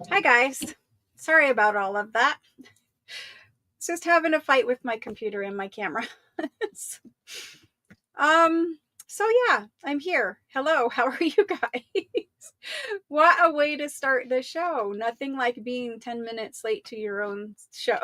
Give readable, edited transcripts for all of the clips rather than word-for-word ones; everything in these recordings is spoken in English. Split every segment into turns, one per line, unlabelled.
Hi guys. Sorry about all of that. It's just having a fight with my computer and my camera. um so yeah, I'm here. Hello, how are you guys? What a way to start the show. Nothing like being 10 minutes late to your own show.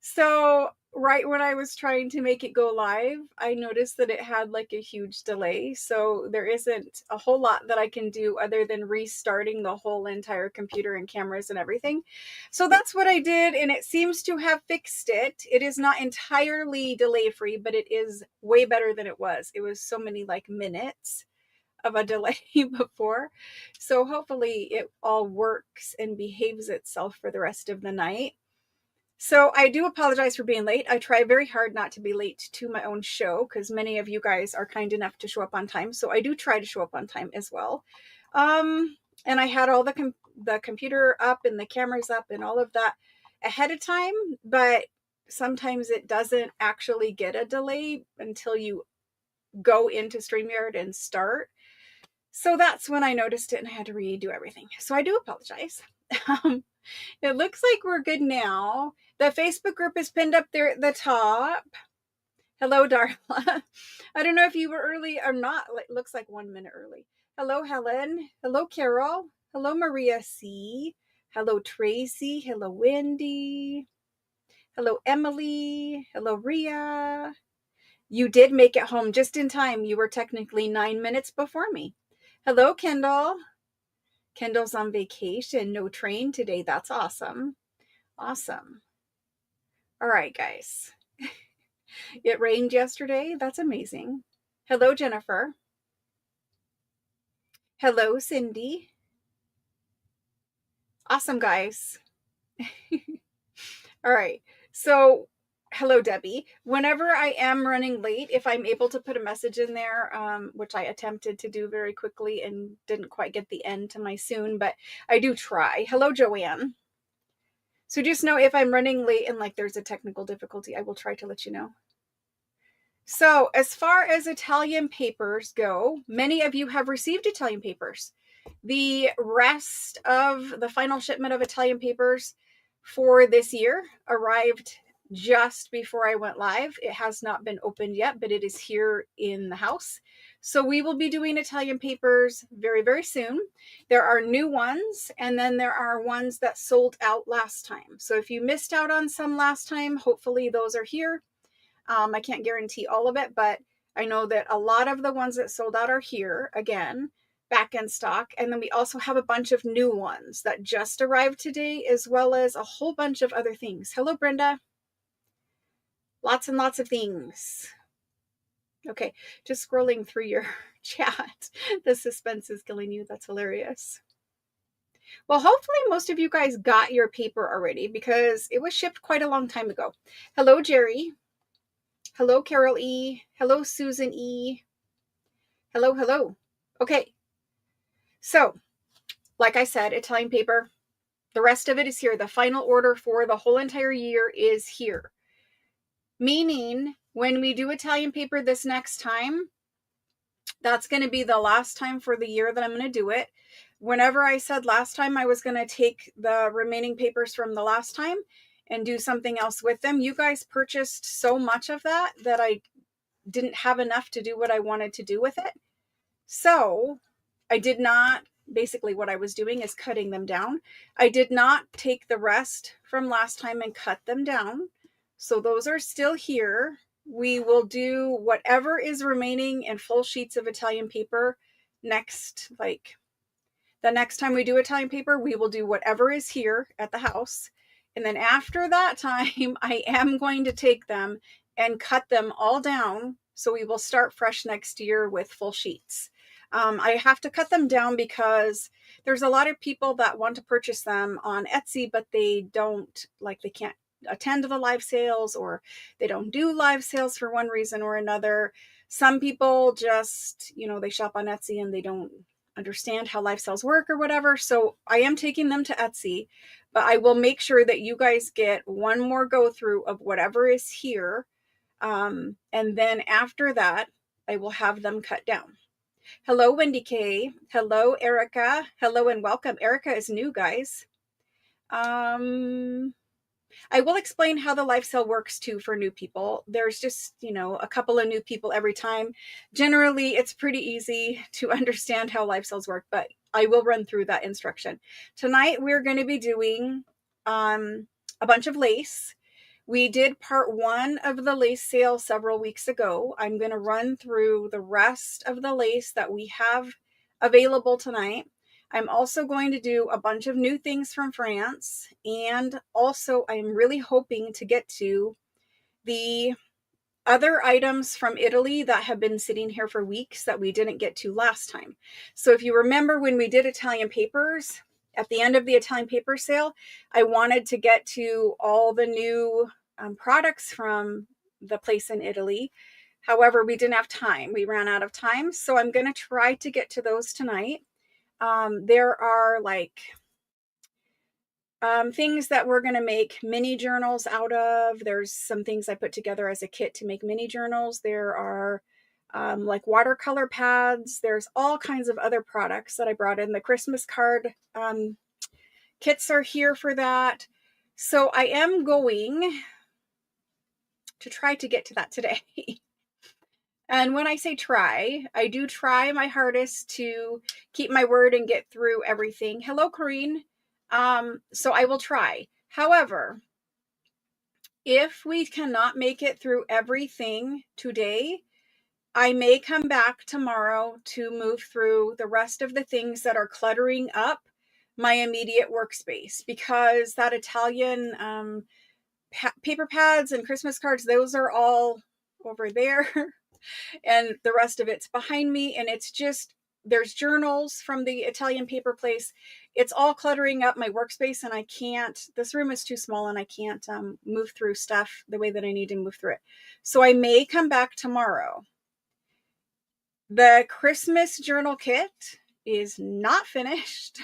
So, right when I was trying to make it go live, I noticed that it had like a huge delay. So, there isn't a whole lot that I can do other than restarting the whole entire computer and cameras and everything. So, that's what I did, and it seems to have fixed it. It is not entirely delay free, but it is way better than it was. It was so many like minutes of a delay before. So, hopefully, it all works and behaves itself for the rest of the night. So I do apologize for being late. I try very hard not to be late to my own show because many of you guys are kind enough to show up on time. So I do try to show up on time as well. And I had all the computer up and the cameras up and all of that ahead of time, but sometimes it doesn't actually get a delay until you go into StreamYard and start. So that's when I noticed it and I had to redo everything. So I do apologize. It looks like we're good now. The Facebook group is pinned up there at the top. Hello, Darla. I don't know if you were early or not. It looks like 1 minute early. Hello, Helen. Hello, Carol. Hello, Maria C. Hello, Tracy. Hello, Wendy. Hello, Emily. Hello, Ria. You did make it home just in time. You were technically 9 minutes before me. Hello, Kendall. Kendall's on vacation. No train today. That's awesome. Awesome. All right, guys. It rained yesterday. That's amazing. Hello, Jennifer. Hello, Cindy. Awesome, guys. All right. So, hello, Debbie. Whenever I am running late, if I'm able to put a message in there, which I attempted to do very quickly and didn't quite get the end to my soon, but I do try. Hello, Joanne. So just know if I'm running late and like there's a technical difficulty, I will try to let you know. So as far as Italian papers go, many of you have received Italian papers. The rest of the final shipment of Italian papers for this year arrived just before I went live. It has not been opened yet, but it is here in the house. So we will be doing Italian papers very, very soon. There are new ones, and then there are ones that sold out last time. So if you missed out on some last time, hopefully those are here. I can't guarantee all of it, but I know that a lot of the ones that sold out are here again, back in stock. And then we also have a bunch of new ones that just arrived today, as well as a whole bunch of other things. Hello, Brenda. Lots and lots of things. Okay, just scrolling through your chat. The suspense is killing you. That's hilarious. Well, hopefully most of you guys got your paper already because it was shipped quite a long time ago. Hello, Jerry. Hello, Carol E. Hello, Susan E. Hello, hello. Okay. So, like I said, Italian paper. The rest of it is here. The final order for the whole entire year is here. Meaning, when we do Italian paper this next time, that's going to be the last time for the year that I'm going to do it. Whenever I said last time I was going to take the remaining papers from the last time and do something else with them, you guys purchased so much of that I didn't have enough to do what I wanted to do with it. So I did not, basically what I was doing is cutting them down. I did not take the rest from last time and cut them down. So those are still here. We will do whatever is remaining in full sheets of Italian paper next, like the next time we do Italian paper, we will do whatever is here at the house. And then after that time, I am going to take them and cut them all down. So we will start fresh next year with full sheets. I have to cut them down because there's a lot of people that want to purchase them on Etsy, but they don't, like they can't attend the live sales or they don't do live sales for one reason or another. Some people just, they shop on Etsy and they don't understand how live sales work or whatever. So I am taking them to Etsy, but I will make sure that you guys get one more go through of whatever is here. And then after that, I will have them cut down. Hello, Wendy K. Hello, Erica. Hello and welcome. Erica is new, guys. Um, I will explain how the life cell works too for new people. There's just, a couple of new people every time. Generally, it's pretty easy to understand how life cells work, but I will run through that instruction. Tonight, we're going to be doing a bunch of lace. We did part one of the lace sale several weeks ago. I'm going to run through the rest of the lace that we have available tonight. I'm also going to do a bunch of new things from France. And also, I'm really hoping to get to the other items from Italy that have been sitting here for weeks that we didn't get to last time. So if you remember when we did Italian papers, at the end of the Italian paper sale, I wanted to get to all the new products from the place in Italy. However, we didn't have time. We ran out of time. So I'm going to try to get to those tonight. There are things that we're going to make mini journals out of. There's some things I put together as a kit to make mini journals. There are like watercolor pads. There's all kinds of other products that I brought in. The Christmas card kits are here for that. So I am going to try to get to that today. And when I say try, I do try my hardest to keep my word and get through everything. Hello, Corrine. So I will try. However, if we cannot make it through everything today, I may come back tomorrow to move through the rest of the things that are cluttering up my immediate workspace, because that Italian paper pads and Christmas cards, those are all over there. And the rest of it's behind me, and it's just, there's journals from the Italian paper place. It's all cluttering up my workspace, and I can't, this room is too small, and I can't move through stuff the way that I need to move through it. So I may come back tomorrow. The Christmas journal kit is not finished.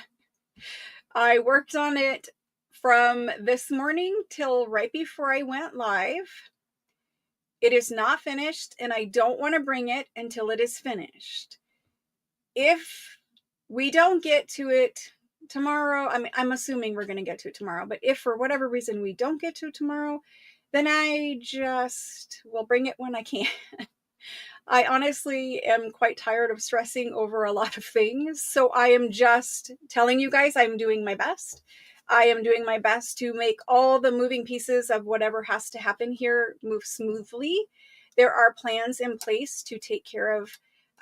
I worked on it from this morning till right before I went live. It is not finished, and I don't want to bring it until it is finished. If we don't get to it tomorrow, I'm assuming we're going to get to it tomorrow, but if for whatever reason we don't get to it tomorrow, then I just will bring it when I can. I honestly am quite tired of stressing over a lot of things, so I am just telling you guys I'm doing my best. I am doing my best to make all the moving pieces of whatever has to happen here move smoothly. There are plans in place to take care of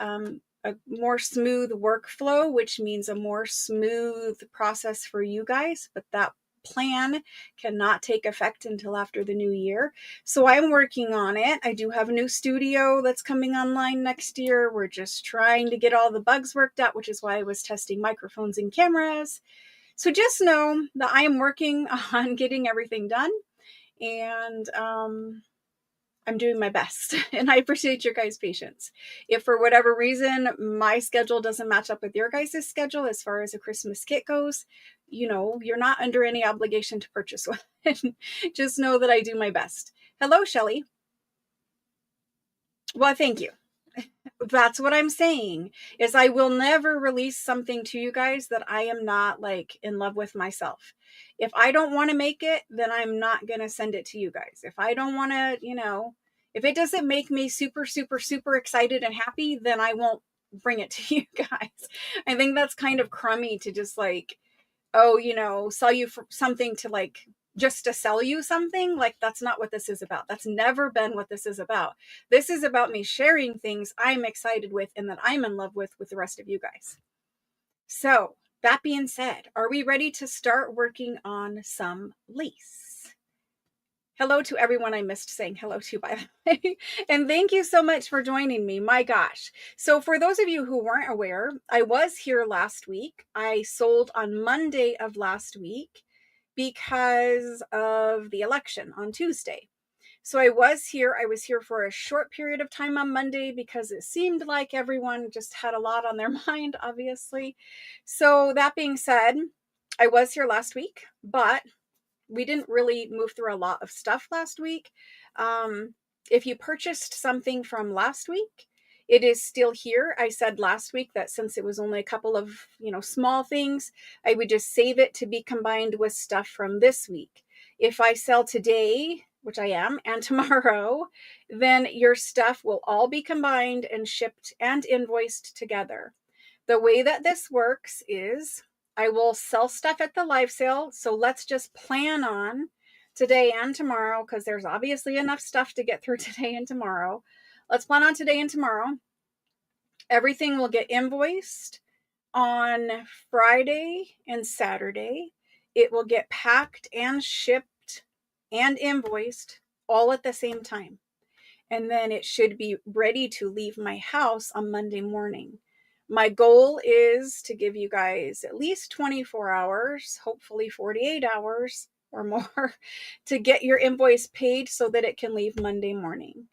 a more smooth workflow, which means a more smooth process for you guys, but that plan cannot take effect until after the new year. So I'm working on it. I do have a new studio that's coming online next year. We're just trying to get all the bugs worked out, which is why I was testing microphones and cameras. So just know that I am working on getting everything done, and I'm doing my best, and I appreciate your guys' patience. If for whatever reason my schedule doesn't match up with your guys' schedule as far as a Christmas kit goes, you're not under any obligation to purchase one. Just know that I do my best. Hello, Shelly. Well, thank you. That's what I'm saying, is I will never release something to you guys that I am not in love with myself. If I don't want to make it, then I'm not going to send it to you guys. If I don't want to, if it doesn't make me super, super, super excited and happy, then I won't bring it to you guys. I think that's kind of crummy to just sell you for something to just to sell you something. That's not what this is about. That's never been what this is about. This is about me sharing things I'm excited with and that I'm in love with the rest of you guys. So that being said, are we ready to start working on some lace? Hello to everyone I missed saying hello to, by the way. And thank you so much for joining me. My gosh. So for those of you who weren't aware, I was here last week. I sold on Monday of last week because of the election on Tuesday. So I was here for a short period of time on Monday because it seemed like everyone just had a lot on their mind, obviously. So that being said, I was here last week, but we didn't really move through a lot of stuff last week. If you purchased something from last week, It is still here. I said last week that since it was only a couple of, small things, I would just save it to be combined with stuff from this week. If I sell today, which I am, and tomorrow, then your stuff will all be combined and shipped and invoiced together. The way that this works is I will sell stuff at the live sale. So let's just plan on today and tomorrow, because there's obviously enough stuff to get through today and tomorrow. Let's plan on today and tomorrow. Everything will get invoiced on Friday and Saturday. It will get packed and shipped and invoiced all at the same time. And then it should be ready to leave my house on Monday morning. My goal is to give you guys at least 24 hours, hopefully 48 hours or more, to get your invoice paid so that it can leave Monday morning.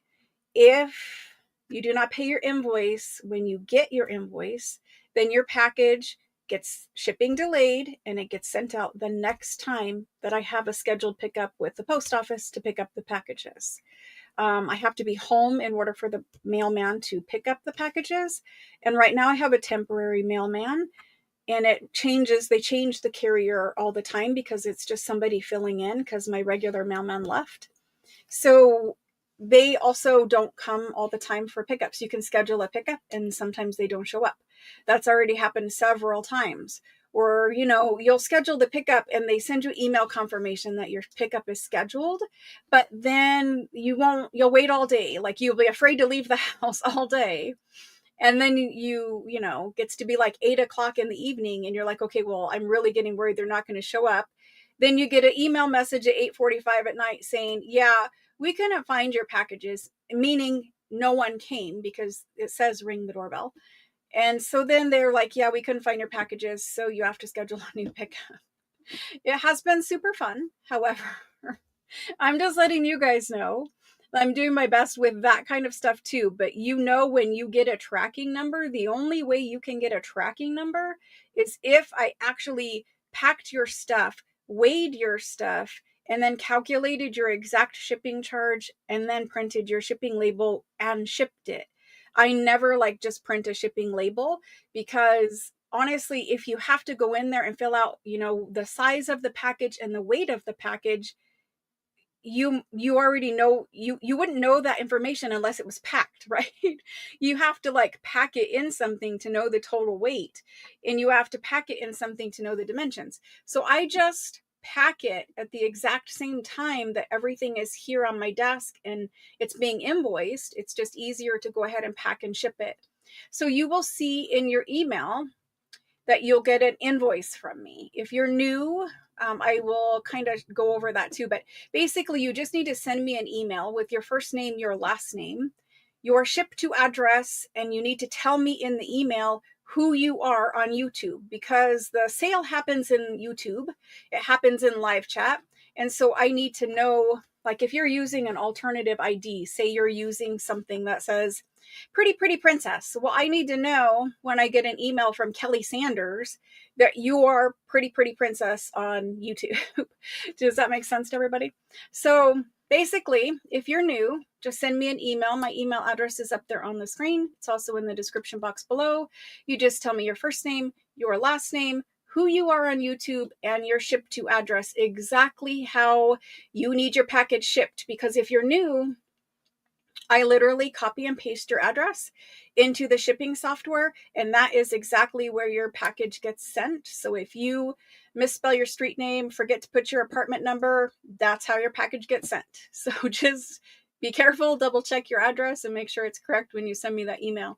If you do not pay your invoice when you get your invoice, then your package gets shipping delayed and it gets sent out the next time that I have a scheduled pickup with the post office to pick up the packages. I have to be home in order for the mailman to pick up the packages. And right now I have a temporary mailman, and they change the carrier all the time because it's just somebody filling in because my regular mailman left. So they also don't come all the time for pickups. You can schedule a pickup and sometimes they don't show up. That's already happened several times. Or, you'll schedule the pickup and they send you email confirmation that your pickup is scheduled, but then you'll wait all day. Like, you'll be afraid to leave the house all day. And then gets to be like 8 o'clock in the evening and you're like, okay, well, I'm really getting worried they're not going to show up. Then you get an email message at 8:45 at night saying, yeah, we couldn't find your packages, meaning no one came because it says ring the doorbell. And so then they're like, yeah, we couldn't find your packages, so you have to schedule a new pickup. It has been super fun. However, I'm just letting you guys know I'm doing my best with that kind of stuff too. But when you get a tracking number, the only way you can get a tracking number is if I actually packed your stuff, weighed your stuff, and then calculated your exact shipping charge and then printed your shipping label and shipped it. I never just print a shipping label because honestly, if you have to go in there and fill out, the size of the package and the weight of the package, you already know, you wouldn't know that information unless it was packed, right? You have to pack it in something to know the total weight, and you have to pack it in something to know the dimensions. So I just pack it at the exact same time that everything is here on my desk and it's being invoiced. It's just easier to go ahead and pack and ship it. So you will see in your email that you'll get an invoice from me. If you're new, I will kind of go over that too. But basically, you just need to send me an email with your first name, your last name, your ship to address, and you need to tell me in the email who you are on YouTube, because the sale happens in YouTube. It happens in live chat. And so I need to know, if you're using an alternative ID, say you're using something that says pretty princess. Well, I need to know when I get an email from Kelly Sanders that you are pretty princess on YouTube. Does that make sense to everybody? So basically, if you're new, just send me an email. My email address is up there on the screen. It's also in the description box below. You just tell me your first name, your last name, who you are on YouTube, and your ship to address, exactly how you need your package shipped. Because if you're new, I literally copy and paste your address into the shipping software, and that is exactly where your package gets sent. So if you misspell your street name, forget to put your apartment number, that's how your package gets sent. So just be careful, double check your address, and make sure it's correct when you send me that email.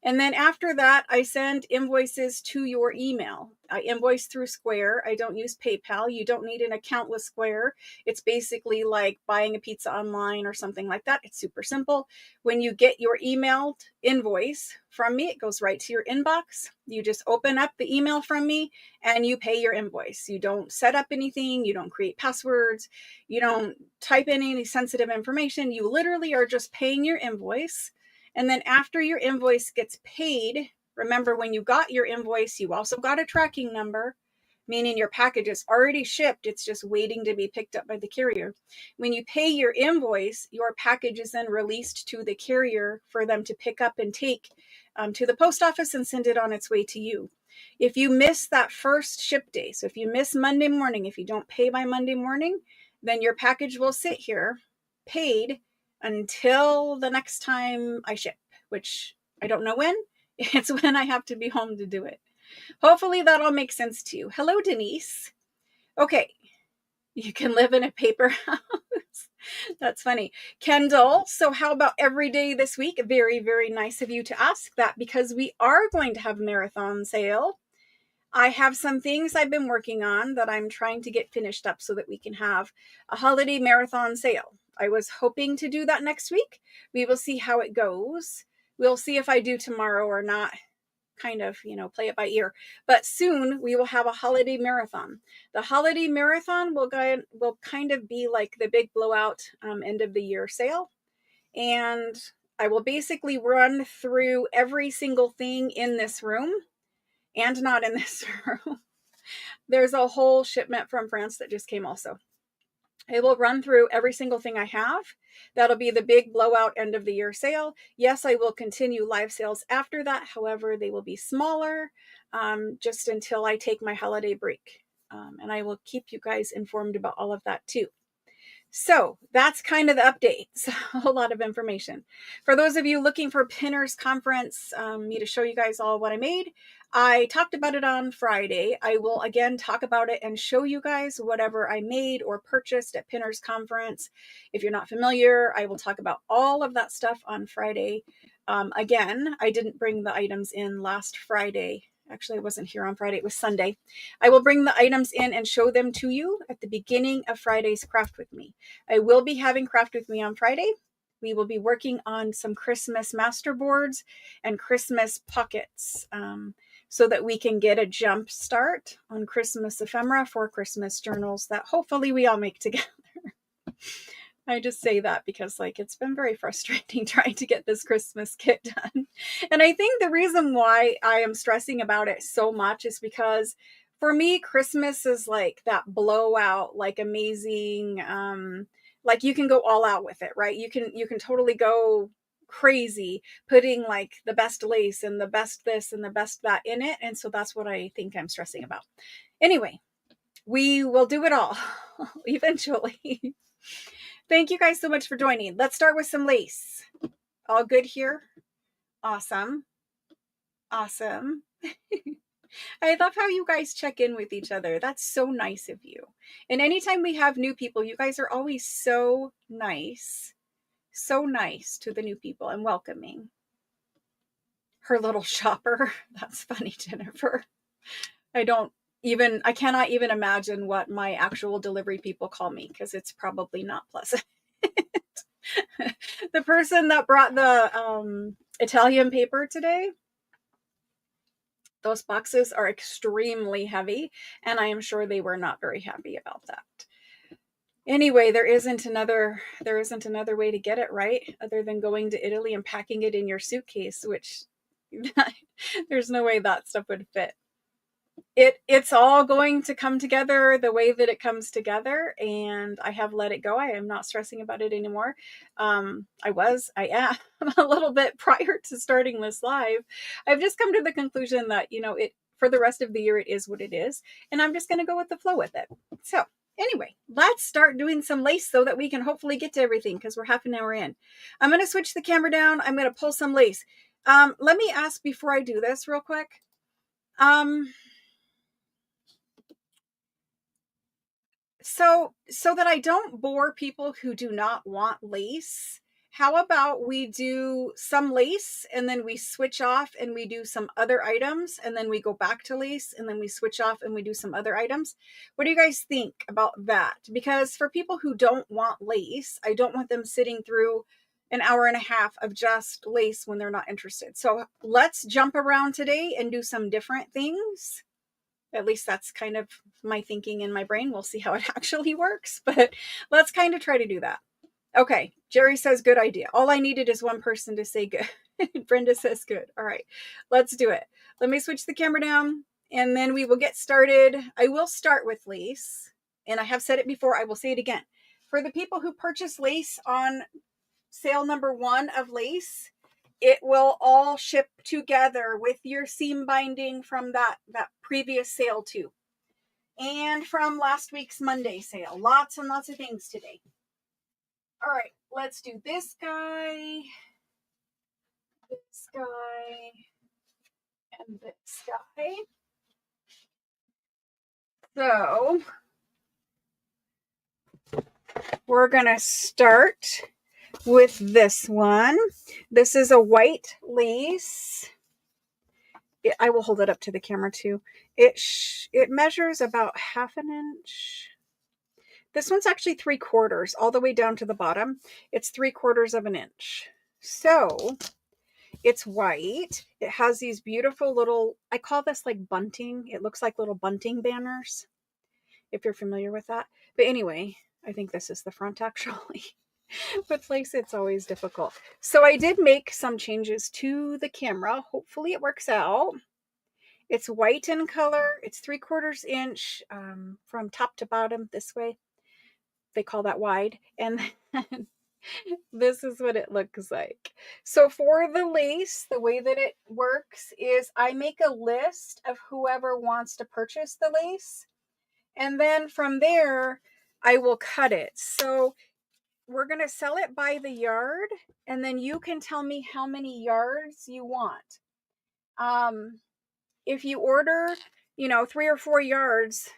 And then after that, I send invoices to your email. I invoice through Square. I don't use PayPal. You don't need an account with Square. It's basically like buying a pizza online or something like that. It's super simple. When you get your emailed invoice from me, it goes right to your inbox. You just open up the email from me and you pay your invoice. You don't set up anything. You don't create passwords. You don't type in any sensitive information. You literally are just paying your invoice. And then after your invoice gets paid, remember when you got your invoice, you also got a tracking number. meaning your package is already shipped. It's just waiting to be picked up by the carrier. When you pay your invoice, your package is then released to the carrier for them to pick up and take to the post office and send it on its way to you. If you miss that first ship day, so if you miss Monday morning, if you don't pay by Monday morning, then your package will sit here paid until the next time I ship, which I don't know when. It's when I have to be home to do it. Hopefully that all makes sense to you. Hello, Denise. Okay, you can live in a paper house. That's funny. Kendall, so how about every day this week? Very, very nice of you to ask that, because we are going to have a marathon sale. I have some things I've been working on that I'm trying to get finished up so that we can have a holiday marathon sale. I was hoping to do that next week. We will see how it goes. We'll see if I do tomorrow or not. Kind of, play it by ear. But soon we will have a holiday marathon. The holiday marathon will kind of be like the big blowout end of the year sale. And I will basically run through every single thing in this room and not in this room. There's a whole shipment from France that just came also. I will run through every single thing I have. That'll be the big blowout end of the year sale. Yes, I will continue live sales after that. However, they will be smaller just until I take my holiday break. And I will keep you guys informed about all of that too. So that's kind of the update. So a whole lot of information. For those of you looking for Pinners Conference, me to show you guys all what I made, I talked about it on Friday. I will again talk about it and show you guys whatever I made or purchased at Pinners Conference. If you're not familiar, I will talk about all of that stuff on Friday. Again, I didn't bring the items in last Friday. Actually, I wasn't here on Friday. It was Sunday. I will bring the items in and show them to you at the beginning of Friday's Craft With Me. I will be having Craft With Me on Friday. We will be working on some Christmas master boards and Christmas pockets so that we can get a jump start on Christmas ephemera for Christmas journals that hopefully we all make together. I just say that because it's been very frustrating trying to get this Christmas kit done. And I think the reason why I am stressing about it so much is because for me, Christmas is like that blowout, amazing, you can go all out with it, right? You can totally go crazy putting the best lace and the best this and the best that in it. And so that's what I think I'm stressing about. Anyway, we will do it all eventually. Thank you guys so much for joining. Let's start with some lace. All good here? Awesome. Awesome. I love how you guys check in with each other. That's so nice of you. And anytime we have new people, you guys are always so nice to the new people and welcoming. Her little shopper. That's funny, Jennifer. I cannot even imagine what my actual delivery people call me because it's probably not pleasant. The person that brought the Italian paper today, those boxes are extremely heavy, and I am sure they were not very happy about that. Anyway, there isn't another way to get it right other than going to Italy and packing it in your suitcase, which there's no way that stuff would fit. It's all going to come together the way that it comes together, and I have let it go. I am not stressing about it anymore. I am a little bit prior to starting this live. I've just come to the conclusion that, it for the rest of the year, it is what it is, and I'm just going to go with the flow with it. So anyway, let's start doing some lace so that we can hopefully get to everything because we're half an hour in. I'm going to switch the camera down. I'm going to pull some lace. Let me ask before I do this real quick. So that I don't bore people who do not want lace, how about we do some lace and then we switch off and we do some other items and then we go back to lace and then we switch off and we do some other items? What do you guys think about that? Because for people who don't want lace, I don't want them sitting through an hour and a half of just lace when they're not interested. So let's jump around today and do some different things. At least that's kind of my thinking in my brain. We'll see how it actually works, but let's kind of try to do that. Okay, Jerry says good idea. All I needed is one person to say good. Brenda says good. All right, let's do it. Let me switch the camera down and then we will get started. I will start with lace, and I have said it before, I will say it again. For the people who purchase lace on sale number 1 of lace, it will all ship together with your seam binding from that previous sale too. And from last week's Monday sale. Lots and lots of things today. All right, let's do this guy, and this guy. So we're gonna start with this one. This is a white lace. I will hold it up to the camera too. It measures about 1/2 inch. This one's actually 3/4, all the way down to the bottom. It's 3/4 of an inch. So it's white. It has these beautiful little, I call this like bunting. It looks like little bunting banners, if you're familiar with that. But anyway, I think this is the front actually. With lace, it's always difficult. So I did make some changes to the camera. Hopefully it works out. It's white in color. It's 3/4 inch from top to bottom this way. They call that wide. And this is what it looks like. So for the lace, the way that it works is I make a list of whoever wants to purchase the lace. And then from there, I will cut it. So we're going to sell it by the yard. And then you can tell me how many yards you want. If you order, 3 or 4 yards,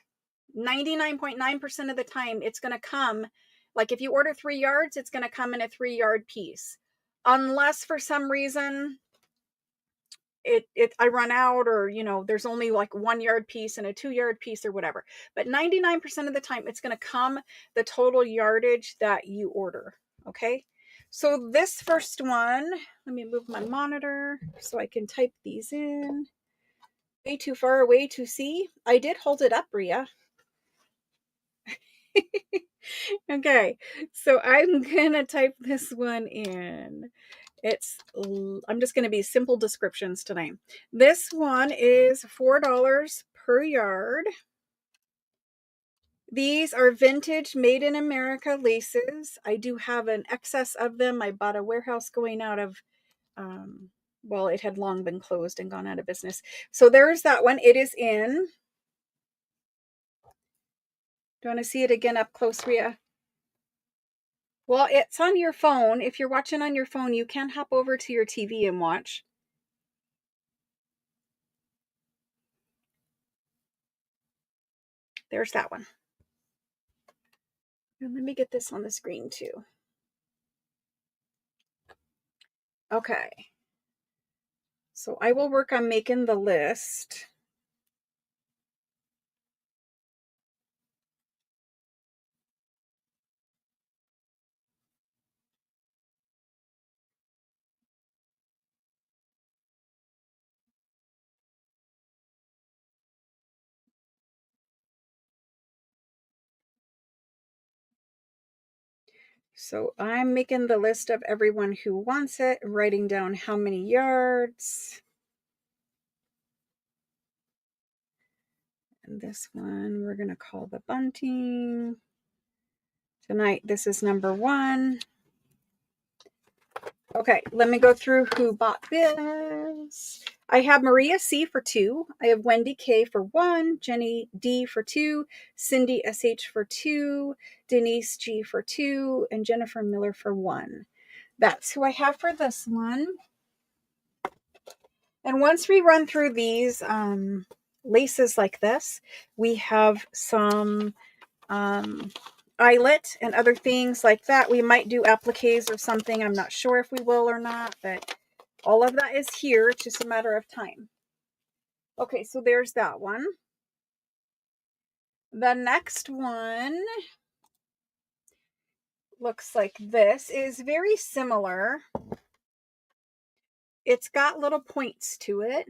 99.9% of the time it's going to come, like if you order 3 yards, it's going to come in a 3-yard piece, unless for some reason I run out, or there's only like 1-yard piece and a 2-yard piece or whatever. But 99% of the time it's going to come the total yardage that you order. Okay, so this first one, let me move my monitor so I can type these in. Way too far away to see. I did hold it up, Ria. Okay, so I'm gonna type this one in. I'm just gonna be simple descriptions tonight. This one is $4 per yard. These are vintage made in America laces. I do have an excess of them. I bought a warehouse going out of, well, it had long been closed and gone out of business. So there's that one. It is in. Do you want to see it again up close, Ria? Well, it's on your phone. If you're watching on your phone, you can hop over to your TV and watch. There's that one. And let me get this on the screen too. Okay. So I will work on making the list. So I'm making the list of everyone who wants it, writing down how many yards. And this one we're going to call the bunting. Tonight, this is number 1. Okay, let me go through who bought this. I have Maria C for 2. I have Wendy K for 1, Jenny D for 2, Cindy SH for 2, Denise G for 2, and Jennifer Miller for 1. That's who I have for this one. And once we run through these laces like this, we have some eyelet and other things like that. We might do appliques or something. I'm not sure if we will or not, but all of that is here. It's just a matter of time. Okay, so there's that one. The next one looks like this. Is very similar. It's got little points to it.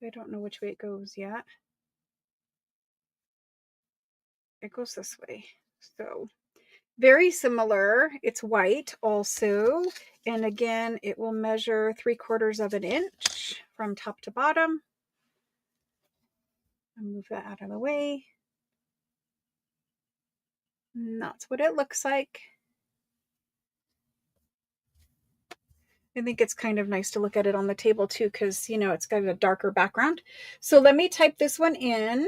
I don't know which way it goes yet. It goes this way. So very similar. It's white also. And again, it will measure 3/4 of an inch from top to bottom. I'll move that out of the way. And that's what it looks like. I think it's kind of nice to look at it on the table too, because, you know, it's got a darker background. So let me type this one in.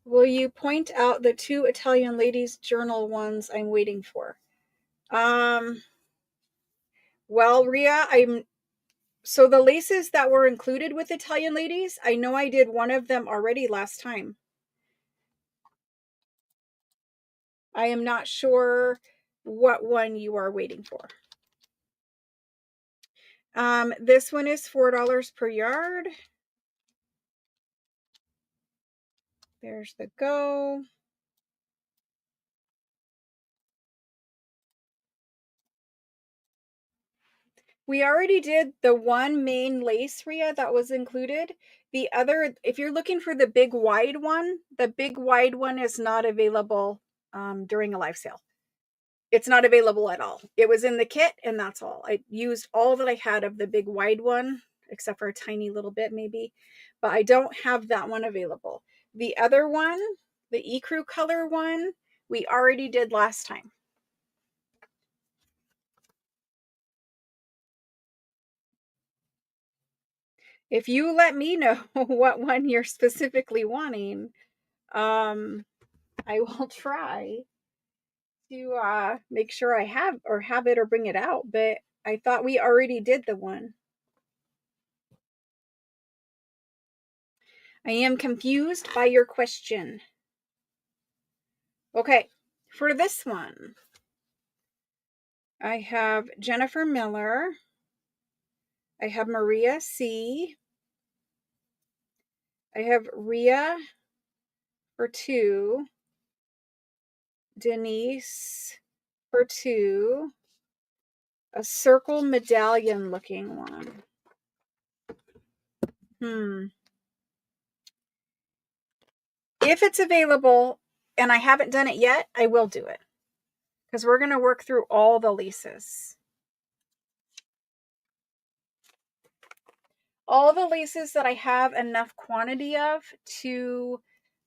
Will you point out the 2 Italian ladies journal ones I'm waiting for? Well, Ria, so the laces that were included with Italian ladies, I know I did one of them already last time. I am not sure what one you are waiting for. This one is $4 per yard. There's the go. We already did the one main lace, Ria, that was included. The other, if you're looking for the big wide one, the big wide one is not available during a live sale. It's not available at all. It was in the kit, and that's all. I used all that I had of the big wide one, except for a tiny little bit maybe, but I don't have that one available. The other one, the ecru color one, we already did last time. If you let me know what one you're specifically wanting, I will try to make sure I have it or bring it out, but I thought we already did the one. I am confused by your question. Okay, for this one, I have Jennifer Miller. I have Maria C. I have Ria for 2. Denise for 2. A circle medallion looking one. If it's available and I haven't done it yet, I will do it, because we're going to work through all the laces. All the laces that I have enough quantity of to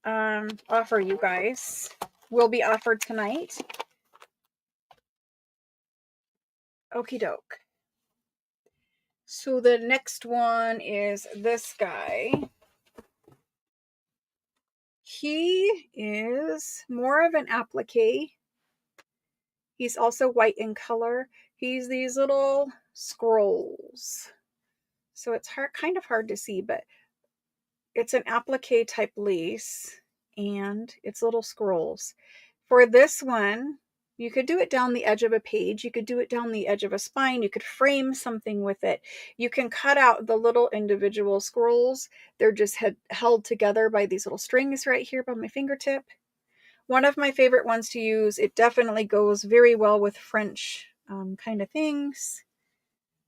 offer you guys will be offered tonight. Okie doke. So the next one is this guy. He is more of an applique. He's also white in color. He's these little scrolls. So it's kind of hard to see, but it's an applique type lace, and it's little scrolls. For this one, you could do it down the edge of a page. You could do it down the edge of a spine. You could frame something with it. You can cut out the little individual scrolls. They're just held together by these little strings right here by my fingertip. One of my favorite ones to use. It definitely goes very well with French kind of things.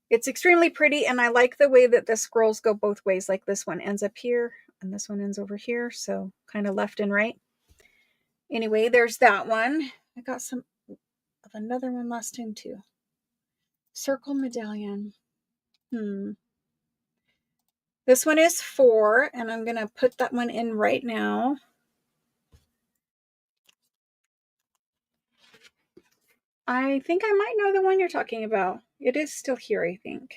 It's extremely pretty, and I like the way that the scrolls go both ways. Like this one ends up here, and this one ends over here, so kind of left and right. Anyway, there's that one. I got some of another one last time too. Circle medallion. This one is 4, and I'm going to put that one in right now. I think I might know the one you're talking about. It is still here, I think.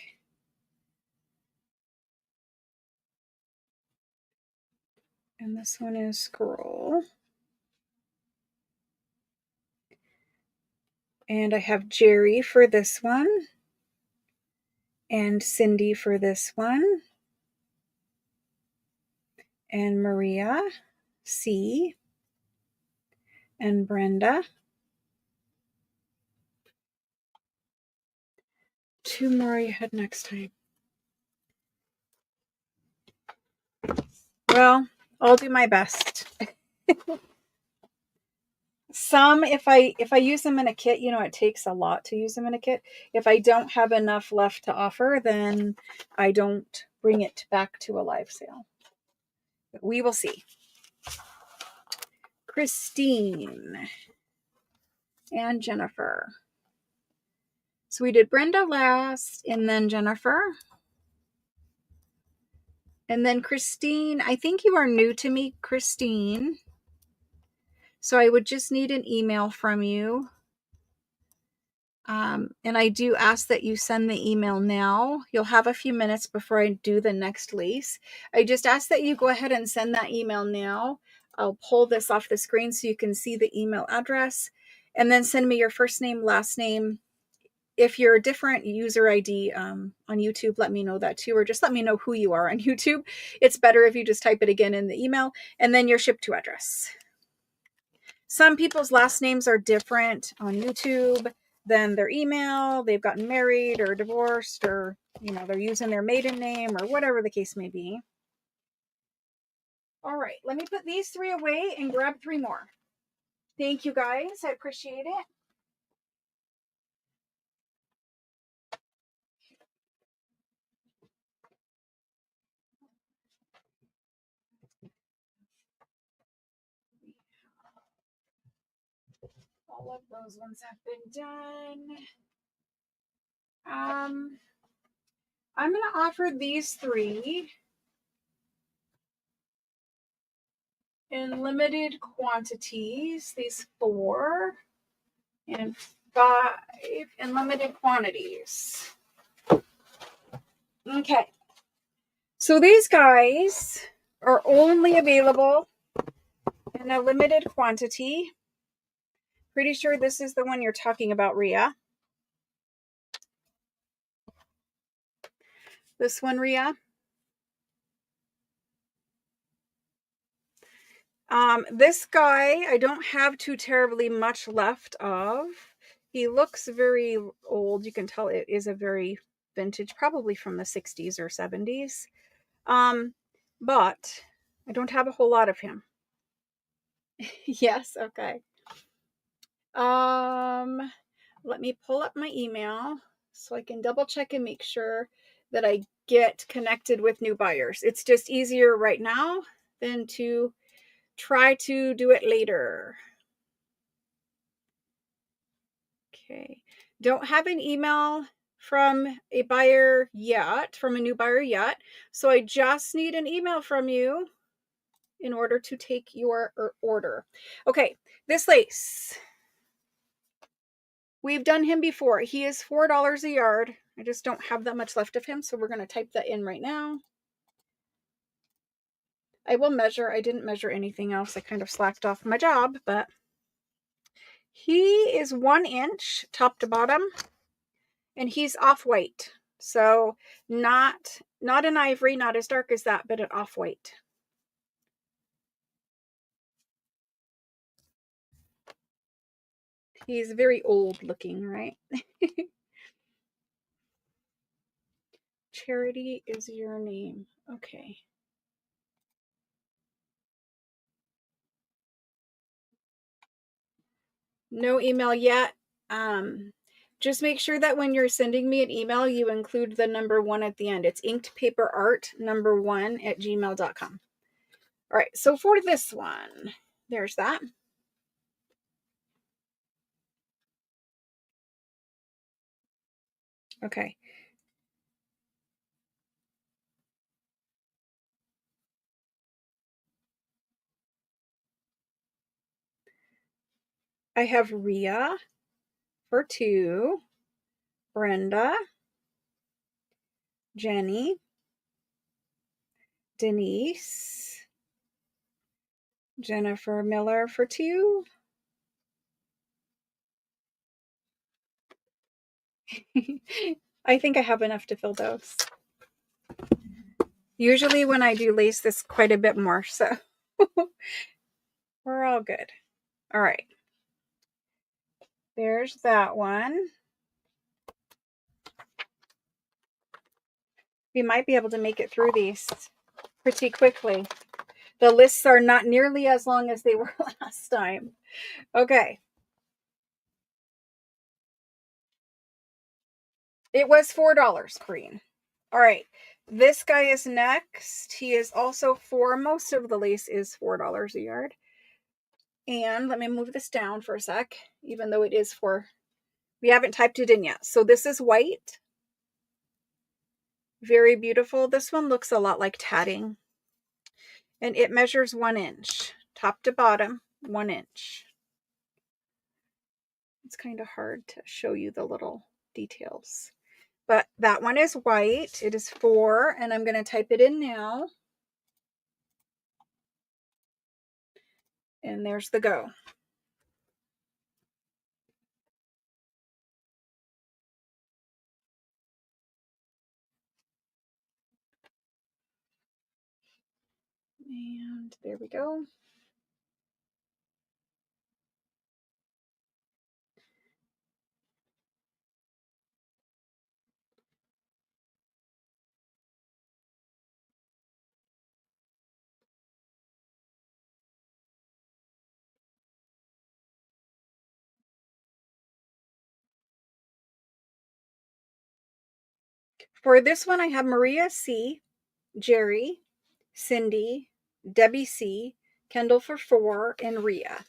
And this one is scroll. And I have Jerry for this one. And Cindy for this one. And Maria C. And Brenda. 2 more you had next time. Well, I'll do my best. Some, if I use them in a kit, you know, it takes a lot to use them in a kit. If I don't have enough left to offer, then I don't bring it back to a live sale. But we will see. Christine and Jennifer. So we did Brenda last, and then Jennifer. And then Christine, I think you are new to me, Christine. So I would just need an email from you. And I do ask that you send the email now. You'll have a few minutes before I do the next lace. I just ask that you go ahead and send that email now. I'll pull this off the screen so you can see the email address, and then send me your first name, last name. If you're a different user ID on YouTube, let me know that too, or just let me know who you are on YouTube. It's better if you just type it again in the email, and then your ship to address. Some people's last names are different on YouTube than their email. They've gotten married or divorced, or they're using their maiden name, or whatever the case may be. All right, let me put these 3 away and grab 3 more. Thank you guys, I appreciate it. All of those ones have been done. I'm going to offer these 3 in limited quantities, these 4 and 5 in limited quantities. Okay, so these guys are only available in a limited quantity. Pretty sure this is the one you're talking about, Rhea. This one, Rhea. This guy, I don't have too terribly much left of. He looks very old. You can tell it is a very vintage, probably from the 60s or 70s. But I don't have a whole lot of him. Yes, okay. Let me pull up my email so I can double check and make sure that I get connected with new buyers. It's just easier right now than to try to do it later. Okay. Don't have an email from a buyer yet, from a new buyer yet. So I just need an email from you in order to take your order. Okay, this lace. We've done him before. He is $4 a yard. I just don't have that much left of him, so we're going to type that in right now. I will measure. I didn't measure anything else. I kind of slacked off my job, but he is 1 inch top to bottom, and he's off-white. So not an ivory, not as dark as that, but an off-white. He's very old looking, right? Charity is your name. Okay. No email yet. Just make sure that when you're sending me an email, you include the number 1 at the end. It's inkedpaperart1@gmail.com. All right, so for this one, there's that. Okay. I have Rhea for 2, Brenda, Jenny, Denise, Jennifer Miller for 2. I think I have enough to fill those. Usually when I do lace this quite a bit more, so we're all good. All right. There's that one. We might be able to make it through these pretty quickly. The lists are not nearly as long as they were last time. Okay. It was $4, Green. All right. This guy is next. He is also most of the lace is $4 a yard. And let me move this down for a sec, even though it is we haven't typed it in yet. So this is white. Very beautiful. This one looks a lot like tatting. And it measures 1 inch, top to bottom, 1 inch. It's kind of hard to show you the little details. But that one is white. It is 4, and I'm going to type it in now. And there's the go. And there we go. For this one, I have Maria C, Jerry, Cindy, Debbie C, Kendall for 4, and Rhea.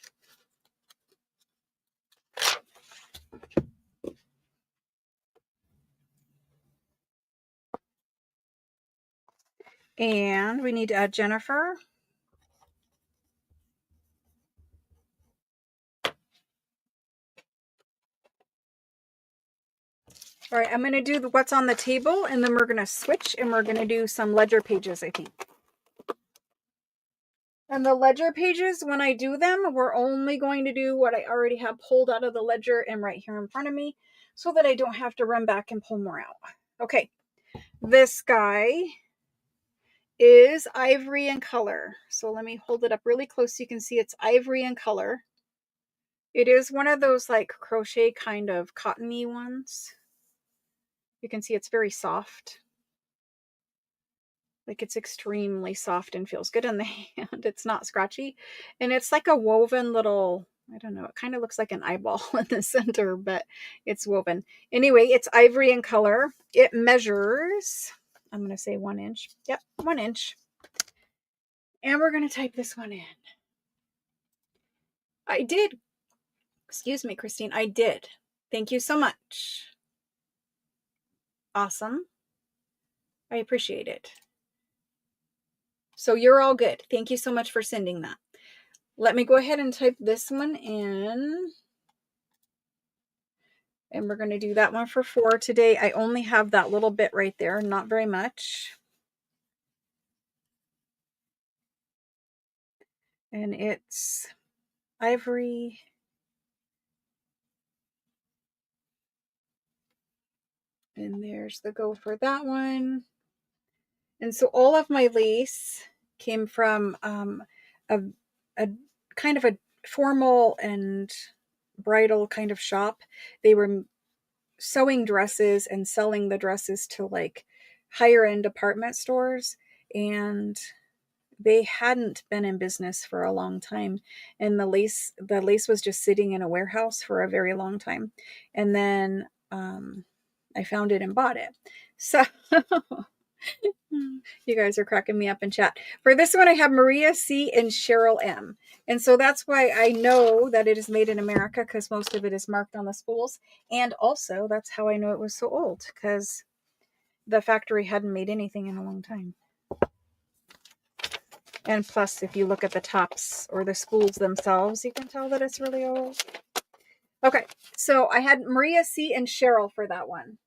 And we need to add Jennifer. All right, I'm going to do what's on the table, and then we're going to switch, and we're going to do some ledger pages, I think. And the ledger pages, when I do them, we're only going to do what I already have pulled out of the ledger and right here in front of me, so that I don't have to run back and pull more out. Okay, this guy is ivory in color. So let me hold it up really close so you can see it's ivory in color. It is one of those like crochet kind of cottony ones. You can see it's very soft. Like it's extremely soft and feels good in the hand. It's not scratchy. And it's like a woven little, I don't know, it kind of looks like an eyeball in the center, but it's woven. Anyway, it's ivory in color. It measures, I'm going to say 1 inch. Yep, 1 inch. And we're going to type this one in. I did. Excuse me, Christine. I did. Thank you so much. Awesome. I appreciate it. So you're all good. Thank you so much for sending that. Let me go ahead and type this one in. And we're going to do that one for 4 today. I only have that little bit right there, not very much. And it's ivory. And there's the go for that one. And so all of my lace came from a kind of a formal and bridal kind of shop. They were sewing dresses and selling the dresses to like higher end department stores, and they hadn't been in business for a long time, and the lace was just sitting in a warehouse for a very long time. And then I found it and bought it. So you guys are cracking me up in chat. For this one, I have Maria C and Cheryl M. And so that's why I know that it is made in America, because most of it is marked on the spools. And also, that's how I know it was so old, because the factory hadn't made anything in a long time. And plus, if you look at the tops or the spools themselves, you can tell that it's really old. Okay, so I had Maria C and Cheryl for that one.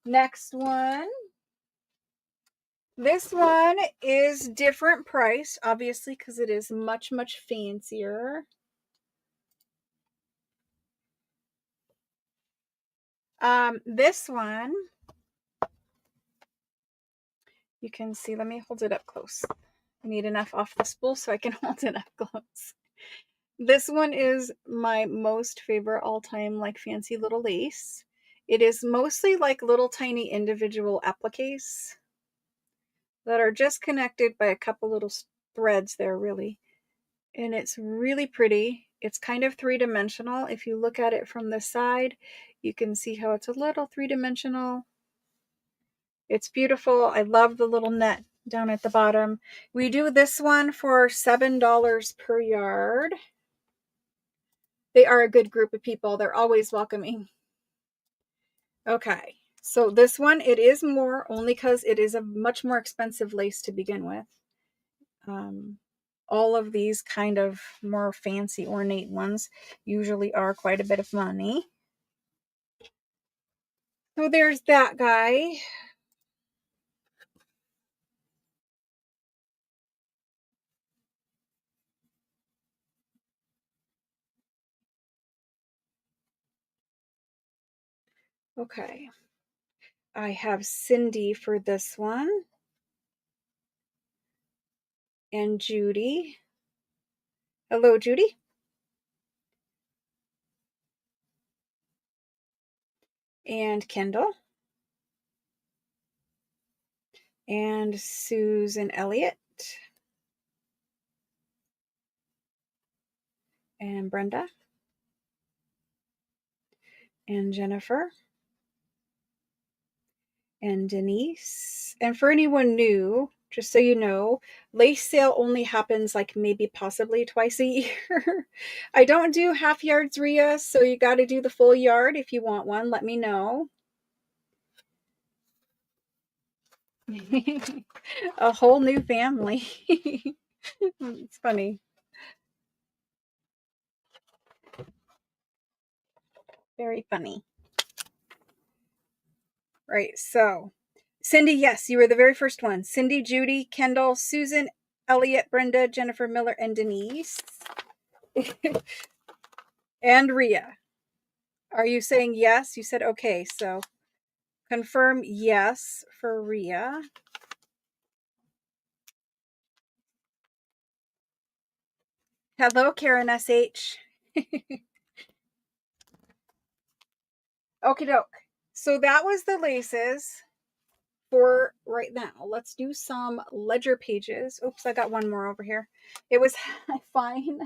Next one. This one is different price, obviously, because it is much, much fancier. This one, you can see, let me hold it up close. I need enough off the spool so I can hold it up close. This one is my most favorite all-time, like, fancy little lace. It is mostly like little tiny individual appliques that are just connected by a couple little threads there, really. And it's really pretty. It's kind of three-dimensional. If you look at it from the side, you can see how it's a little three-dimensional. It's beautiful. I love the little net down at the bottom. We do this one for $7 per yard. They are a good group of people. They're always welcoming. Okay, So this one, it is more only because it is a much more expensive lace to begin with. Um, all of these kind of more fancy ornate ones usually are quite a bit of money. So there's that guy. Okay. I have Cindy for this one. And Judy. Hello, Judy. And Kendall. And Susan Elliott. And Brenda. And Jennifer. And Denise. And for anyone new, just so you know, lace sale only happens like maybe possibly twice a year. I don't do half yards, Rhea, so you got to do the full yard. If you want one, let me know. A whole new family. It's funny. Very funny. Right. So, Cindy, yes, you were the very first one. Cindy, Judy, Kendall, Susan, Elliot, Brenda, Jennifer Miller, and Denise. And Rhea. Are you saying yes? You said okay. So, confirm yes for Rhea. Hello, Karen SH. Okie doke. So, that was the laces for right now. Let's do some ledger pages. Oops, I got one more over here. It was fine.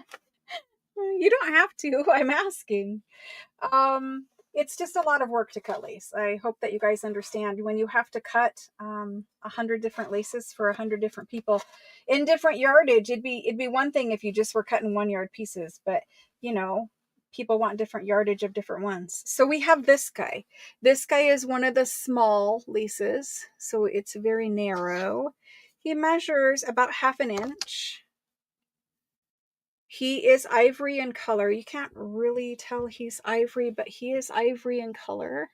You don't have to. I'm asking. It's just a lot of work to cut lace. I hope that you guys understand when you have to cut 100 different laces for 100 different people in different yardage. It'd be one thing if you just were cutting 1 yard pieces, but you know, people want different yardage of different ones. So we have this guy. This guy is one of the small laces, so it's very narrow. He measures about 1/2 inch. He is ivory in color. You can't really tell he's ivory, but he is ivory in color.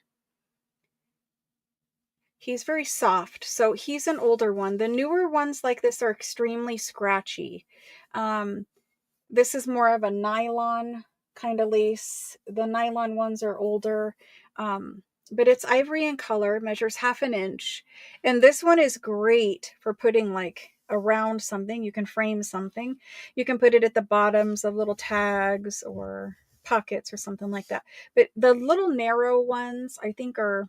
He's very soft, so he's an older one. The newer ones like this are extremely scratchy. Um, this is more of a nylon kind of lace. The nylon ones are older, but it's ivory in color, measures 1/2 inch. And this one is great for putting like around something. You can frame something. You can put it at the bottoms of little tags or pockets or something like that. But the little narrow ones, I think, are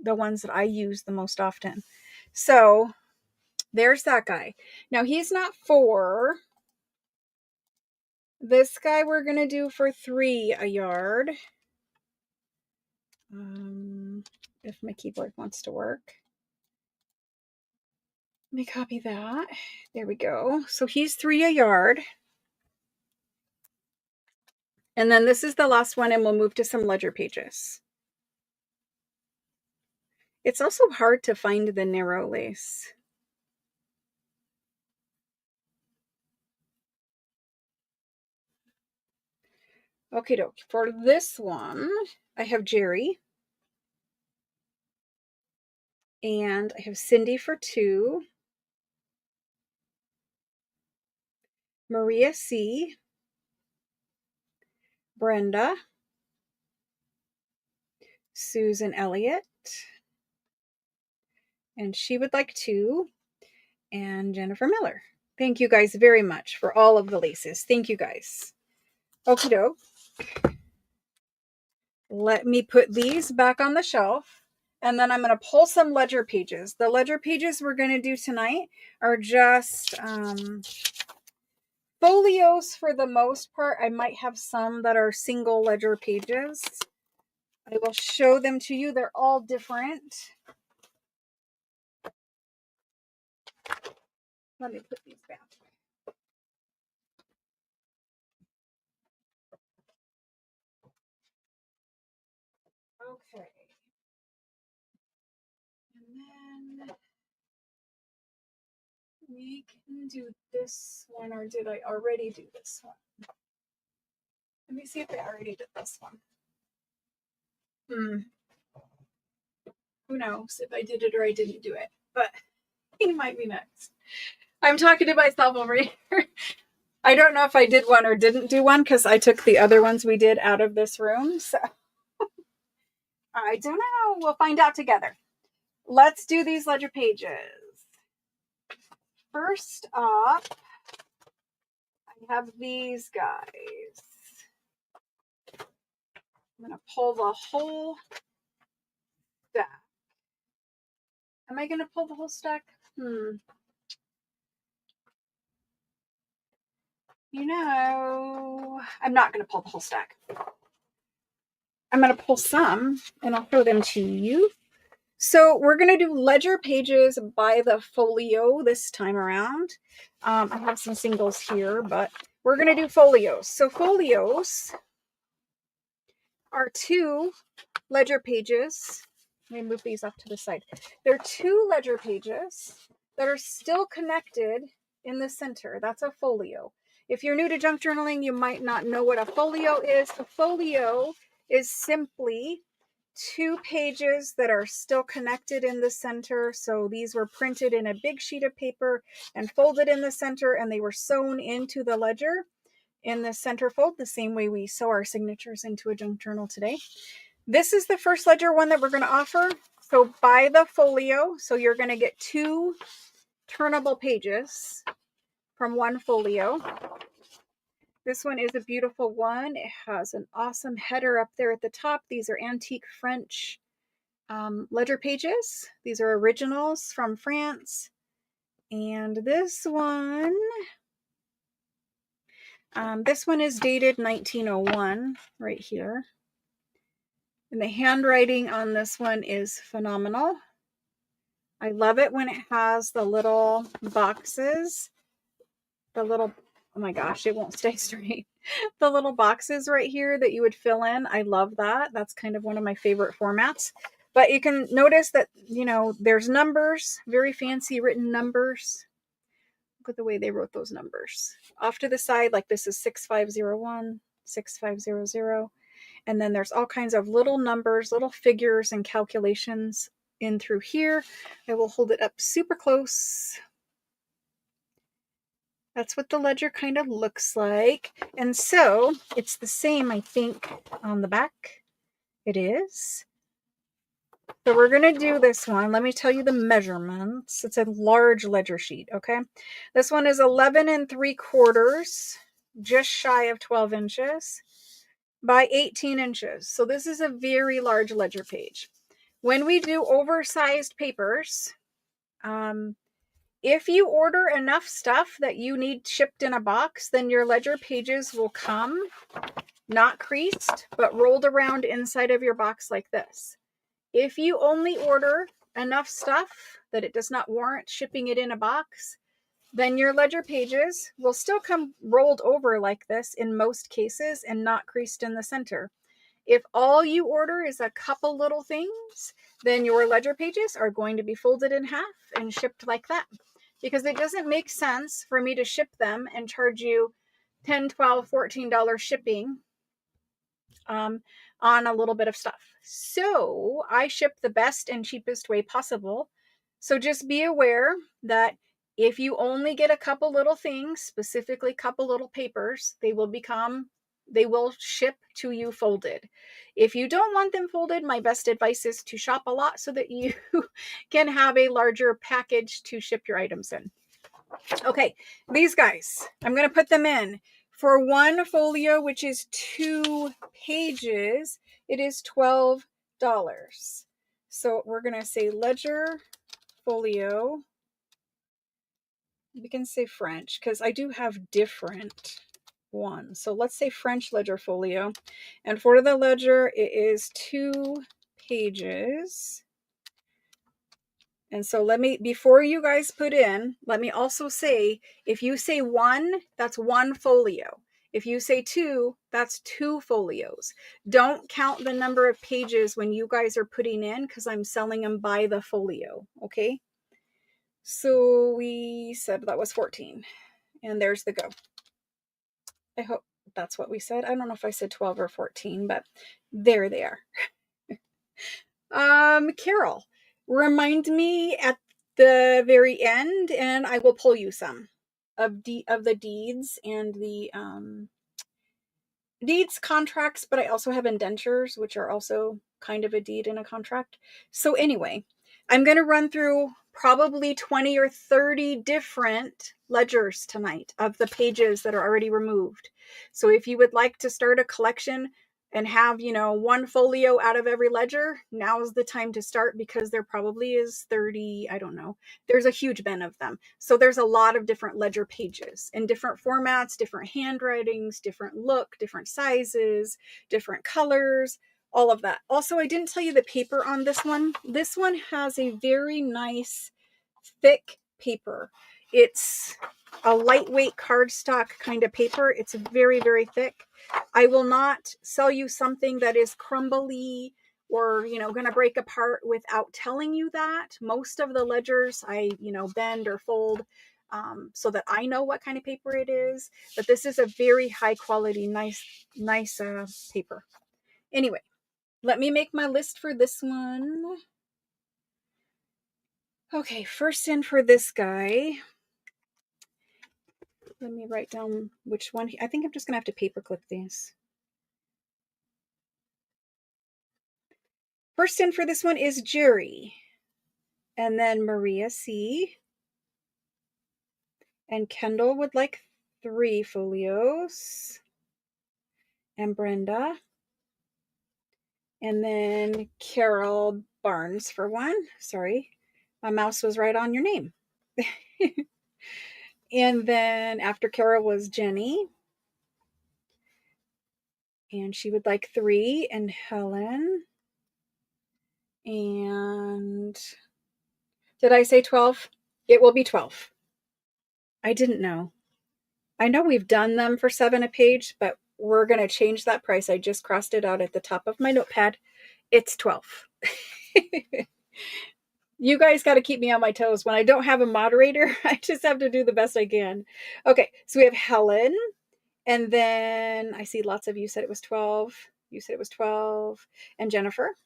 the ones that I use the most often. So there's that guy. Now he's not for this guy. We're going to do for 3 a yard. If my keyboard wants to work. Let me copy that. There we go. So he's 3 a yard. And then this is the last one, and we'll move to some ledger pages. It's also hard to find the narrow lace. Okay, doke. For this one, I have Jerry. And I have Cindy for 2. Maria C. Brenda. Susan Elliott. And she would like 2. And Jennifer Miller. Thank you guys very much for all of the laces. Thank you guys. Okie doke. Let me put these back on the shelf. And then I'm going to pull some ledger pages. The ledger pages we're going to do tonight are just folios for the most part. I might have some that are single ledger pages. I will show them to you. They're all different. Let me put these back. Okay. We can do this one, or did I already do this one? Let me see if I already did this one. Who knows if I did it or I didn't do it, but he might be next. I'm talking to myself over here. I don't know if I did one or didn't do one because I took the other ones we did out of this room. So I don't know. We'll find out together. Let's do these ledger pages. First up, I have these guys. I'm going to pull the whole stack. Am I going to pull the whole stack? You know, I'm not going to pull the whole stack. I'm going to pull some and I'll throw them to you. So we're going to do ledger pages by the folio this time around. I have some singles here, but we're going to do folios. So folios are 2 ledger pages. Let me move these off to the side. They're 2 ledger pages that are still connected in the center. That's a folio. If you're new to junk journaling, you might not know what a folio is. A folio is simply 2 pages that are still connected in the center. So these were printed in a big sheet of paper and folded in the center, and they were sewn into the ledger in the center fold, the same way we sew our signatures into a junk journal today. This is the first ledger one that we're going to offer. So by the folio, so you're going to get 2 turnable pages from one folio. This one is a beautiful one. It has an awesome header up there at the top. These are antique French ledger pages. These are originals from France. And this one is dated 1901 right here. And the handwriting on this one is phenomenal. I love it when it has the little boxes, oh my gosh, it won't stay straight. The little boxes right here that you would fill in. I love that. That's kind of one of my favorite formats. But you can notice that, you know, there's numbers, very fancy written numbers. Look at the way they wrote those numbers. Off to the side, like this is 6501, 6500. And then there's all kinds of little numbers, little figures and calculations in through here. I will hold it up super close. That's what the ledger kind of looks like. And so it's the same, I think, on the back. It is. So we're going to do this one. Let me tell you the measurements. It's a large ledger sheet, okay? This one is 11 3/4, just shy of 12 inches, by 18 inches. So this is a very large ledger page. When we do oversized papers, if you order enough stuff that you need shipped in a box, then your ledger pages will come not creased, but rolled around inside of your box like this. If you only order enough stuff that it does not warrant shipping it in a box, then your ledger pages will still come rolled over like this in most cases and not creased in the center. If all you order is a couple little things, then your ledger pages are going to be folded in half and shipped like that. Because it doesn't make sense for me to ship them and charge you $10, $12, $14 shipping on a little bit of stuff. So I ship the best and cheapest way possible. So just be aware that if you only get a couple little things, specifically couple little papers, they will ship to you folded. If you don't want them folded, my best advice is to shop a lot so that you can have a larger package to ship your items in. Okay, these guys, I'm going to put them in. For one folio, which is 2 pages, it is $12. So we're going to say ledger folio. We can say French because I do have different ones. So let's say French ledger folio. And for the ledger, it is 2 pages. And so before you guys put in, let me also say, if you say 1, that's 1 folio. If you say 2, that's 2 folios. Don't count the number of pages when you guys are putting in because I'm selling them by the folio, okay? So we said that was 14. And there's the go. I hope that's what we said. I don't know if I said 12 or 14, but there they are. Carol, remind me at the very end, and I will pull you some of the deeds and the deeds, contracts, but I also have indentures, which are also kind of a deed and a contract. So anyway, I'm going to run through probably 20 or 30 different ledgers tonight of the pages that are already removed. So if you would like to start a collection and have, one folio out of every ledger, now's the time to start, because there probably is 30, I don't know. There's a huge bin of them. So there's a lot of different ledger pages in different formats, different handwritings, different look, different sizes, different colors, all of that. Also, I didn't tell you the paper on this one. This one has a very nice, thick paper. It's a lightweight cardstock kind of paper. It's very, very thick. I will not sell you something that is crumbly or, going to break apart without telling you that. Most of the ledgers I, bend or fold so that I know what kind of paper it is. But this is a very high quality, nice paper. Anyway, let me make my list for this one. Okay, first in for this guy. Let me write down which one. I think I'm just going to have to paper clip these. First in for this one is Jerry. And then Maria C. And Kendall would like 3 folios. And Brenda. And then Carol Barnes for 1. Sorry, my mouse was right on your name. And then after Carol was Jenny. And she would like 3. And Helen. And did I say 12? It will be 12. I didn't know. I know we've done them for 7 a page, but we're going to change that price. I just crossed it out at the top of my notepad. It's 12. You guys got to keep me on my toes. When I don't have a moderator, I just have to do the best I can. Okay, so we have Helen. And then I see lots of you said it was 12. You said it was 12. And Jennifer.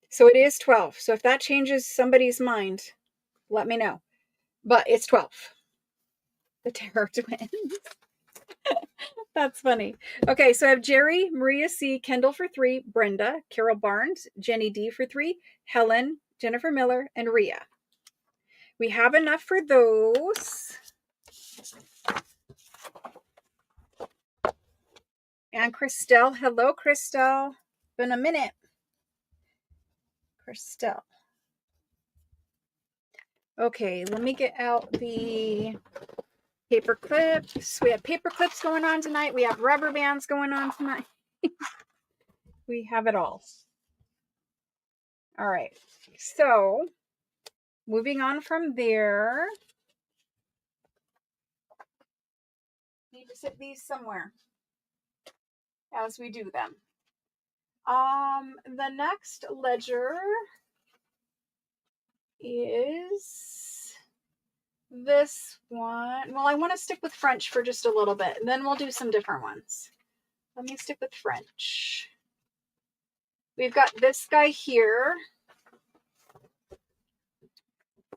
So it is 12. So if that changes somebody's mind, let me know. But it's 12. The Terror Twins. That's funny. Okay, so I have Jerry, Maria C, Kendall for 3, Brenda, Carol Barnes, Jenny D for 3, Helen, Jennifer Miller, and Rhea. We have enough for those. And Christelle. Hello, Christelle. Been a minute. Christelle. Okay, let me get out the paper clips. We have paper clips going on tonight. We have rubber bands going on tonight. We have it all. All right. So, moving on from there. Need to sit these somewhere as we do them. The next ledger is this one. Well, I want to stick with French for just a little bit, and then we'll do some different ones. Let me stick with French. We've got this guy here.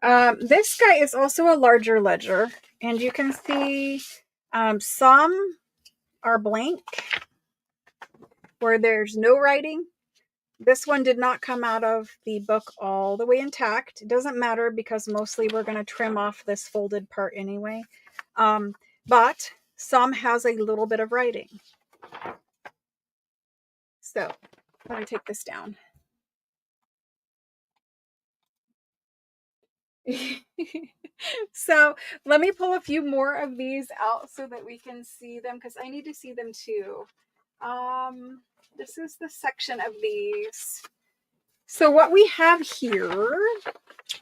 This guy is also a larger ledger, and you can see some are blank where there's no writing. This one did not come out of the book all the way intact. It doesn't matter because mostly we're going to trim off this folded part anyway. But some has a little bit of writing. So let me take this down. So let me pull a few more of these out so that we can see them, because I need to see them too. This is the section of these. So what we have here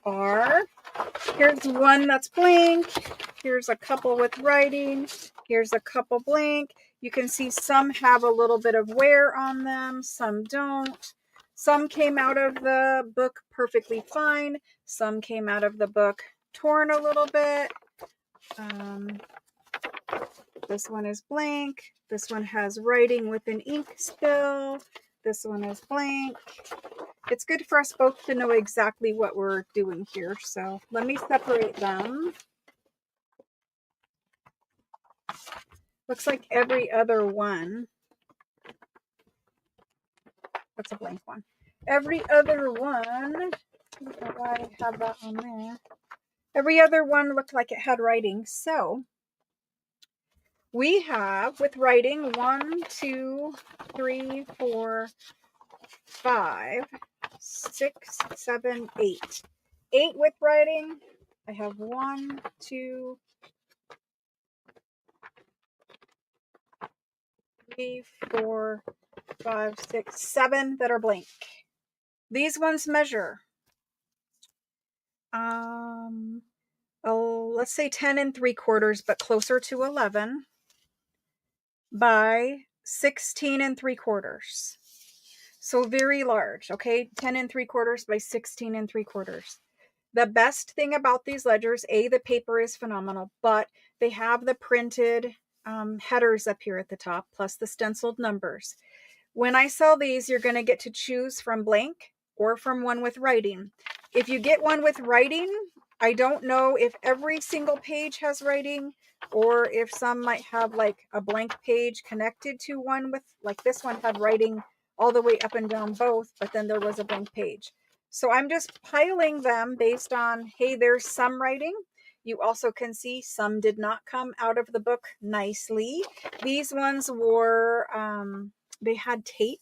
are, here's one that's blank. Here's a couple with writing. Here's a couple blank. You can see some have a little bit of wear on them. Some don't. Some came out of the book perfectly fine. Some came out of the book torn a little bit. This one is blank. This one has writing with an ink spill. This one is blank. It's good for us both to know exactly what we're doing here. So let me separate them. Looks like every other one. That's a blank one. Every other one. I don't know why I have that on there. Every other one looked like it had writing. So we have with writing 1, 2, 3, 4, 5, 6, 7, 8. 8 with writing. I have 1, 2, 3, 4, 5, 6, 7 that are blank. These ones measure let's say 10 3/4, but closer to 11 by 16 3/4. So very large, okay? 10 3/4 by 16 3/4. The best thing about these ledgers, the paper is phenomenal, but they have the printed headers up here at the top, plus the stenciled numbers. When I sell these, you're going to get to choose from blank or from one with writing. If you get one with writing, I don't know if every single page has writing or if some might have like a blank page connected to one with, like this one had writing all the way up and down both, but then there was a blank page. So I'm just piling them based on, hey, there's some writing. You also can see some did not come out of the book nicely. These ones were, they had tape.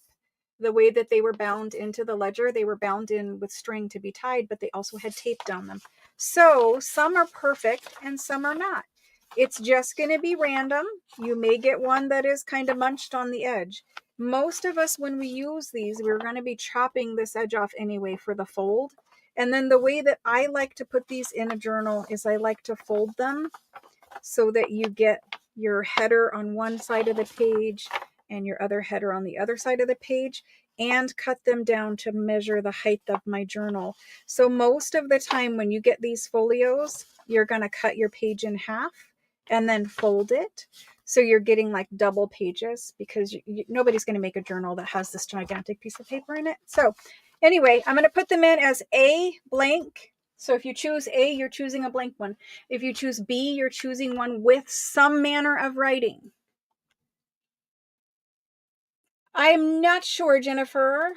The way that they were bound into the ledger, they were bound in with string to be tied, but they also had tape down them. So some are perfect and some are not. It's just going to be random. You may get one that is kind of munched on the edge. Most of us, when we use these, we're going to be chopping this edge off anyway for the fold. And then the way that I like to put these in a journal is I like to fold them so that you get your header on one side of the page and your other header on the other side of the page, and cut them down to measure the height of my journal. So most of the time when you get these folios, you're going to cut your page in half and then fold it. So you're getting like double pages, because nobody's going to make a journal that has this gigantic piece of paper in it. So anyway, I'm going to put them in as A blank. So if you choose A, you're choosing a blank one. If you choose B, you're choosing one with some manner of writing. I'm not sure, Jennifer.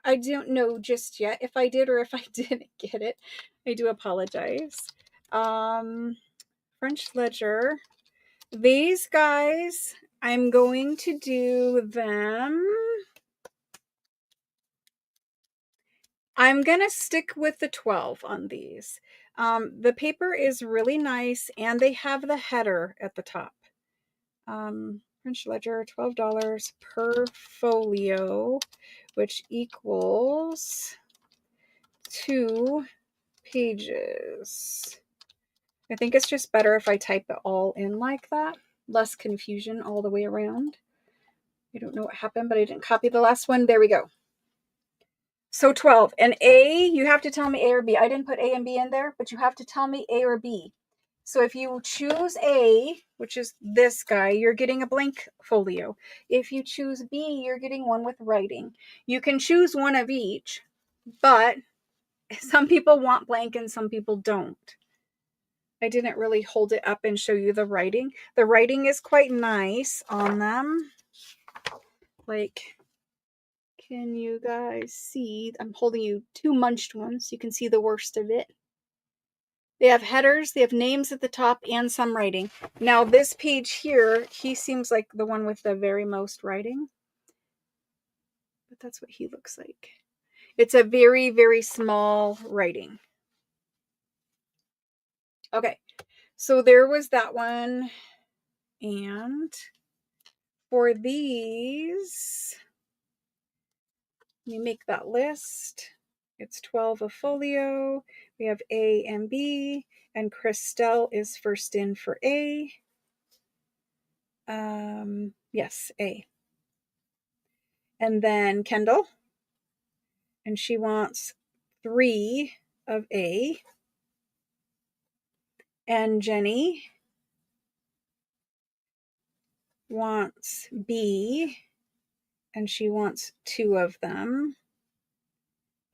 I don't know just yet if I did or if I didn't get it. I do apologize. French ledger. These guys, I'm going to do them. I'm going to stick with the 12 on these. The paper is really nice and they have the header at the top. French ledger, $12 per folio, which equals 2 pages. I think it's just better if I type it all in like that. Less confusion all the way around. I don't know what happened, but I didn't copy the last one. There we go. So 12. And A, you have to tell me A or B. I didn't put A and B in there, but you have to tell me A or B. So if you choose A, which is this guy, you're getting a blank folio. If you choose B, you're getting one with writing. You can choose one of each, but some people want blank and some people don't. I didn't really hold it up and show you the writing. The writing is quite nice on them. Like, can you guys see? I'm holding you 2 munched ones. You can see the worst of it. They have headers, they have names at the top, and some writing. Now, this page here, he seems like the one with the very most writing. But that's what he looks like. It's a very, very small writing. Okay, so there was that one. And for these, let me make that list. It's 12 a folio. We have A and B, and Christelle is first in for A. Yes, A. And then Kendall. and she wants 3 of A. And Jenny wants B, and she wants 2 of them.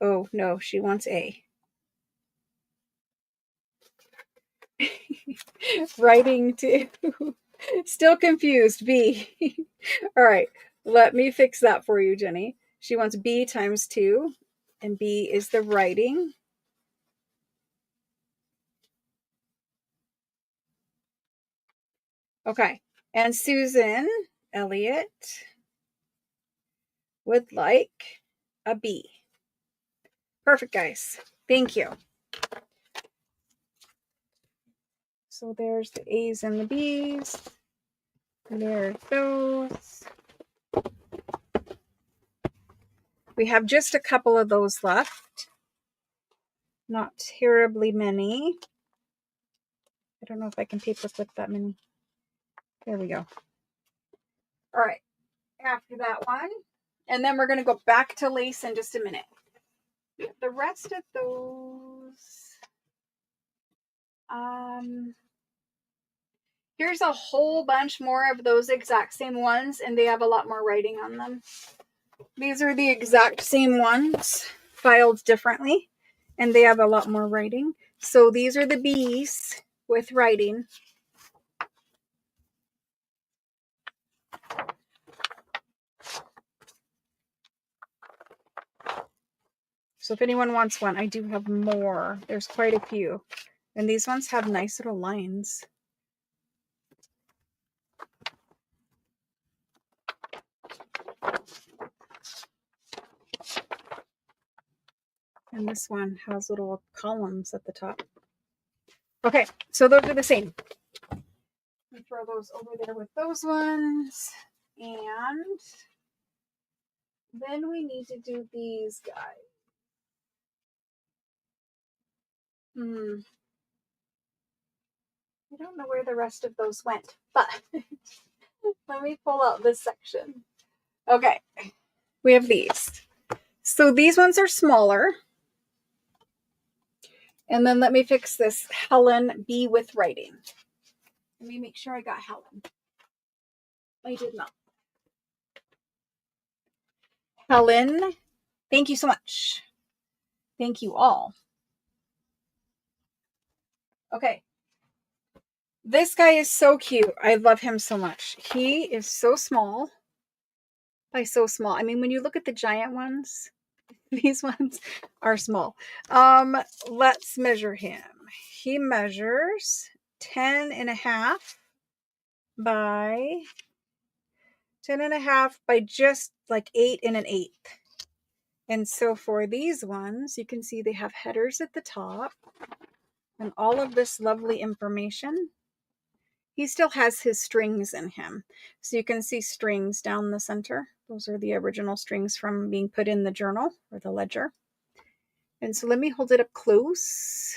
Oh, no, she wants A. Writing too. Still confused, B. All right, let me fix that for you, Jenny. She wants B times 2, and B is the writing. Okay, and Susan Elliott would like a B. Perfect, guys. Thank you. So there's the A's and the B's. There's those. We have just a couple of those left. Not terribly many. I don't know if I can paperclip that many. There we go. All right. After that one. And then we're going to go back to lace in just a minute. The rest of those. Here's a whole bunch more of those exact same ones, and they have a lot more writing on them. These are the exact same ones, filed differently, and they have a lot more writing. So these are the B's with writing. So if anyone wants one, I do have more. There's quite a few. And these ones have nice little lines. And this one has little columns at the top. Okay, so those are the same. We throw those over there with those ones. And then we need to do these guys. I don't know where the rest of those went, but let me pull out this section. Okay, we have these. So these ones are smaller. And then let me fix this Helen B with writing. Let me make sure I got Helen. I did not. Helen, thank you so much. Thank you all. Okay. This guy is so cute. I love him so much. He is so small. By so small, I mean, when you look at the giant ones, these ones are small. Let's measure him. He measures 10.5 by 10.5 by just like 8 1/8. And so for these ones, you can see they have headers at the top and all of this lovely information. He still has his strings in him. So you can see strings down the center. Those are the original strings from being put in the journal or the ledger. And so let me hold it up close.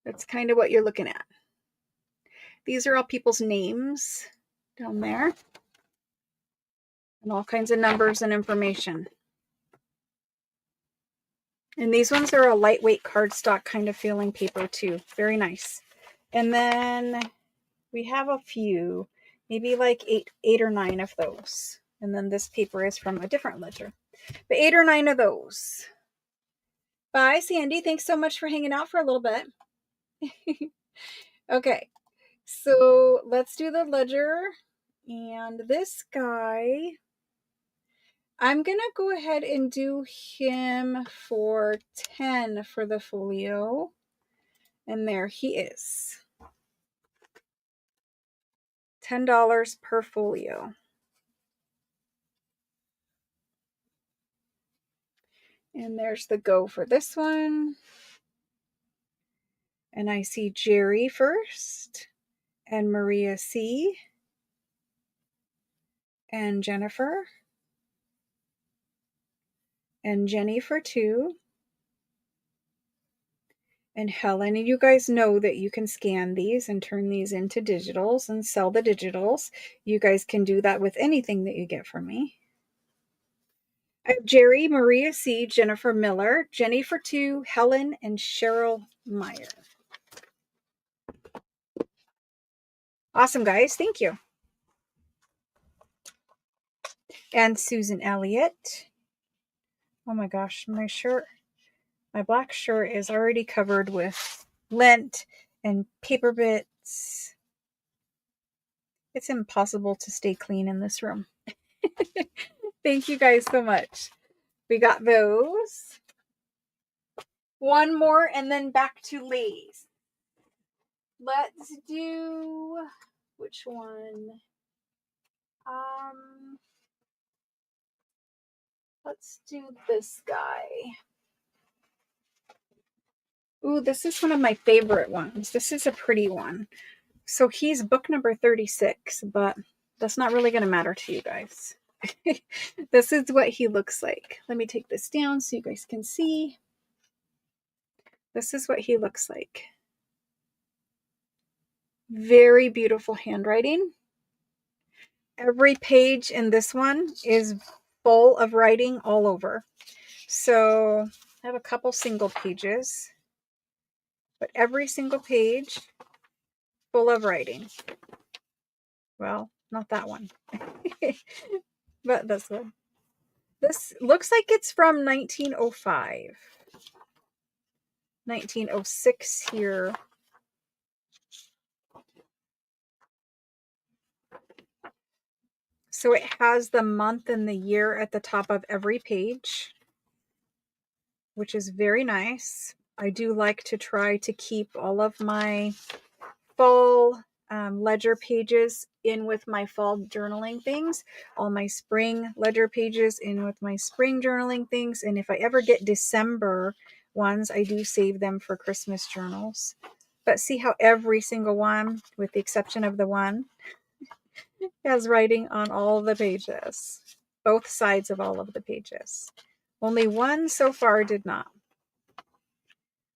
That's kind of what you're looking at. These are all people's names down there. And all kinds of numbers and information. And these ones are a lightweight cardstock kind of feeling paper too. Very nice. And then we have a few, maybe like eight or 9 of those. And then this paper is from a different ledger. But 8 or 9 of those. Bye, Sandy. Thanks so much for hanging out for a little bit. Okay, so let's do the ledger. And this guy, I'm going to go ahead and do him for 10 for the folio. And there he is. $10 per folio. And there's the go for this one. And I see Jerry first, and Maria C, and Jennifer, and Jenny for 2, and Helen. And you guys know that you can scan these and turn these into digitals and sell the digitals. You guys can do that with anything that you get from me. I have Jerry, Maria C., Jennifer Miller, Jenny for two, Helen, and Cheryl Meyer. Awesome, guys. Thank you. And Susan Elliott. Oh my gosh, my shirt, my black shirt is already covered with lint and paper bits. It's impossible to stay clean in this room. Thank you guys so much. We got those. One more and then back to Lay's. Let's do, which one? Let's do this guy. Ooh, this is one of my favorite ones. This is a pretty one. So he's book number 36, but that's not really going to matter to you guys. This is what he looks like. Let me take this down so you guys can see. This is what he looks like. Very beautiful handwriting. Every page in this one is full of writing all over. So I have a couple single pages, but every single page full of writing. Well, not that one, but this one. This looks like it's from 1905. 1906 here. So it has the month and the year at the top of every page, which is very nice. I do like to try to keep all of my fall ledger pages in with my fall journaling things, all my spring ledger pages in with my spring journaling things, and if I ever get December ones, I do save them for Christmas journals. But see how every single one, with the exception of the one, has writing on all of the pages, both sides of all of the pages. Only one so far did not.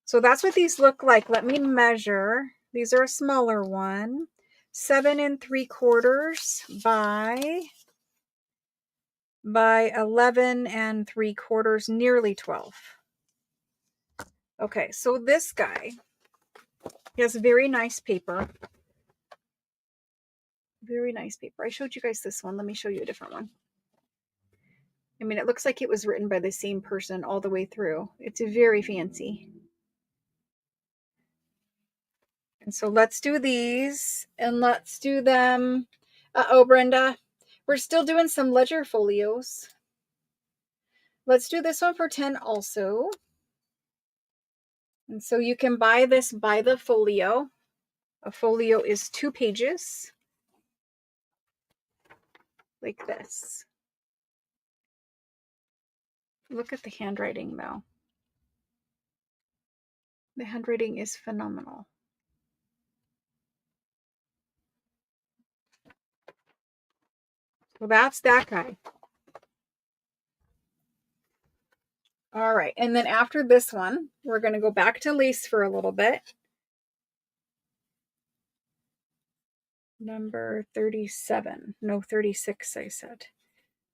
So that's what these look like. Let me measure. These are a smaller one, 7 3/4 by 11 3/4, nearly 12. Okay, so this guy, he has very nice paper. Very nice paper. I showed you guys this one. Let me show you a different one. I mean, it looks like it was written by the same person all the way through. It's very fancy. And so let's do these, and let's do them. Uh-oh, Brenda. We're still doing some ledger folios. Let's do this one for 10 also. And so you can buy this by the folio. A folio is 2 pages. Like this. Look at the handwriting though. The handwriting is phenomenal. Well, that's that guy. All right, and then after this one, we're going to go back to lace for a little bit. Number 37. No, 36, I said.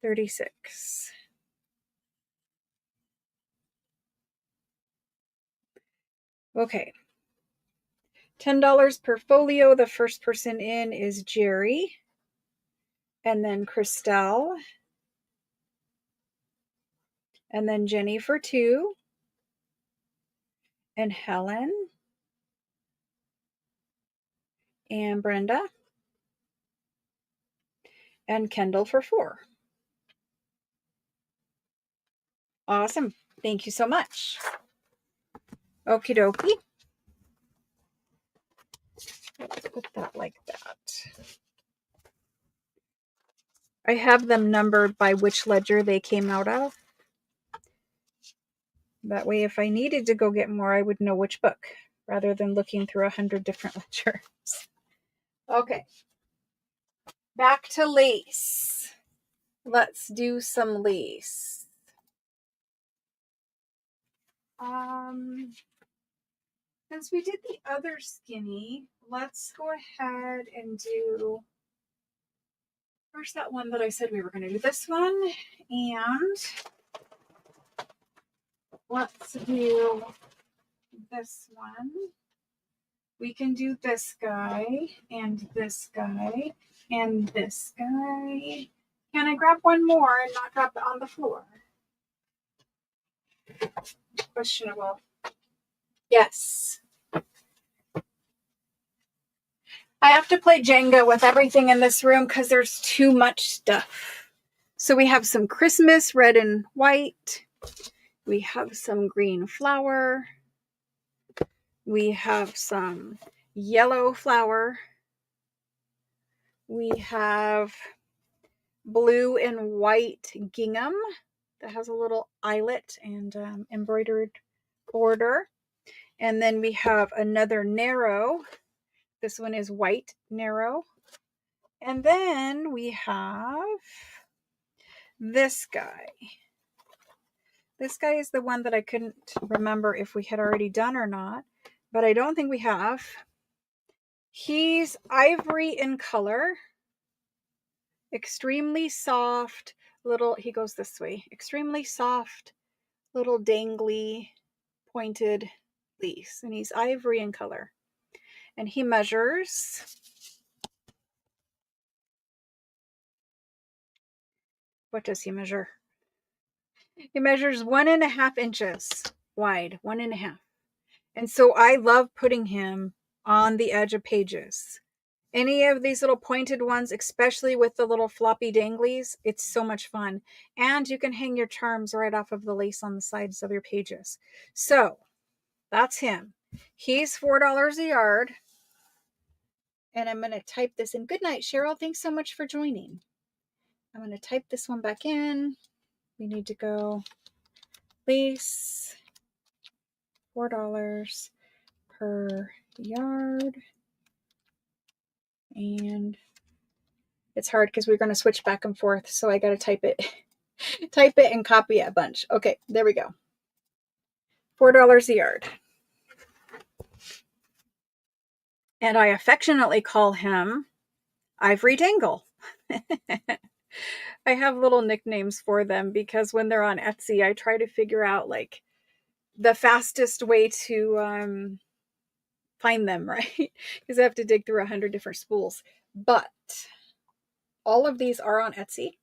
36. Okay. $10 per folio. The first person in is Jerry. And then Christelle. And then Jenny for 2. And Helen. And Brenda. And Kendall for 4. Awesome. Thank you so much. Okie dokie. Let's put that like that. I have them numbered by which ledger they came out of. That way, if I needed to go get more, I would know which book, rather than looking through 100 different ledgers. Okay. Back to lace. Let's do some lace. Since we did the other skinny, let's go ahead and do, where's that one that I said we were going to do? This one, and let's do this one. We can do this guy and this guy and this guy. Can I grab one more and not drop it on the floor? Questionable. Yes. I have to play Jenga with everything in this room because there's too much stuff. So we have some Christmas red and white. We have some green flower. We have some yellow flower. We have blue and white gingham that has a little eyelet and embroidered border. And then we have another narrow. This one is white narrow. And then we have this guy. This guy is the one that I couldn't remember if we had already done or not, but I don't think we have. He's ivory in color, extremely soft little, he goes this way, extremely soft little dangly pointed leaves, and he's ivory in color. And he measures, what does he measure? He measures 1.5 inches wide, 1.5. And so I love putting him on the edge of pages. Any of these little pointed ones, especially with the little floppy danglies, it's so much fun. And you can hang your charms right off of the lace on the sides of your pages. So that's him. He's $4 a yard. And I'm going to type this in. Good night, Cheryl. Thanks so much for joining. I'm going to type this one back in. We need to go lace, $4 per yard. And it's hard because we're going to switch back and forth. So I got to type it and copy it a bunch. Okay, there we go. $4 a yard. And I affectionately call him Ivory Dangle. I have little nicknames for them because when they're on Etsy, I try to figure out like the fastest way to find them, right? Because I have to dig through 100 different spools. But all of these are on Etsy.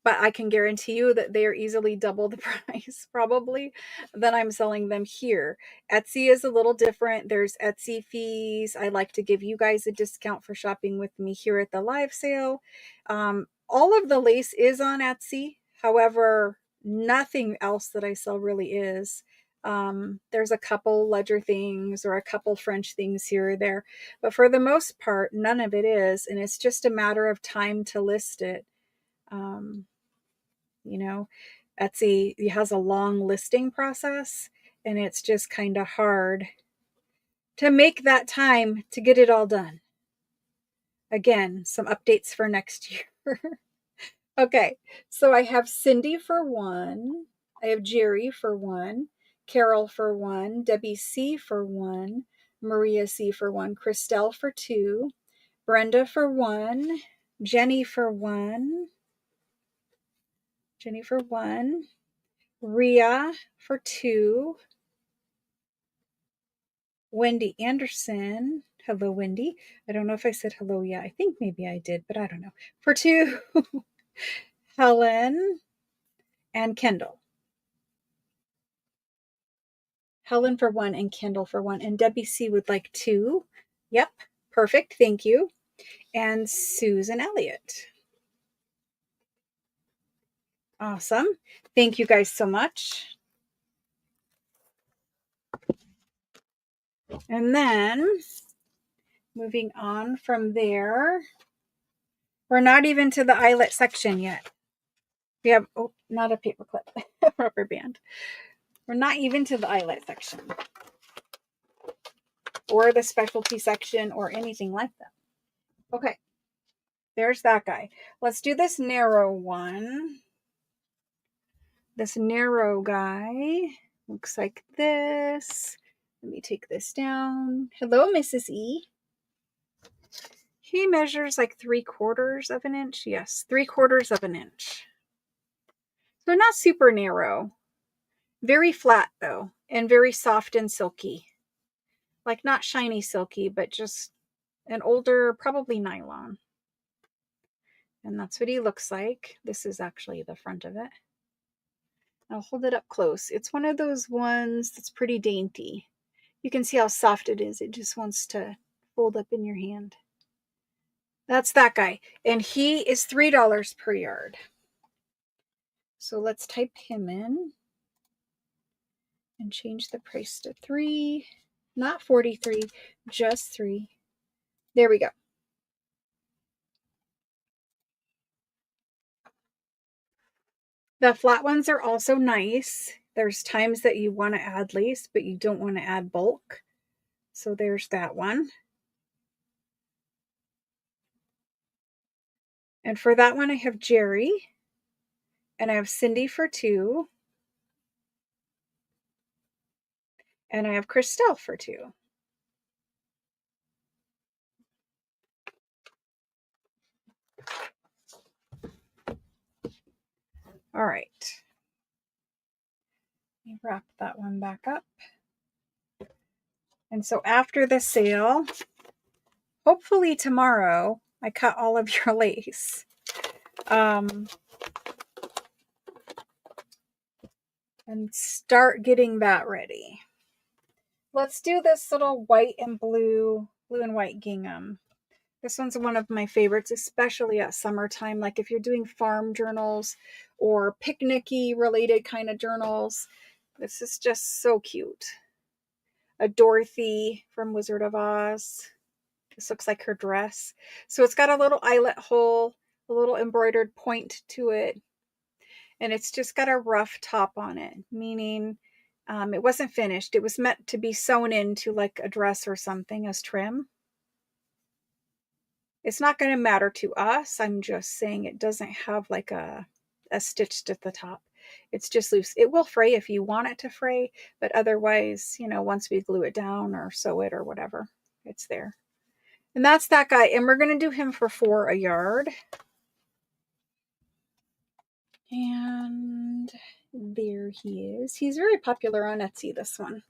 But I can guarantee you that they are easily double the price, probably, than I'm selling them here. Etsy is a little different. There's Etsy fees. I like to give you guys a discount for shopping with me here at the live sale. All of the lace is on Etsy. However, nothing else that I sell really is. There's a couple ledger things or a couple French things here or there. But for the most part, none of it is. And it's just a matter of time to list it. You know, Etsy has a long listing process, and it's just kind of hard to make that time to get it all done. Again, some updates for next year. Okay, so I have Cindy for 1. I have Jerry for 1. Carol for 1. Debbie C for 1. Maria C for 1. Christelle for 2. Brenda for 1. Jenny for 1. Jenny for 1. Rhea for 2. Wendy Anderson. Hello, Wendy. I don't know if I said hello yet. I think maybe I did, but I don't know. For 2. Helen and Kendall. Helen for 1 and Kendall for 1. And Debbie C would like 2. Yep. Perfect. Thank you. And Susan Elliott. Awesome. Thank you guys so much. And then moving on from there, we're not even to the eyelet section yet. We have, oh, not a paper clip, rubber band. We're not even to the eyelet section or the specialty section or anything like that. Okay, there's that guy. Let's do this narrow one. This narrow guy looks like this. Let me take this down. Hello, Mrs. E. He measures like 3/4 of an inch. Yes, 3/4 of an inch. So not super narrow. Very flat though, and very soft and silky. Like not shiny silky, but just an older, probably nylon. And that's what he looks like. This is actually the front of it. I'll hold it up close. It's one of those ones that's pretty dainty. You can see how soft it is. It just wants to fold up in your hand. That's that guy. And he is $3 per yard. So let's type him in and change the price to 3, not 43, just 3. There we go. The flat ones are also nice. There's times that you want to add lace, but you don't want to add bulk. So there's that one. And for that one, I have Jerry. And I have Cindy for 2. And I have Christelle for 2. All right. Let me wrap that one back up. And so after the sale, hopefully tomorrow, I cut all of your lace. And start getting that ready. Let's do this little white and blue and white gingham. This one's one of my favorites, especially at summertime. Like if you're doing farm journals or picnicky related kind of journals, this is just so cute. A Dorothy from Wizard of Oz. This looks like her dress. So it's got a little eyelet hole, a little embroidered point to it. And it's just got a rough top on it, meaning it wasn't finished. It was meant to be sewn into like a dress or something as trim. It's not going to matter to us. I'm just saying it doesn't have like a stitch at the top. It's just loose. It will fray if you want it to fray, but otherwise, once we glue it down or sew it or whatever, it's there. And that's that guy. And we're going to do him for $4 a yard. And there he is. He's very popular on Etsy, this one.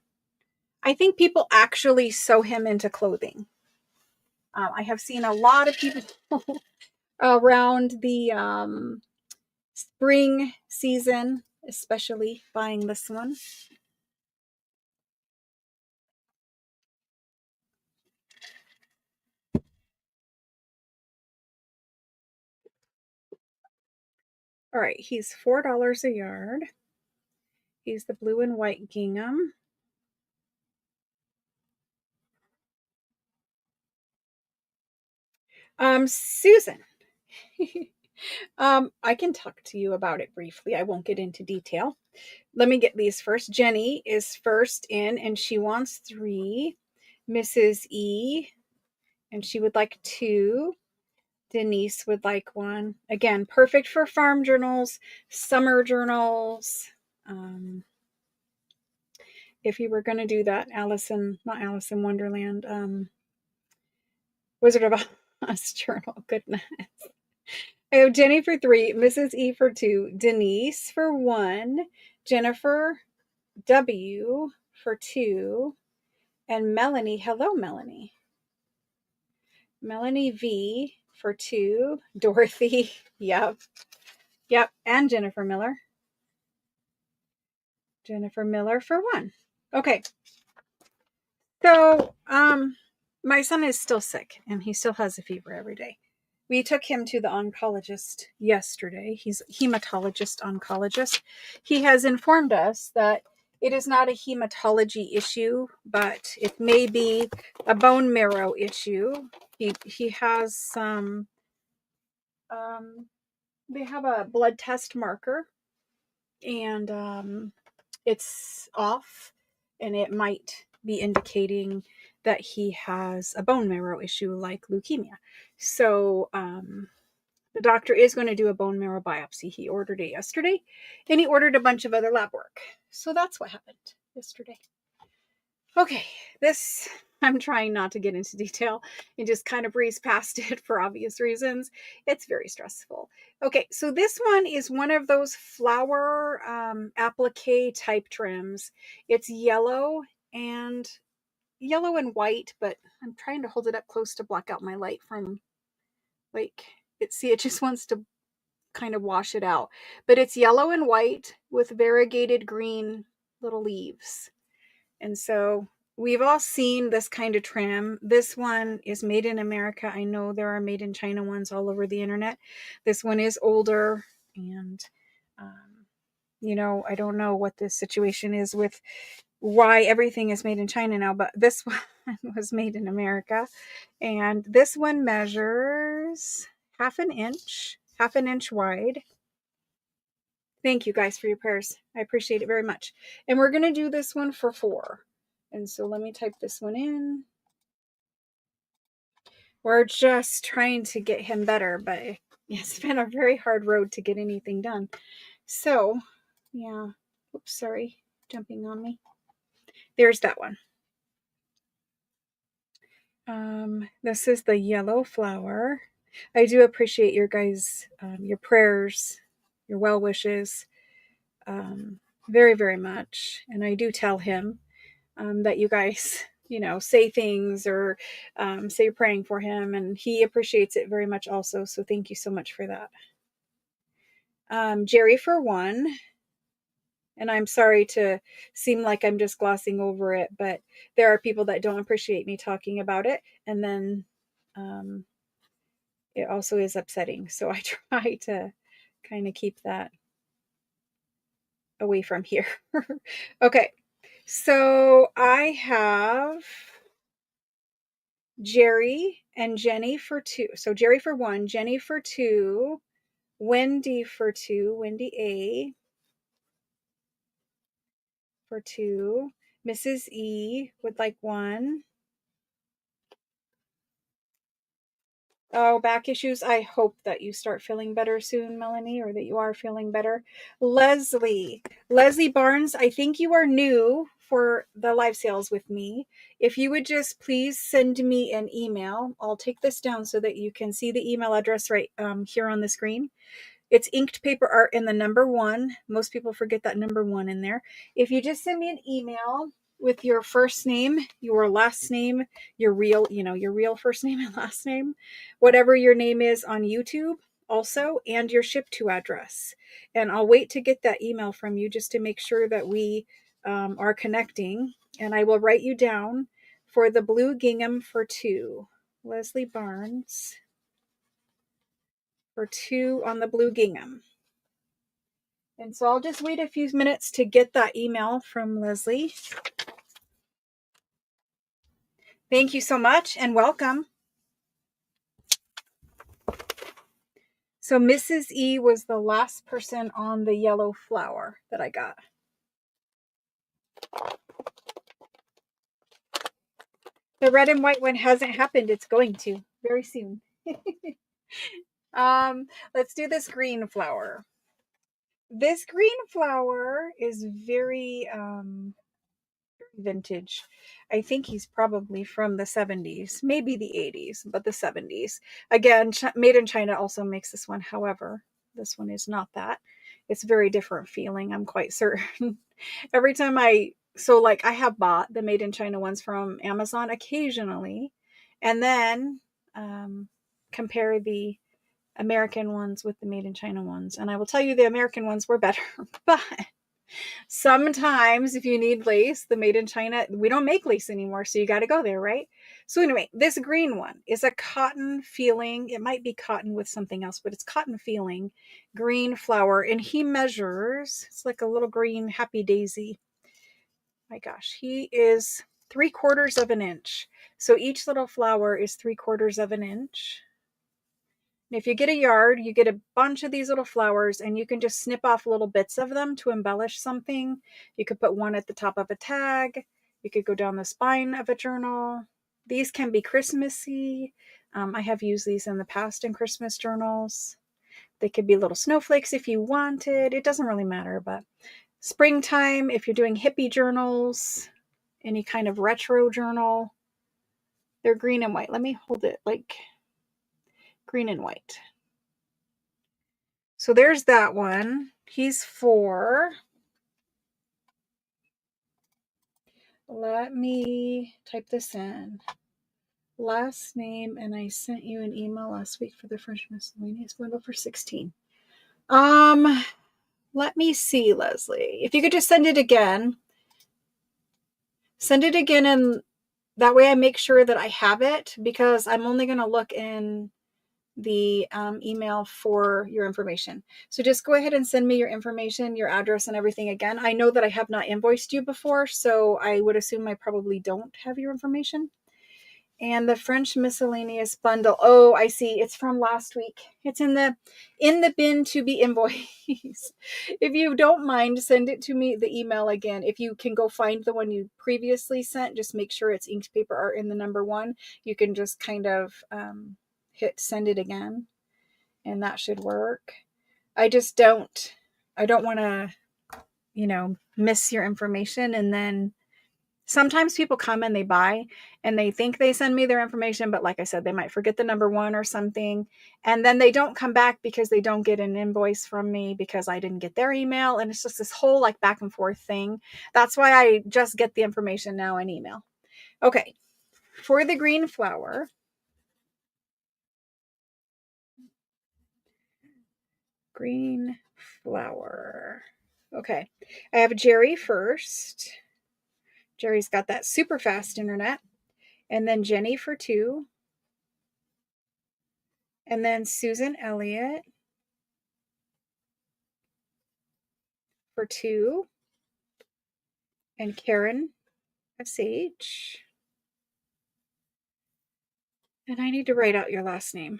I think people actually sew him into clothing. I have seen a lot of people around the spring season, especially buying this one. All right, he's $4 a yard. He's the blue and white gingham. Susan. I can talk to you about it briefly. I won't get into detail. Let me get these first. Jenny is first in, and she wants 3. Mrs. E, and she would like 2. Denise would like 1. Again, perfect for farm journals, summer journals. If you were going to do that, not Alice in Wonderland, Wizard of Oz journal. Goodness. I have Jenny for 3, Mrs. E for 2, Denise for 1, Jennifer W for 2, and Melanie. Hello, Melanie. Melanie V for 2, Dorothy. Yep. And Jennifer Miller. Jennifer Miller for 1. Okay. So, my son is still sick and he still has a fever every day. We took him to the oncologist yesterday. He's a hematologist oncologist. He has informed us that it is not a hematology issue, but it may be a bone marrow issue. He has some, they have a blood test marker and it's off, and it might be indicating that he has a bone marrow issue like leukemia. So the doctor is going to do a bone marrow biopsy. He ordered it yesterday, and he ordered a bunch of other lab work. So that's what happened yesterday. Okay, this, I'm trying not to get into detail and just kind of breeze past it for obvious reasons. It's very stressful. Okay, so this one is one of those flower applique type trims. It's and yellow and white, but I'm trying to hold it up close to block out my light from like it just wants to kind of wash it out. But it's yellow and white with variegated green little leaves. And so we've all seen this kind of trim. This one is made in America. I know there are made in China ones all over the internet. This one is older, and I don't know what the situation is with why everything is made in China now, but this one was made in America. And this one measures half an inch wide. Thank you guys for your prayers. I appreciate it very much. And we're going to do this one for 4. And so let me type this one in. We're just trying to get him better, but it's been a very hard road to get anything done. So, yeah. Oops, sorry. Jumping on me. There's that one. This is the yellow flower. I do appreciate your guys, your prayers, your well wishes, very, very much. And I do tell him that you guys, say things or say you're praying for him, and he appreciates it very much also. So thank you so much for that. Jerry for one, and I'm sorry to seem like I'm just glossing over it, but there are people that don't appreciate me talking about it, and then it also is upsetting. So I try to kind of keep that away from here. Okay, so I have Jerry and Jenny for 2. So Jerry for 1, Jenny for 2, Wendy for 2, Wendy A for 2, Mrs. E would like 1. Oh, back issues. I hope that you start feeling better soon, Melanie, or that you are feeling better. Leslie. Leslie Barnes, I think you are new for the live sales with me. If you would just please send me an email, I'll take this down so that you can see the email address right here on the screen. It's inked paper art and the number 1. Most people forget that number 1 in there. If you just send me an email with your first name, your last name, your real first name and last name, whatever your name is on YouTube also, and your ship to address. And I'll wait to get that email from you just to make sure that we are connecting. And I will write you down for the blue gingham for 2. Leslie Barnes for 2 on the blue gingham. And so I'll just wait a few minutes to get that email from Leslie. Thank you so much and welcome. So Mrs. E was the last person on the yellow flower that I got. The red and white one hasn't happened. It's going to very soon. Let's do this green flower. This green flower is very vintage. I think he's probably from the 70s, maybe the 80s, but the 70s. Again, made in China also makes this one. However, this one is not that. It's a very different feeling, I'm quite certain. Every time I have bought the made in China ones from Amazon occasionally, and then compare the American ones with the made in China ones. And I will tell you the American ones were better, but sometimes if you need lace, the made in China, we don't make lace anymore, so you got to go there, right? So anyway, this green one is a cotton feeling. It might be cotton with something else, but it's cotton feeling green flower. And he measures, it's like a little green happy daisy. My gosh, he is 3/4 of an inch. So each little flower is 3/4 of an inch. And if you get a yard, you get a bunch of these little flowers and you can just snip off little bits of them to embellish something. You could put one at the top of a tag. You could go down the spine of a journal. These can be Christmassy. I have used these in the past in Christmas journals. They could be little snowflakes if you wanted. It doesn't really matter, but springtime, if you're doing hippie journals, any kind of retro journal. They're green and white. Let me hold it like green and white. So there's that one. He's 4. Let me type this in. Last name, and I sent you an email last week for the French miscellaneous bundle for 16. Let me see, Leslie. If you could just send it again. Send it again, and that way I make sure that I have it, because I'm only going to look in the email for your information. So just go ahead and send me your information, your address, and everything again. I know that I have not invoiced you before, so I would assume I probably don't have your information. And the French miscellaneous bundle. Oh, I see. It's from last week. It's in the bin to be invoiced. If you don't mind, send it to me, the email again. If you can go find the one you previously sent, just make sure it's inked paper art in the number 1. You can just kind of hit send it again, and that should work. I don't want to, miss your information, and then sometimes people come and they buy and they think they send me their information, but like I said, they might forget the number 1 or something. And then they don't come back because they don't get an invoice from me because I didn't get their email. And it's just this whole like back and forth thing. That's why I just get the information now in email. Okay. For the green flower, Okay. I have Jerry first. Jerry's got that super fast internet. And then Jenny for 2. And then Susan Elliott for 2. And Karen SH. And I need to write out your last name.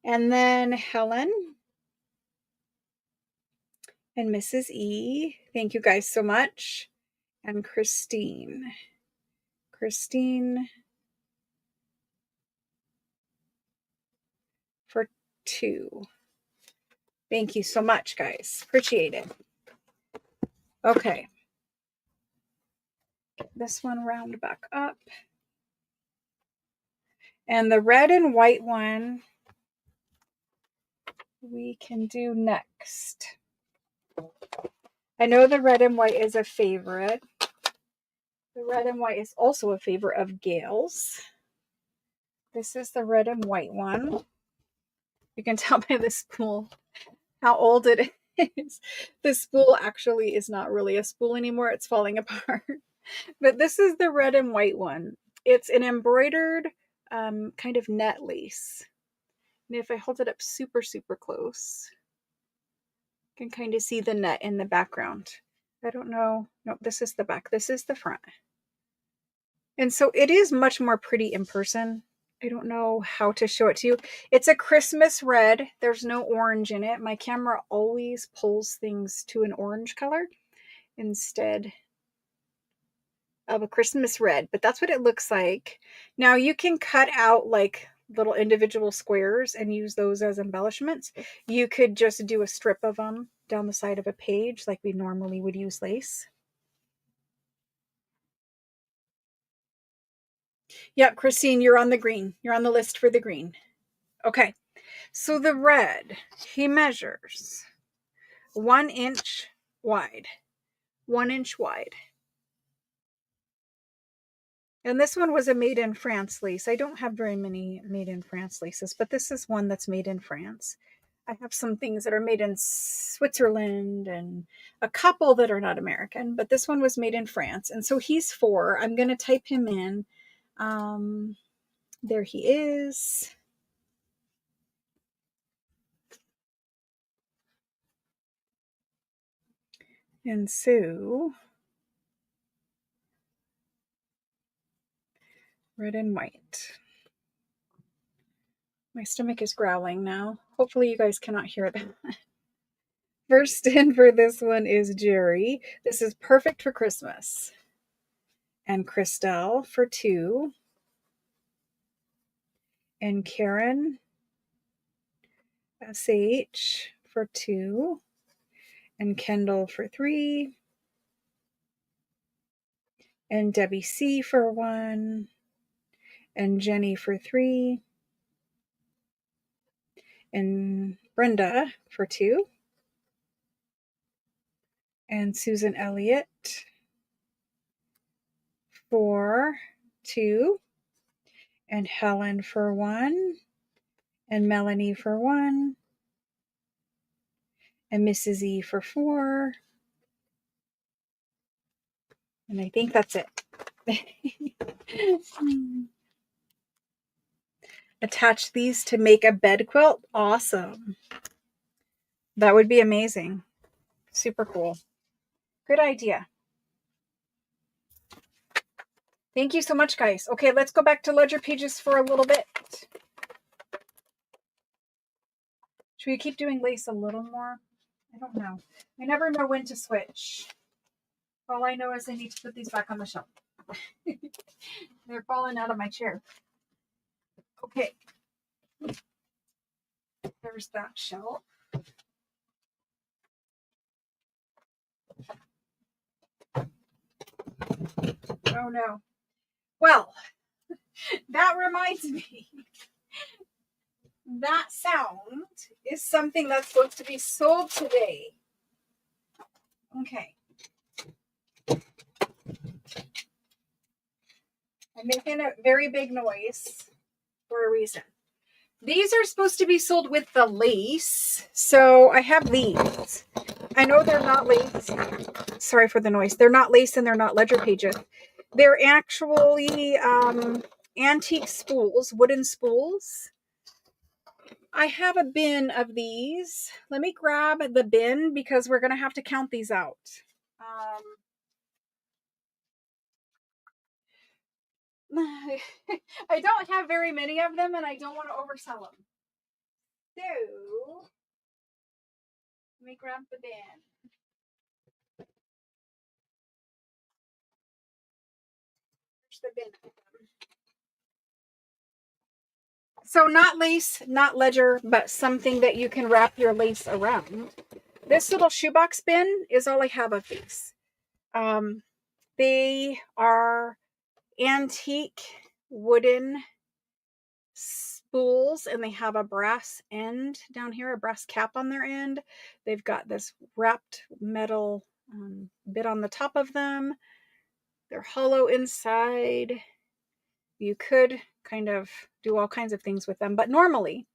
And then Helen and Mrs. E. Thank you guys so much. And Christine. Christine for 2. Thank you so much, guys. Appreciate it. Okay. Get this one round back up. And the red and white one we can do next. I know the red and white is a favorite. The red and white is also a favorite of Gail's. This is the red and white one. You can tell by the spool how old it is. The spool actually is not really a spool anymore. It's falling apart. But this is the red and white one. It's an embroidered kind of net lace. And if I hold it up super, super close, you can kind of see the net in the background. I don't know. No, this is the back. This is the front. And so it is much more pretty in person. I don't know how to show it to you. It's a Christmas red. There's no orange in it. My camera always pulls things to an orange color instead of a Christmas red, but that's what it looks like. Now you can cut out like little individual squares and use those as embellishments. You could just do a strip of them down the side of a page like we normally would use lace. Yep, Christine, you're on the green. You're on the list for the green. Okay, so the red, he measures 1 inch wide. 1 inch wide. And this one was a made in France lace. I don't have very many made in France laces, but this is one that's made in France. I have some things that are made in Switzerland and a couple that are not American, but this one was made in France. And so he's 4. I'm going to type him in. There he is. And so red and white. My stomach is growling now. Hopefully you guys cannot hear that. First in for this one is Jerry. This is perfect for Christmas. And Christelle for 2. And Karen SH for 2. And Kendall for 3. and Debbie C for 1, and Jenny for 3, and Brenda for 2, and Susan Elliott for 2, and Helen for 1, and Melanie for 1, and Mrs. E for 4, and I think that's it. Attach these to make a bed quilt. Awesome. That would be amazing. Super cool. Good idea. Thank you so much, guys. Okay, let's go back to ledger pages for a little bit. Should we keep doing lace a little more? I don't know. I never know when to switch. All I know is I need to put these back on the shelf. They're falling out of my chair. Okay. There's that shelf. Oh no. Well, that reminds me. That sound is something that's supposed to be sold today. Okay. I'm making a very big noise for a reason. These are supposed to be sold with the lace. So I have these. I know they're not lace. Sorry for the noise. They're not lace and they're not ledger pages. They're actually antique spools, wooden spools. I have a bin of these. Let me grab the bin because we're going to have to count these out. I don't have very many of them and I don't want to oversell them. So, let me grab the bin. There's the bin. So not lace, not ledger, but something that you can wrap your lace around. This little shoebox bin is all I have of these. They are antique wooden spools and they have a brass end down here, a brass cap on their end. They've got this wrapped metal bit on the top of them. They're hollow inside. You could kind of do all kinds of things with them, but normally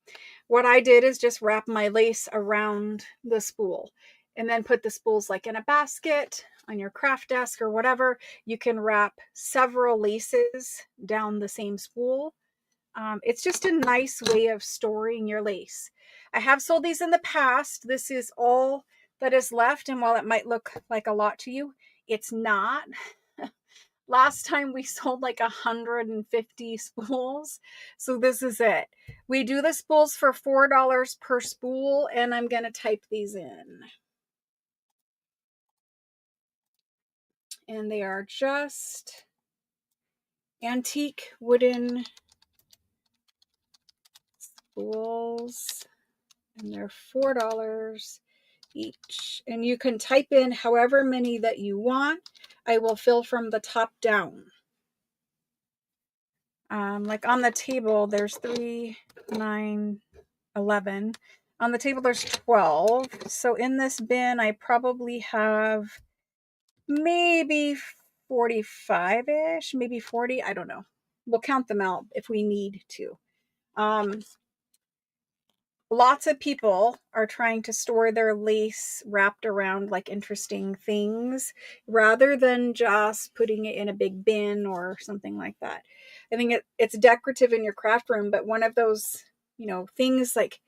what I did is just wrap my lace around the spool and then put the spools like in a basket on your craft desk or whatever. You can wrap several laces down the same spool. It's just a nice way of storing your lace. I have sold these in the past. This is all that is left. And while it might look like a lot to you, it's not. Last time we sold like 150 spools. So this is it. We do the spools for $4 per spool, and I'm going to type these in. And they are just antique wooden spools, and they're $4 each. And you can type in however many that you want. I will fill from the top down. Like on the table, there's 3, 9, 11. On the table, there's 12. So in this bin, I probably have maybe 45-ish, maybe 40. I don't know. We'll count them out if we need to. Lots of people are trying to store their lace wrapped around like interesting things rather than just putting it in a big bin or something like that. I think it's decorative in your craft room, but one of those, things like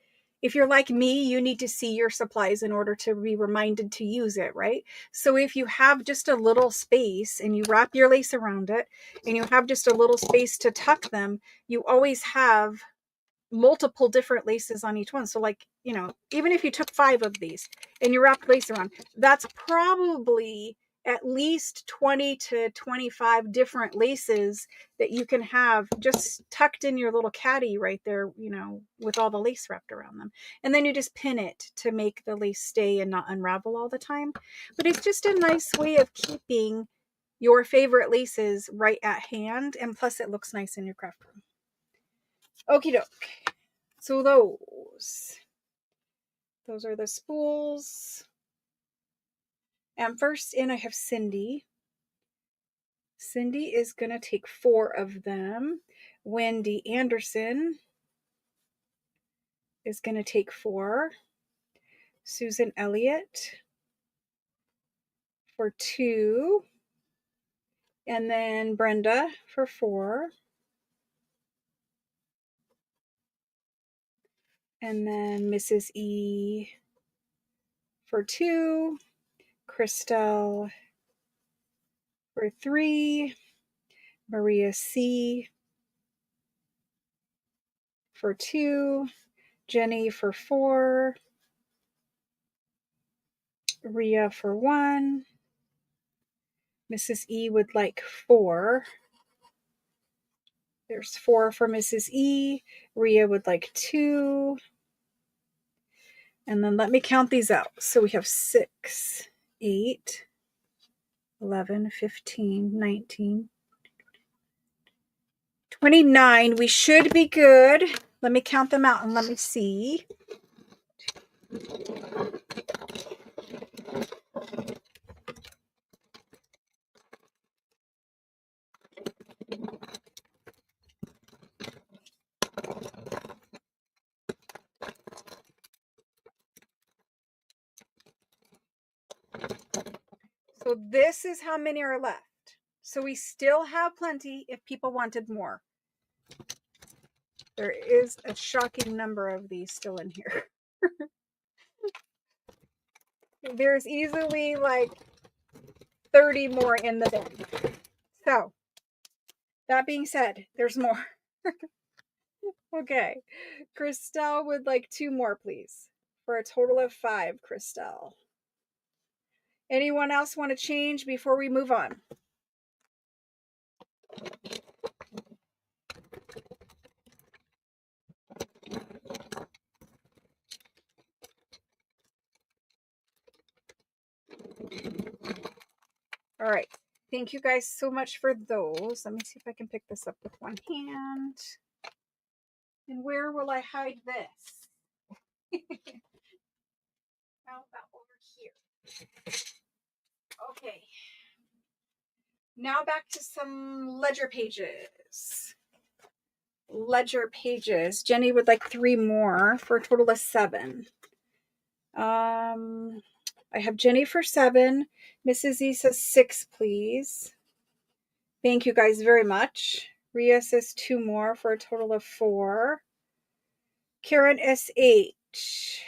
if you're like me, you need to see your supplies in order to be reminded to use it, right? So if you have just a little space and you wrap your lace around it and you have just a little space to tuck them, you always have multiple different laces on each one. So like, even if you took 5 of these and you wrapped lace around, that's probably at least 20 to 25 different laces that you can have just tucked in your little caddy right there, with all the lace wrapped around them. And then you just pin it to make the lace stay and not unravel all the time. But it's just a nice way of keeping your favorite laces right at hand, and plus it looks nice in your craft room. Okie doke. So those are the spools. And first in I have Cindy. Cindy is going to take 4 of them. Wendy Anderson is going to take 4. Susan Elliott for 2. And then Brenda for 4. And then Mrs. E for 2. Christelle for 3. Maria C for 2. Jenny for 4. Ria for 1. Mrs. E would like 4. There's 4 for Mrs. E. Ria would like 2. And then let me count these out. So we have 6, 8, 11, 15, 19, 29. We should be good. Let me count them out and let me see. So this is how many are left. So we still have plenty if people wanted more. There is a shocking number of these still in here. There's easily like 30 more in the bin. So that being said, there's more. Okay. Christelle would like 2 more, please. For a total of 5, Christelle. Anyone else want to change before we move on? All right. Thank you guys so much for those. Let me see if I can pick this up with one hand. And where will I hide this? How about over here? Okay. Now back to some ledger pages. Ledger pages. Jenny would like 3 more for a total of 7. I have Jenny for 7. Mrs. E says 6, please. Thank you guys very much. Ria says 2 more for a total of 4. Karen SH.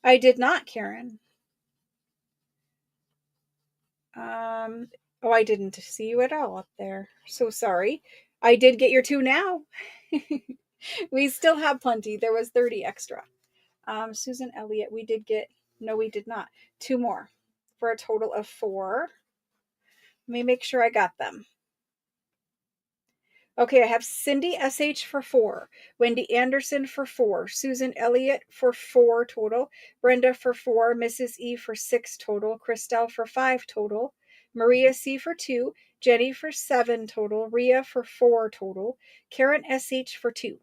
I did not, Karen. Oh, I didn't see you at all up there. So sorry. I did get your 2 now. We still have plenty. There was 30 extra. Susan Elliott, we did get, no, we did not. 2 more for a total of 4. Let me make sure I got them. Okay, I have Cindy SH for 4, Wendy Anderson for 4, Susan Elliott for 4 total, Brenda for 4, Mrs. E for 6 total, Christelle for 5 total, Maria C for 2, Jenny for 7 total, Ria for 4 total, Karen SH for 2.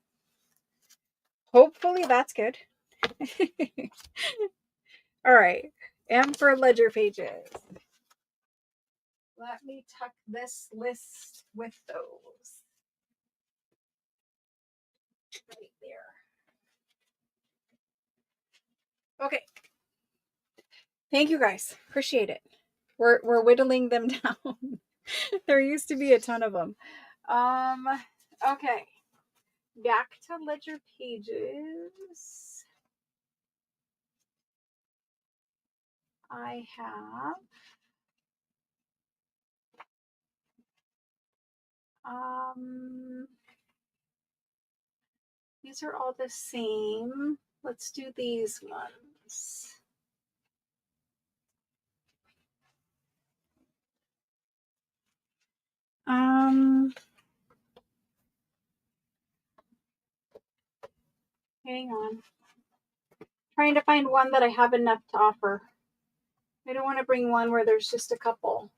Hopefully that's good. All right, and for ledger pages. Let me tuck this list with those. Right there. Okay. Thank you guys. Appreciate it. We're whittling them down. There used to be a ton of them. Okay. Back to ledger pages. I have these are all the same. Let's do these ones. Hang on. Trying to find one that I have enough to offer. I don't want to bring one where there's just a couple.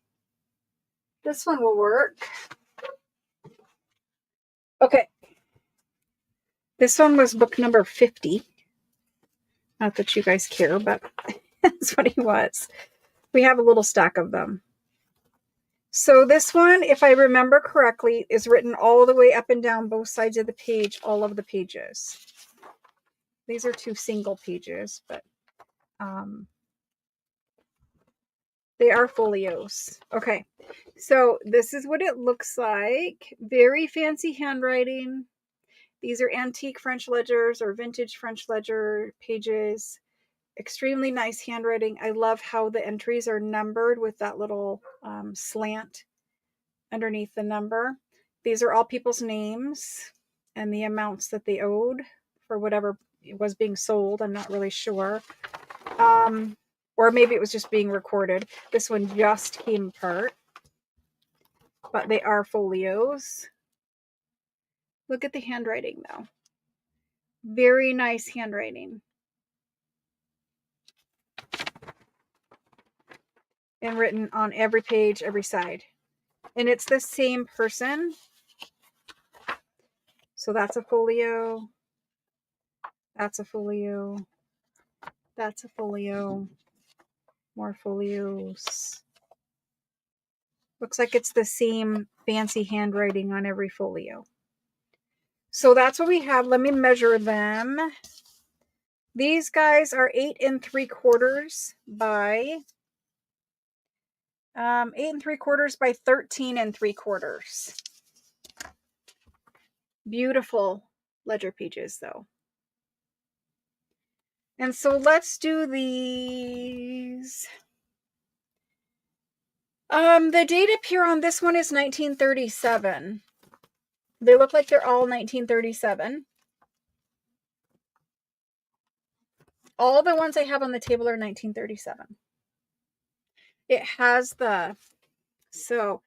This one will work. Okay. This one was book number 50. Not that you guys care, but that's what he was. We have a little stack of them. So this one, if I remember correctly, is written all the way up and down both sides of the page, all of the pages. These are 2 single pages, but they are folios. Okay, so this is what it looks like. Very fancy handwriting. These are antique French ledgers or vintage French ledger pages. Extremely nice handwriting. I love how the entries are numbered with that little slant underneath the number. These are all people's names and the amounts that they owed for whatever was being sold. I'm not really sure. Or maybe it was just being recorded. This one just came apart, but they are folios. Look at the handwriting though. Very nice handwriting. And written on every page, every side. And it's the same person. So that's a folio. That's a folio. That's a folio. More folios. Looks like it's the same fancy handwriting on every folio. So that's what we have. Let me measure them. These guys are 8 3/4 by 8 3/4 by 13 3/4. Beautiful ledger pages though. And so let's do these. The date up here on this one is 1937. They look like they're all 1937. All the ones I have on the table are 1937. It has so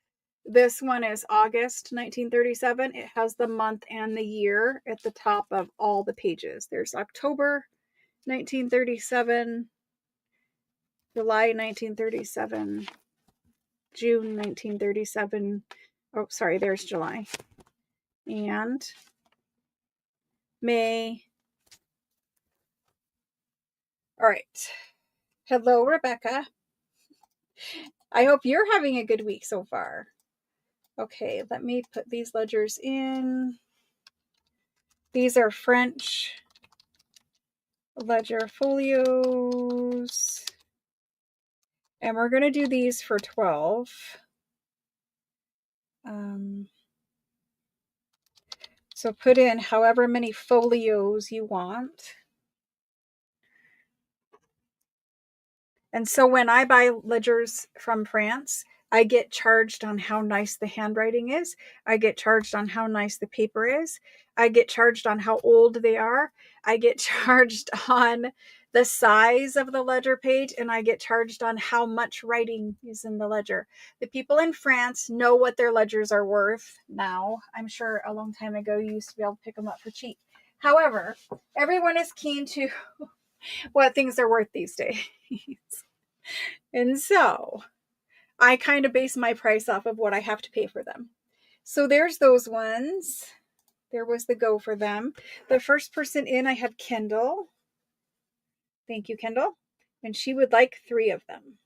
this one is August 1937. It has the month and the year at the top of all the pages. There's October 1937, July 1937, June 1937. Oh, sorry, there's July. And May. All right. Hello, Rebecca. I hope you're having a good week so far. Okay, let me put these ledgers in. These are French ledger folios. And we're going to do these for 12. So put in however many folios you want. And so when I buy ledgers from France, I get charged on how nice the handwriting is. I get charged on how nice the paper is. I get charged on how old they are. I get charged on the size of the ledger page, and I get charged on how much writing is in the ledger. The people in France know what their ledgers are worth now. I'm sure a long time ago you used to be able to pick them up for cheap. However, everyone is keen to what things are worth these days. And so I kind of base my price off of what I have to pay for them. So there's those ones. There was the go for them. The first person in, I have Kendall. Thank you, Kendall. And she would like 3 of them.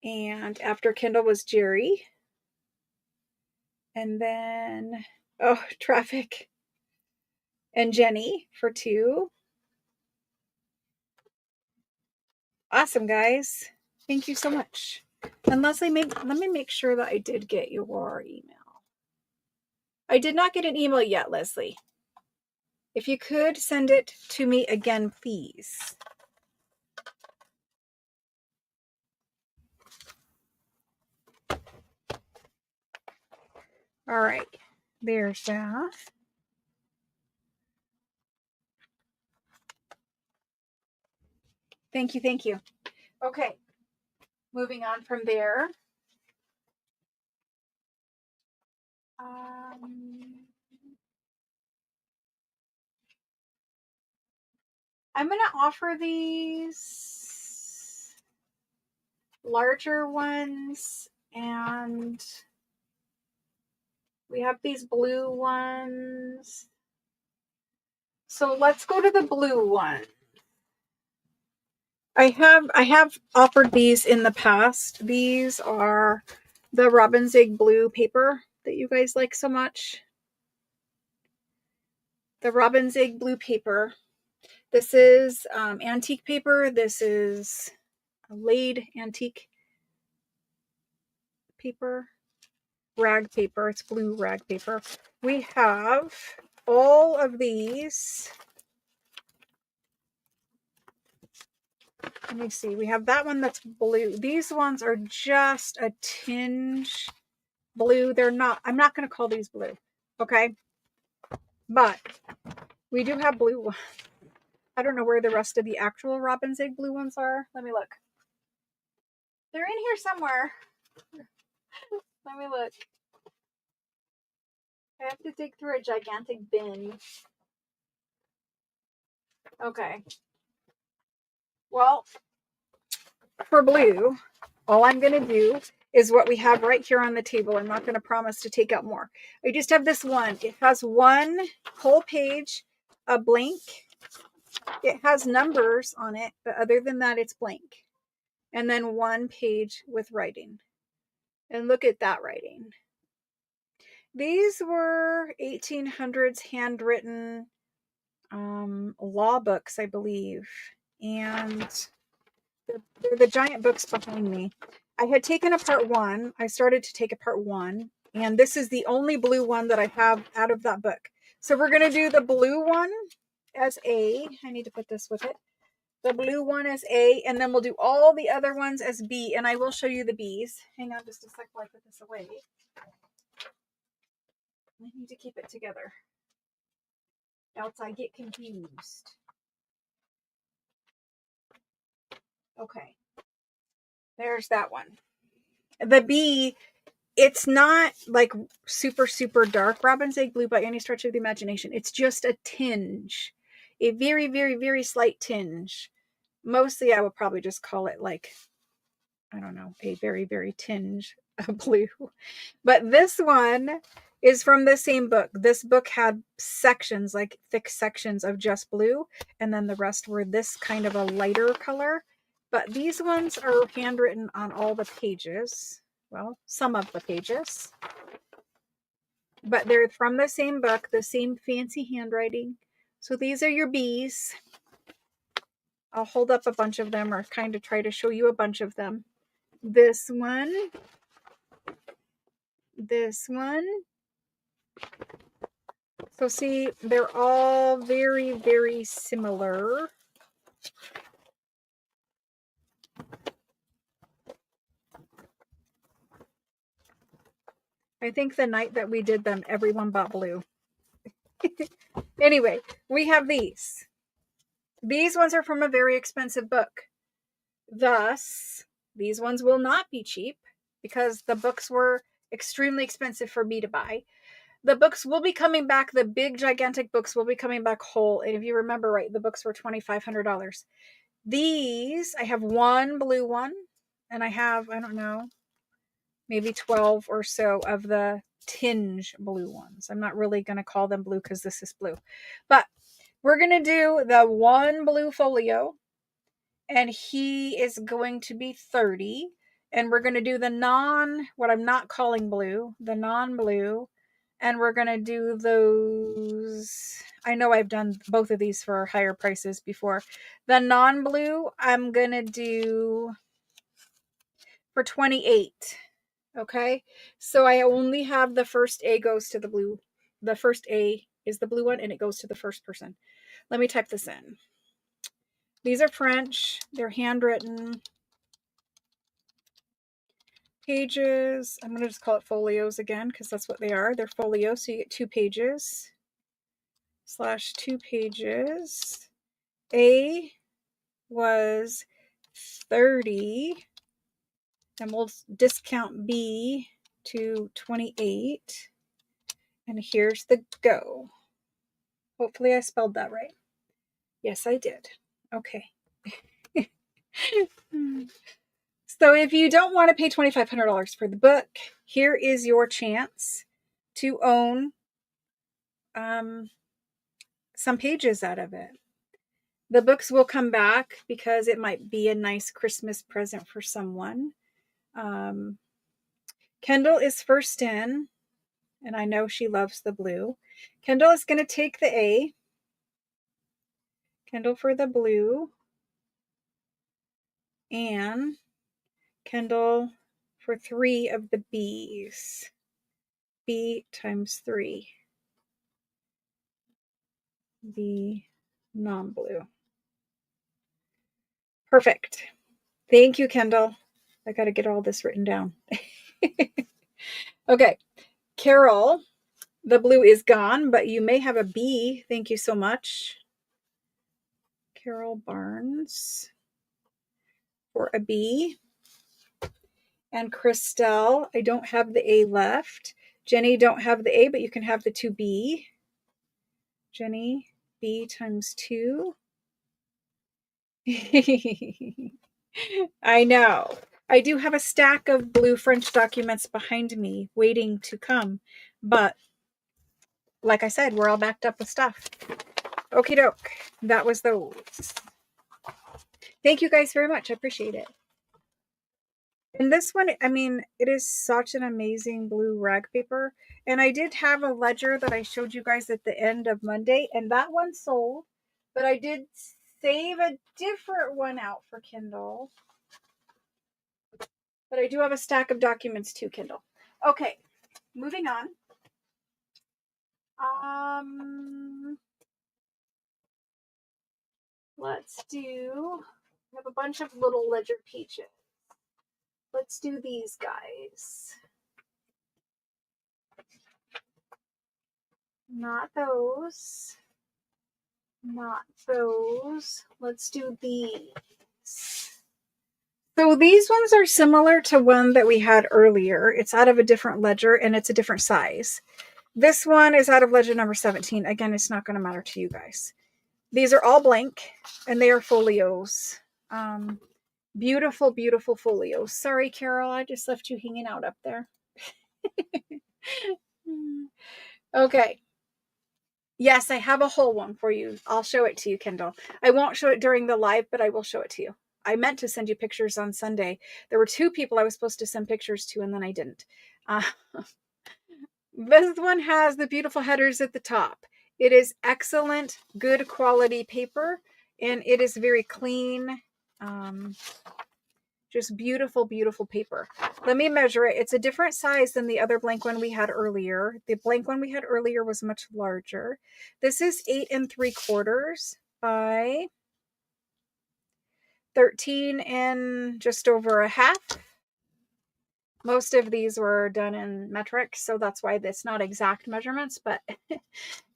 And after Kendall was Jerry. And then, oh, traffic. And Jenny for 2. Awesome, guys. Thank you so much. And Leslie, let me make sure that I did get your email. I did not get an email yet, Leslie. If you could send it to me again, please. All right, there's that. Thank you, thank you. Okay, moving on from there. I'm going to offer these larger ones, and we have these blue ones. So let's go to the blue one. I have offered these in the past. These are the Robin's Egg blue paper that you guys like so much. The Robin's Egg blue paper. This is antique paper. This is a laid antique paper. Rag paper. It's blue rag paper. We have all of these. Let me see. We have that one that's blue. These ones are just a tinge blue. They're not, I'm not going to call these blue. Okay. But we do have blue ones. I don't know where the rest of the actual Robin's Egg blue ones are. Let me look. They're in here somewhere. Let me look. I have to dig through a gigantic bin. Okay. Well, for blue, all I'm going to do is what we have right here on the table. I'm not going to promise to take out more. I just have this one. It has one whole page, a blank. It has numbers on it, but other than that, it's blank. And then one page with writing. And look at that writing. These were 1800s handwritten law books, I believe. And they're the giant books behind me. I had taken apart one. I started to take apart one. And this is the only blue one that I have out of that book. So we're going to do the blue one as A. I need to put this with it. The blue one as A. And then we'll do all the other ones as B. And I will show you the B's. Hang on just a sec while I put this away. I need to keep it together, else I get confused. Okay. There's that one. The B, it's not like super, super dark Robin's Egg blue by any stretch of the imagination. It's just a tinge. A very, very, very slight tinge. Mostly I would probably just call it like, I don't know, a very, very tinge of blue. But this one is from the same book. This book had sections, like thick sections of just blue, and then the rest were this kind of a lighter color. But these ones are handwritten on all the pages. Well, some of the pages. But they're from the same book, the same fancy handwriting. So these are your B's. I'll hold up a bunch of them or kind of try to show you a bunch of them. This one. This one. So see, they're all very, very similar. I think the night that we did them, everyone bought blue. Anyway, we have these. These ones are from a very expensive book. Thus, these ones will not be cheap because the books were extremely expensive for me to buy. The books will be coming back. The big, gigantic books will be coming back whole. And if you remember right, the books were $2,500. These, I have one blue one, and I have, I don't know, maybe 12 or so of the tinge blue ones. I'm not really going to call them blue because this is blue. But we're going to do the one blue folio, and he is going to be 30. And we're going to do the what I'm not calling blue, the non-blue. And we're going to do those. I know I've done both of these for higher prices before. The non-blue, I'm going to do for 28. Okay. So I only have the first A goes to the blue. The first A is the blue one and it goes to the first person. Let me type this in. These are French. They're handwritten. Pages. I'm going to just call it folios again because that's what they are. They're folios. So you get 2 pages. / 2 pages. A was 30. And we'll discount B to 28. And here's the go. Hopefully I spelled that right. Yes, I did. Okay. So if you don't want to pay $2,500 for the book, here is your chance to own some pages out of it. The books will come back because it might be a nice Christmas present for someone. Kendall is first in, and I know she loves the blue. Kendall is going to take the A. Kendall for the blue. And Kendall for 3 of the B's. B times 3. B non-blue. Perfect. Thank you, Kendall. I got to get all this written down. Okay. Carol, the blue is gone, but you may have a B. Thank you so much. Carol Barnes for a B. And Christelle, I don't have the A left. Jenny, don't have the A, but you can have the 2B. Jenny, B times 2. I know. I do have a stack of blue French documents behind me waiting to come. But like I said, we're all backed up with stuff. Okie doke. That was those. Thank you guys very much. I appreciate it. And this one, I mean, it is such an amazing blue rag paper. And I did have a ledger that I showed you guys at the end of Monday, and that one sold. But I did save a different one out for Kindle. But I do have a stack of documents too, Kindle. Okay, moving on. Let's do, we have a bunch of little ledger peaches. Let's do these guys. Not those. Not those. Let's do these. So these ones are similar to one that we had earlier. It's out of a different ledger and it's a different size. This one is out of ledger number 17. Again, it's not going to matter to you guys. These are all blank and they are folios. Beautiful, beautiful folios. Sorry, Carol, I just left you hanging out up there. Okay. Yes, I have a whole one for you. I'll show it to you, Kendall. I won't show it during the live, but I will show it to you. I meant to send you pictures on Sunday. There were 2 people I was supposed to send pictures to, and then I didn't. This one has the beautiful headers at the top. It is excellent, good quality paper, and it is very clean. Just beautiful, beautiful paper. Let me measure it. It's a different size than the other blank one we had earlier. The blank one we had earlier was much larger. This is 8 3/4 by 13 and just over a half. Most of these were done in metric, so that's why it's not exact measurements, but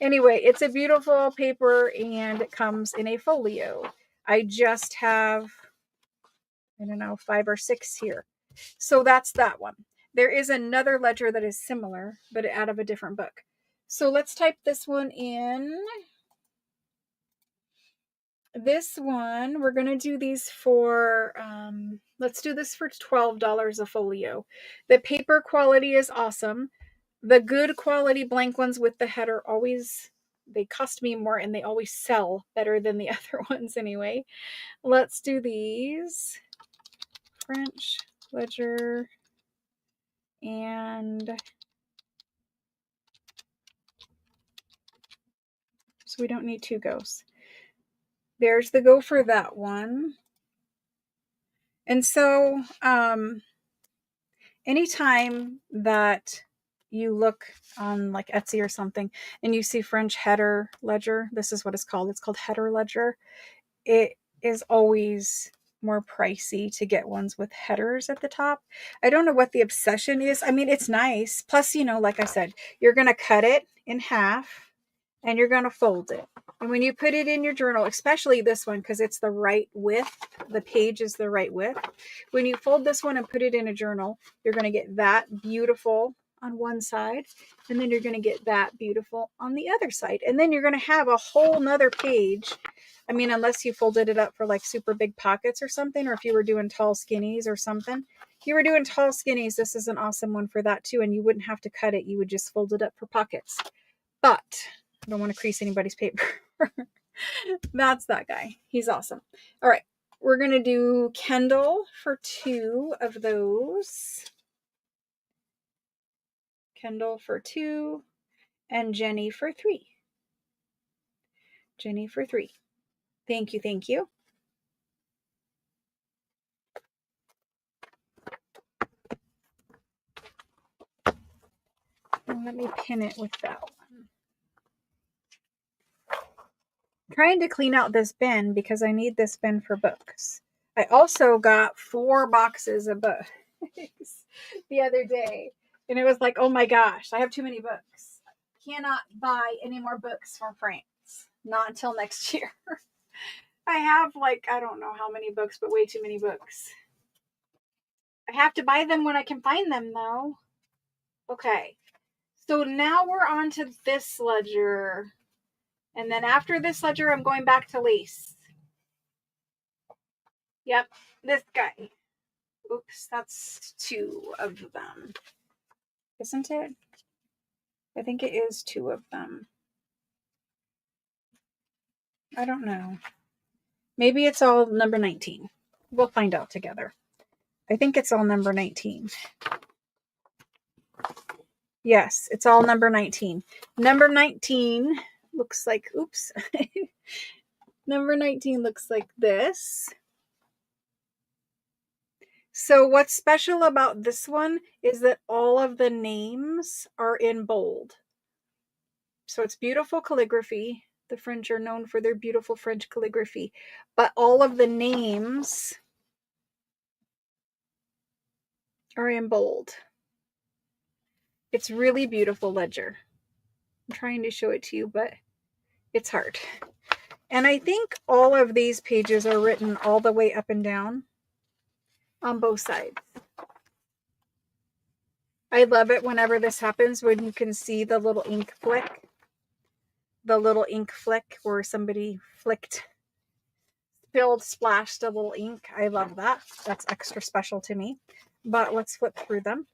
anyway, it's a beautiful paper and it comes in a folio. I just have, I don't know, 5 or 6 here. So that's that one. There is another ledger that is similar, but out of a different book. So let's type this one in. This one, we're going to do these for, let's do this for $12 a folio. The paper quality is awesome. The good quality blank ones with the header always, they cost me more and they always sell better than the other ones anyway. Let's do these. French ledger and so we don't need 2 goes. There's the go for that one. And so anytime that you look on like Etsy or something and you see French header ledger, this is what it's called. It's called header ledger. It is always more pricey to get ones with headers at the top. I don't know what the obsession is. I mean, it's nice. Plus, you know, like I said, you're going to cut it in half and you're going to fold it. And when you put it in your journal, especially this one, because it's the right width, the page is the right width. When you fold this one and put it in a journal, you're going to get that beautiful on one side, and then you're going to get that beautiful on the other side. And then you're going to have a whole nother page. I mean, unless you folded it up for like super big pockets or something, or if you were doing tall skinnies or something. If you were doing tall skinnies, this is an awesome one for that too. And you wouldn't have to cut it. You would just fold it up for pockets. But I don't want to crease anybody's paper. That's that guy. He's awesome. All right. We're going to do Kendall for 2 of those. Kendall for 2 and Jenny for 3. Jenny for 3. Thank you. Thank you. And let me pin it with that one. I'm trying to clean out this bin because I need this bin for books. I also got 4 boxes of books the other day. And it was like, oh my gosh, I have too many books. I cannot buy any more books from France. Not until next year. I have like, I don't know how many books, but way too many books. I have to buy them when I can find them though. Okay. So now we're on to this ledger. And then after this ledger, I'm going back to lace. Yep, this guy. Oops, that's 2 of them. Isn't it? I think it is 2 of them. I don't know. Maybe it's all number 19. We'll find out together. I think it's all number 19. Yes, it's all number 19. Number 19 looks like, oops. Number 19 looks like this. So what's special about this one is that all of the names are in bold. So it's beautiful calligraphy. The French are known for their beautiful French calligraphy, but all of the names are in bold. It's really beautiful ledger. I'm trying to show it to you, but it's hard. And I think all of these pages are written all the way up and down on both sides. I love it whenever this happens, when you can see the little ink flick. The little ink flick where somebody splashed a little ink. I love that. That's extra special to me. But let's flip through them.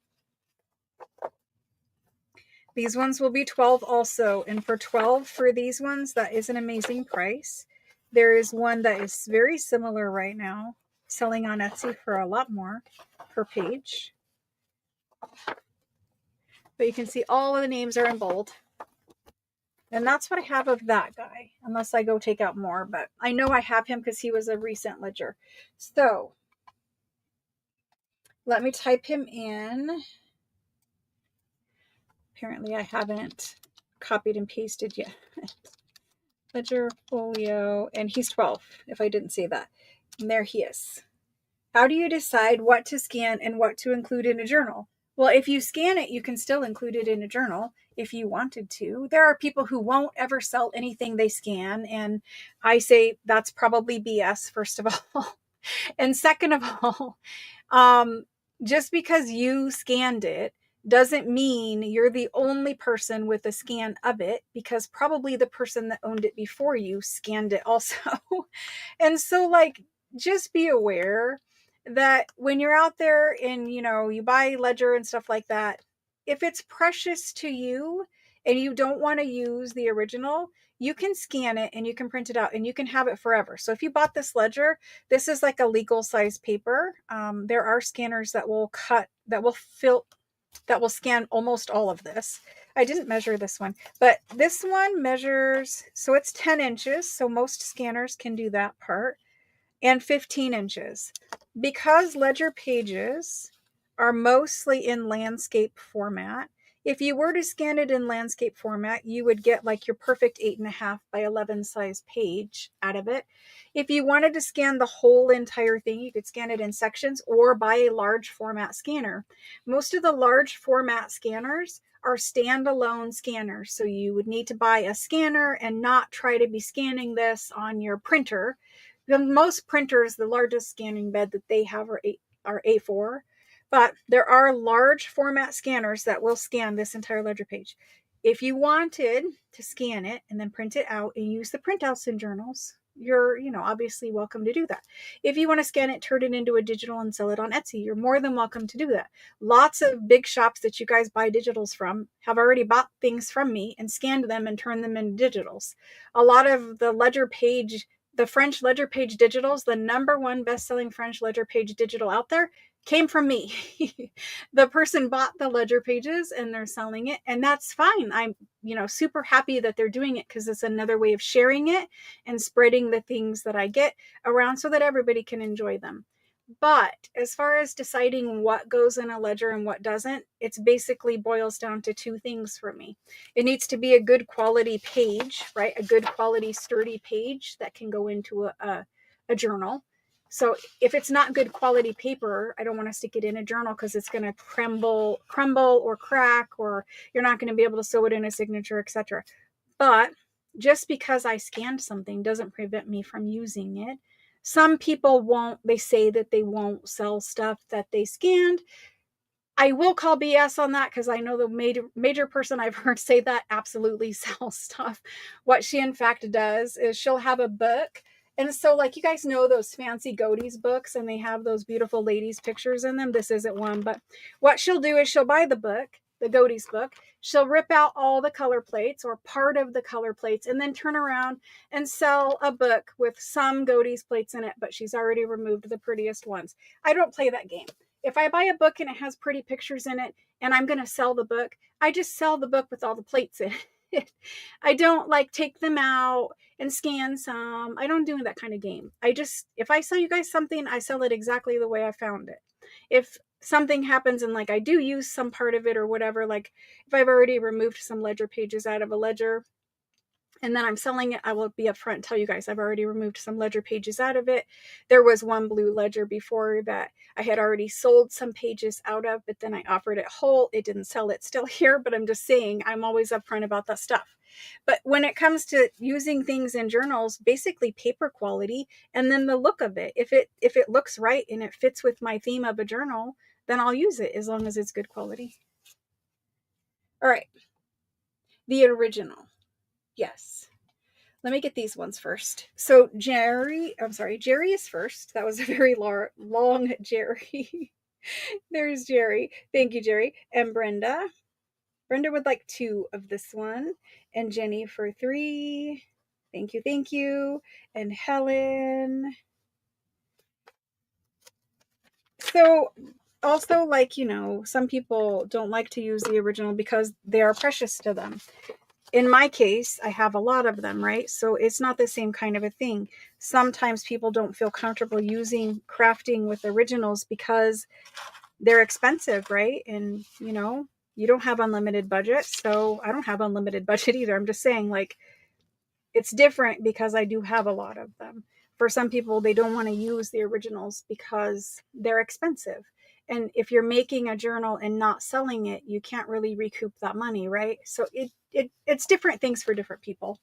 These ones will be 12 also. And for 12 for these ones, that is an amazing price. There is one that is very similar right now, selling on Etsy for a lot more per page. But you can see all of the names are in bold. And that's what I have of that guy, unless I go take out more. But I know I have him because he was a recent ledger. So let me type him in. Apparently I haven't copied and pasted yet. Ledger folio, and he's 12, if I didn't say that. And there he is. How do you decide what to scan and what to include in a journal? Well, if you scan it, you can still include it in a journal if you wanted to. There are people who won't ever sell anything they scan, and I say that's probably BS, first of all. And second of all, just because you scanned it doesn't mean you're the only person with a scan of it, because probably the person that owned it before you scanned it also. And so, like, just be aware that when you're out there and, you know, you buy ledger and stuff like that, if it's precious to you and you don't want to use the original, you can scan it and you can print it out and you can have it forever. So if you bought this ledger, this is like a legal size paper. There are scanners that will scan almost all of this. I didn't measure this one, but this one measures, so it's 10 inches. So most scanners can do that part, and 15 inches. Because ledger pages are mostly in landscape format, if you were to scan it in landscape format, you would get like your perfect 8.5 by 11 size page out of it. If you wanted to scan the whole entire thing, you could scan it in sections or buy a large format scanner. Most of the large format scanners are standalone scanners. So you would need to buy a scanner and not try to be scanning this on your printer. Most printers, the largest scanning bed that they have are A4. But there are large format scanners that will scan this entire ledger page. If you wanted to scan it and then print it out and use the printouts in journals, you're, obviously welcome to do that. If you want to scan it, turn it into a digital and sell it on Etsy, you're more than welcome to do that. Lots of big shops that you guys buy digitals from have already bought things from me and scanned them and turned them into digitals. A lot of the French ledger page digitals, the number one best-selling French ledger page digital out there, came from me. The person bought the ledger pages and they're selling it, and that's fine. I'm, super happy that they're doing it, because it's another way of sharing it and spreading the things that I get around so that everybody can enjoy them. But as far as deciding what goes in a ledger and what doesn't, it's basically boils down to two things for me. It needs to be a good quality page, right? A good quality, sturdy page that can go into a journal. So if it's not good quality paper, I don't want to stick it in a journal, because it's going to crumble or crack, or you're not going to be able to sew it in a signature, etc. But just because I scanned something doesn't prevent me from using it. Some people won't, they say that they won't sell stuff that they scanned. I will call BS on that, because I know the major person I've heard say that absolutely sells stuff. What she in fact does is she'll have a book. And so, like, you guys know those fancy Godey's books, and they have those beautiful ladies' pictures in them. This isn't one, but what she'll do is she'll buy the book, the Godey's book. She'll rip out all the color plates or part of the color plates, and then turn around and sell a book with some Godey's plates in it, but she's already removed the prettiest ones. I don't play that game. If I buy a book and it has pretty pictures in it and I'm going to sell the book, I just sell the book with all the plates in it. I don't take them out and scan some. I don't do that kind of game. If I sell you guys something, I sell it exactly the way I found it. If something happens and I do use some part of it or whatever, if I've already removed some ledger pages out of a ledger and then I'm selling it, I will be upfront and tell you guys I've already removed some ledger pages out of it. There was one blue ledger before that I had already sold some pages out of, but then I offered it whole. It didn't sell. It's still here, but I'm just saying I'm always upfront about that stuff. But when it comes to using things in journals, basically paper quality and then the look of it. If it looks right and it fits with my theme of a journal, then I'll use it as long as it's good quality. All right. The original. Yes. Let me get these ones first. So Jerry is first. That was a very long Jerry. There's Jerry. Thank you, Jerry. And Brenda. Brenda would like 2 of this one. And Jenny for 3. Thank you, thank you. And Helen. So also, some people don't like to use the original because they are precious to them. In my case, I have a lot of them, right? So it's not the same kind of a thing. Sometimes people don't feel comfortable crafting with originals because they're expensive, right? And, you don't have unlimited budget. So I don't have unlimited budget either. I'm just saying, it's different because I do have a lot of them. For some people, they don't want to use the originals because they're expensive. And if you're making a journal and not selling it, you can't really recoup that money, right? So it's different things for different people,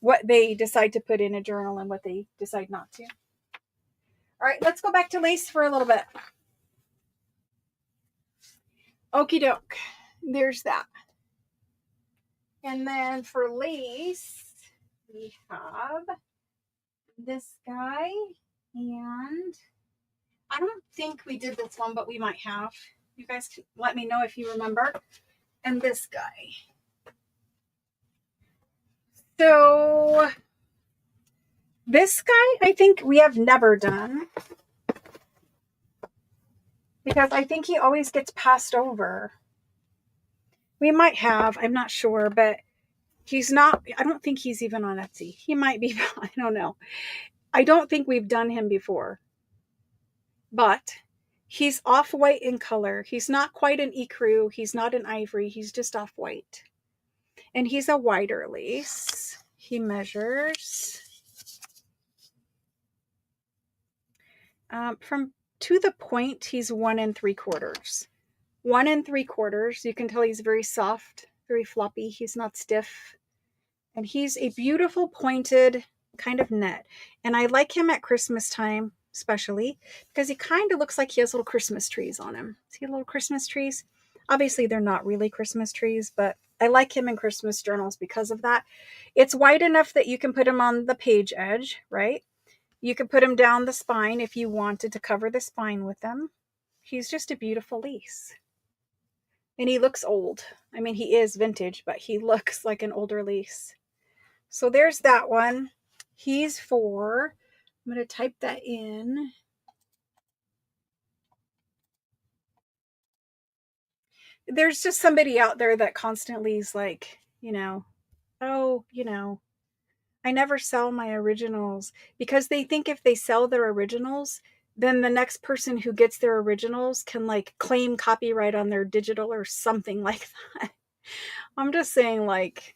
what they decide to put in a journal and what they decide not to. All right, let's go back to lace for a little bit. Okie doke. There's that. And then for lace, we have this guy, and I don't think we did this one, but we might have. You guys can let me know if you remember. And this guy. So this guy, I think we have never done, because I think he always gets passed over. We might have, I'm not sure, but he's not, I don't think he's even on Etsy. He might be, I don't know. I don't think we've done him before, but he's off-white in color. He's not quite an ecru. He's not an ivory. He's just off-white. And he's a wider lace. He measures from to the point, he's 1 3/4. 1 3/4. You can tell he's very soft, very floppy. He's not stiff. And he's a beautiful pointed kind of net. And I like him at Christmas time especially because he kind of looks like he has little Christmas trees on him. See little Christmas trees? Obviously, they're not really Christmas trees, but I like him in Christmas journals because of that. It's wide enough that you can put him on the page edge, right? You could put him down the spine if you wanted to cover the spine with them. He's just a beautiful lease. And he looks old. I mean, he is vintage, but he looks like an older lease. So there's that one. He's for, I'm going to type that in. There's just somebody out there that constantly is like, oh, I never sell my originals, because they think if they sell their originals, then the next person who gets their originals can like claim copyright on their digital or something like that. I'm just saying, like,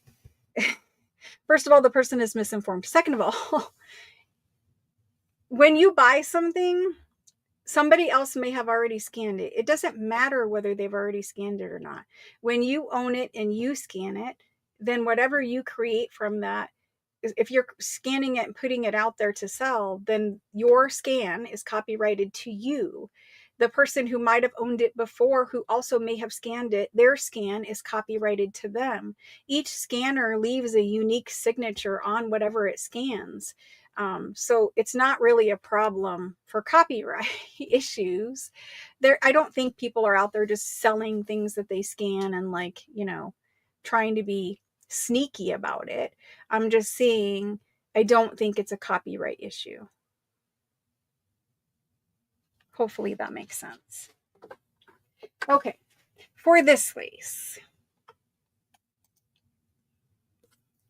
first of all, the person is misinformed. Second of all, when you buy something, somebody else may have already scanned it. It doesn't matter whether they've already scanned it or not. When you own it and you scan it, then whatever you create from that, if you're scanning it and putting it out there to sell, then your scan is copyrighted to you. The person who might have owned it before, who also may have scanned it, their scan is copyrighted to them. Each scanner leaves a unique signature on whatever it scans. So it's not really a problem for copyright issues. I don't think people are out there just selling things that they scan and, like, trying to be sneaky about it. I'm just saying, I don't think it's a copyright issue. Hopefully that makes sense. Okay, for this lace.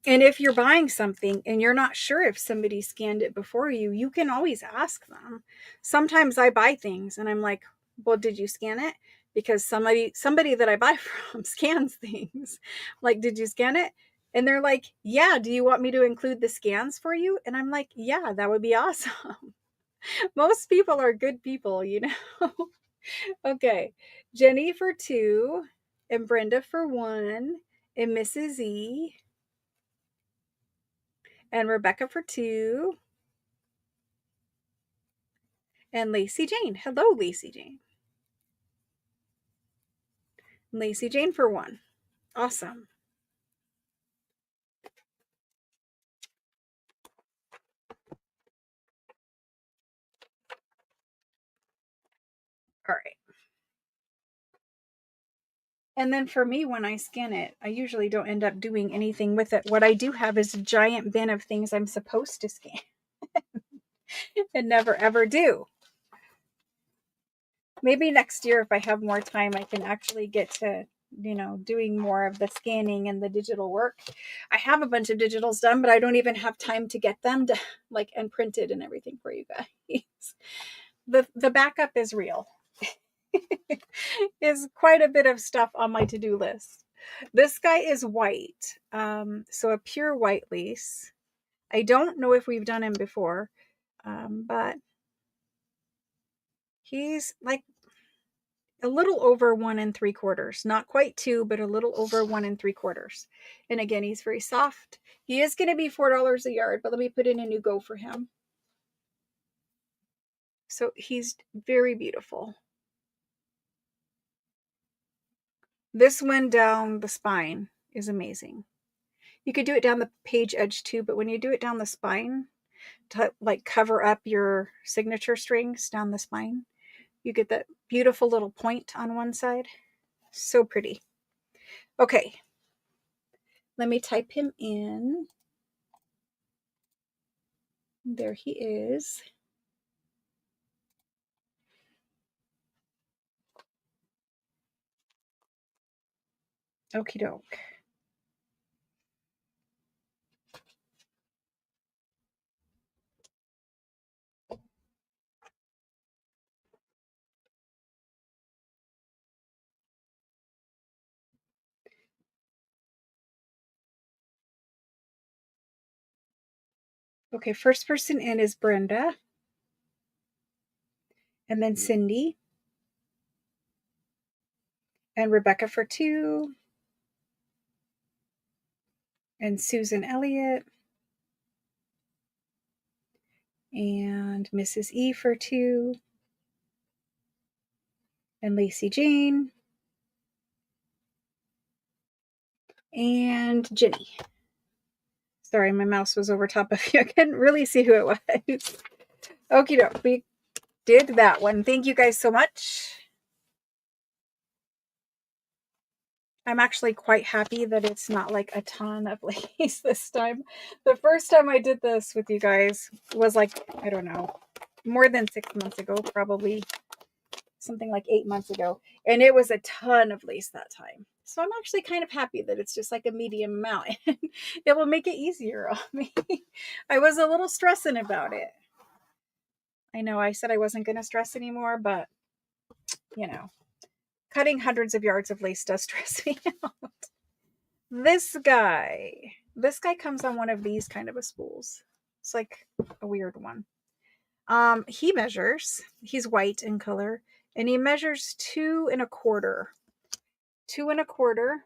And if you're buying something and you're not sure if somebody scanned it before you, you can always ask them. Sometimes I buy things and I'm like, well, did you scan it? Because somebody that I buy from scans things. Like, did you scan it? And they're like, yeah, do you want me to include the scans for you? And I'm like, yeah, that would be awesome. Most people are good people, Okay, Jenny for 2, and Brenda for 1, and Mrs. E, and Rebecca for 2, and Lacey Jane. Hello, Lacey Jane. Lacey Jane for 1. Awesome. All right. And then for me, when I scan it, I usually don't end up doing anything with it. What I do have is a giant bin of things I'm supposed to scan and never ever do. Maybe next year, if I have more time, I can actually get to, doing more of the scanning and the digital work. I have a bunch of digitals done, but I don't even have time to get them to and printed and everything for you guys. The backup is real. Is quite a bit of stuff on my to-do list. This guy is white, so a pure white lace. I don't know if we've done him before, but he's like a little over 1 3/4, not quite 2, but a little over 1 3/4. And again, he's very soft. He is going to be $4 a yard, but let me put in a new go for him. So he's very beautiful. This one down the spine is amazing. You could do it down the page edge too, but when you do it down the spine to like cover up your signature strings down the spine, you get that beautiful little point on one side. So pretty. Okay, let me type him in. There he is. Okie doke. Okay, first person in is Brenda, and then Cindy, and Rebecca for 2, and Susan Elliott, and Mrs. E for 2, and Lacey Jane, and Jenny. Sorry, my mouse was over top of you. I couldn't really see who it was. Okie doke, we did that one. Thank you guys so much. I'm actually quite happy that it's not like a ton of lace this time. The first time I did this with you guys was like, I don't know, more than 6 months ago, probably something like 8 months ago. And it was a ton of lace that time. So I'm actually kind of happy that it's just like a medium amount. It will make it easier on me. I was a little stressing about it. I know I said I wasn't going to stress anymore, but you know, cutting hundreds of yards of lace does stress me out. This guy comes on one of these kind of a spools. It's like a weird one. He measures, he's white in color, and he measures 2 1/4. 2 1/4.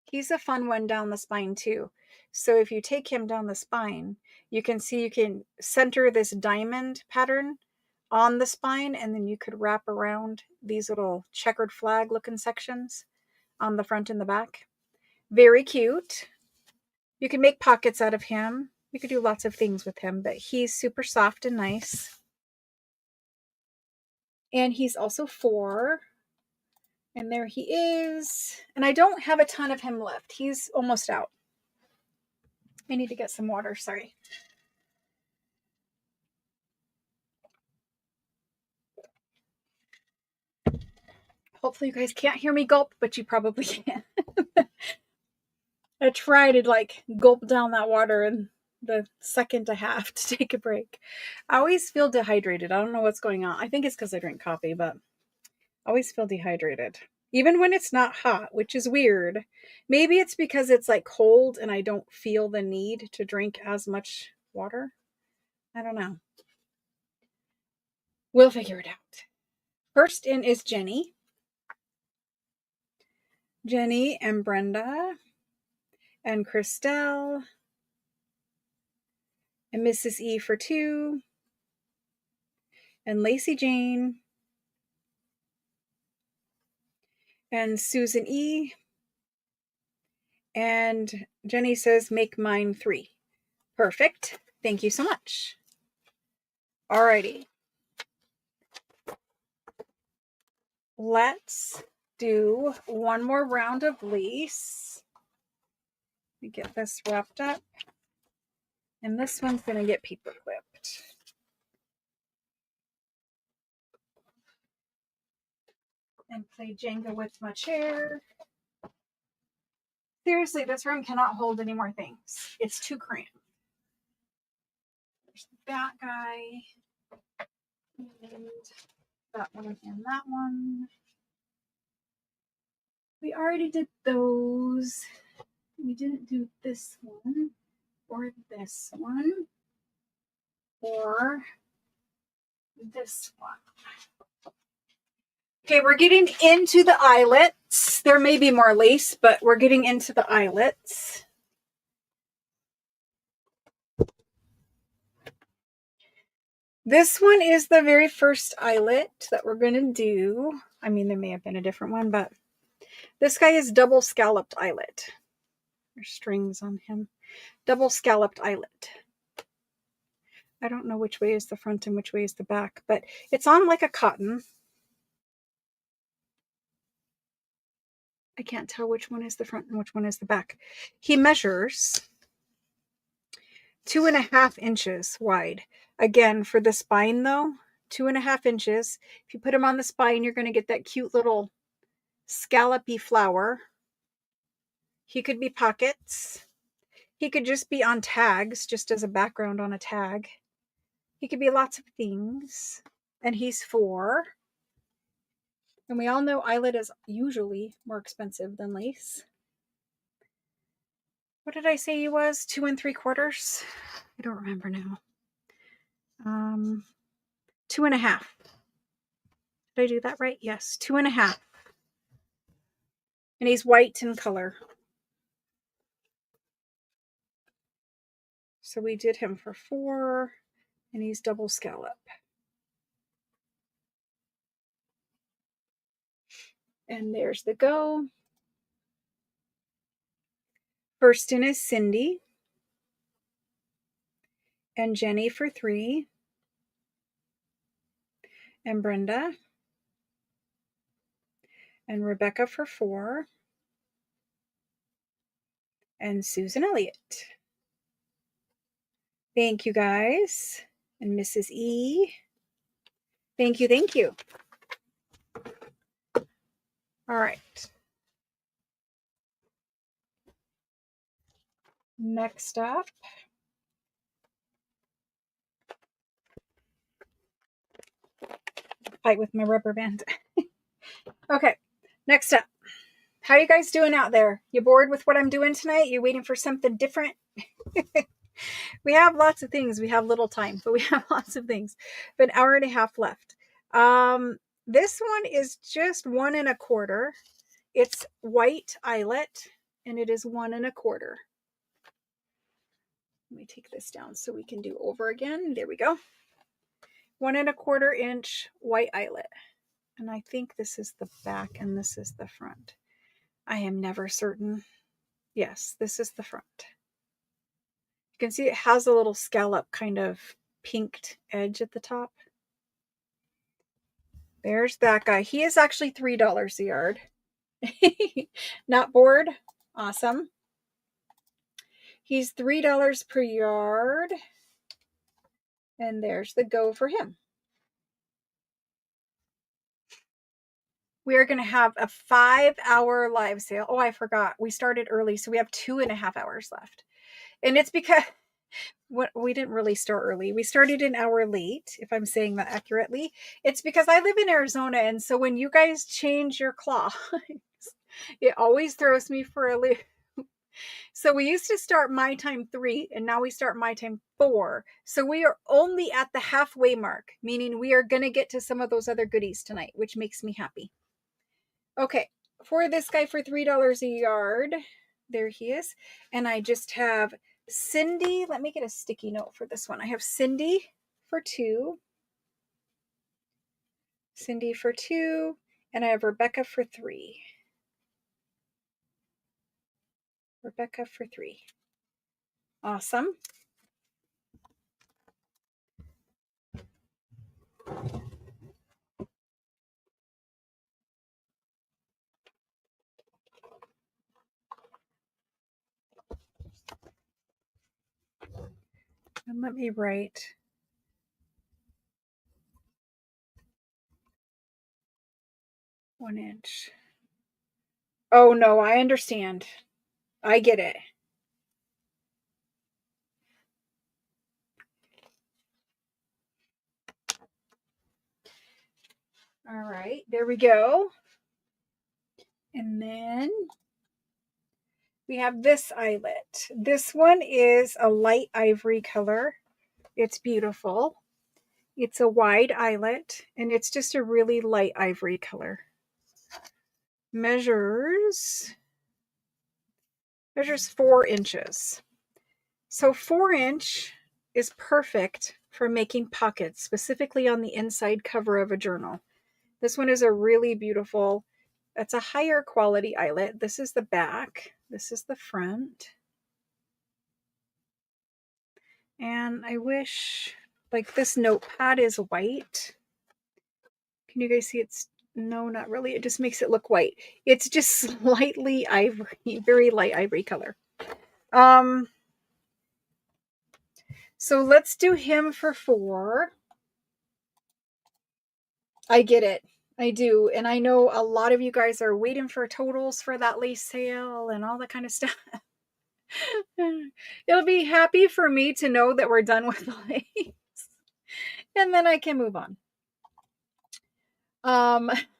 He's a fun one down the spine too. So if you take him down the spine, you can see you can center this diamond pattern on the spine, and then you could wrap around these little checkered flag looking sections on the front and the back. Very cute. You can make pockets out of him. You could do lots of things with him, but he's super soft and nice. And he's also 4. And there he is. And I don't have a ton of him left. He's almost out. I need to get some water, sorry. Hopefully you guys can't hear me gulp, but you probably can. I try to like gulp down that water in the second I have to take a break. I always feel dehydrated. I don't know what's going on. I think it's because I drink coffee, but I always feel dehydrated. Even when it's not hot, which is weird. Maybe it's because it's like cold and I don't feel the need to drink as much water. I don't know. We'll figure it out. First in is Jenny. Jenny and Brenda and Christelle and Mrs. E for 2 and Lacey Jane and Susan E. And Jenny says, make mine 3. Perfect. Thank you so much. Alrighty. Let's do one more round of lace. Let me get this wrapped up. And this one's going to get paper clipped. And play Jenga with my chair. Seriously, this room cannot hold any more things. It's too cramped. There's that guy. And that one and that one. We already did those. We didn't do this one or this one or this one. Okay, we're getting into the eyelets. There may be more lace, but we're getting into the eyelets. This one is the very first eyelet that we're going to do. I mean, there may have been a different one, but this guy is double scalloped eyelet. There's strings on him. Double scalloped eyelet. I don't know which way is the front and which way is the back, but it's on like a cotton. I can't tell which one is the front and which one is the back. He measures 2.5 inches wide. Again, for the spine though, 2.5 inches. If you put him on the spine, you're going to get that cute little scallopy flower. He could be pockets. He could just be on tags, just as a background on a tag. He could be lots of things. And he's 4. And we all know eyelet is usually more expensive than lace. What did I say he was? 2 3/4? I don't remember now. 2.5. Did I do that right? Yes, 2.5. And he's white in color. So we did him for 4 And he's double scallop. And there's the go. First in is Cindy and Jenny for 3, and Brenda and Rebecca for 4, and Susan Elliott. Thank you, guys. And Mrs. E. Thank you, thank you. All right. Next up. Fight with my rubber band. Okay, next up. How you guys doing out there? You bored with what I'm doing tonight? You waiting for something different? We have lots of things. We have little time, but we have lots of things. But an hour and a half left. This one is just 1 1/4. It's white eyelet, and it is 1 1/4. Let me take this down so we can do over again. There we go. 1 1/4 inch white eyelet. And I think this is the back and this is the front. I am never certain. Yes, this is the front. You can see it has a little scallop kind of pinked edge at the top. There's that guy. He is actually $3 a yard. Not bored? Awesome. He's $3 per yard. And there's the go for him. We are going to have a 5-hour live sale. Oh, I forgot. We started early, so we have 2.5 hours left. And it's because we didn't really start early. We started an hour late, if I'm saying that accurately. It's because I live in Arizona, and so when you guys change your clocks, it always throws me for a loop. So we used to start my time 3, and now we start my time 4. So we are only at the halfway mark, meaning we are going to get to some of those other goodies tonight, which makes me happy. Okay, for this guy for $3 a yard, there he is. And I just have Cindy. Let me get a sticky note for this one. I have Cindy for 2. Cindy for 2. And I have Rebecca for 3. Rebecca for 3. Awesome. And let me write 1 inch. Oh, no, I understand. I get it. All right, there we go. And then we have this eyelet. This one is a light ivory color. It's beautiful. It's a wide eyelet, and it's just a really light ivory color. Measures 4 inches. So 4-inch is perfect for making pockets, specifically on the inside cover of a journal. This one is a really beautiful, that's a higher quality eyelet. This is the back. This is the front. And I wish, like, this notepad is white. Can you guys see it's, no, not really. It just makes it look white. It's just slightly ivory, very light ivory color. So let's do him for 4. I get it. I do. And I know a lot of you guys are waiting for totals for that lace sale and all that kind of stuff. It'll be happy for me to know that we're done with the lace. And then I can move on.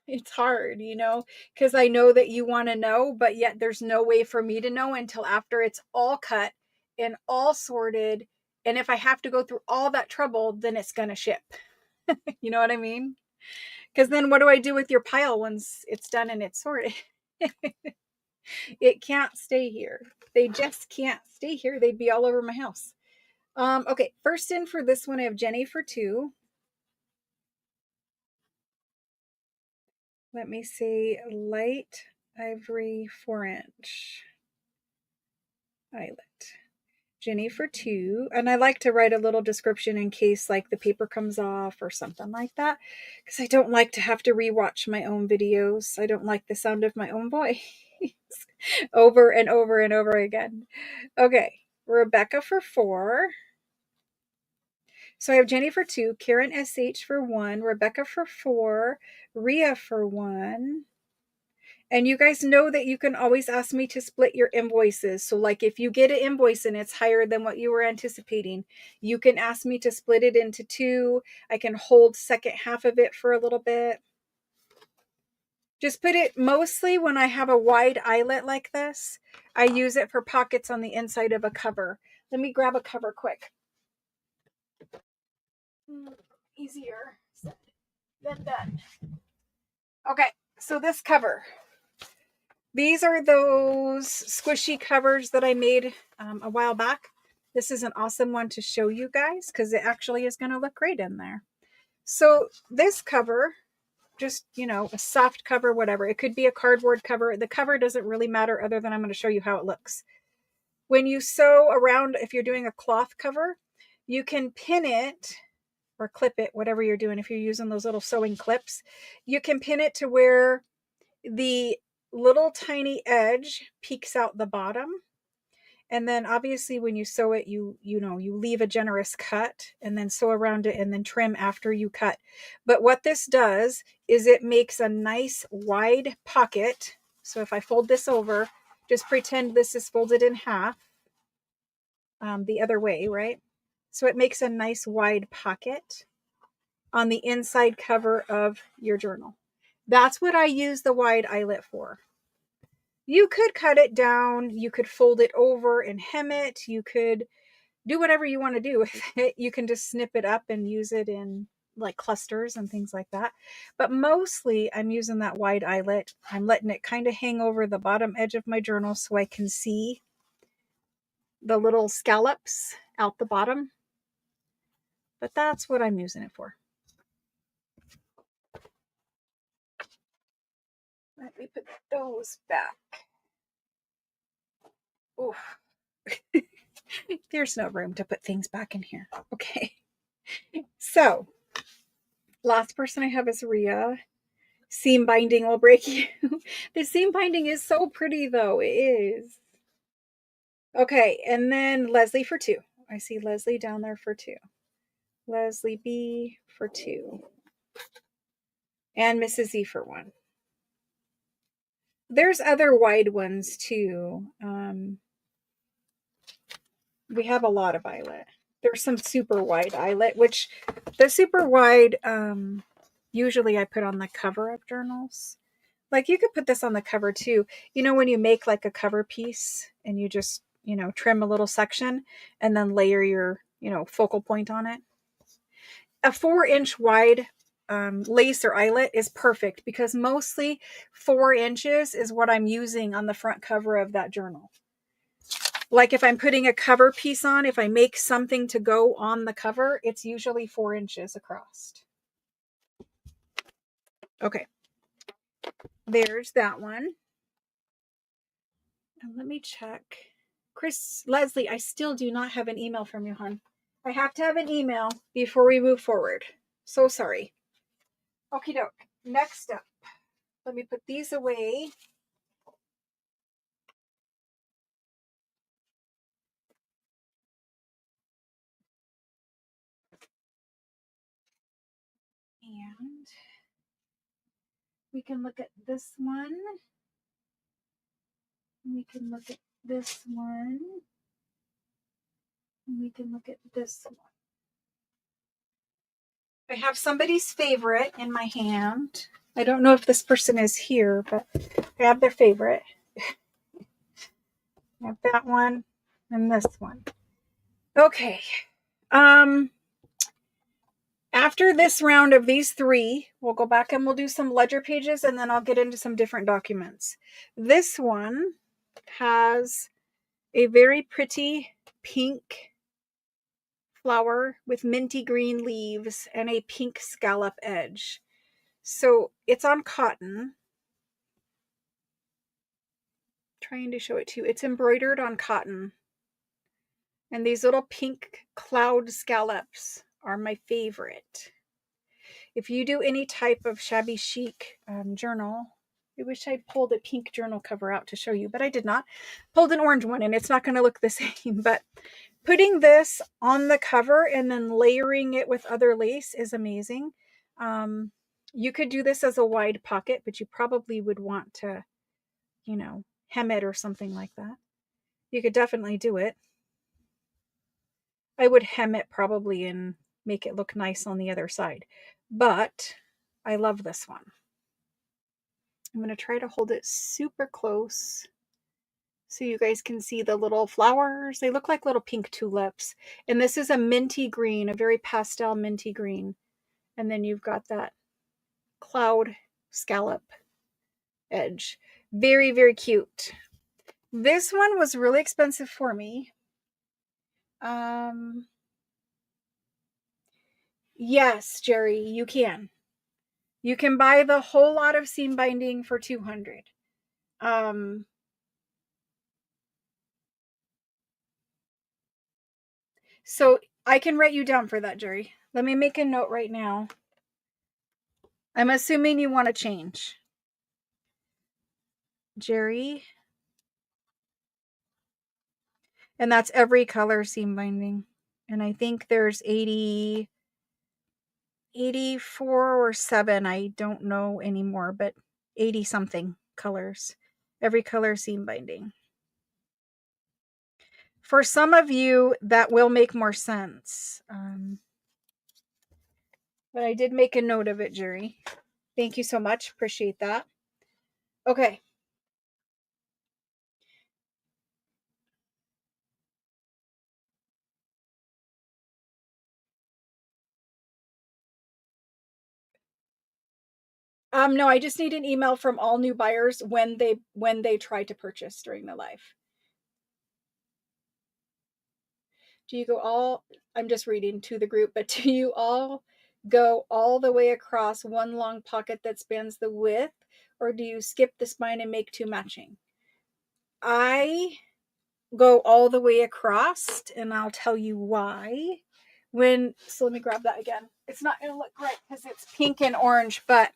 It's hard, because I know that you want to know, but yet there's no way for me to know until after it's all cut and all sorted. And if I have to go through all that trouble, then it's going to ship. You know what I mean? Because then what do I do with your pile once it's done and it's sorted? It can't stay here. They just can't stay here. They'd be all over my house. Okay, first in for this one, I have Jenny for 2. Let me see, light ivory 4-inch eyelet. Jenny for 2. And I like to write a little description in case like the paper comes off or something like that, because I don't like to have to rewatch my own videos. I don't like the sound of my own voice over and over and over again. Okay, Rebecca for 4. So I have Jenny for 2, Karen SH for 1, Rebecca for 4, Rhea for 1. And you guys know that you can always ask me to split your invoices. So like if you get an invoice and it's higher than what you were anticipating, you can ask me to split it into 2. I can hold second half of it for a little bit. Just put it mostly when I have a wide eyelet like this. I use it for pockets on the inside of a cover. Let me grab a cover quick. Easier said than done. Okay, so this cover. These are those squishy covers that I made a while back. This is an awesome one to show you guys because it actually is going to look great in there. So this cover, just, a soft cover, whatever. It could be a cardboard cover. The cover doesn't really matter other than I'm going to show you how it looks. When you sew around, if you're doing a cloth cover, you can pin it or clip it, whatever you're doing. If you're using those little sewing clips, you can pin it to where the little tiny edge peeks out the bottom. And then obviously when you sew it, you leave a generous cut and then sew around it and then trim after you cut. But what this does is it makes a nice wide pocket. So if I fold this over, just pretend this is folded in half, the other way, right? So it makes a nice wide pocket on the inside cover of your journal. That's what I use the wide eyelet for. You could cut it down, you could fold it over and hem it, you could do whatever you want to do with it. You can just snip it up and use it in like clusters and things like that. But mostly I'm using that wide eyelet. I'm letting it kind of hang over the bottom edge of my journal so I can see the little scallops out the bottom. But that's what I'm using it for. Let me put those back. Oof. There's no room to put things back in here. Okay. So, last person I have is Rhea. Seam binding will break you. The seam binding is so pretty, though. It is. Okay, and then Leslie for 2. I see Leslie down there for 2. Leslie B for 2. And Mrs. E for 1. There's other wide ones, too. We have a lot of eyelet. There's some super wide eyelet, which the super wide, usually I put on the cover of journals. Like you could put this on the cover too. When you make like a cover piece and you just, trim a little section and then layer your, focal point on it. A 4-inch wide lace or eyelet is perfect because mostly 4 inches is what I'm using on the front cover of that journal. Like if I'm putting a cover piece on, if I make something to go on the cover, it's usually 4 inches across. Okay. There's that one. And let me check. Leslie, I still do not have an email from you, hon. I have to have an email before we move forward. So sorry. Okie doke. Next up, let me put these away. And we can look at this one. We can look at this one. And we can look at this one. I have somebody's favorite in my hand. I don't know if this person is here, but I have their favorite. I have that one and this one. Okay. After this round of these 3, we'll go back and we'll do some ledger pages and then I'll get into some different documents. This one has a very pretty pink flower with minty green leaves and a pink scallop edge. So it's on cotton. Trying to show it to you. It's embroidered on cotton. And these little pink cloud scallops are my favorite. If you do any type of shabby chic journal, I wish I'd pulled a pink journal cover out to show you, but I did not. Pulled an orange one and it's not going to look the same. But putting this on the cover and then layering it with other lace is amazing. You could do this as a wide pocket, but you probably would want to, hem it or something like that. You could definitely do it. I would hem it probably and make it look nice on the other side. But I love this one. I'm going to try to hold it super close so you guys can see the little flowers. They look like little pink tulips. And this is a minty green, a very pastel minty green. And then you've got that cloud scallop edge. Very, very cute. This one was really expensive for me. Yes, Jerry, you can. You can buy the whole lot of seam binding for $200. So I can write you down for that, Jerry. Let me make a note right now. I'm assuming you want to change. Jerry. And that's every color seam binding. And I think there's 84 or 7. I don't know anymore, but 80 something colors. Every color seam binding. For some of you, that will make more sense. But I did make a note of it, Jerry. Thank you so much. Appreciate that. Okay. No, I just need an email from all new buyers when they try to purchase during the live. Do you go all, I'm just reading to the group, but do you all go all the way across one long pocket that spans the width, or do you skip the spine and make two matching? I go all the way across, and I'll tell you why. So let me grab that again. It's not going to look great because it's pink and orange, but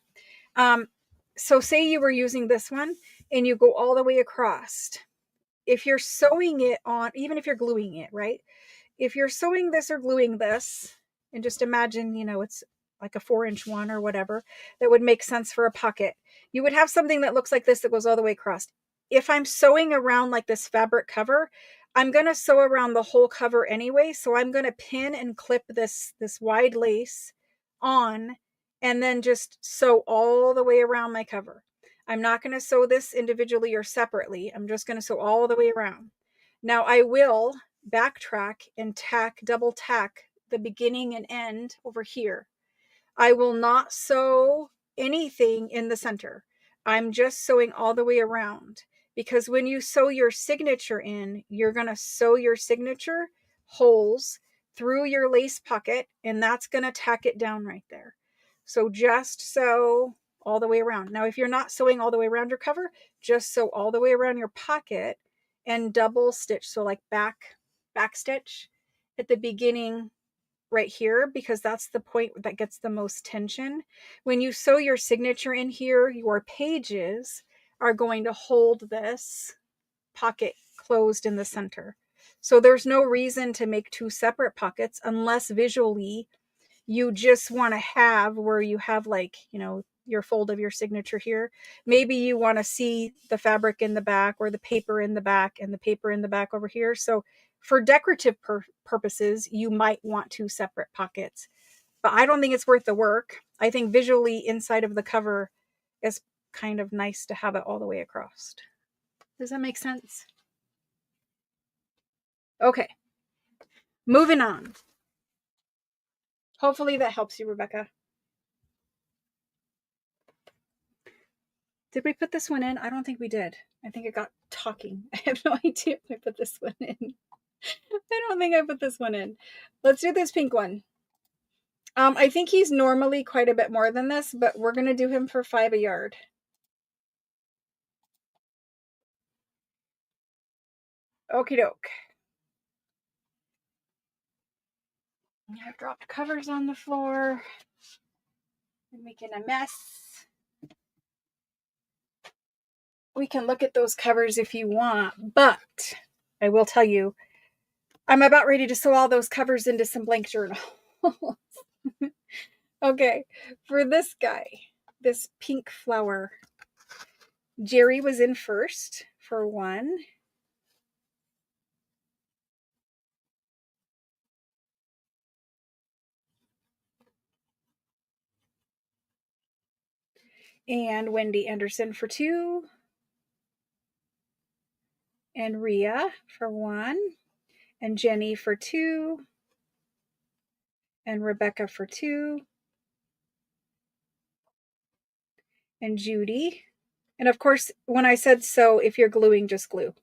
so say you were using this one and you go all the way across. If you're sewing it on, even if you're gluing it, right? If you're sewing this or gluing this, and just imagine, it's like a 4-inch one or whatever, that would make sense for a pocket. You would have something that looks like this that goes all the way across. If I'm sewing around like this fabric cover, I'm going to sew around the whole cover anyway. So I'm going to pin and clip this wide lace on and then just sew all the way around my cover. I'm not going to sew this individually or separately. I'm just going to sew all the way around. Now I will backtrack and double tack the beginning and end over here. I will not sew anything in the center. I'm just sewing all the way around, because when you sew your signature in, you're going to sew your signature holes through your lace pocket, and that's going to tack it down right there. So just sew all the way around. Now, if you're not sewing all the way around your cover, just sew all the way around your pocket and double stitch. So like back stitch at the beginning right here, because that's the point that gets the most tension. When you sew your signature in here, your pages are going to hold this pocket closed in the center. So there's no reason to make two separate pockets unless visually you just want to have where you have your fold of your signature here. Maybe you want to see the fabric in the back or the paper in the back and the paper in the back over here. So for decorative purposes, you might want two separate pockets, but I don't think it's worth the work. I think visually inside of the cover is kind of nice to have it all the way across. Does that make sense? Okay, moving on. Hopefully that helps you, Rebecca. Did we put this one in? I don't think we did. I think it got talking. I have no idea if I put this one in. I don't think I put this one in. Let's do this pink one. I think he's normally quite a bit more than this, but we're going to do him for 5 a yard. Okie doke. I've dropped covers on the floor. I'm making a mess. We can look at those covers if you want, but I will tell you, I'm about ready to sew all those covers into some blank journals. Okay, for this guy, this pink flower, Jerry was in first for one. And Wendy Anderson for two. And Rhea for one. And Jenny for two. And Rebecca for two. And Judy. And of course, when I said sew, if you're gluing, just glue.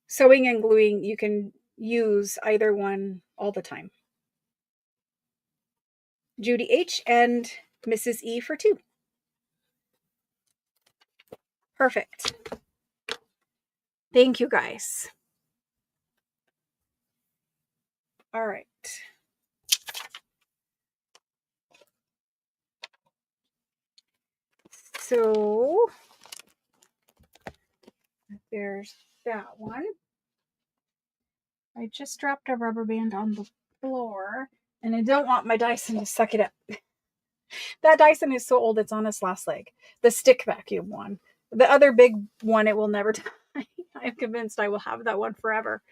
Sewing and gluing, you can use either one all the time. Judy H. and Mrs. E for two. Perfect. Thank you, guys. All right. So there's that one. I just dropped a rubber band on the floor, and I don't want my Dyson to suck it up. That Dyson is so old, it's on its last leg. The stick vacuum one. The other big one, it will never die. I'm convinced I will have that one forever.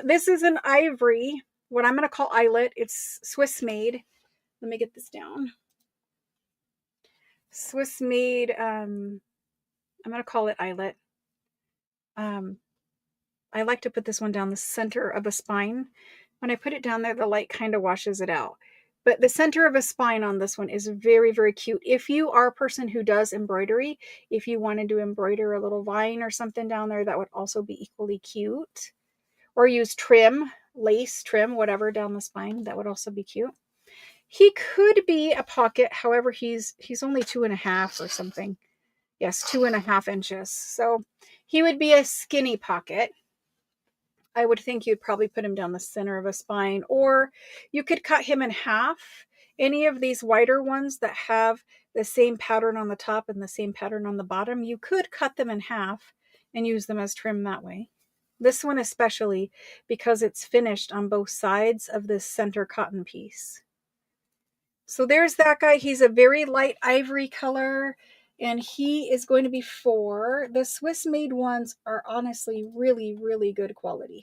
This is an ivory, what I'm going to call eyelet. It's Swiss made. Let me get this down. Swiss made, I'm going to call it eyelet. I like to put this one down the center of a spine. When I put it down there, the light kind of washes it out. But the center of a spine on this one is very, very cute. If you are a person who does embroidery, if you wanted to embroider a little vine or something down there, that would also be equally cute. Or use trim, lace trim, whatever down the spine. That would also be cute. He could be a pocket. However, he's only 2.5 or something. Yes, 2.5 inches. So he would be a skinny pocket. I would think you'd probably put him down the center of a spine, or you could cut him in half. Any of these wider ones that have the same pattern on the top and the same pattern on the bottom, you could cut them in half and use them as trim that way. This one especially because it's finished on both sides of this center cotton piece. So there's that guy. He's a very light ivory color, and he is going to be 4. The Swiss made ones are honestly really, really good quality.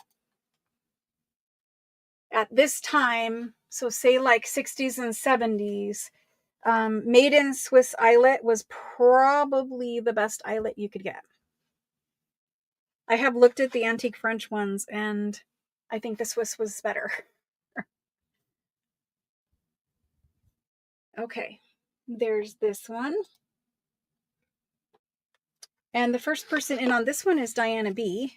At this time, so say like 60s and 70s, made in Swiss eyelet was probably the best eyelet you could get. I have looked at the antique French ones, and I think the Swiss was better. Okay, there's this one. And the first person in on this one is Diana B.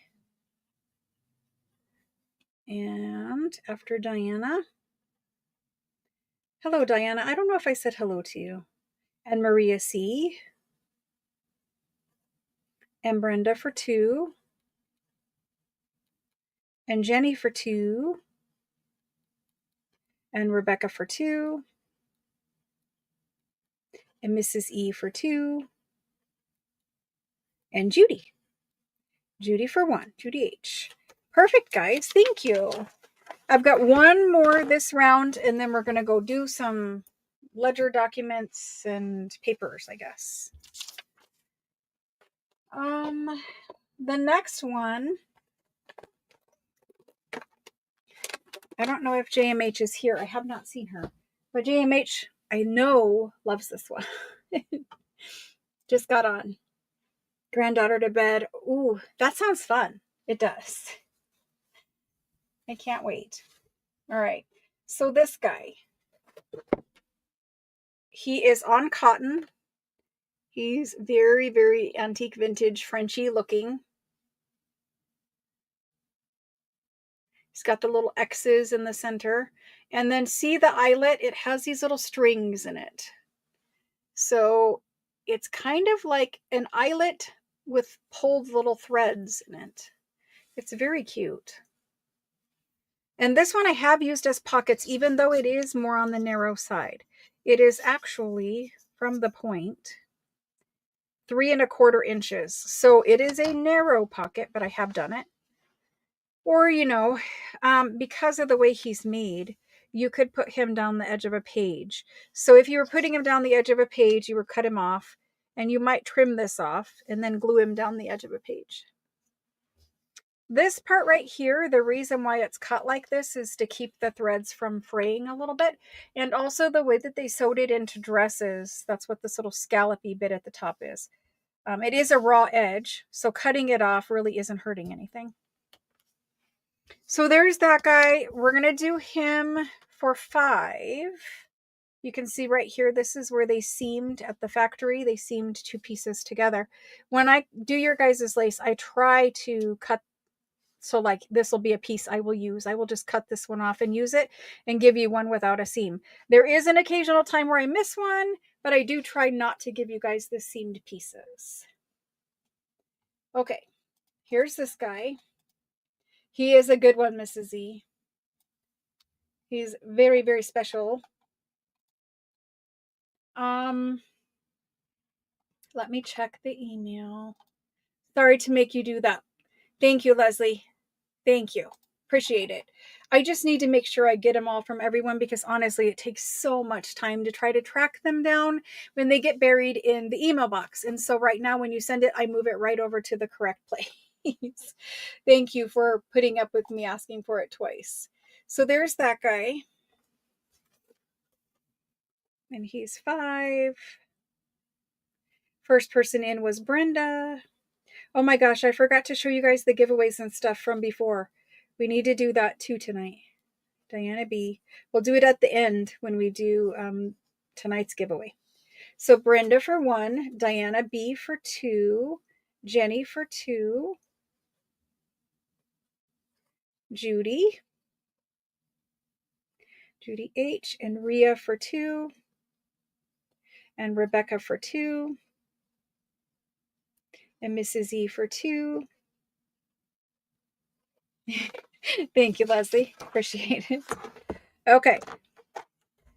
And after Diana, hello, Diana. I don't know if I said hello to you. And Maria C. And Brenda for 2. And Jenny for 2. And Rebecca for 2. And Mrs. E for 2. And Judy. Judy for 1. Judy H. Perfect, guys. Thank you. I've got one more this round, and then we're going to go do some ledger documents and papers, I guess. The next one, I don't know if JMH is here. I have not seen her. But JMH, I know, loves this one. Just got on. Granddaughter to bed. Ooh, that sounds fun. It does. I can't wait. All right. So this guy, he is on cotton. He's very, very antique vintage Frenchy looking. He's got the little X's in the center. And then see the eyelet? It has these little strings in it. So it's kind of like an eyelet with pulled little threads in it. It's very cute. And this one I have used as pockets, even though it is more on the narrow side. It is actually from the point 3¼ inches. So it is a narrow pocket, but I have done it. Or, you know, because of the way he's made, you could put him down the edge of a page. So if you were putting him down the edge of a page, you would cut him off, and you might trim this off and then glue him down the edge of a page. This part right here, the reason why it's cut like this is to keep the threads from fraying a little bit. And also the way that they sewed it into dresses, that's what this little scallopy bit at the top is. It is a raw edge, so cutting it off really isn't hurting anything. So there's that guy. We're going to do him for 5. You can see right here, this is where they seamed at the factory. They seamed 2 pieces together. When I do your guys' lace, I try to cut. So like this will be a piece I will use. I will just cut this one off and use it and give you one without a seam. There is an occasional time where I miss one, but I do try not to give you guys the seamed pieces. Okay, here's this guy. He is a good one, Mrs. E. He's very, very special. Let me check the email. Sorry to make you do that. Thank you, Leslie. Thank you. Appreciate it. I just need to make sure I get them all from everyone because honestly, it takes so much time to try to track them down when they get buried in the email box. And so right now when you send it, I move it right over to the correct place. Thank you for putting up with me asking for it twice. So there's that guy. And he's 5. First person in was Brenda. Oh my gosh, I forgot to show you guys the giveaways and stuff from before. We need to do that too tonight. Diana B. We'll do it at the end when we do tonight's giveaway. So Brenda for 1, Diana B for 2, Jenny for 2, Judy H, and Rhea for 2, and Rebecca for 2, and Mrs. E for 2. Thank you, Leslie. Appreciate it. Okay.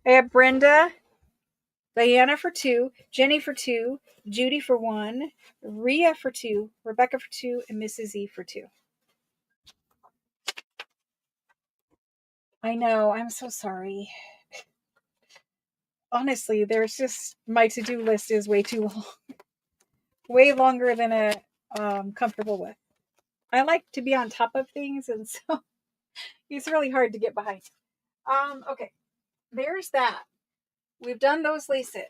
I have Brenda, Diana for 2, Jenny for 2, Judy for 1, Rhea for 2, Rebecca for 2, and Mrs. E for 2. I know. I'm so sorry. Honestly, there's just my to-do list is way too long. Way longer than I'm comfortable with. I like to be on top of things, and so it's really hard to get behind. Okay. There's that. We've done those laces.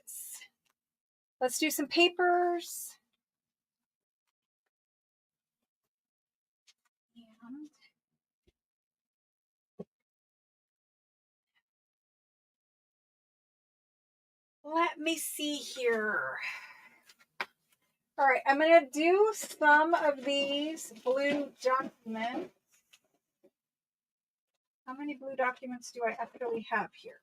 Let's do some papers. And let me see here. All right, I'm going to do some of these blue documents. How many blue documents do I actually have here?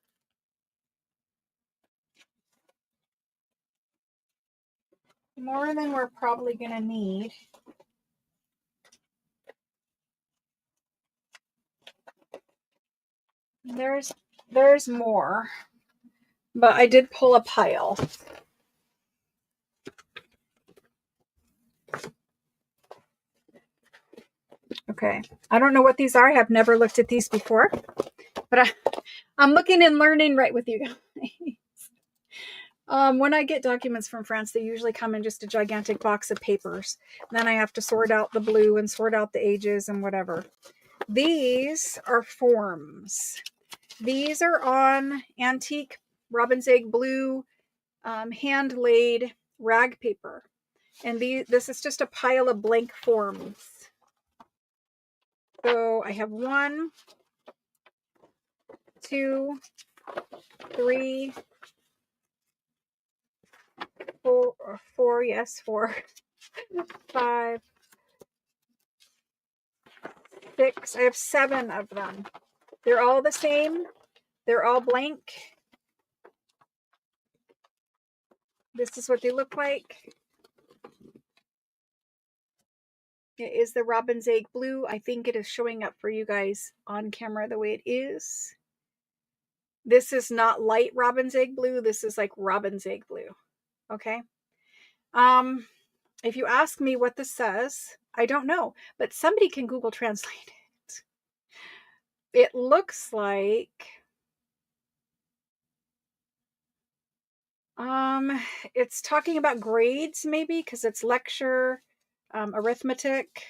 More than we're probably going to need. There's more, but I did pull a pile. Okay, I don't know what these are. I have never looked at these before, but I'm looking and learning right with you guys. When I get documents from France, they usually come in just a gigantic box of papers. Then I have to sort out the blue and sort out the ages and whatever. These are forms. These are on antique robin's egg blue hand-laid rag paper. And this is just a pile of blank forms. So I have 1, 2, 3, 4, yes, 4, 5, 6. I have 7 of them. They're all the same. They're all blank. This is what they look like. It is the robin's egg blue. I think it is showing up for you guys on camera the way it is. This is not light robin's egg blue. This is like robin's egg blue. Okay. If you ask me what this says, I don't know, but somebody can Google Translate it. It looks like it's talking about grades maybe, because it's lecture, arithmetic,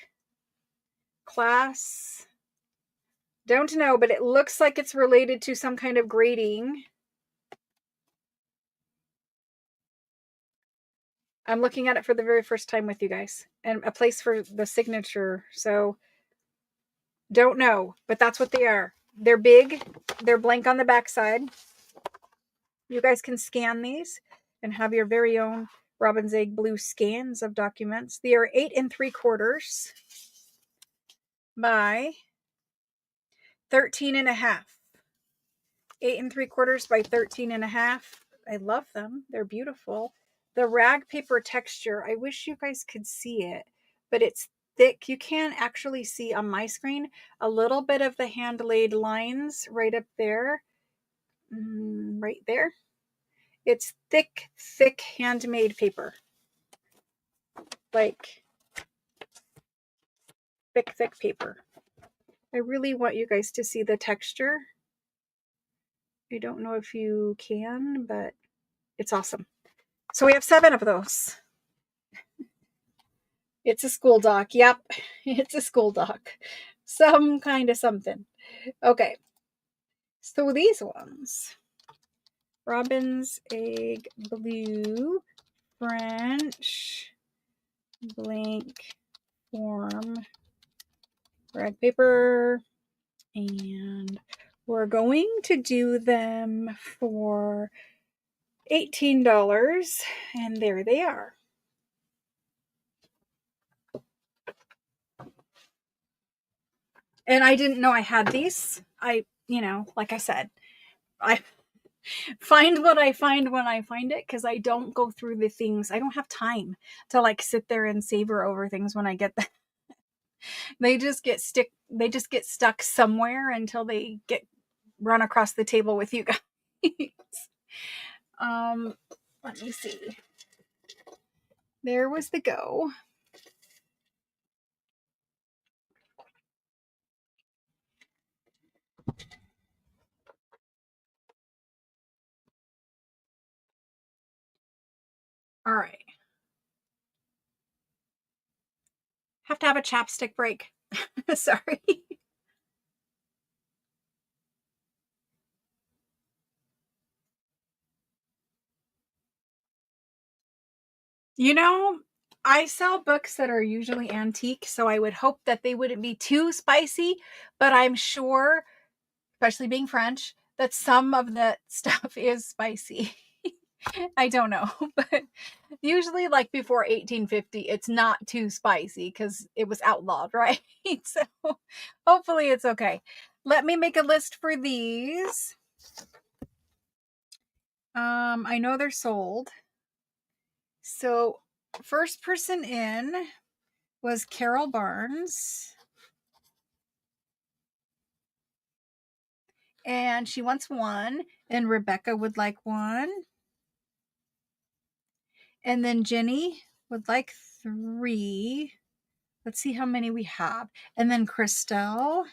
class. Don't know, but it looks like it's related to some kind of grading. I'm looking at it for the very first time with you guys, and a place for the signature. So don't know, but that's what they are. They're big. They're blank on the backside. You guys can scan these and have your very own robin's egg blue scans of documents. They are 8 3/4 by 13 1/2. 8 3/4 by 13 1/2. I love them. They're beautiful. The rag paper texture, I wish you guys could see it, but it's thick. You can actually see on my screen a little bit of the hand laid lines right up there. Right there. It's thick, thick handmade paper. Like thick, thick paper. I really want you guys to see the texture. I don't know if you can, but it's awesome. So we have 7 of those. It's a school doc. Yep, it's a school doc. Some kind of something. Okay. So these ones. Robin's egg blue, French, blank form, rag paper, and we're going to do them for $18, and there they are. And I didn't know I had these. Like I said, I find what I find when I find it, because I don't go through the things. I don't have time to like sit there and savor over things when I get them. They just get stuck somewhere until they get run across the table with you guys. Let me see. There was the go. All right. Have to have a chapstick break. Sorry. I sell books that are usually antique, so I would hope that they wouldn't be too spicy, but I'm sure, especially being French, that some of the stuff is spicy. I don't know, but usually like before 1850, it's not too spicy because it was outlawed, right? So hopefully it's okay. Let me make a list for these. I know they're sold. So first person in was Carol Barnes. And she wants 1, and Rebecca would like 1. And then Jenny would like 3. Let's see how many we have. And then Christelle.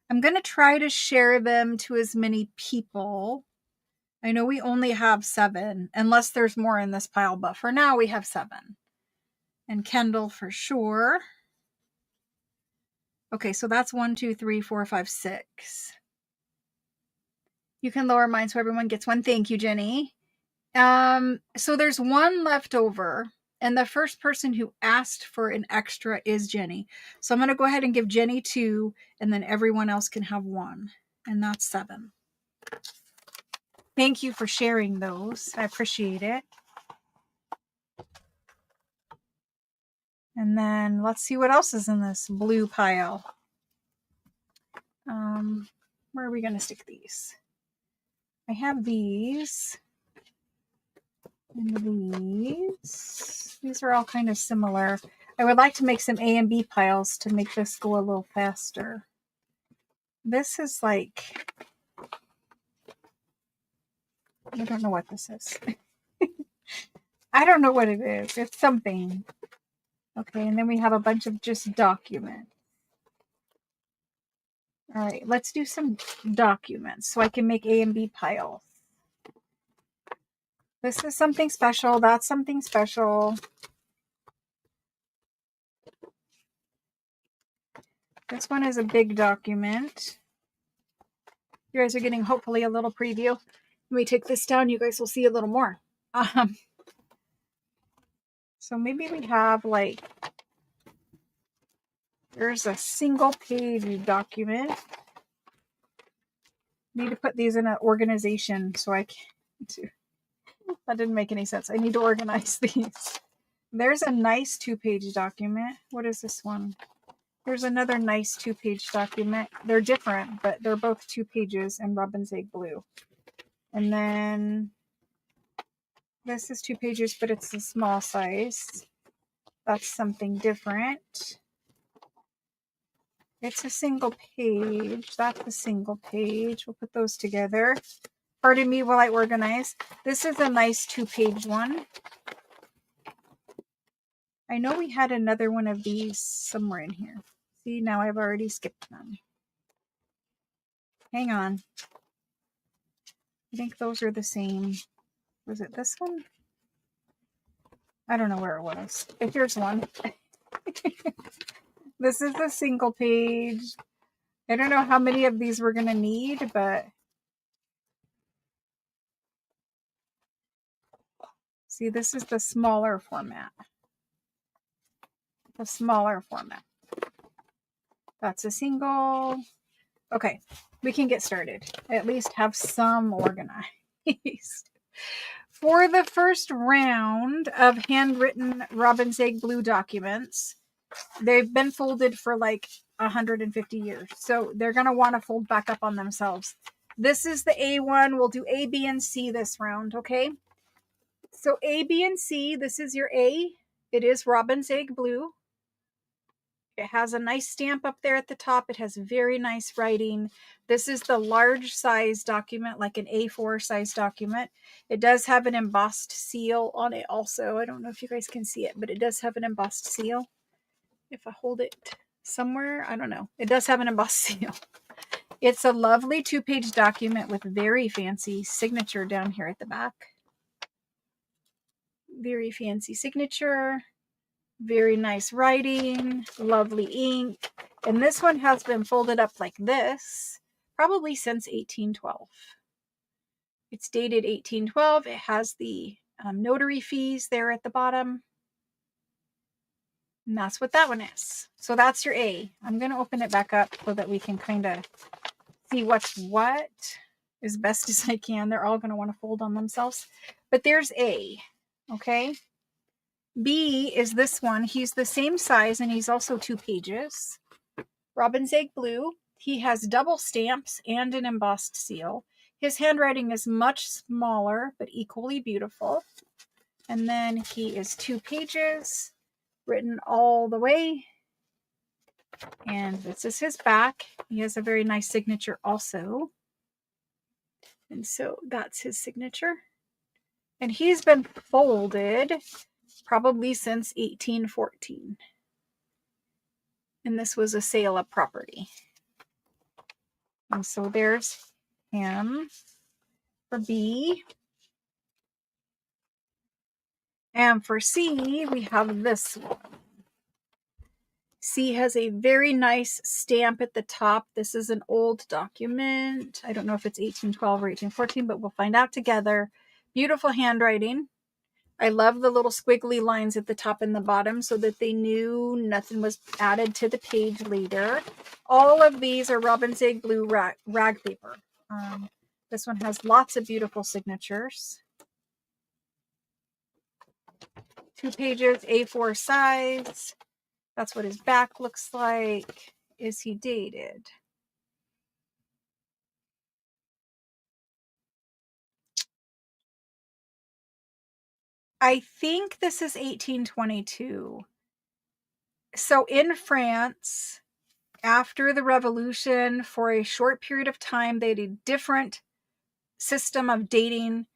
I'm going to try to share them to as many people. I know we only have 7, unless there's more in this pile, but for now we have 7. And Kendall for sure. Okay, so that's 1, 2, 3, 4, 5, 6. You can lower mine so everyone gets 1. Thank you, Jenny. So there's 1 left over, and the first person who asked for an extra is Jenny. So I'm going to go ahead and give Jenny 2, and then everyone else can have 1, and that's 7. Thank you for sharing those. I appreciate it. And then let's see what else is in this blue pile. Where are we going to stick these? I have these and these. These are all kind of similar. I would like to make some A and B piles to make this go a little faster. This is like, I don't know what this is. I don't know what it is. It's something. Okay, and then we have a bunch of just documents. All right, let's do some documents so I can make A and B piles. This is something special. That's something special. This one is a big document. You guys are getting hopefully a little preview. When we take this down, you guys will see a little more. So maybe we have like, there's a single page document. Need to put these in an organization so I can. That didn't make any sense. I need to organize these. There's a nice 2-page document. What is this one? There's another nice 2-page document. They're different, but they're both 2 pages in Robin's Egg Blue. And then this is 2 pages, but it's a small size. That's something different. It's a single page. That's a single page. We'll put those together. Pardon me while I organize. This is a nice 2-page one. I know we had another one of these somewhere in here. See, now I've already skipped them. Hang on. I think those are the same. Was it this one? I don't know where it was. Here's one. This is a single page. I don't know how many of these we're going to need, but see, this is the smaller format. The smaller format. That's a single. Okay, we can get started. At least have some organized. For the first round of handwritten Robin's Egg Blue documents, they've been folded for like 150 years. So they're going to want to fold back up on themselves. This is the A1. We'll do A, B, and C this round, okay? So A, B, and C, this is your A. It is Robin's Egg Blue. It has a nice stamp up there at the top. It has very nice writing. This is the large size document, like an A4 size document. It does have an embossed seal on it also. I don't know if you guys can see it, but it does have an embossed seal. If I hold it somewhere, I don't know. It does have an embossed seal. It's a lovely 2-page document with very fancy signature down here at the back. Very fancy signature. Very nice writing, lovely ink. And this one has been folded up like this, probably since 1812. It's dated 1812. It has the notary fees there at the bottom. And that's what that one is. So that's your A. I'm going to open it back up so that we can kind of see what's what as best as I can. They're all going to want to fold on themselves. But there's A, okay? B is this one. He's the same size and he's also 2 pages. Robin's Egg Blue. He has double stamps and an embossed seal. His handwriting is much smaller but equally beautiful. And then he is 2 pages, written all the way. And this is his back. He has a very nice signature also. And so that's his signature. And he's been folded probably since 1814. And this was a sale of property. And so there's him for B. And for C, we have this one. C has a very nice stamp at the top. This is an old document. I don't know if it's 1812 or 1814, but we'll find out together. Beautiful handwriting. I love the little squiggly lines at the top and the bottom so that they knew nothing was added to the page later. All of these are Robin's Egg Blue rag paper. This one has lots of beautiful signatures. 2 pages, A4 size. That's what his back looks like. Is he dated? I think this is 1822. So in France, after the revolution, for a short period of time, they had a different system of dating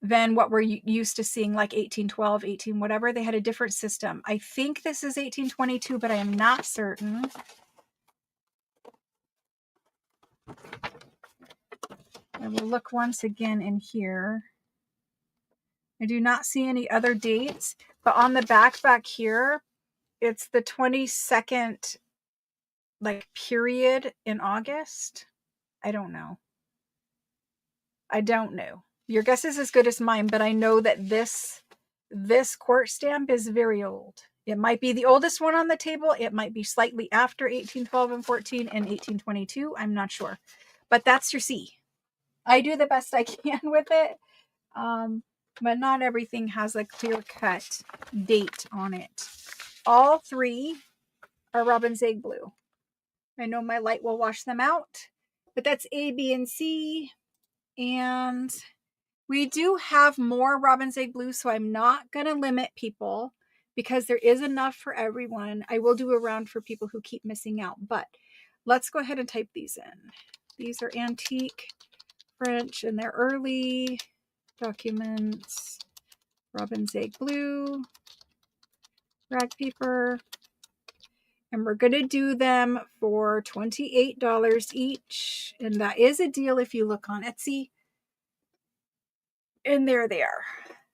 than what we're used to seeing, like 1812, 18 whatever. They had a different system. I think this is 1822, but I am not certain. I will look once again in here. I do not see any other dates, but on the back here, it's the 22nd like period in August. I don't know. Your guess is as good as mine, but I know that this court stamp is very old. It might be the oldest one on the table. It might be slightly after 1812 and 14 and 1822. I'm not sure, but that's your C. I do the best I can with it. But not everything has a clear-cut date on it. All three are robin's egg blue. I know my light will wash them out, but that's A, B, and C. And we do have more robin's egg blue, so I'm not going to limit people because there is enough for everyone. I will do a round for people who keep missing out, but let's go ahead and type these in. These are antique French, and they're early documents. Robin's egg blue, rag paper, and we're going to do them for $28 each, and that is a deal if you look on Etsy. And there they are.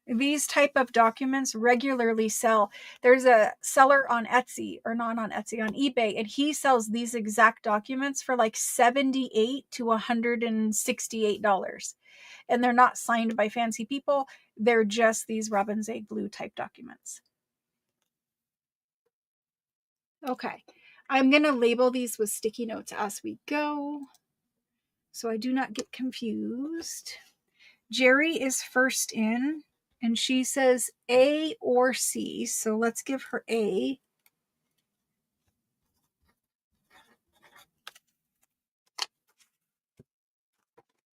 These type of documents regularly sell. There's a seller on Etsy, or not on Etsy, on eBay, and he sells these exact documents for like $78 to $168. And they're not signed by fancy people. They're just these robin's egg blue type documents. Okay, I'm going to label these with sticky notes as we go, so I do not get confused. Jerry is first in, and she says A or C, so let's give her A.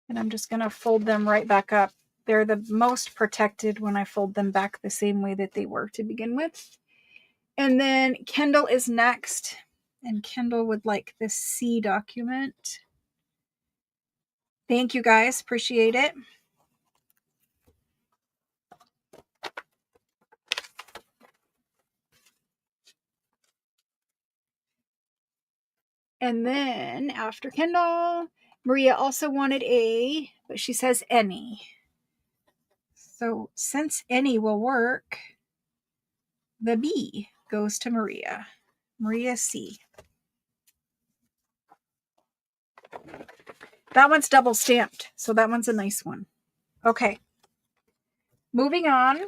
And I'm just going to fold them right back up. They're the most protected when I fold them back the same way that they were to begin with. And then Kendall is next, and Kendall would like the C document. Thank you guys, appreciate it. And then after Kendall, Maria also wanted A, but she says any. So since any will work, the B goes to Maria. Maria C. That one's double stamped, so that one's a nice one. Okay. Moving on.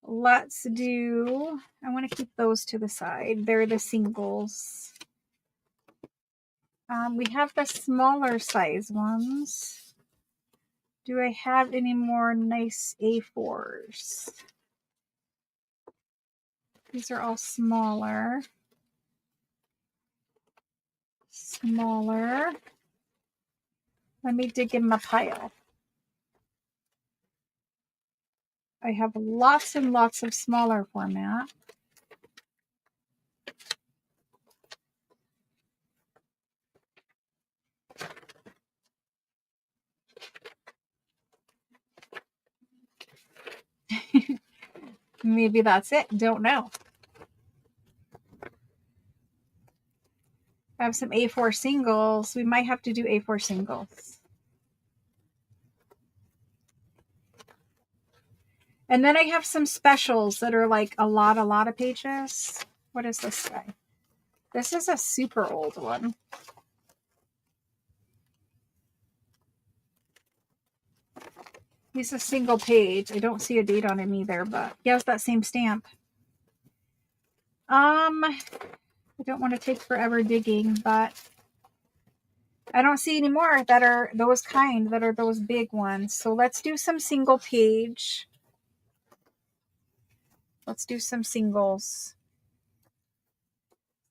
Let's do, I want to keep those to the side. They're the singles. We have the smaller size ones. Do I have any more nice A4s? These are all smaller. Smaller. Let me dig in my pile. I have lots and lots of smaller format. Maybe that's it. Don't know. I have some A4 singles. We might have to do A4 singles. And then I have some specials that are like a lot of pages. What is this guy? This is a super old one. He's a single page. I don't see a date on him either, but he has that same stamp. I don't want to take forever digging, but I don't see any more that are those kind, that are those big ones. So let's do some single page. Let's do some singles.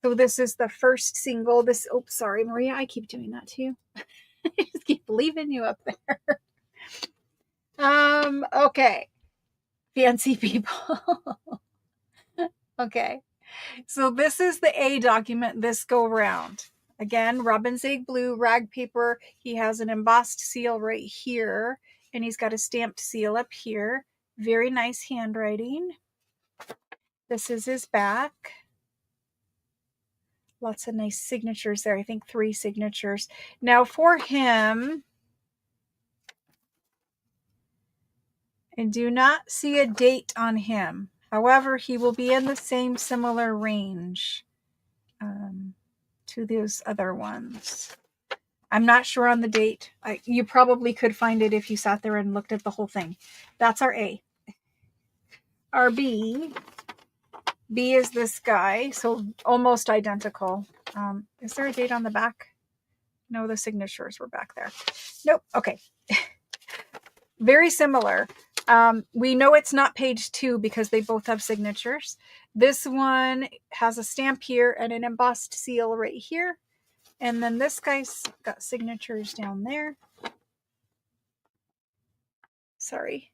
So this is the first single. This, oh, sorry, Maria, I keep doing that too. I just keep leaving you up there. Okay. Fancy people. Okay. So this is the A document this go round. Again, Robin's Egg Blue rag paper. He has an embossed seal right here, and he's got a stamped seal up here. Very nice handwriting. This is his back. Lots of nice signatures there. I think 3 signatures. Now for him, and do not see a date on him. However, he will be in the same similar range to those other ones. I'm not sure on the date. You probably could find it if you sat there and looked at the whole thing. That's our A. Our B is this guy, so almost identical. Is there a date on the back? No, the signatures were back there. Nope. Okay. Very similar. We know it's not page 2 because they both have signatures. This one has a stamp here and an embossed seal right here. And then this guy's got signatures down there. Sorry.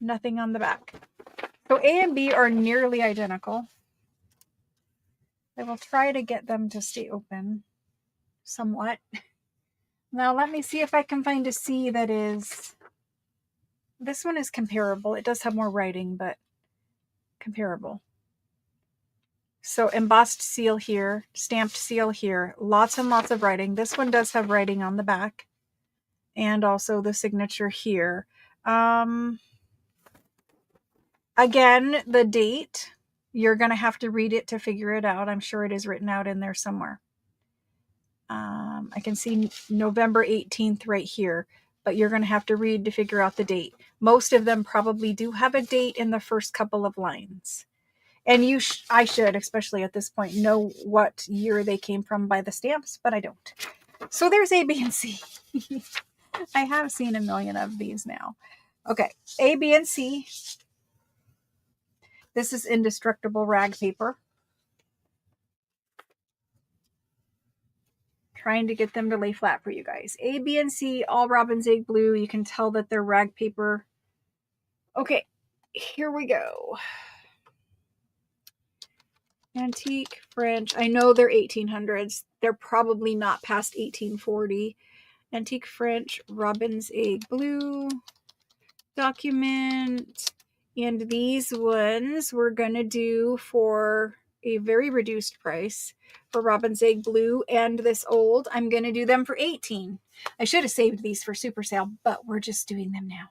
Nothing on the back. So A and B are nearly identical. I will try to get them to stay open somewhat. Now let me see if I can find a C that is... This one is comparable. It does have more writing, but comparable. So embossed seal here, stamped seal here, lots and lots of writing. This one does have writing on the back and also the signature here. Again, the date, you're going to have to read it to figure it out. I'm sure it is written out in there somewhere. I can see November 18th right here, but you're going to have to read to figure out the date. Most of them probably do have a date in the first couple of lines. And I should, especially at this point, know what year they came from by the stamps, but I don't. So there's A, B, and C. I have seen a million of these now. Okay, A, B, and C. This is indestructible rag paper. Trying to get them to lay flat for you guys. A, B, and C, all Robin's Egg Blue. You can tell that they're rag paper. Okay, here we go. Antique French. I know they're 1800s. They're probably not past 1840. Antique French Robin's Egg Blue document. And these ones we're going to do for a very reduced price for Robin's Egg Blue and this old. I'm going to do them for 18. I should have saved these for super sale, but we're just doing them now.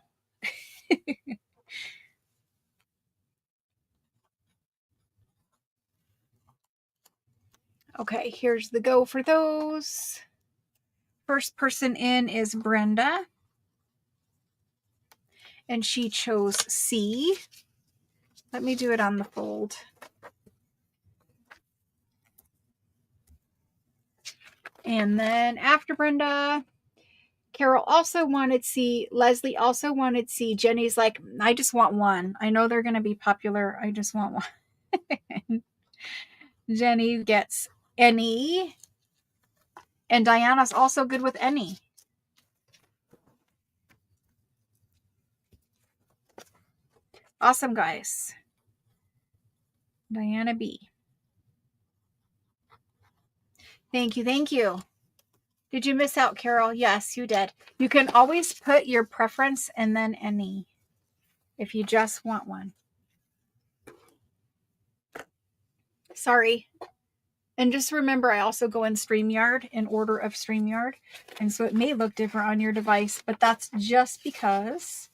Okay, here's the go for those. First person in is Brenda. And she chose C. Let me do it on the fold. And then after Brenda, Carol also wanted C. Leslie also wanted C. Jenny's like, I just want one. I know they're going to be popular. I just want one. Jenny gets any. And Diana's also good with any. Awesome, guys. Diana B. Thank you. Thank you. Did you miss out, Carol? Yes, you did. You can always put your preference and then any if you just want one. Sorry. And just remember, I also go in StreamYard in order of StreamYard. And so it may look different on your device, but that's just because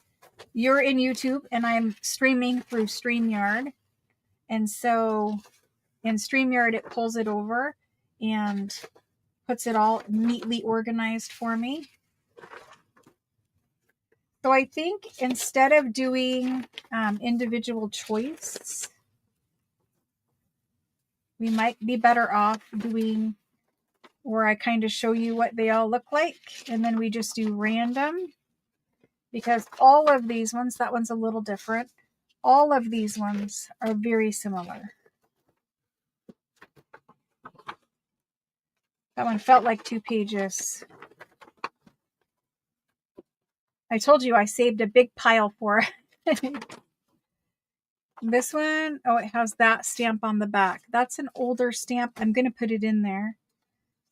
you're in YouTube and I'm streaming through StreamYard. And so in StreamYard, it pulls it over and puts it all neatly organized for me. So I think instead of doing individual choice, we might be better off doing where I kind of show you what they all look like. And then we just do random. Because all of these ones, that one's a little different. All of these ones are very similar. That one felt like 2 pages. I told you I saved a big pile for it. This one, oh, it has that stamp on the back. That's an older stamp. I'm going to put it in there.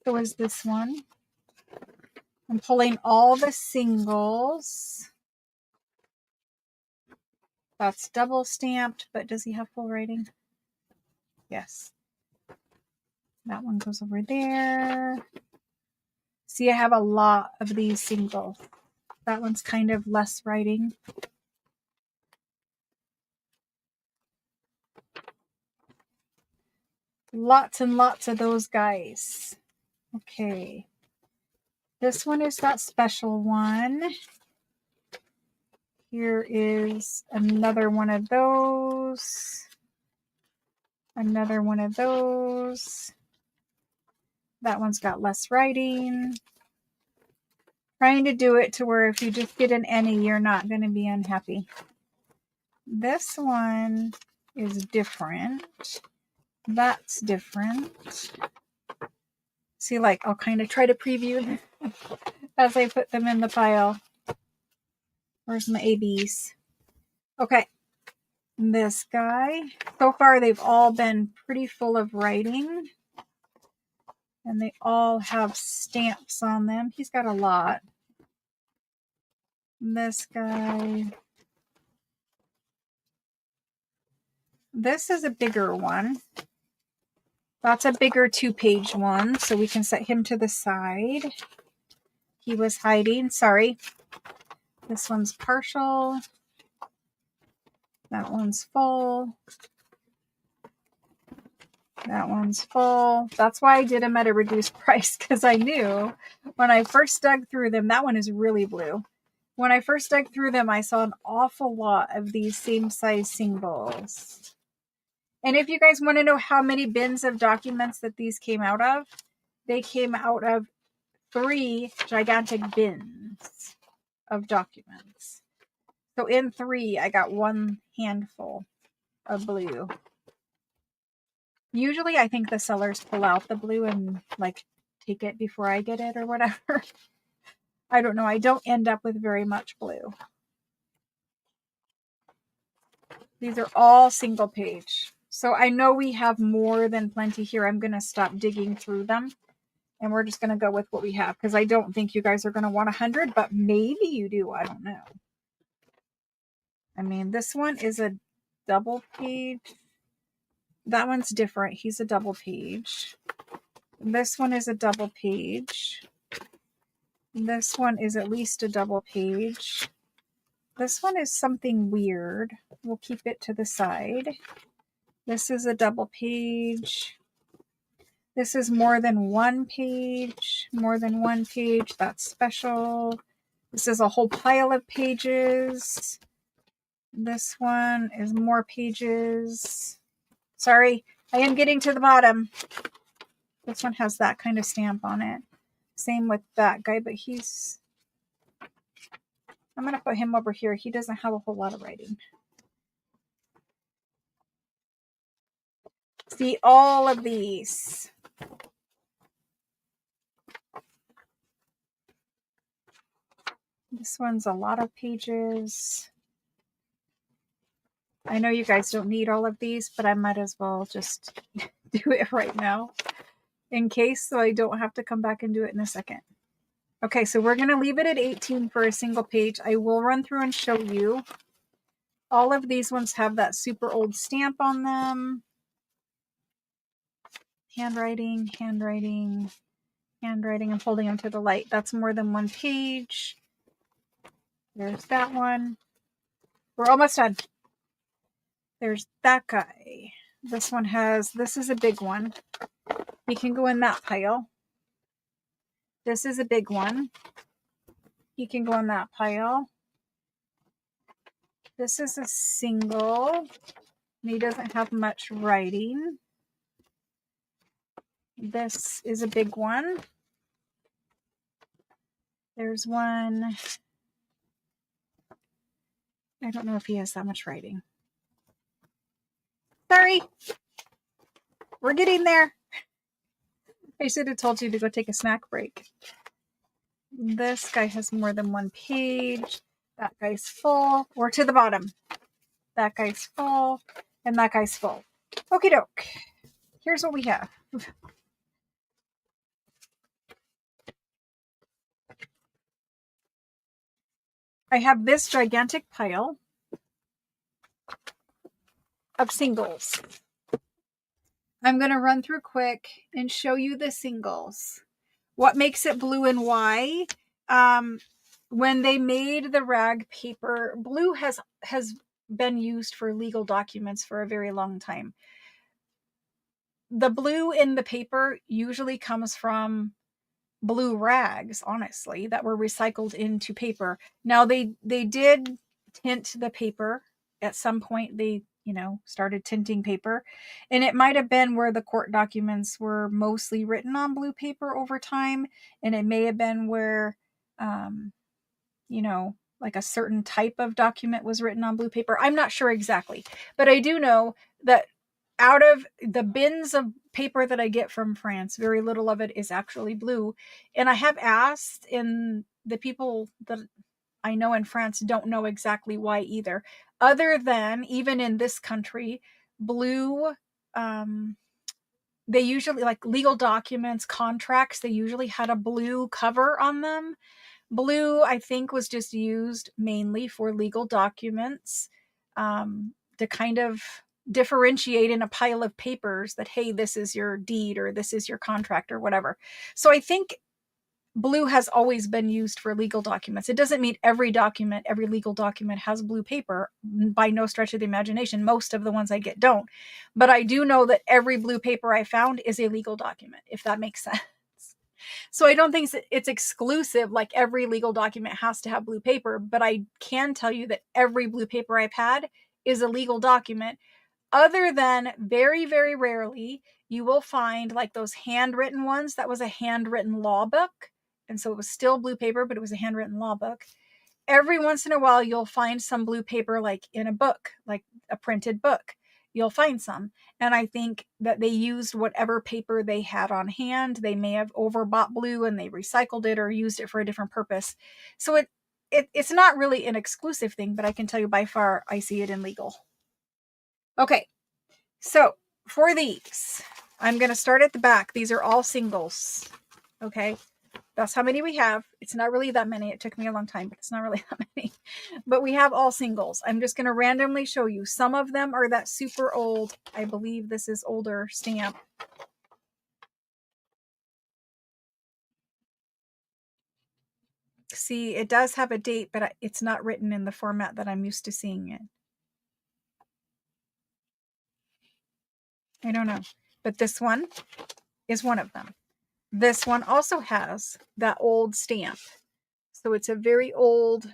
So is this one. I'm pulling all the singles. That's double stamped, but does he have full writing? Yes. That one goes over there. See, I have a lot of these singles. That one's kind of less writing. Lots and lots of those guys. Okay. This one is that special one. Here is another one of those. Another one of those. That one's got less writing. Trying to do it to where if you just get an any, you're not going to be unhappy. This one is different. That's different. See, like, I'll kind of try to preview as I put them in the pile. Where's my ABs? Okay. This guy. So far, they've all been pretty full of writing. And they all have stamps on them. He's got a lot. This guy. This is a bigger one. That's a bigger 2-page one, so we can set him to the side. He was hiding. Sorry. This one's partial. That one's full. That one's full. That's why I did them at a reduced price, because I knew when I first dug through them, that one is really blue. When I first dug through them, I saw an awful lot of these same size singles. And if you guys want to know how many bins of documents that these came out of, they came out of 3 gigantic bins of documents. So in 3, I got 1 handful of blue. Usually I think the sellers pull out the blue and like take it before I get it or whatever. I don't know. I don't end up with very much blue. These are all single page. So I know we have more than plenty here. I'm going to stop digging through them. And we're just going to go with what we have. Because I don't think you guys are going to want 100. But maybe you do. I don't know. I mean, this one is a double page. That one's different. He's a double page. This one is a double page. This one is at least a double page. This one is something weird. We'll keep it to the side. This is a double page. This is more than 1 page. More than 1 page. That's special. This is a whole pile of pages. This one is more pages. Sorry, I am getting to the bottom. This one has that kind of stamp on it. Same with that guy, but he's... I'm going to put him over here. He doesn't have a whole lot of writing. See, all of these. This one's a lot of pages. I know you guys don't need all of these, but I might as well just do it right now in case, so I don't have to come back and do it in a second. Okay, so we're going to leave it at 18 for a single page. I will run through and show you. All of these ones have that super old stamp on them. Handwriting, handwriting, handwriting. I'm holding them to the light. That's more than 1 page. There's that one. We're almost done. There's that guy. This one has, this is a big one. He can go in that pile. This is a big one. He can go in that pile. This is a single. And he doesn't have much writing. This is a big one. There's one. I don't know if he has that much writing. Sorry. We're getting there. I should have told you to go take a snack break. This guy has more than one page. That guy's full. Or to the bottom. That guy's full. And that guy's full. Okie doke. Here's what we have. I have this gigantic pile of singles. I'm going to run through quick and show you the singles. What makes it blue and why? When they made the rag paper, blue has been used for legal documents for a very long time. The blue in the paper usually comes from blue rags, honestly, that were recycled into paper. Now they did tint the paper at some point. They started tinting paper, and it might have been where the court documents were mostly written on blue paper over time, and it may have been where like a certain type of document was written on blue paper. I'm not sure exactly, but I do know that out of the bins of paper that I get from France, very little of it is actually blue. And I have asked, and the people that I know in France don't know exactly why either, other than even in this country, blue, they usually, like legal documents, contracts, they usually had a blue cover on them. Blue, I think, was just used mainly for legal documents, to kind of differentiate in a pile of papers that, hey, this is your deed or this is your contract or whatever. So I think blue has always been used for legal documents. It doesn't mean every legal document has blue paper, by no stretch of the imagination. Most of the ones I get don't. But I do know that every blue paper I found is a legal document, if that makes sense. So I don't think it's exclusive, like every legal document has to have blue paper, but I can tell you that every blue paper I've had is a legal document, other than very, very rarely you will find like those handwritten ones. That was a handwritten law book. And so it was still blue paper, but it was a handwritten law book. Every once in a while, you'll find some blue paper, like in a book, like a printed book. You'll find some. And I think that they used whatever paper they had on hand. They may have overbought blue and they recycled it or used it for a different purpose. So it's not really an exclusive thing, but I can tell you by far I see it in legal. Okay, so for these, I'm going to start at the back. These are all singles. Okay, that's how many we have. It's not really that many. It took me a long time, but it's not really that many. But we have all singles. I'm just going to randomly show you. Some of them are that super old, I believe this is older stamp. See, it does have a date, but it's not written in the format that I'm used to seeing it. I don't know. But this one is one of them. This one also has that old stamp. So it's a very old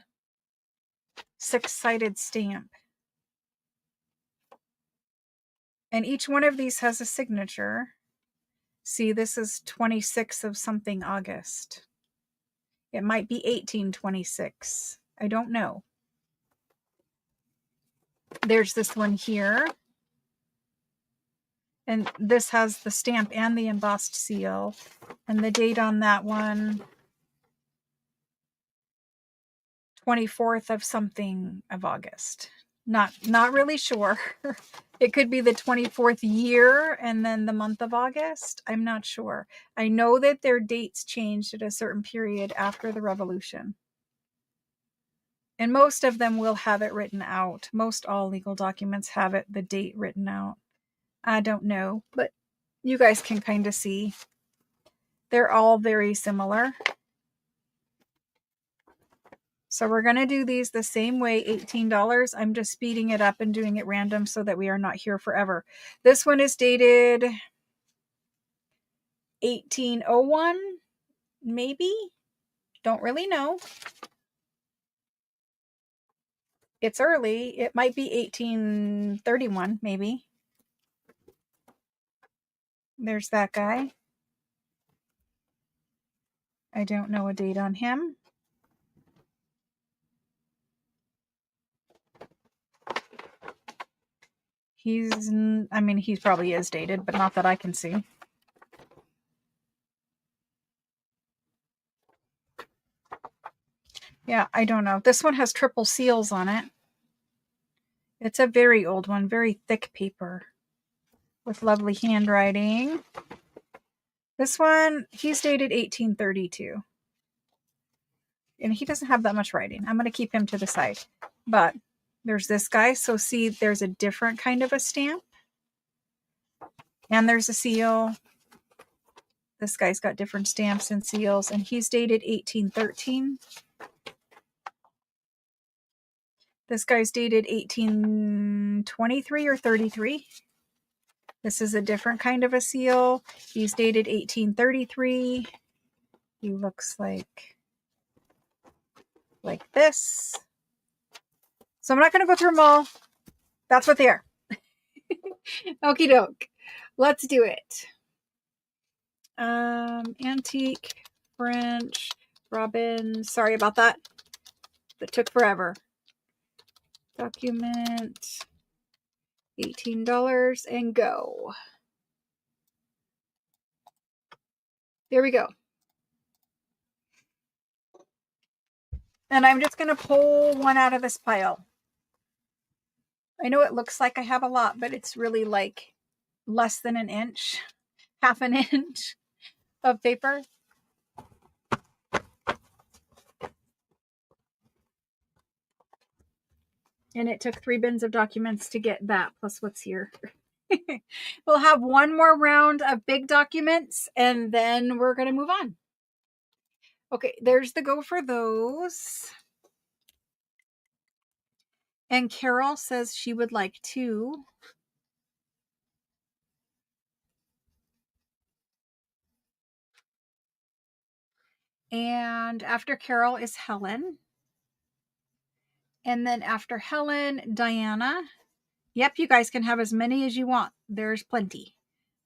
6-sided stamp. And each one of these has a signature. See, this is 26 of something August. It might be 1826. I don't know. There's this one here. And this has the stamp and the embossed seal. And the date on that one, 24th of something of August. Not really sure. It could be the 24th year and then the month of August. I'm not sure. I know that their dates changed at a certain period after the revolution. And most of them will have it written out. Most all legal documents have the date written out. I don't know, but you guys can kind of see. They're all very similar. So we're going to do these the same way, $18. I'm just speeding it up and doing it random so that we are not here forever. This one is dated 1801, maybe? Don't really know. It's early. It might be 1831, maybe. There's that guy. I don't know a date on him. He probably is dated, but not that I can see. Yeah, I don't know. This one has triple seals on it. It's a very old one, very thick paper with lovely handwriting. This one, he's dated 1832. And he doesn't have that much writing. I'm going to keep him to the side. But there's this guy. So see, there's a different kind of a stamp. And there's a seal. This guy's got different stamps and seals. And he's dated 1813. This guy's dated 1823 or 33. This is a different kind of a seal. He's dated 1833. He looks like this. So I'm not going to go through them all. That's what they are. Okie doke. Let's do it. Antique, French, Robin. Sorry about that. That took forever. Document. $18 and go. There we go. And I'm just going to pull one out of this pile. I know it looks like I have a lot, but it's really like less than an inch, half an inch of paper. And it took 3 bins of documents to get that, plus what's here. We'll have one more round of big documents, and then we're going to move on. Okay, there's the go for those. And Carol says she would like 2. And after Carol is Helen. And then after Helen, Diana. Yep, you guys can have as many as you want. There's plenty.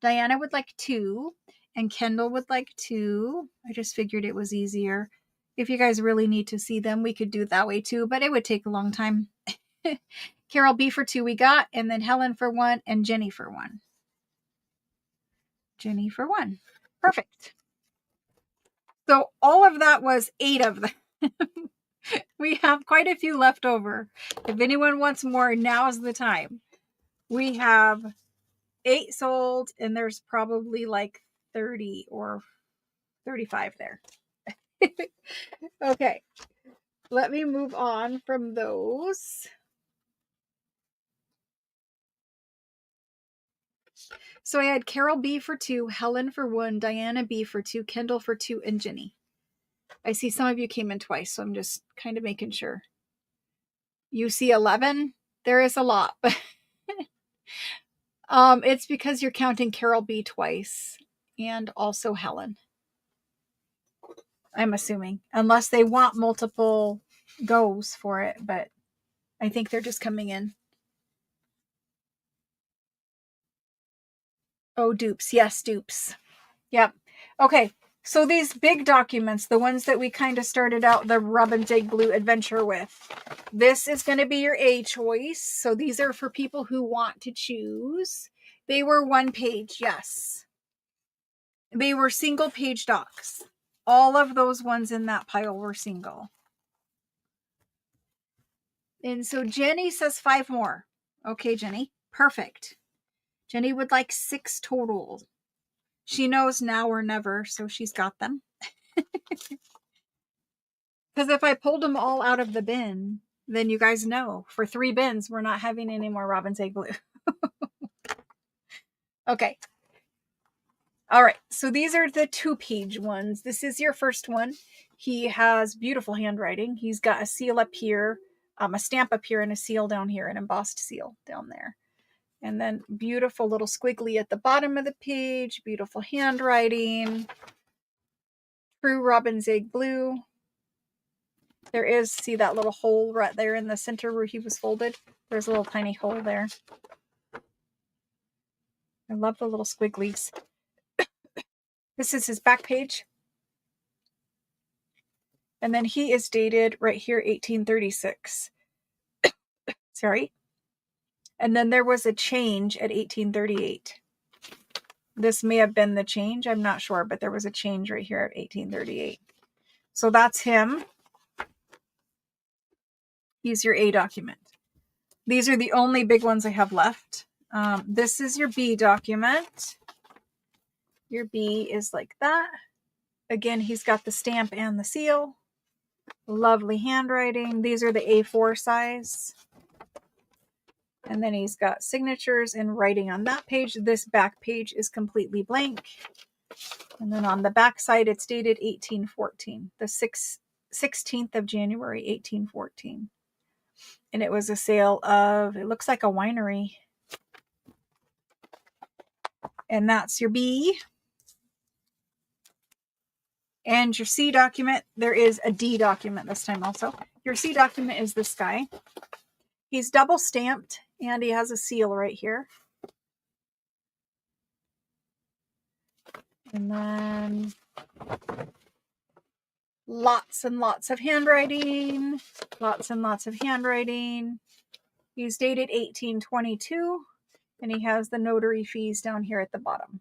Diana would like 2. And Kendall would like 2. I just figured it was easier. If you guys really need to see them, we could do it that way too, but it would take a long time. Carol B for 2 we got, and then Helen for 1, and Jenny for 1. Jenny for 1. Perfect. So all of that was 8 of them. We have quite a few left over. If anyone wants more, now's the time. We have 8 sold, and there's probably like 30 or 35 there. Okay, let me move on from those. So I had Carol B for 2, Helen for 1, Diana B for 2, Kendall for 2, and Jenny. I see some of you came in twice, so I'm just kind of making sure. You see 11? There is a lot, but it's because you're counting Carol B twice and also Helen. I'm assuming, unless they want multiple goes for it, but I think they're just coming in. Oh, dupes. Yes, dupes. Yep. Okay. So these big documents, the ones that we kind of started out the Robin Jake Blue adventure with, this is going to be your A choice. So these are for people who want to choose. They were 1 page. Yes. They were single page docs. All of those ones in that pile were single. And so Jenny says 5 more. Okay, Jenny. Perfect. Jenny would like 6 total. She knows now or never, so she's got them. Because if I pulled them all out of the bin, then you guys know for 3 bins, we're not having any more Robin's Egg Blue. Okay. All right. So these are the 2-page ones. This is your first one. He has beautiful handwriting. He's got a seal up here, a stamp up here, and a seal down here, an embossed seal down there. And then beautiful little squiggly at the bottom of the page, beautiful handwriting. True Robin's Egg Blue. There is, see that little hole right there in the center where he was folded? There's a little tiny hole there. I love the little squigglies. This is his back page. And then he is dated right here, 1836. Sorry. And then there was a change at 1838. This may have been the change. I'm not sure, but there was a change right here at 1838. So that's him. He's your A document. These are the only big ones I have left. This is your B document. Your B is like that. Again, he's got the stamp and the seal. Lovely handwriting. These are the A4 size. And then he's got signatures and writing on that page. This back page is completely blank. And then on the back side, it's dated 1814, the 16th of January, 1814. And it was a sale of, it looks like a winery. And that's your B. And your C document, there is a D document this time also. Your C document is this guy. He's double stamped and he has a seal right here. And then lots and lots of handwriting. Lots and lots of handwriting. He's dated 1822 and he has the notary fees down here at the bottom.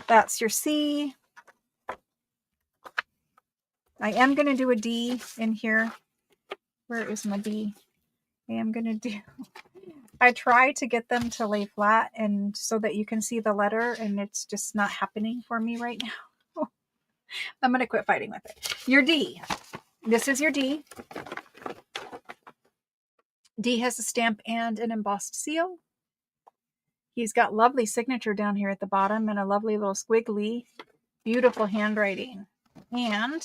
That's your C. I am going to do a D in here. Where is my D? I am going to do... I try to get them to lay flat and so that you can see the letter, and it's just not happening for me right now. I'm going to quit fighting with it. Your D. This is your D. D has a stamp and an embossed seal. He's got lovely signature down here at the bottom and a lovely little squiggly, beautiful handwriting. And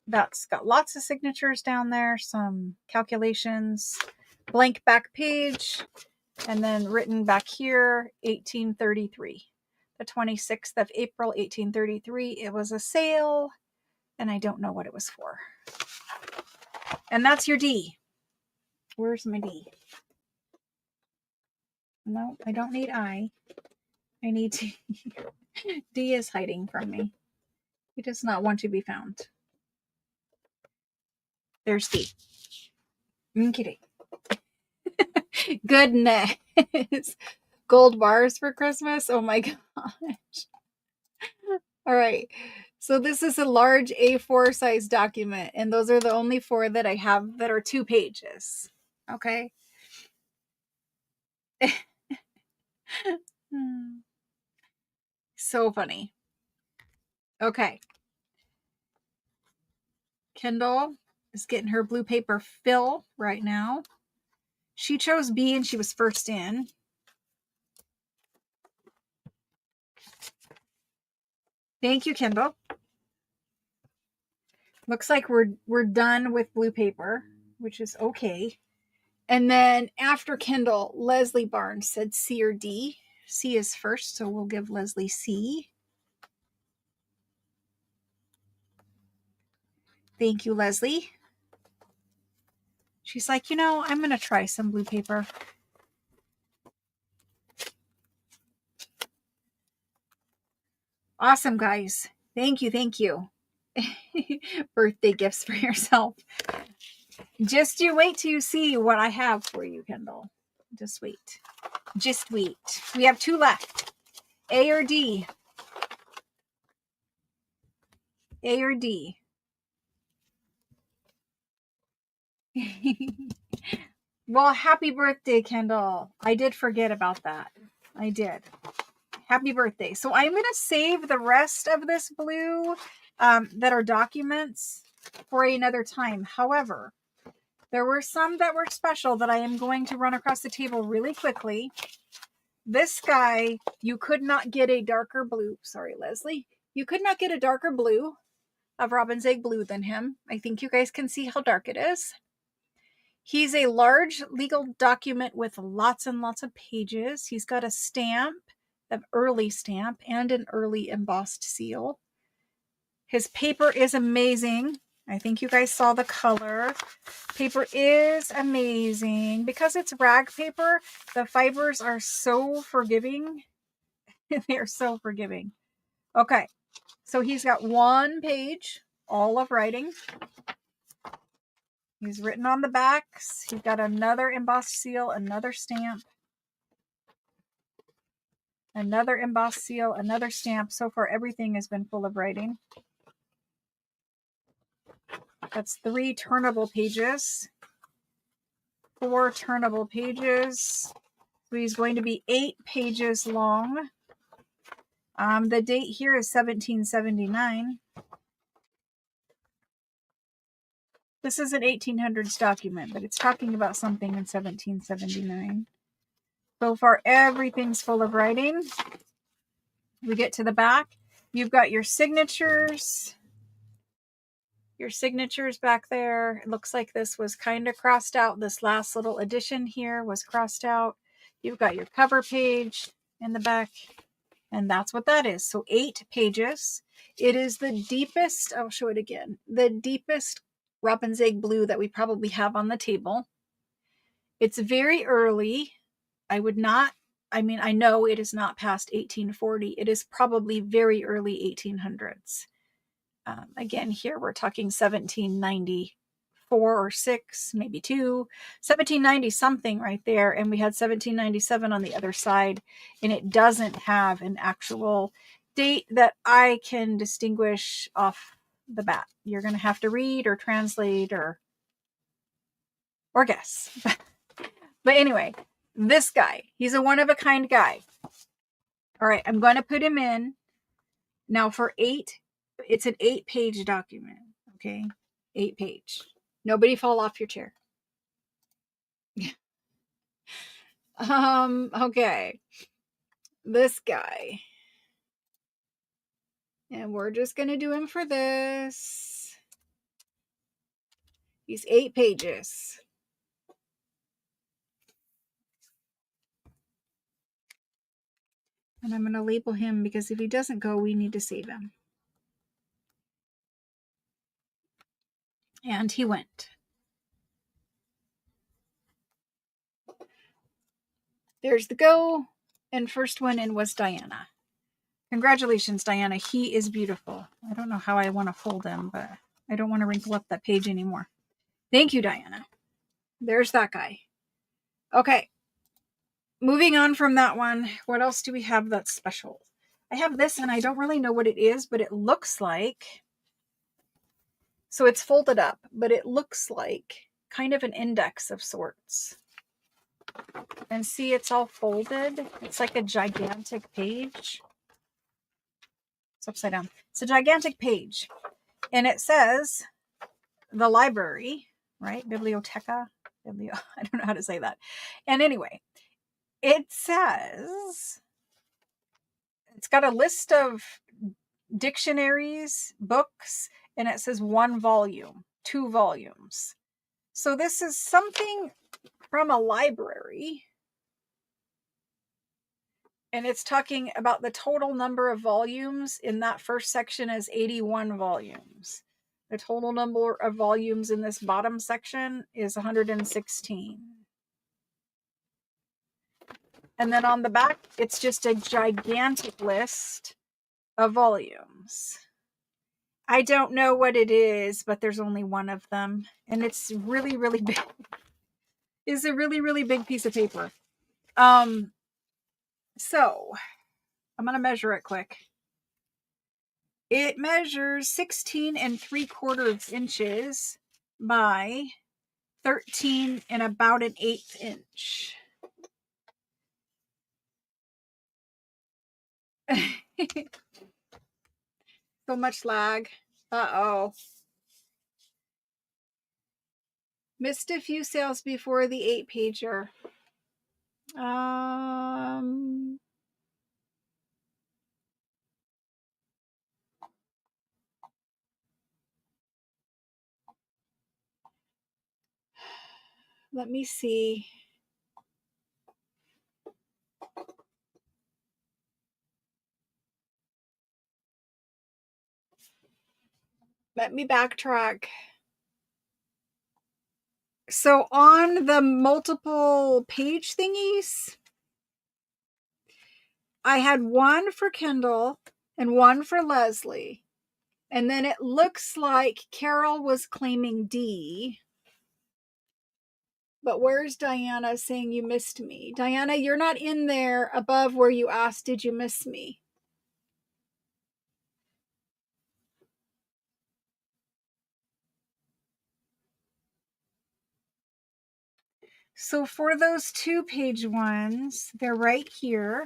that's got lots of signatures down there, some calculations, blank back page, and then written back here, 1833. The 26th of April, 1833. It was a sale, and I don't know what it was for. And that's your D. Where's my D? No, I don't need I. I need D. D is hiding from me. He does not want to be found. There's D. Okay. Goodness. Gold bars for Christmas? Oh my gosh. All right. So this is a large A4 size document, and those are the only 4 that I have that are 2 pages. Okay. So funny. Okay. Kendall is getting her blue paper fill right now. She chose B and she was first in. Thank you, Kendall. Looks like we're done with blue paper, which is okay. And then after Kendall, Leslie Barnes said C or D. C is first, so we'll give Leslie C. Thank you, Leslie. She's like, I'm going to try some blue paper. Awesome, guys. Thank you. Thank you. Birthday gifts for yourself. Just you wait till you see what I have for you, Kendall. Just wait. Just wait. We have 2 left. A or D? A or D? Well, happy birthday, Kendall. I did forget about that. I did. Happy birthday. So I'm going to save the rest of this blue that are documents for another time. However, there were some that were special that I am going to run across the table really quickly. This guy, you could not get a darker blue. Sorry, Leslie. You could not get a darker blue of Robin's Egg Blue than him. I think you guys can see how dark it is. He's a large legal document with lots and lots of pages. He's got a stamp, an early stamp, and an early embossed seal. His paper is amazing. I think you guys saw the color. Paper is amazing. Because it's rag paper, the fibers are so forgiving. They're so forgiving. Okay, so he's got 1 page, all of writing. He's written on the backs. He's got another embossed seal, another stamp, another embossed seal, another stamp. So far, everything has been full of writing. That's 3 turnable pages. 4 turnable pages. So he's going to be 8 pages long. The date here is 1779. This is an 1800s document, but it's talking about something in 1779. So far, everything's full of writing. We get to the back. You've got your signatures. Your signatures back there. It looks like this was kind of crossed out. This last little addition here was crossed out. You've got your cover page in the back. And that's what that is. So 8 pages. It is the deepest, I'll show it again, the deepest robin's egg blue that we probably have on the table. It's very early. I know it is not past 1840. It is probably very early 1800s. Again, here we're talking 1794 or 6, maybe 2, 1790 something right there. And we had 1797 on the other side. And it doesn't have an actual date that I can distinguish off the bat. You're going to have to read or translate or guess. But anyway, this guy, he's a one-of-a-kind guy. All right, I'm going to put him in. Now for 8, it's an 8-page document, okay? 8-page. Nobody fall off your chair. Okay. This guy. And we're just going to do him for this. He's 8 pages. And I'm going to label him because if he doesn't go, we need to save him. And he went. There's the go. And first one in was Diana. Congratulations, Diana. He is beautiful. I don't know how I want to fold him, but I don't want to wrinkle up that page anymore. Thank you, Diana. There's that guy. Okay. Moving on from that one, what else do we have that's special? I have this, and I don't really know what it is, but it looks like, so it's folded up, but it looks like kind of an index of sorts. And see, it's all folded. It's like a gigantic page. It's upside down. It's a gigantic page. And it says the library, right? Biblioteca. I don't know how to say that. And anyway, it says, it's got a list of dictionaries, books, and it says 1 volume, 2 volumes. So this is something from a library. And it's talking about the total number of volumes in that first section is 81 volumes. The total number of volumes in this bottom section is 116. And then on the back, it's just a gigantic list of volumes. I don't know what it is, but there's only 1 of them. And it's really, really big. It's a really, really big piece of paper. So I'm going to measure it quick. It measures 16 3/4 inches by 13 and about 1/8 inch. So much lag. Uh-oh. Missed a few sales before the 8-pager. Let me see. Let me backtrack. So on the multiple page thingies, I had 1 for Kindle and 1 for Leslie. And then it looks like Carol was claiming D. But where's Diana saying you missed me? Diana, you're not in there above where you asked, did you miss me? So for those 2-page ones, they're right here.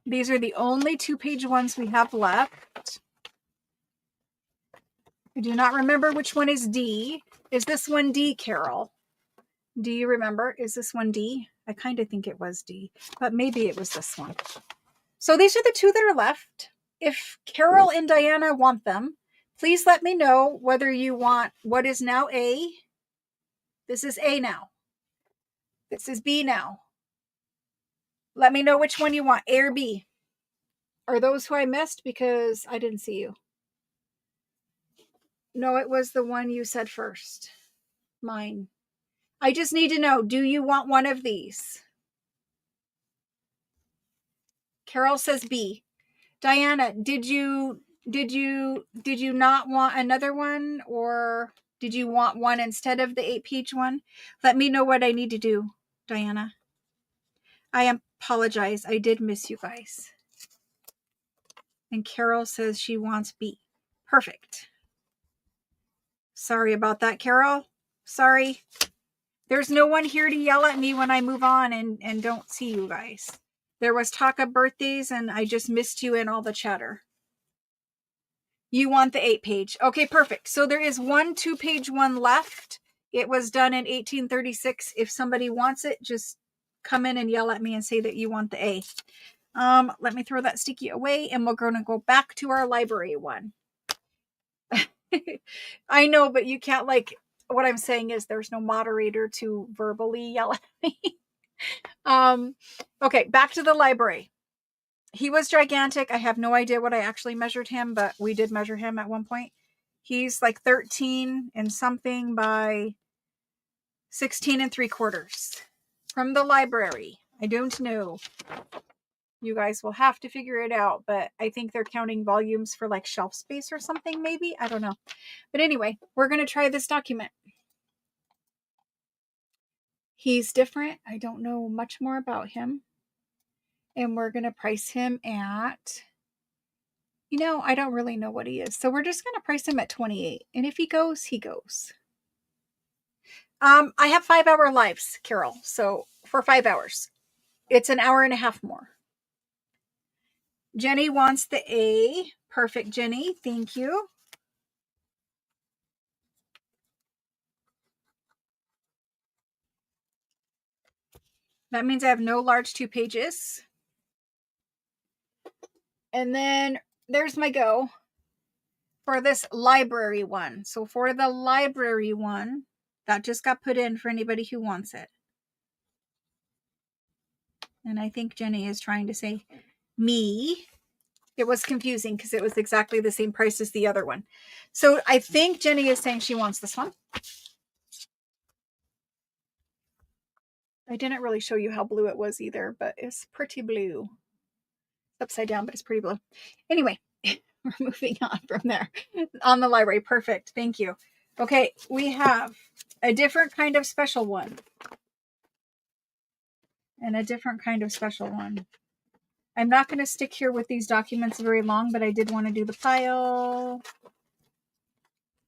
These are the only 2-page ones we have left. I do not remember which one is D. Is this one D, Carol? Do you remember? Is this one D? I kind of think it was D, but maybe it was this one. So these are the 2 that are left. If Carol and Diana want them, please let me know whether you want what is now A. This is A now. This is B now. Let me know which one you want, A or B. Are those who I missed because I didn't see you? No, it was the one you said first. Mine. I just need to know, do you want one of these? Carol says B. Diana, did you not want another one, or did you want one instead of the 8-page one? Let me know what I need to do, Diana. I apologize. I did miss you guys. And Carol says she wants B. Perfect. Sorry about that, Carol. Sorry. There's no one here to yell at me when I move on and don't see you guys. There was talk of birthdays and I just missed you in all the chatter. You want the 8-page. Okay, perfect. So there is one 2-page one left. It was done in 1836. If somebody wants it, just come in and yell at me and say that you want the A. Let me throw that sticky away and we're going to go back to our library one. I know, but you can't, like, what I'm saying is there's no moderator to verbally yell at me. Okay, back to the library. He was gigantic. I have no idea what I actually measured him, but we did measure him at one point. He's like 13 and something by 16 3/4 from the library. I don't know. You guys will have to figure it out, but I think they're counting volumes for like shelf space or something, maybe. I don't know. But anyway, we're going to try this document. He's different. I don't know much more about him. And we're going to price him at, I don't really know what he is. So we're just going to price him at 28. And if he goes, he goes. I have 5-hour lives, Carol. So for 5 hours, it's an hour and a half more. Jenny wants the A. Perfect, Jenny. Thank you. That means I have no large 2 pages. And then there's my go for this library one. So for the library one, that just got put in for anybody who wants it. And I think Jenny is trying to say me. It was confusing because it was exactly the same price as the other one. So I think Jenny is saying she wants this one. I didn't really show you how blue it was either, but it's pretty blue. It's upside down, but it's pretty blue. Anyway, we're moving on from there. On the library. Perfect. Thank you. Okay, we have a different kind of special one. And a different kind of special one. I'm not going to stick here with these documents very long, but I did want to do the pile.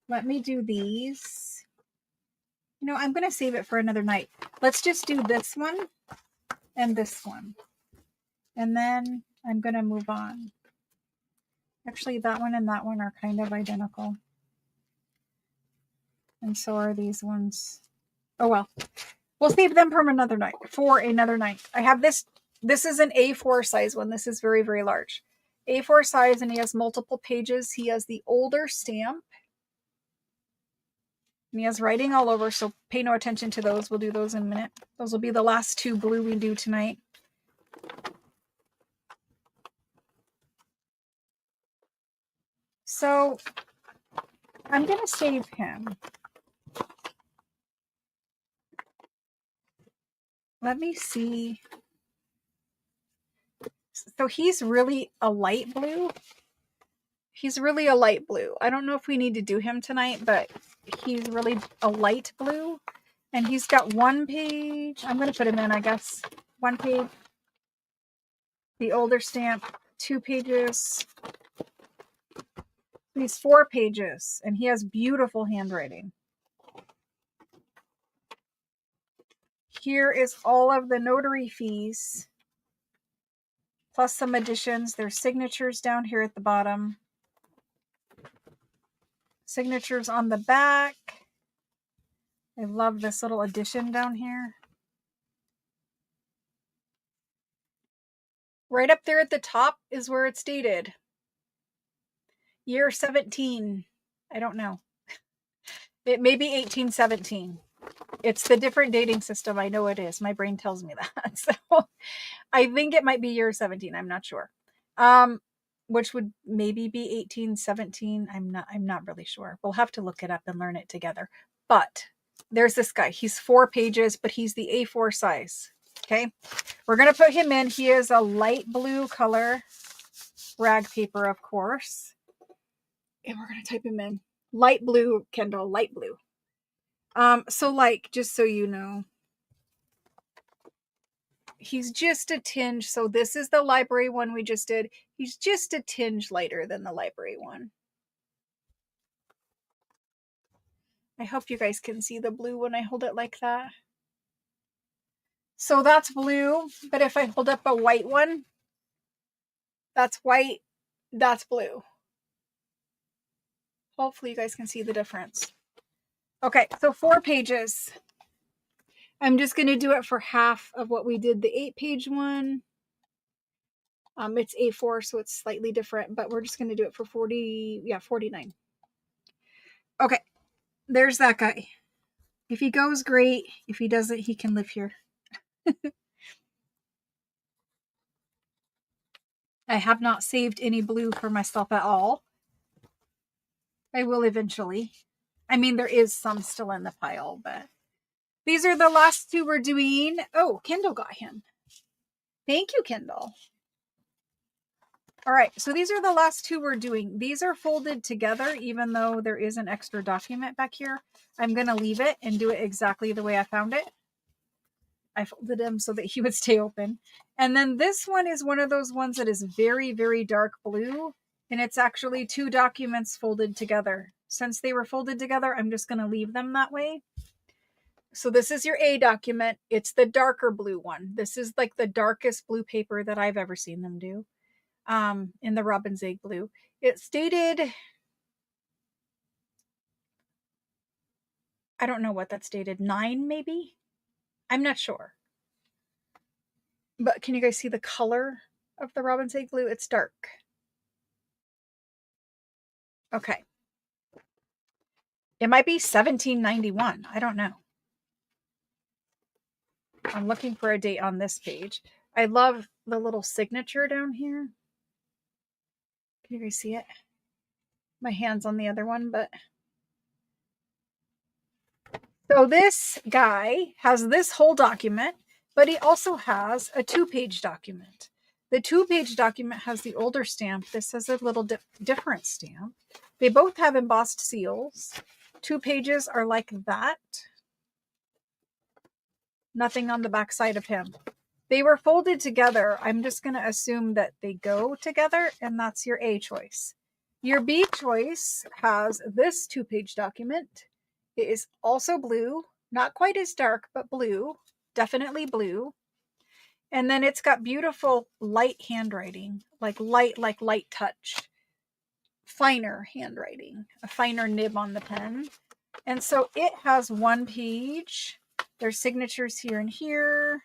Let me do these. I'm going to save it for another night. Let's just do this one and this one. And then I'm going to move on. Actually, that one and that one are kind of identical. And so are these ones. Oh, well. We'll save them for another night. I have this. This is an A4 size one. This is very, very large. A4 size, and he has multiple pages. He has the older stamp. And he has writing all over, so pay no attention to those. We'll do those in a minute. Those will be the last 2 blue we do tonight. So I'm going to save him. Let me see. So he's really a light blue. I don't know if we need to do him tonight, but he's really a light blue. And he's got 1 page. I'm going to put him in, I guess. 1 page. The older stamp. 2 pages. He's 4 pages. And he has beautiful handwriting. Here is all of the notary fees, plus some additions. There's signatures down here at the bottom. Signatures on the back. I love this little addition down here. Right up there at the top is where it's dated. Year 17. I don't know. It may be 1817. It's the different dating system. I know it is. My brain tells me that. So I think it might be year 17. I'm not sure. Which would maybe be 1817. I'm not really sure. We'll have to look it up and learn it together. But there's this guy. He's 4 pages, but he's the A4 size. Okay. We're going to put him in. He is a light blue color rag paper, of course. And we're going to type him in. Light blue, Kendall, light blue. So like, just so you know, he's just a tinge. So this is the library one we just did. He's just a tinge lighter than the library one. I hope you guys can see the blue when I hold it like that. So that's blue, but if I hold up a white one, that's white, that's blue. Hopefully you guys can see the difference. Okay, so 4 pages. I'm just going to do it for half of what we did the 8-page one. It's A4, so it's slightly different, but we're just going to do it for 49. Okay, there's that guy. If he goes, great. If he doesn't, he can live here. I have not saved any blue for myself at all. I will eventually. I mean, there is some still in the pile, but these are the last 2 we're doing. Oh, Kendall got him. Thank you, Kendall. All right, so these are the last 2 we're doing. These are folded together, even though there is an extra document back here. I'm going to leave it and do it exactly the way I found it. I folded them so that he would stay open. And then this one is one of those ones that is very, very dark blue. And it's actually 2 documents folded together. Since they were folded together, I'm just going to leave them that way. So this is your A document. It's the darker blue one. This is like the darkest blue paper that I've ever seen them do. In the robin's egg blue. It's dated, I don't know what that's dated, 9 maybe? I'm not sure. But can you guys see the color of the robin's egg blue? It's dark. Okay. It might be 1791. I don't know. I'm looking for a date on this page. I love the little signature down here. Can you guys see it? My hand's on the other one, but... So this guy has this whole document, but he also has a 2-page document. The 2-page document has the older stamp. This has a little different stamp. They both have embossed seals. 2 pages are like that. Nothing on the back side of him. They were folded together. I'm just going to assume that they go together, and that's your A choice. Your B choice has this 2-page document. It is also blue, not quite as dark, but blue, definitely blue. And then it's got beautiful light handwriting, like light touch, finer handwriting, a finer nib on the pen. And so it has 1 page. There's signatures here and here.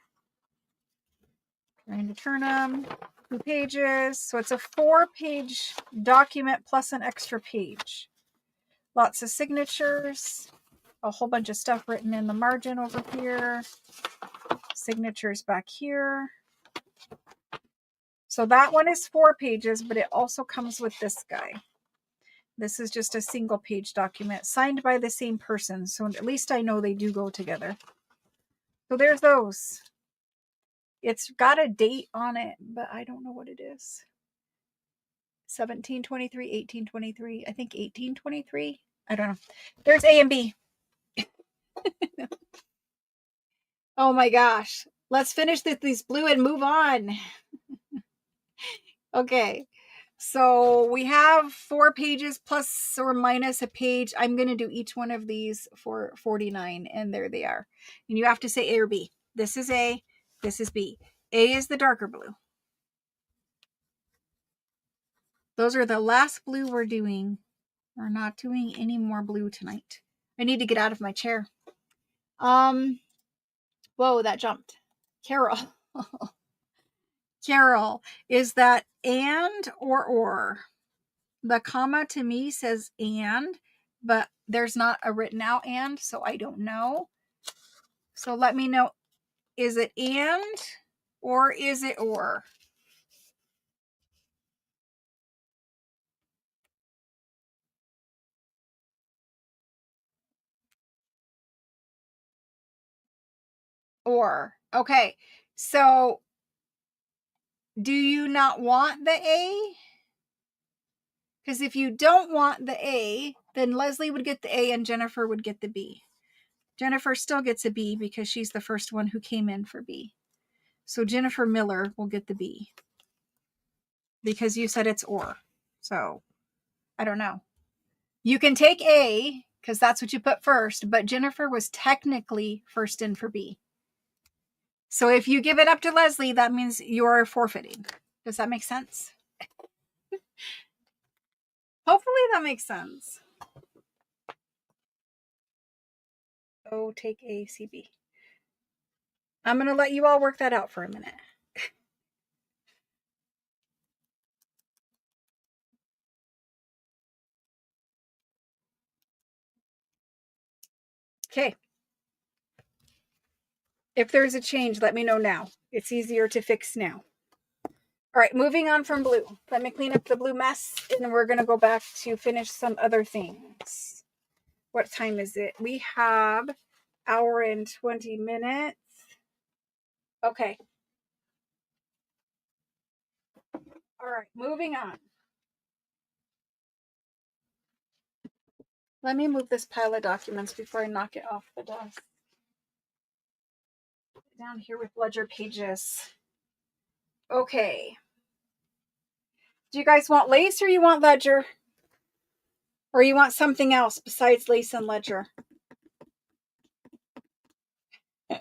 Trying to turn them. 2 pages. So it's a 4-page document plus an extra page. Lots of signatures. A whole bunch of stuff written in the margin over here. Signatures back here. So that one is 4 pages, but it also comes with this guy. This is just a single page document signed by the same person. So at least I know they do go together. So there's those. It's got a date on it, but I don't know what it is. 1723, 1823. I think 1823. I don't know. There's A and B. Oh my gosh. Let's finish these blue and move on. Okay. So we have 4 pages plus or minus a page. I'm going to do each one of these for 49, and there they are. And you have to say A or B. This is A. This is B. A is the darker blue. Those are the last blue we're doing. We're not doing any more blue tonight. I need to get out of my chair. Whoa, that jumped. Carol. Carol, is that and or? The comma to me says and, but there's not a written out and, so I don't know. So let me know, is it and or is it or? Or. Okay. So do you not want the A? Because if you don't want the A, then Leslie would get the A and Jennifer would get the B. Jennifer still gets a B because she's the first one who came in for B. So Jennifer Miller will get the B because you said it's or. So I don't know. You can take A because that's what you put first, but Jennifer was technically first in for B. So if you give it up to Leslie, that means you're forfeiting. Does that make sense? Hopefully that makes sense. Oh, take A, C, B. I'm going to let you all work that out for a minute. Okay. If there's a change, let me know now. It's easier to fix now. All right, moving on from blue. Let me clean up the blue mess, and then we're going to go back to finish some other things. What time is it? We have hour and 20 minutes. Okay. All right, moving on. Let me move this pile of documents before I knock it off the desk. Down here with ledger pages. Okay. Do you guys want lace or you want ledger? Or you want something else besides lace and ledger? I'm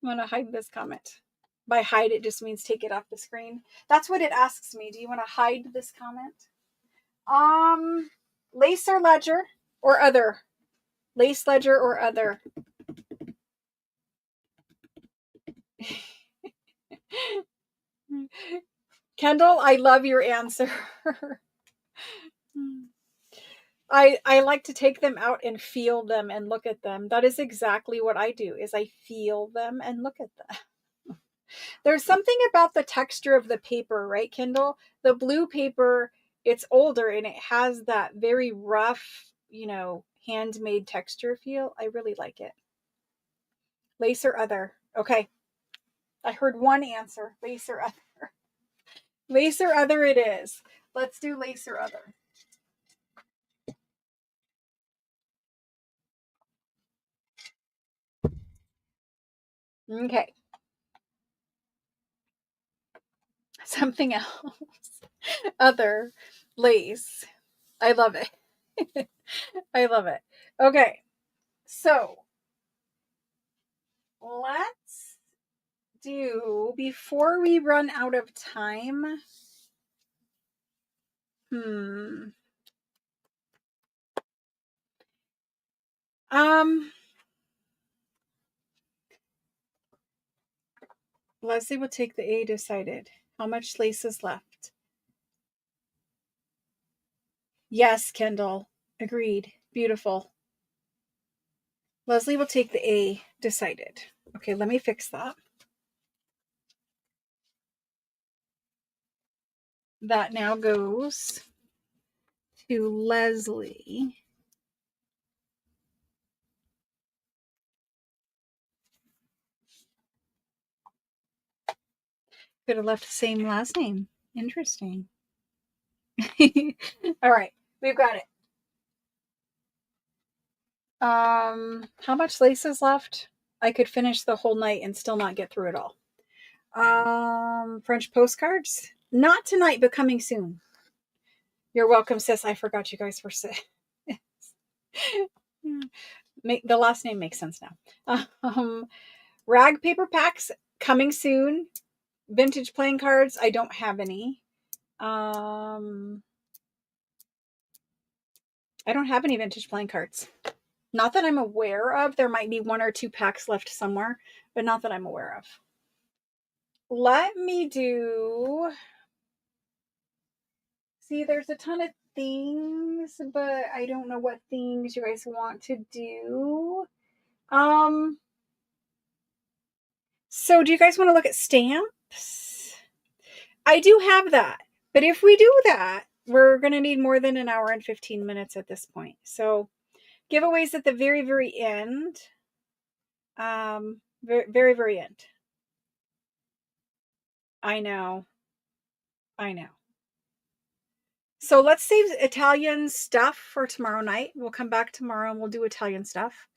going to hide this comment. By hide, it just means take it off the screen. That's what it asks me. Do you want to hide this comment? Lace or ledger or other? Lace, ledger, or other? Kendall, I love your answer. I like to take them out and feel them and look at them. That is exactly what I do, is I feel them and look at them. There's something about the texture of the paper, right, Kendall? The blue paper, it's older and it has that very rough, handmade texture feel. I really like it. Lace or other? Okay. I heard one answer. Lace or other. Lace or other it is. Let's do lace or other. Okay. Something else. Other. Lace. I love it. I love it. Okay. So let's do, before we run out of time. Leslie will take the A, decided. How much lace is left? Yes, Kendall. Agreed. Beautiful. Leslie will take the A, decided. Okay, let me fix that. That now goes to Leslie. Could have left the same last name. Interesting. All right, we've got it. How much lace is left? I could finish the whole night and still not get through it all. French postcards? Not tonight, but coming soon. You're welcome, sis. I forgot you guys were sick. The last name makes sense now. Rag paper packs coming soon. Vintage playing cards, I don't have any. I don't have any vintage playing cards. Not that I'm aware of. There might be 1 or 2 packs left somewhere, but not that I'm aware of. Let me do... See, there's a ton of things, but I don't know what things you guys want to do. So do you guys want to look at stamps? I do have that, but if we do that, we're going to need more than an hour and 15 minutes at this point. So giveaways at the very, very end. Very, very, very end. I know. So let's save Italian stuff for tomorrow night. We'll come back tomorrow and we'll do Italian stuff.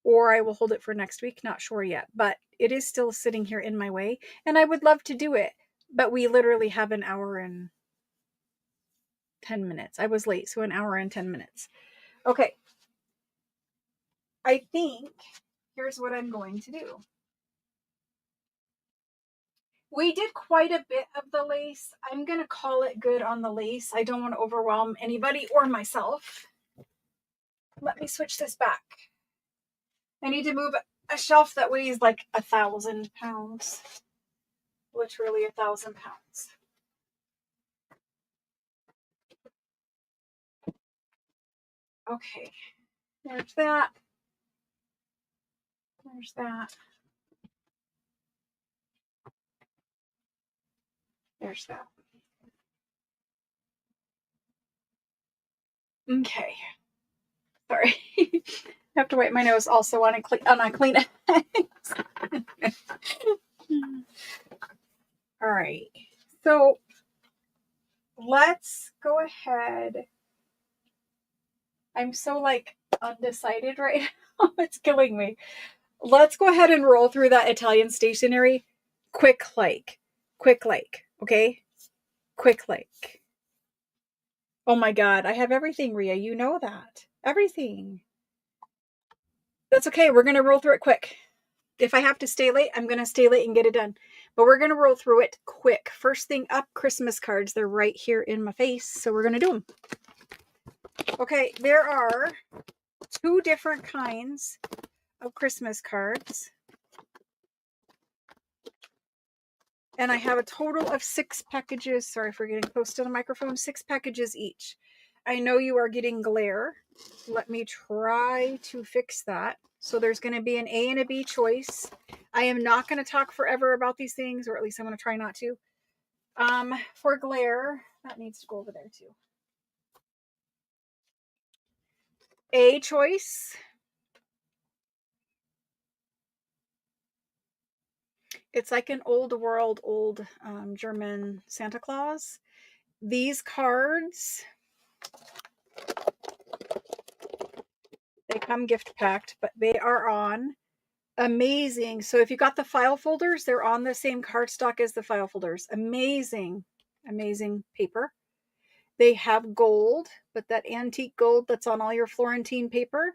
Or I will hold it for next week. Not sure yet. But it is still sitting here in my way. And I would love to do it. But we literally have an hour and 10 minutes. I was late, so an hour and 10 minutes. Okay. I think here's what I'm going to do. We did quite a bit of the lace. I'm going to call it good on the lace. I don't want to overwhelm anybody or myself. Let me switch this back. I need to move a shelf that weighs like 1,000 pounds. Literally 1,000 pounds. Okay. There's that. There's that. There's that. Okay. Sorry. I have to wipe my nose also on a clean it. All right. So let's go ahead. I'm so like undecided right now. It's killing me. Let's go ahead and roll through that Italian stationery. Quick like. Okay? Quick like. Oh my God. I have everything, Rhea. You know that. Everything. That's okay. We're going to roll through it quick. If I have to stay late, I'm going to stay late and get it done. But we're going to roll through it quick. First thing up, Christmas cards. They're right here in my face. So we're going to do them. Okay. There are 2 different kinds of Christmas cards. And I have a total of 6 packages. Sorry for getting close to the microphone. 6 packages each. I know you are getting glare. Let me try to fix that. So there's going to be an A and a B choice. I am not going to talk forever about these things, or at least I'm going to try not to. For glare, that needs to go over there too. A choice. It's like an old German Santa Claus. These cards, they come gift packed, but they are on amazing. So if you got the file folders, they're on the same cardstock as the file folders. Amazing paper. They have gold, but that antique gold that's on all your Florentine paper.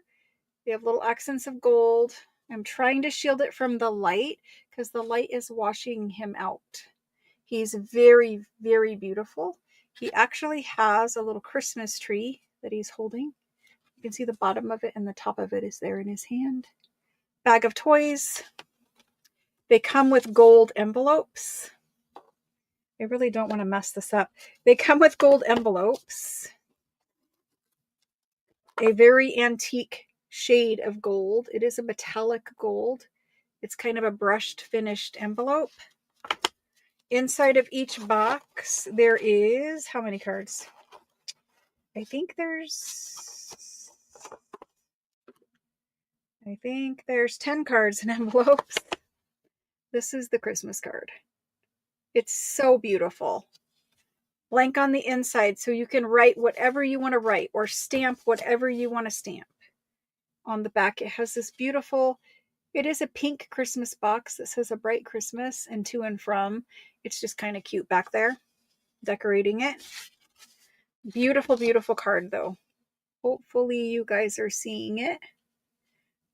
They have little accents of gold. I'm trying to shield it from the light because the light is washing him out. He's very, very beautiful. He actually has a little Christmas tree that he's holding. You can see the bottom of it and the top of it is there in his hand. Bag of toys. They come with gold envelopes. I really don't want to mess this up. They come with gold envelopes. A very antique shade of gold. It is a metallic gold. It's kind of a brushed finished envelope. Inside of each box, there is, how many cards? I think there's 10 cards in envelopes. This is the Christmas card. It's so beautiful. Blank on the inside, so you can write whatever you want to write or stamp whatever you want to stamp. On the back, it has this beautiful, it is a pink Christmas box that says a bright Christmas and to and from. It's just kind of cute back there, decorating it. Beautiful, beautiful card though. Hopefully you guys are seeing it.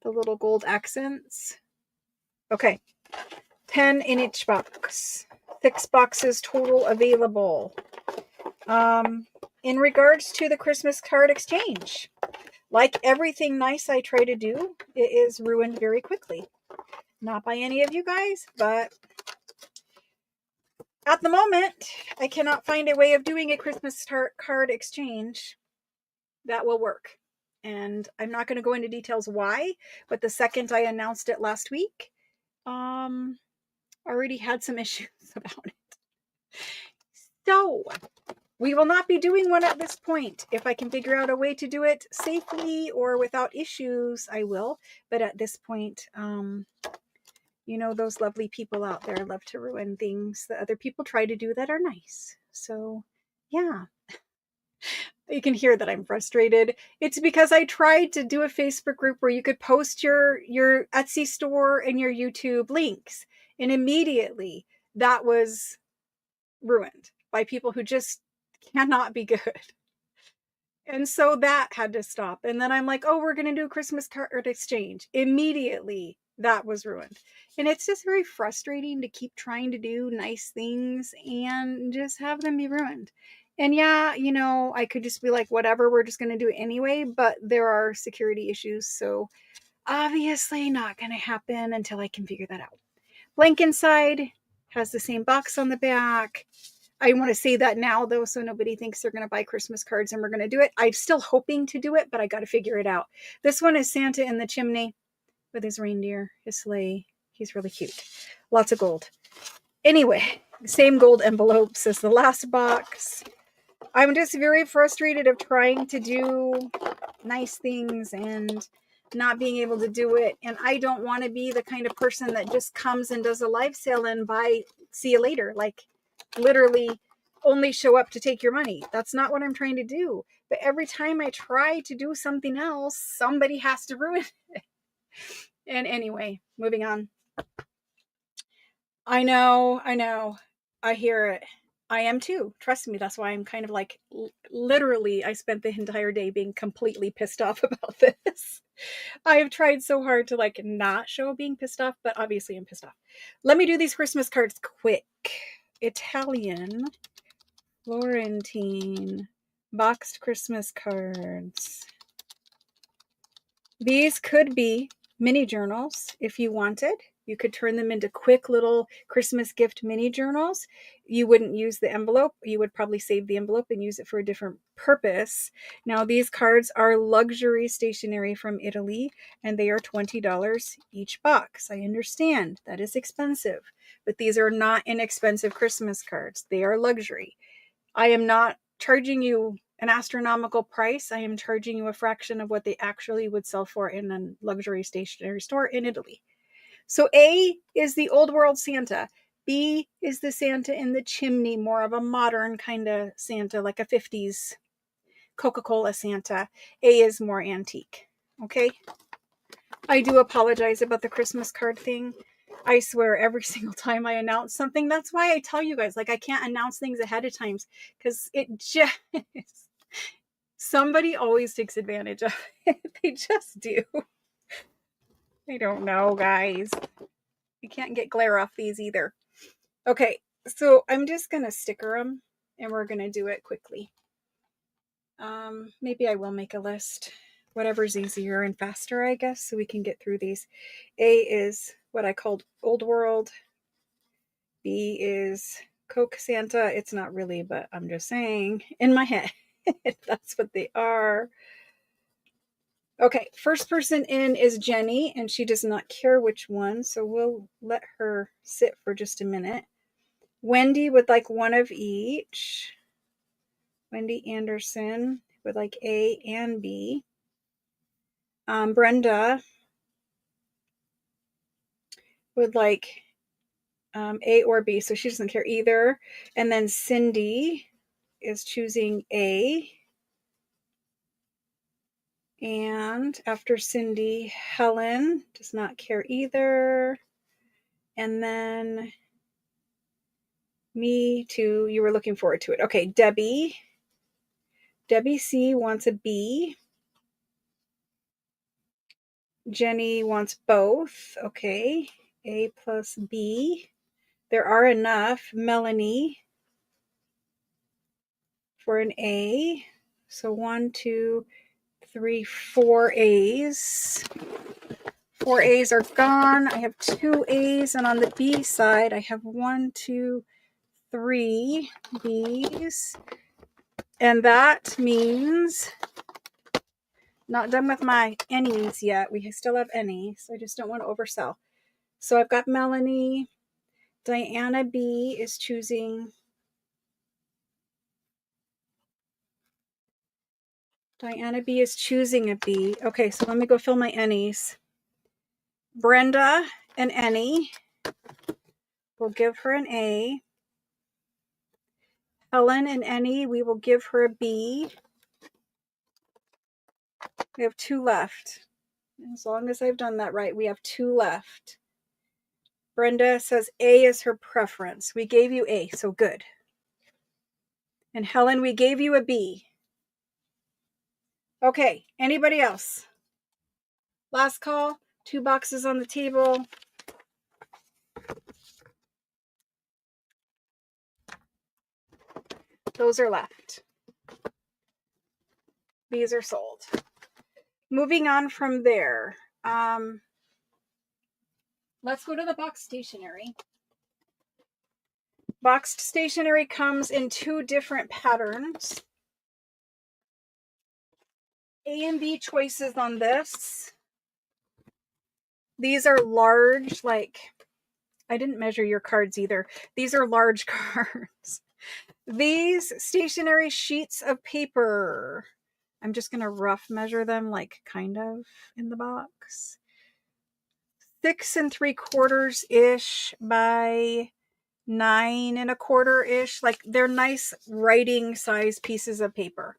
The little gold accents. Okay, 10 in each box. 6 boxes total available. In regards to the Christmas card exchange, like everything nice I try to do, it is ruined very quickly. Not by any of you guys, but at the moment, I cannot find a way of doing a Christmas card exchange that will work. And I'm not going to go into details why, but the second I announced it last week, already had some issues about it. So we will not be doing one at this point. If I can figure out a way to do it safely or without issues, I will. But at this point, those lovely people out there love to ruin things that other people try to do that are nice. So, yeah. You can hear that I'm frustrated. It's because I tried to do a Facebook group where you could post your Etsy store and your YouTube links, and immediately that was ruined by people who just cannot be good. And so that had to stop. And then I'm like, oh, we're going to do a Christmas card exchange. Immediately that was ruined. And it's just very frustrating to keep trying to do nice things and just have them be ruined. And yeah, I could just be like, whatever, we're just going to do it anyway. But there are security issues. So obviously not going to happen until I can figure that out. Blank inside, has the same box on the back. I want to say that now, though, so nobody thinks they're going to buy Christmas cards and we're going to do it. I'm still hoping to do it, but I got to figure it out. This one is Santa in the chimney with his reindeer, his sleigh. He's really cute. Lots of gold. Anyway, same gold envelopes as the last box. I'm just very frustrated of trying to do nice things and not being able to do it. And I don't want to be the kind of person that just comes and does a live sale and buy, see you later. Like, literally only show up to take your money. That's not what I'm trying to do. But every time I try to do something else, somebody has to ruin it. And anyway, moving on. I know. I hear it. I am too. Trust me. That's why I'm kind of like, literally, I spent the entire day being completely pissed off about this. I have tried so hard to like not show being pissed off, but obviously I'm pissed off. Let me do these Christmas cards quick. Italian Florentine boxed Christmas cards. These could be mini journals if you wanted. You could turn them into quick little Christmas gift mini journals. You wouldn't use the envelope. You would probably save the envelope and use it for a different purpose. Now, these cards are luxury stationery from Italy, and they are $20 each box. I understand that is expensive, but these are not inexpensive Christmas cards. They are luxury. I am not charging you an astronomical price. I am charging you a fraction of what they actually would sell for in a luxury stationery store in Italy. So A is the old world Santa. B is the Santa in the chimney, more of a modern kind of Santa, like a 50s Coca-Cola Santa. A is more antique. Okay? I do apologize about the Christmas card thing. I swear every single time I announce something, that's why I tell you guys, like, I can't announce things ahead of time because it just, somebody always takes advantage of it. They just do. I don't know, guys. You can't get glare off these either. Okay, so I'm just going to sticker them and we're going to do it quickly. Maybe I will make a list. Whatever's easier and faster, I guess, so we can get through these. A is what I called Old World. B is Coke Santa. It's not really, but I'm just saying in my head. That's what they are. Okay, first person in is Jenny, and she does not care which one, so we'll let her sit for just a minute. Wendy would like one of each. Wendy Anderson would like A and B. Brenda would like A or B, so she doesn't care either. And then Cindy is choosing A. And after Cindy, Helen does not care either. And then me too. You were looking forward to it. Okay, Debbie. Debbie C wants a B. Jenny wants both. Okay. A plus B. There are enough Melanie for an A. So 1, 2, 3, 4 A's. 4 A's are gone. I have 2 A's, and on the B side, I have 1, 2, 3 B's. And that means not done with my any's yet. We still have any's. I just don't want to oversell. So I've got Melanie. Diana B is choosing. Diana B is choosing a B. Okay, so let me go fill my any's. Brenda and Annie. We'll give her an A. Helen and Annie, we will give her a B. We have 2 left. As long as I've done that right, we have 2 left. Brenda says A is her preference. We gave you A, so good. And Helen, we gave you a B. Okay, anybody else? Last call, 2 boxes on the table. Those are left. These are sold. Moving on from there. Let's go to the box stationery. Boxed stationery comes in 2 different patterns. A and B choices on this. These are large, like, I didn't measure your cards either. These are large cards. These stationery sheets of paper. I'm just going to rough measure them, like, kind of in the box. 6 3/4-ish by 9 1/4-ish. Like, they're nice writing size pieces of paper.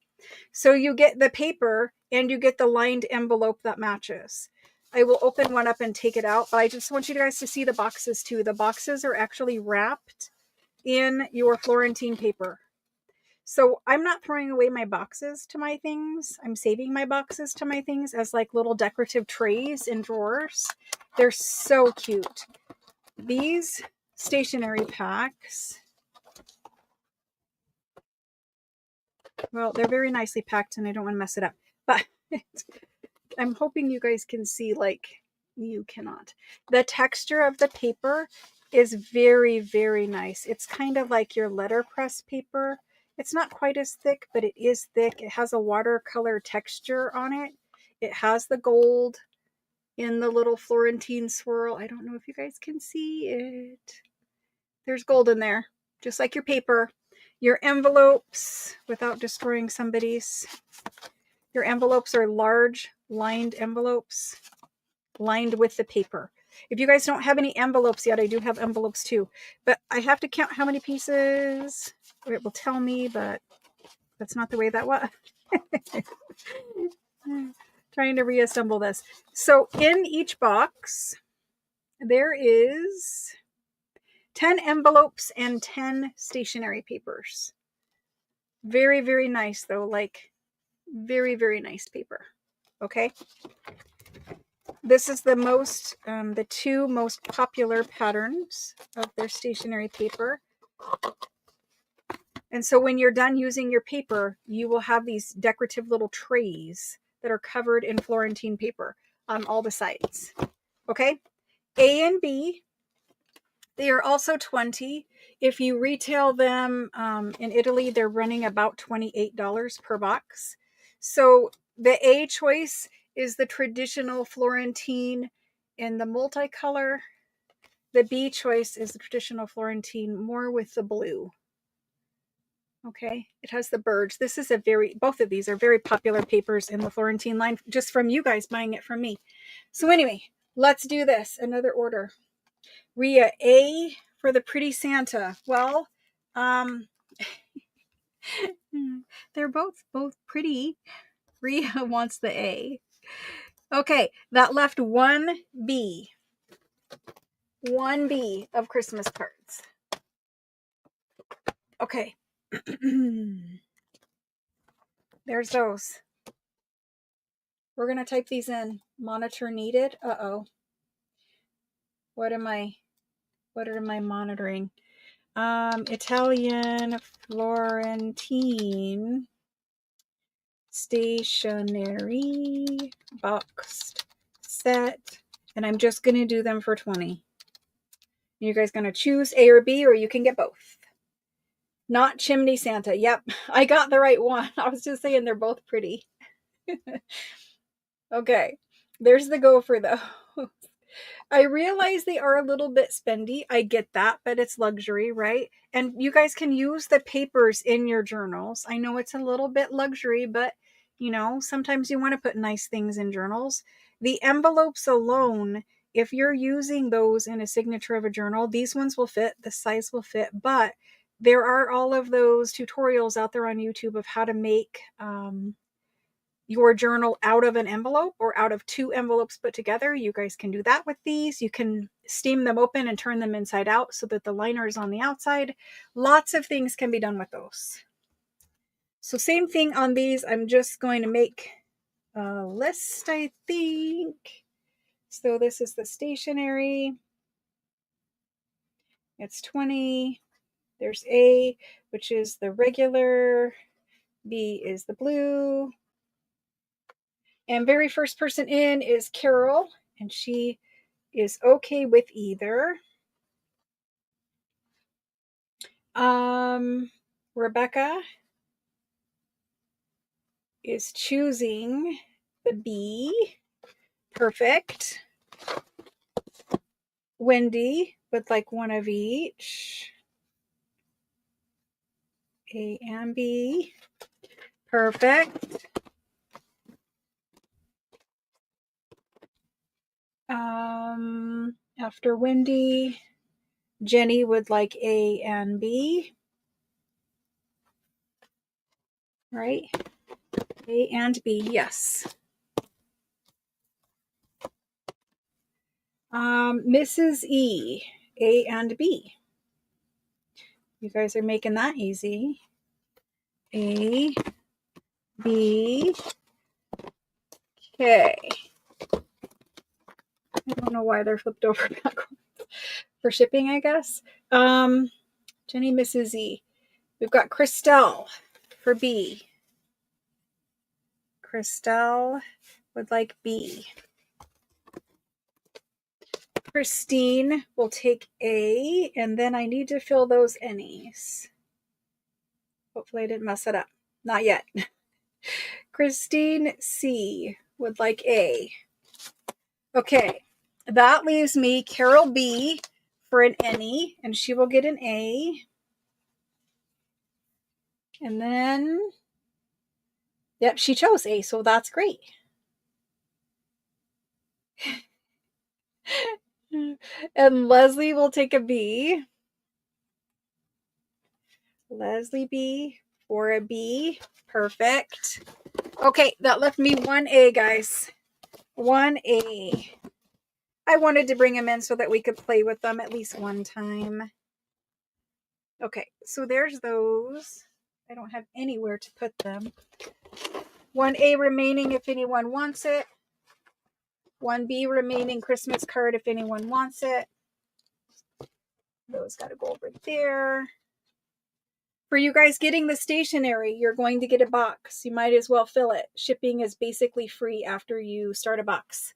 So you get the paper and you get the lined envelope that matches. I will open one up and take it out, but I just want you guys to see the boxes too. The boxes are actually wrapped in your Florentine paper. So I'm not throwing away my boxes to my things. I'm saving my boxes to my things as like little decorative trays in drawers. They're so cute. These stationery packs, well, they're very nicely packed and I don't want to mess it up. But I'm hoping you guys can see, like, you cannot. The texture of the paper is very, very nice. It's kind of like your letterpress paper. It's not quite as thick, but it is thick. It has a watercolor texture on it. It has the gold in the little Florentine swirl. I don't know if you guys can see it. There's gold in there, just like your paper. Your envelopes, without destroying somebody's, your envelopes are large lined envelopes lined with the paper. If you guys don't have any envelopes yet, I do have envelopes too, but I have to count how many pieces. It will tell me, but that's not the way that was. Trying to reassemble this. So in each box, there is 10 envelopes and 10 stationery papers. Very, very nice though. Like, very, very nice paper. Okay. This is the 2 most popular patterns of their stationery paper. And so when you're done using your paper, you will have these decorative little trays that are covered in Florentine paper on all the sides. Okay. A and B, they are also 20. If you retail them in Italy, they're running about $28 per box. So the A choice is the traditional Florentine in the multicolor. The B choice is the traditional Florentine, more with the blue. Okay, it has the birds. This is both of these are very popular papers in the Florentine line, just from you guys buying it from me. So anyway, let's do this. Another order. Rhea, A for the pretty Santa. Well, they're both pretty. Rhea wants the A. Okay, that left 1B. 1B of Christmas cards. Okay. There's those. We're going to type these in. Monitor needed. Uh-oh. What am I monitoring? Italian Florentine stationery boxed set, and I'm just going to do them for 20. You guys going to choose A or B, or you can get both. Not Chimney Santa. Yep, I got the right one. I was just saying they're both pretty. Okay, there's the gopher though. I realize they are a little bit spendy. I get that, but it's luxury, right? And you guys can use the papers in your journals. I know it's a little bit luxury, but you know, sometimes you want to put nice things in journals. The envelopes alone, if you're using those in a signature of a journal, these ones will fit, the size will fit, but there are all of those tutorials out there on YouTube of how to make your journal out of an envelope or out of 2 envelopes put together. You guys can do that with these. You can steam them open and turn them inside out so that the liner is on the outside. Lots of things can be done with those. So same thing on these. I'm just going to make a list, I think. So this is the stationery. It's 20. There's A, which is the regular. B is the blue. And very first person in is Carol, and she is okay with either. Rebecca is choosing the B. Perfect. Wendy would like one of each. A and B. Perfect. After Wendy, Jenny would like A and B. Right? A and B, yes. Mrs. E, A and B. You guys are making that easy. A, B, okay. I don't know why they're flipped over backwards. For shipping, I guess. Jenny, Mrs. E. We've got Christelle for B. Christelle would like B. Christine will take A, and then I need to fill those N's. Hopefully I didn't mess it up. Not yet. Christine C would like A. Okay, that leaves me Carol B for an N-E, and she will get an A. And then, yep, she chose A, so that's great. And Leslie will take a B. Leslie B for a B. Perfect. Okay, that left me 1A, guys. 1A. I wanted to bring them in so that we could play with them at least one time. Okay, so there's those. I don't have anywhere to put them. 1A remaining if anyone wants it. 1B remaining Christmas card if anyone wants it. Those got to go right there. For you guys getting the stationery, you're going to get a box. You might as well fill it. Shipping is basically free after you start a box.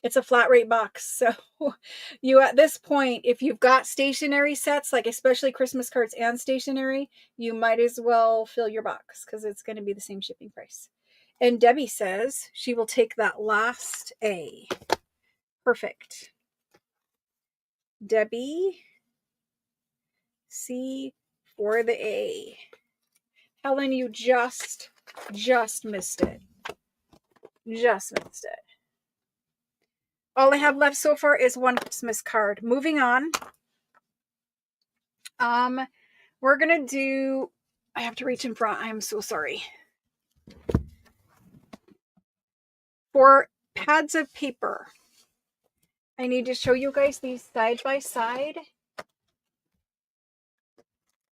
It's a flat rate box. So you, at this point, if you've got stationery sets, like especially Christmas cards and stationery, you might as well fill your box because it's going to be the same shipping price. And Debbie says she will take that last A. Perfect. Debbie C for the A. Helen, you just missed it. Just missed it. All I have left so far is one Christmas card. Moving on. We're going to do, I have to reach in front. I am so sorry. For pads of paper, I need to show you guys these side by side.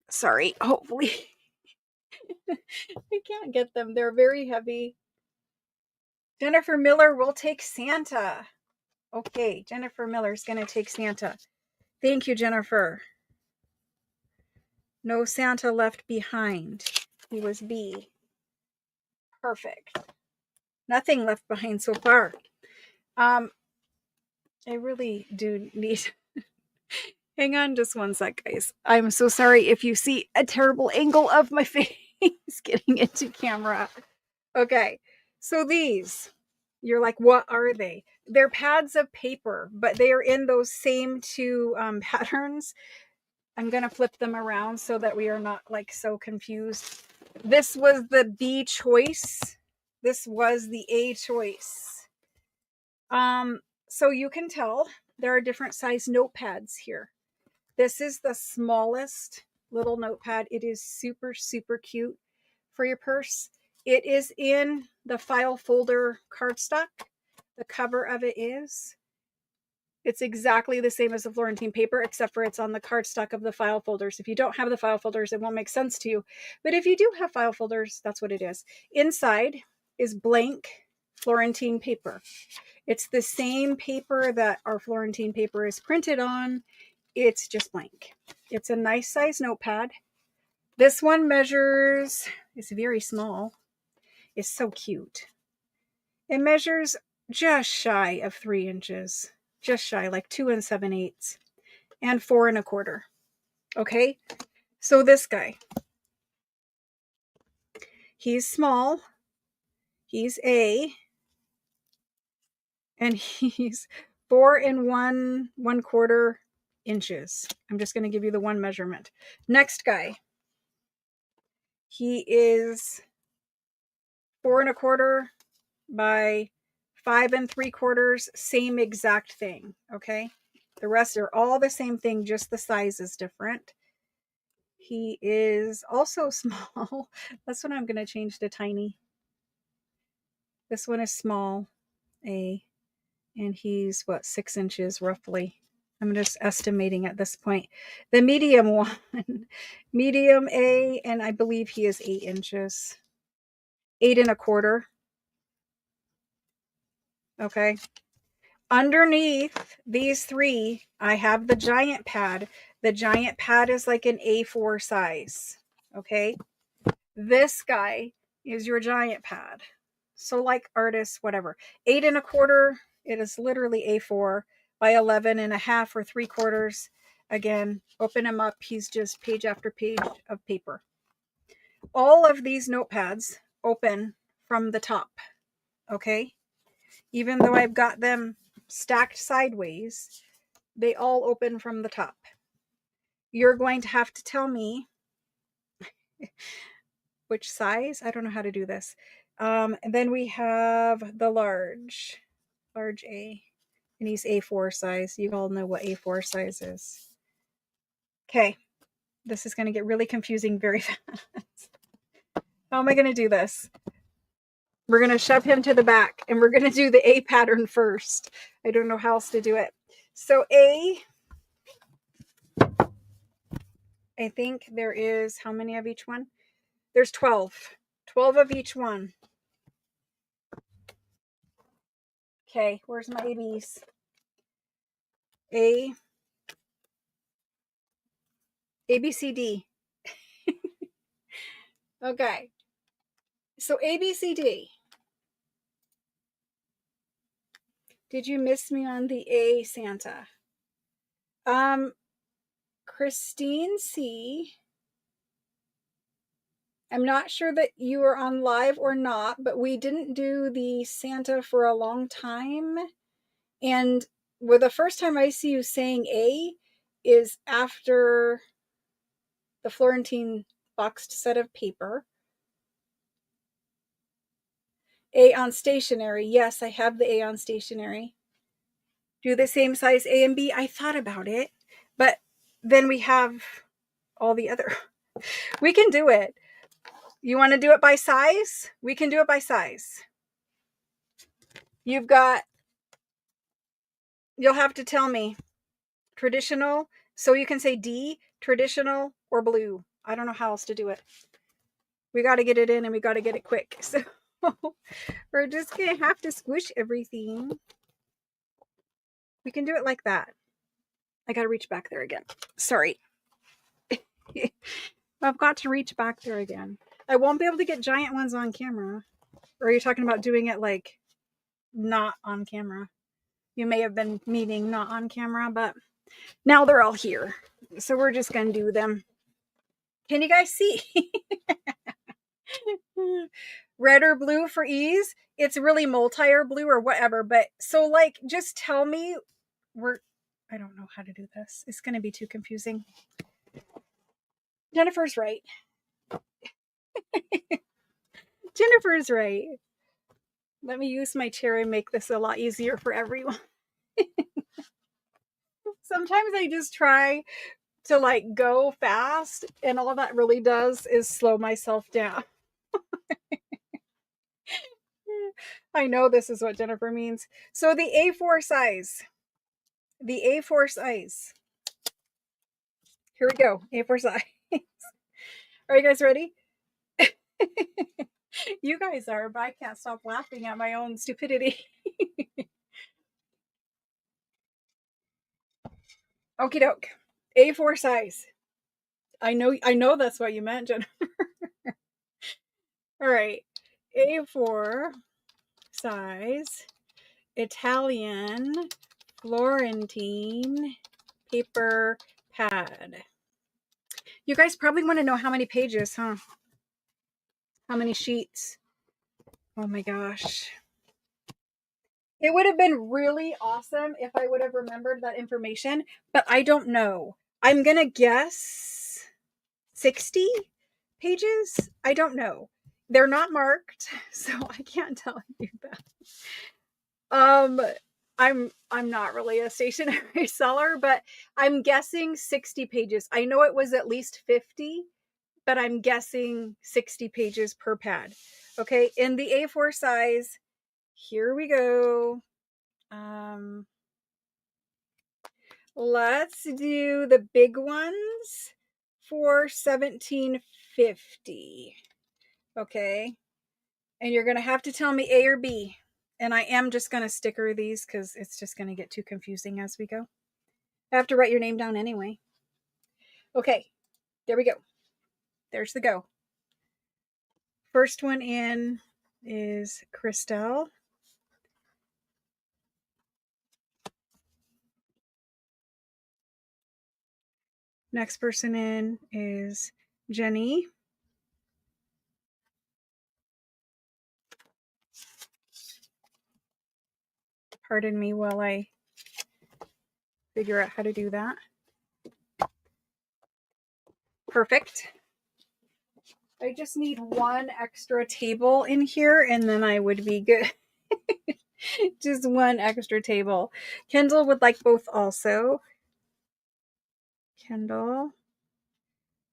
Sorry, hopefully. I can't get them. They're very heavy. Jennifer Miller will take Santa. Okay, Jennifer Miller's going to take Santa. Thank you, Jennifer. No Santa left behind. He was B. Perfect. Nothing left behind so far. I really do need... Hang on just one sec, guys. I'm so sorry if you see a terrible angle of my face getting into camera. Okay, so these, you're like, what are they? They're pads of paper, but they are in those same two patterns. I'm going to flip them around so that we are not like so confused. This was the B choice. This was the A choice. So you can tell there are different size notepads here. This is the smallest little notepad. It is super, super cute for your purse. It is in the file folder cardstock. The cover of it is. It's exactly the same as the Florentine paper, except for it's on the cardstock of the file folders. If you don't have the file folders, it won't make sense to you. But if you do have file folders, that's what it is. Inside is blank Florentine paper. It's the same paper that our Florentine paper is printed on. It's just blank. It's a nice size notepad. This one measures, it's very small. It's so cute. It measures just shy of 3 inches. Just shy, like 2 7/8 and 4 1/4. Okay, so this guy, he's small, he's A, and he's 4 1/4 inches. I'm just going to give you the one measurement. Next guy, he is 4 1/4 by 5 3/4, same exact thing. Okay, the rest are all the same thing, just the size is different. He is also small. That's what I'm going to change to tiny. This one is small, A, and he's what, 6 inches roughly. I'm just estimating at this point. The medium one, medium A, and I believe he is 8 inches. 8 1/4. Okay. Underneath these three, I have the giant pad. The giant pad is like an A4 size. Okay. This guy is your giant pad. So like artists, whatever. 8 1/4, it is literally A4 by 11 1/2 or 3/4. Again, open him up. He's just page after page of paper. All of these notepads open from the top. Okay. Even though I've got them stacked sideways, they all open from the top. You're going to have to tell me which size. I don't know how to do this. And then we have the large A, and he's A4 size. You all know what A4 size is. Okay, this is going to get really confusing very fast. How am I going to do this? We're going to shove him to the back, and we're going to do the A pattern first. I don't know how else to do it. So A, I think there is, how many of each one? There's 12. 12 of each one. Okay, where's my ABs? A, B, C, D. Okay. So A, B, C, D. Did you miss me on the A, Santa? Christine C. I'm not sure that you were on live or not, but we didn't do the Santa for a long time. And the first time I see you saying A is after the Florentine boxed set of paper. A on stationery. Yes, I have the A on stationery. Do the same size A and B. I thought about it, but then we have all the other. We can do it. You want to do it by size? We can do it by size. You've got, you'll have to tell me traditional. So you can say D, traditional, or blue. I don't know how else to do it. We got to get it in and we got to get it quick. So we're just going to have to squish everything. We can do it like that. I got to reach back there again. Sorry. I've got to reach back there again. I won't be able to get giant ones on camera. Or are you talking about doing it like not on camera? You may have been meaning not on camera, but now they're all here. So we're just going to do them. Can you guys see? Red or blue for ease? It's really multi or blue or whatever. But so like, just tell me I don't know how to do this. It's going to be too confusing. Jennifer's right. Jennifer's right. Let me use my chair and make this a lot easier for everyone. Sometimes I just try to like go fast, and all that really does is slow myself down. I know this is what Jennifer means. So the A4 size. The A4 size. Here we go. A4 size. Are you guys ready? You guys are, but I can't stop laughing at my own stupidity. Okie doke. A4 size. I know that's what you meant, Jennifer. All right. A4 size Italian Florentine paper pad. You guys probably want to know how many pages, huh? How many sheets? Oh my gosh. It would have been really awesome if I would have remembered that information, but I don't know. I'm going to guess 60 pages. I don't know. They're not marked, so I can't tell you that. I'm not really a stationery seller, but I'm guessing 60 pages. I know it was at least 50, but I'm guessing 60 pages per pad. Okay, in the A4 size, here we go. Let's do the big ones for $17.50. Okay, and you're gonna have to tell me A or B. And I am just gonna sticker these because it's just gonna get too confusing as we go. I have to write your name down anyway. Okay, there we go. There's the go. First one in is Christelle. Next person in is Jenny. Pardon me while I figure out how to do that. Perfect. I just need one extra table in here and then I would be good. Just one extra table. Kendall would like both also. Kendall,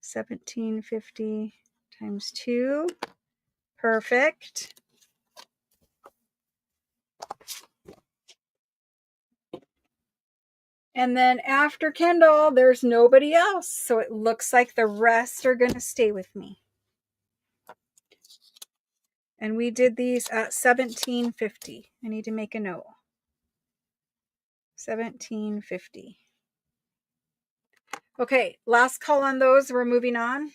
$17.50 times 2. Perfect. And then after Kendall, there's nobody else. So it looks like the rest are going to stay with me. And we did these at $17.50. I need to make a note. $17.50. Okay, last call on those. We're moving on.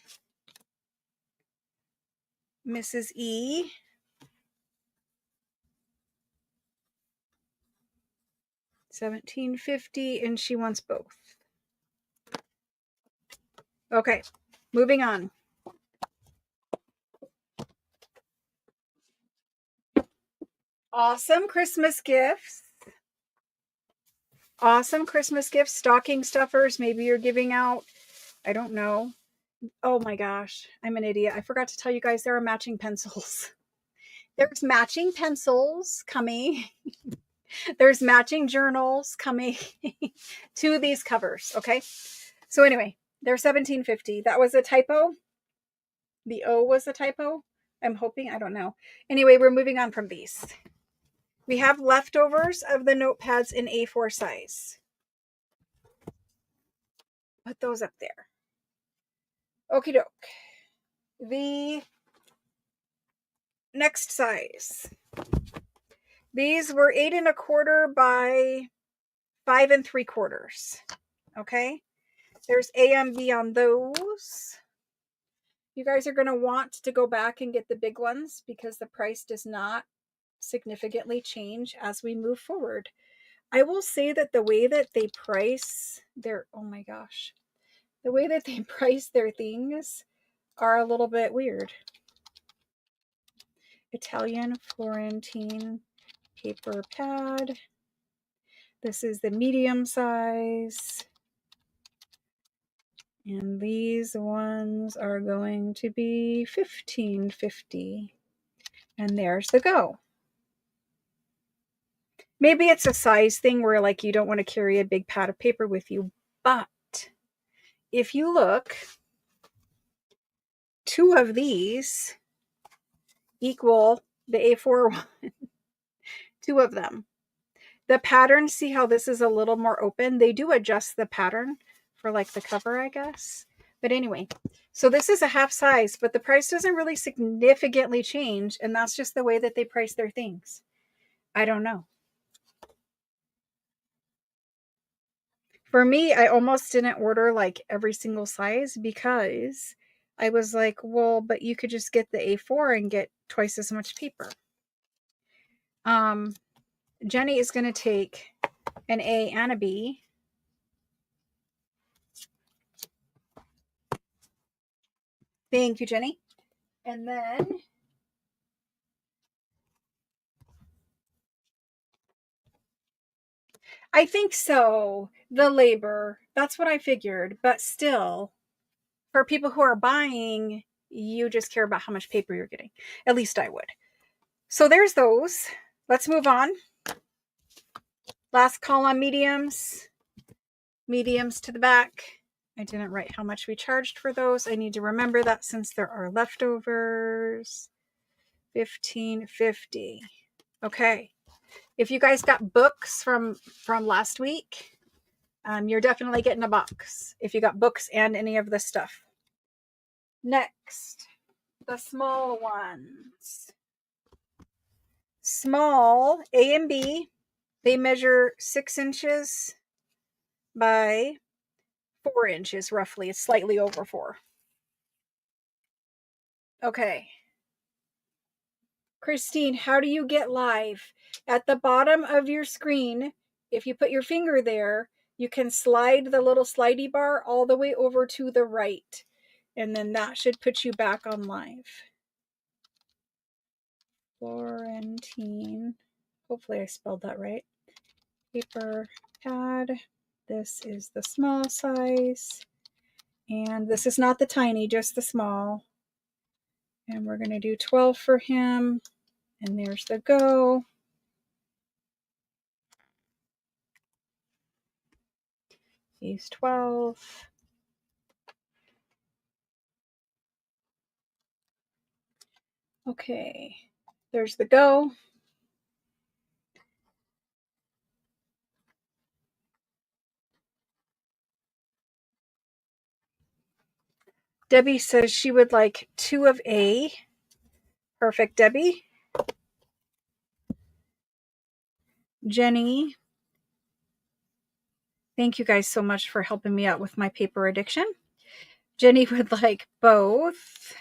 Mrs. E. $17.50, and she wants both. Okay, moving on. Awesome Christmas gifts. Awesome Christmas gifts. Stocking stuffers. Maybe you're giving out, I don't know. Oh my gosh, I'm an idiot. I forgot to tell you guys there are matching pencils. There's matching pencils coming. There's matching journals coming to these covers, okay? So anyway, they're $17.50. That was a typo. The O was a typo. I'm hoping. I don't know. Anyway, we're moving on from these. We have leftovers of the notepads in A4 size. Put those up there. Okie doke. The next size. These were 8 1/4 by 5 3/4. Okay. There's A and B on those. You guys are going to want to go back and get the big ones because the price does not significantly change as we move forward. I will say that the way that they price their, oh my gosh, the way that they price their things are a little bit weird. Italian Florentine paper pad. This is the medium size. And these ones are going to be $15.50. And there's the go. Maybe it's a size thing where like you don't want to carry a big pad of paper with you, but if you look, 2 of these equal the A4 one. 2 of them. The pattern, see how this is a little more open? They do adjust the pattern for like the cover, I guess. But anyway, so this is a half size, but the price doesn't really significantly change. And that's just the way that they price their things. I don't know. For me, I almost didn't order like every single size because I was like, well, but you could just get the A4 and get twice as much paper. Jenny is going to take an A and a B. Thank you, Jenny. And then I think so. The labor, that's what I figured. But still, for people who are buying, you just care about how much paper you're getting. At least I would. So there's those. Let's move on. Last call on mediums. Mediums to the back. I didn't write how much we charged for those. I need to remember that since there are leftovers. $15.50. Okay. If you guys got books from last week, you're definitely getting a box if you got books and any of this stuff. Next, the small ones. Small, A and B, they measure 6 inches by 4 inches roughly. It's slightly over 4. Okay. Christine, how do you get live? At the bottom of your screen, if you put your finger there, you can slide the little slidey bar all the way over to the right. And then that should put you back on live. Florentine. Hopefully I spelled that right. Paper pad. This is the small size. And this is not the tiny, just the small. And we're going to do 12 for him. And there's the go. He's 12. Okay, there's the go. Debbie says she would like 2 of A. Perfect, Debbie. Jenny. Thank you guys so much for helping me out with my paper addiction. Jenny would like both.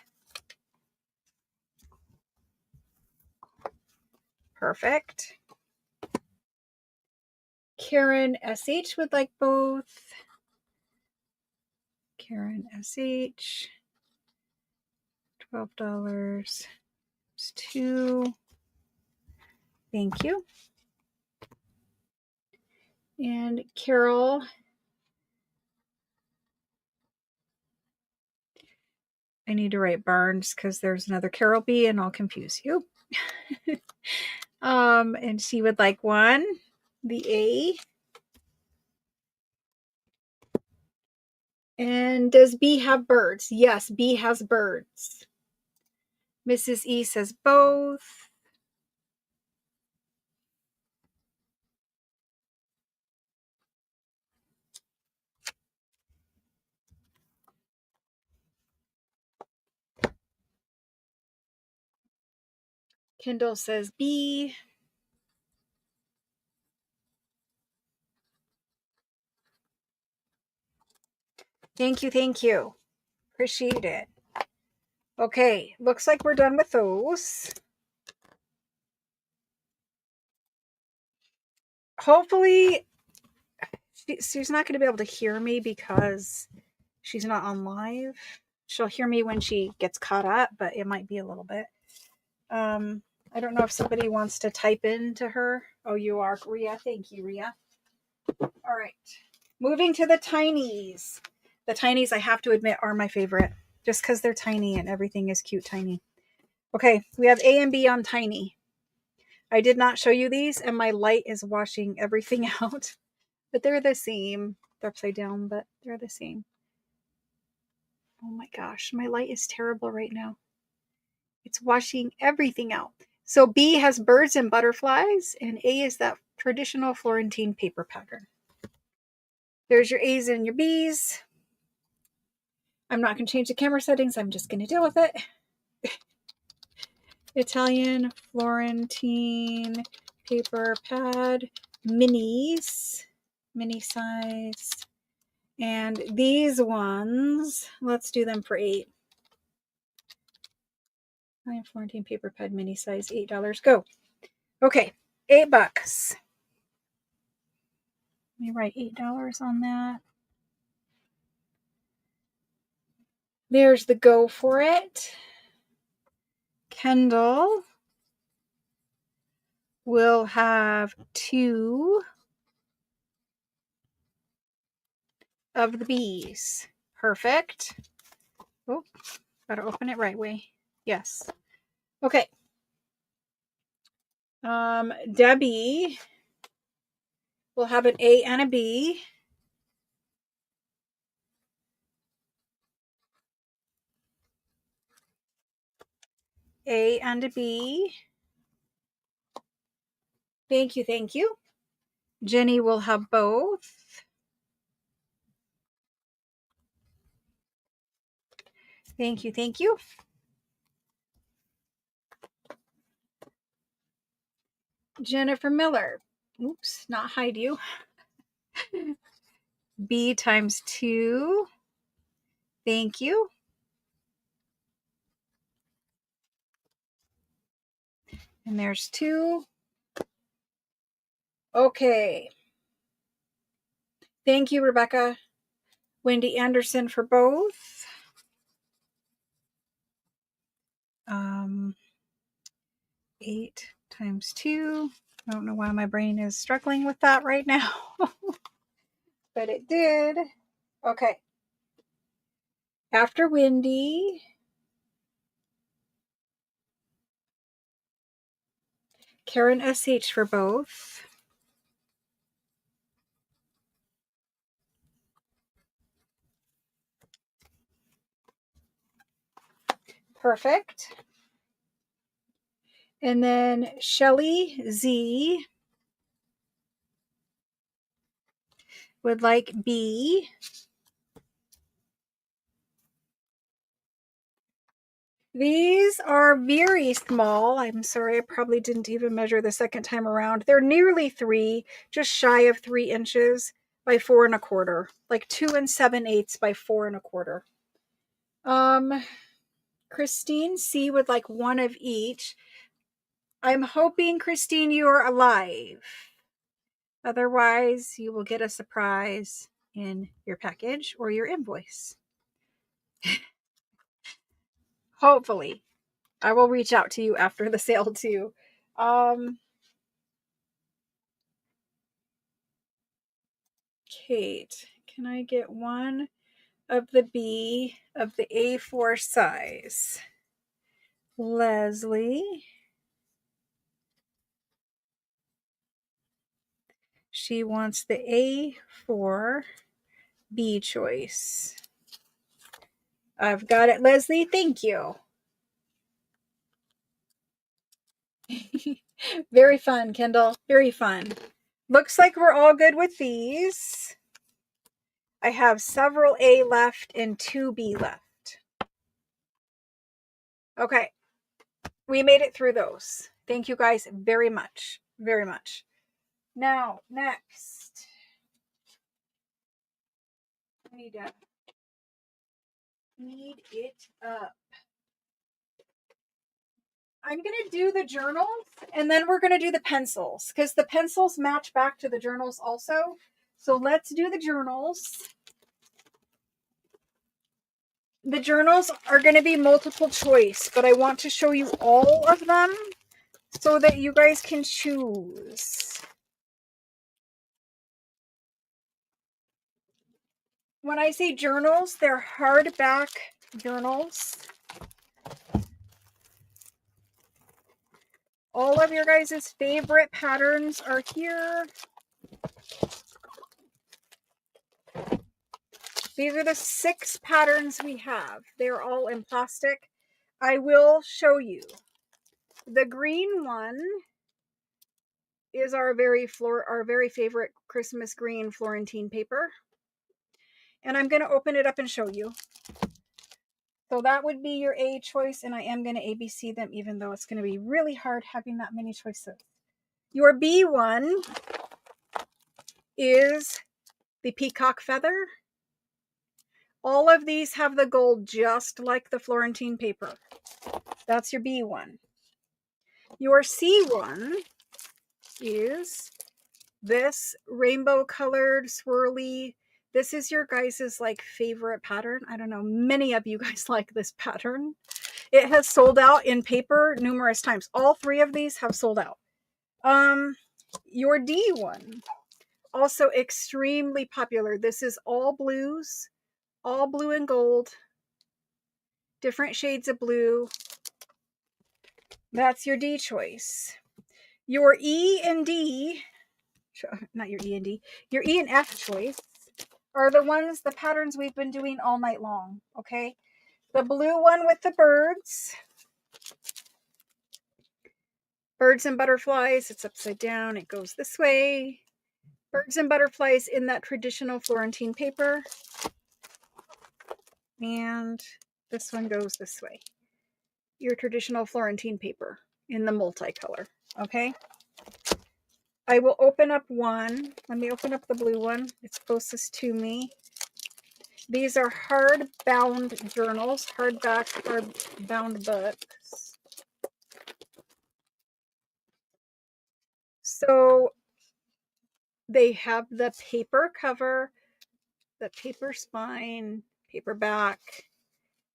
Perfect. Karen SH would like both. Karen SH. $12. It's 2. Thank you. And Carol. I need to write Barnes because there's another Carol B and I'll confuse you. And she would like 1, the A. And does B have birds? Yes, B has birds. Mrs. E says both. Kendall says B. Thank you, thank you. Appreciate it. Okay, looks like we're done with those. Hopefully, she's not going to be able to hear me because she's not on live. She'll hear me when she gets caught up, but it might be a little bit. I don't know if somebody wants to type into her. Oh, you are, Ria. Thank you, Ria. All right. Moving to the tinies. The tinies, I have to admit, are my favorite just because they're tiny and everything is cute tiny. Okay, we have A and B on tiny. I did not show you these, and my light is washing everything out. But they're the same. They're upside down, but they're the same. Oh my gosh, my light is terrible right now. It's washing everything out. So B has birds and butterflies, and A is that traditional Florentine paper pattern. There's your A's and your B's. I'm not going to change the camera settings. I'm just going to deal with it. Italian Florentine paper pad minis, mini size. And these ones, let's do them for $8. Italian Florentine paper pad mini size, $8. Go. Okay, $8. Let me write $8 on that. There's the go for it. Kendall will have 2 of the B's. Perfect. Oh, gotta open it right way. Yes. Okay. Debbie will have an A and a B. A and a B. Thank you, thank you. Jenny will have both. Thank you, thank you. Jennifer Miller. Oops, not hide you. B times 2. Thank you. And there's 2. Okay. Thank you, Rebecca. Wendy Anderson for both. 8 times 2. I don't know why my brain is struggling with that right now. But it did. Okay. After Wendy, Karen SH for both. Perfect. And then Shelly Z would like B. These are very small. I'm sorry, I probably didn't even measure the second time around. They're nearly 3, just shy of 3 inches by 4 1/4, like 2 7/8 by 4 1/4. Christine C would like 1 of each. I'm hoping, Christine, you are alive. Otherwise, you will get a surprise in your package or your invoice. Hopefully. I will reach out to you after the sale too. Kate, can I get 1 of the B of the A4 size? Leslie. She wants the A4 B choice. I've got it, Leslie. Thank you. Very fun, Kendall. Very fun. Looks like we're all good with these. I have several A left and 2 B left. Okay. We made it through those. Thank you guys very much. Very much. Now, next. I need to Eat it up. I'm going to do the journals and then we're going to do the pencils because the pencils match back to the journals also. So let's do the journals. The journals are going to be multiple choice, but I want to show you all of them so that you guys can choose. When I say journals, they're hardback journals. All of your guys' favorite patterns are here. These are the 6 patterns we have. They're all in plastic. I will show you. The green one is our very favorite Christmas green Florentine paper. And I'm going to open it up and show you. So that would be your A choice, and I am going to ABC them, even though it's going to be really hard having that many choices. Your B one is the peacock feather. All of these have the gold just like the Florentine paper. That's your B one. Your C one is this rainbow colored swirly. This is your guys' like favorite pattern. I don't know, many of you guys like this pattern. It has sold out in paper numerous times. All 3 of these have sold out. Your D one, also extremely popular. This is all blues, all blue and gold, different shades of blue. That's your D choice. Your E and D, not your E and D, your E and F choice are the ones, the patterns we've been doing all night long, okay? The blue one with the birds and butterflies, it's upside down, it goes this way. Birds and butterflies in that traditional Florentine paper. And this one goes this way. Your traditional Florentine paper in the multicolor, okay? I will open up one. Let me open up the blue one. It's closest to me. These are hard-bound journals, hard-bound books. So they have the paper cover, the paper spine, paper back.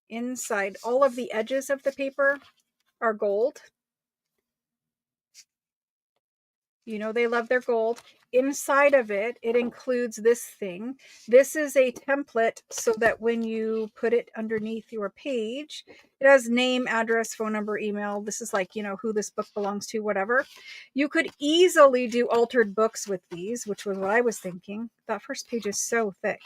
Inside, all of the edges of the paper are gold. You know they love their gold. Inside of it, it includes this thing. This is a template so that when you put it underneath your page, it has name, address, phone number, email. This is like, you know, who this book belongs to, whatever. You could easily do altered books with these, which was what I was thinking. That first page is so thick.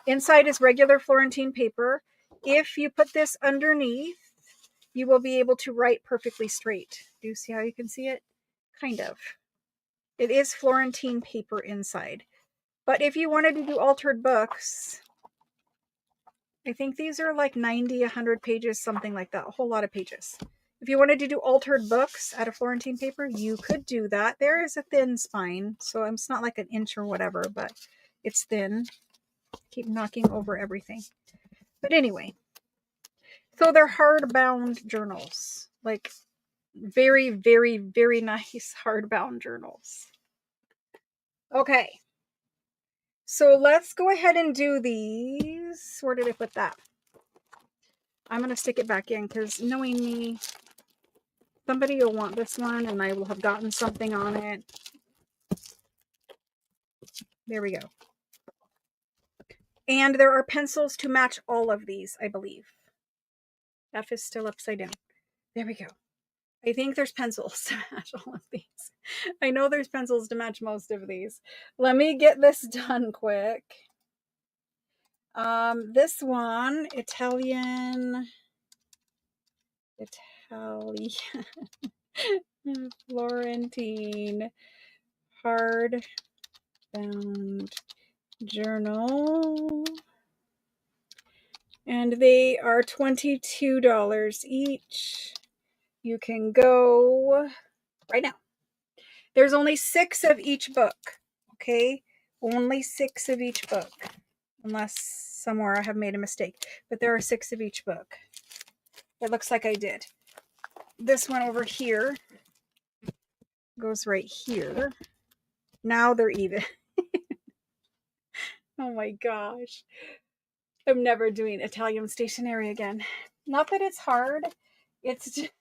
Inside is regular Florentine paper. If you put this underneath, you will be able to write perfectly straight. Do you see how you can see it? Kind of. It is Florentine paper inside. But if you wanted to do altered books, I think these are like 90, 100 pages, something like that. A whole lot of pages. If you wanted to do altered books out of Florentine paper, you could do that. There is a thin spine, so it's not like an inch or whatever, but it's thin. Keep knocking over everything. But anyway, so they're hardbound journals. Like very, very, very nice hardbound journals. Okay. So let's go ahead and do these. Where did I put that? I'm going to stick it back in because knowing me, somebody will want this one and I will have gotten something on it. There we go. And there are pencils to match all of these, I believe. F is still upside down. There we go. I think there's pencils to match all of these. I know there's pencils to match most of these. Let me get this done quick. This one, Italian Florentine hardbound journal. And they are $22 each. You can go right now. There's only 6 of each book, okay? Only 6 of each book. unless somewhere I have made a mistake. But there are 6 of each book. It looks like I did. This one over here goes right here. Now they're even. Oh my gosh. I'm never doing Italian stationery again. Not that it's hard. It's just,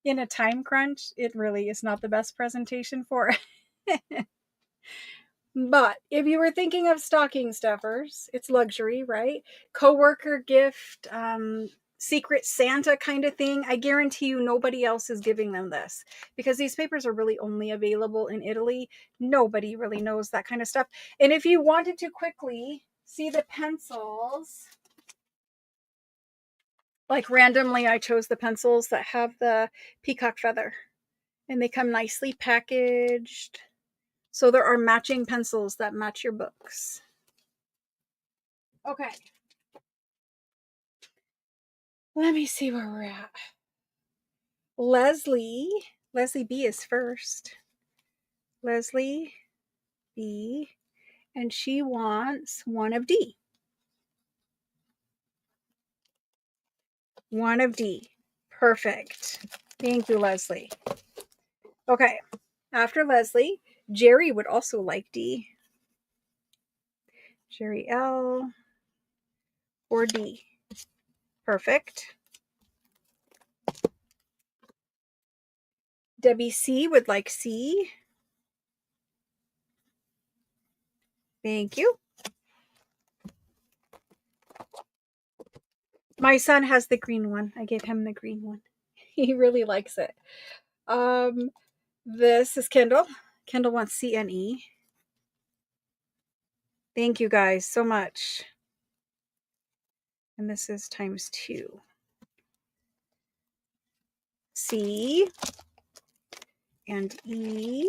in a time crunch, it really is not the best presentation for it. But if you were thinking of stocking stuffers, it's luxury, right? Coworker gift, secret Santa kind of thing. I guarantee you nobody else is giving them this because these papers are really only available in Italy. Nobody really knows that kind of stuff. And if you wanted to quickly see the pencils, like randomly, I chose the pencils that have the peacock feather and they come nicely packaged. So there are matching pencils that match your books. Okay. Let me see where we're at. Leslie B is first. Leslie B, and she wants one of D. One of D. Perfect. Thank you, Leslie. Okay. After Leslie, Jerry would also like D. Jerry L or D. Perfect. Debbie C would like C. Thank you. My son has the green one. I gave him the green one. He really likes it. This is Kendall. Kendall wants C and E. Thank you guys so much. And this is times 2. C and E.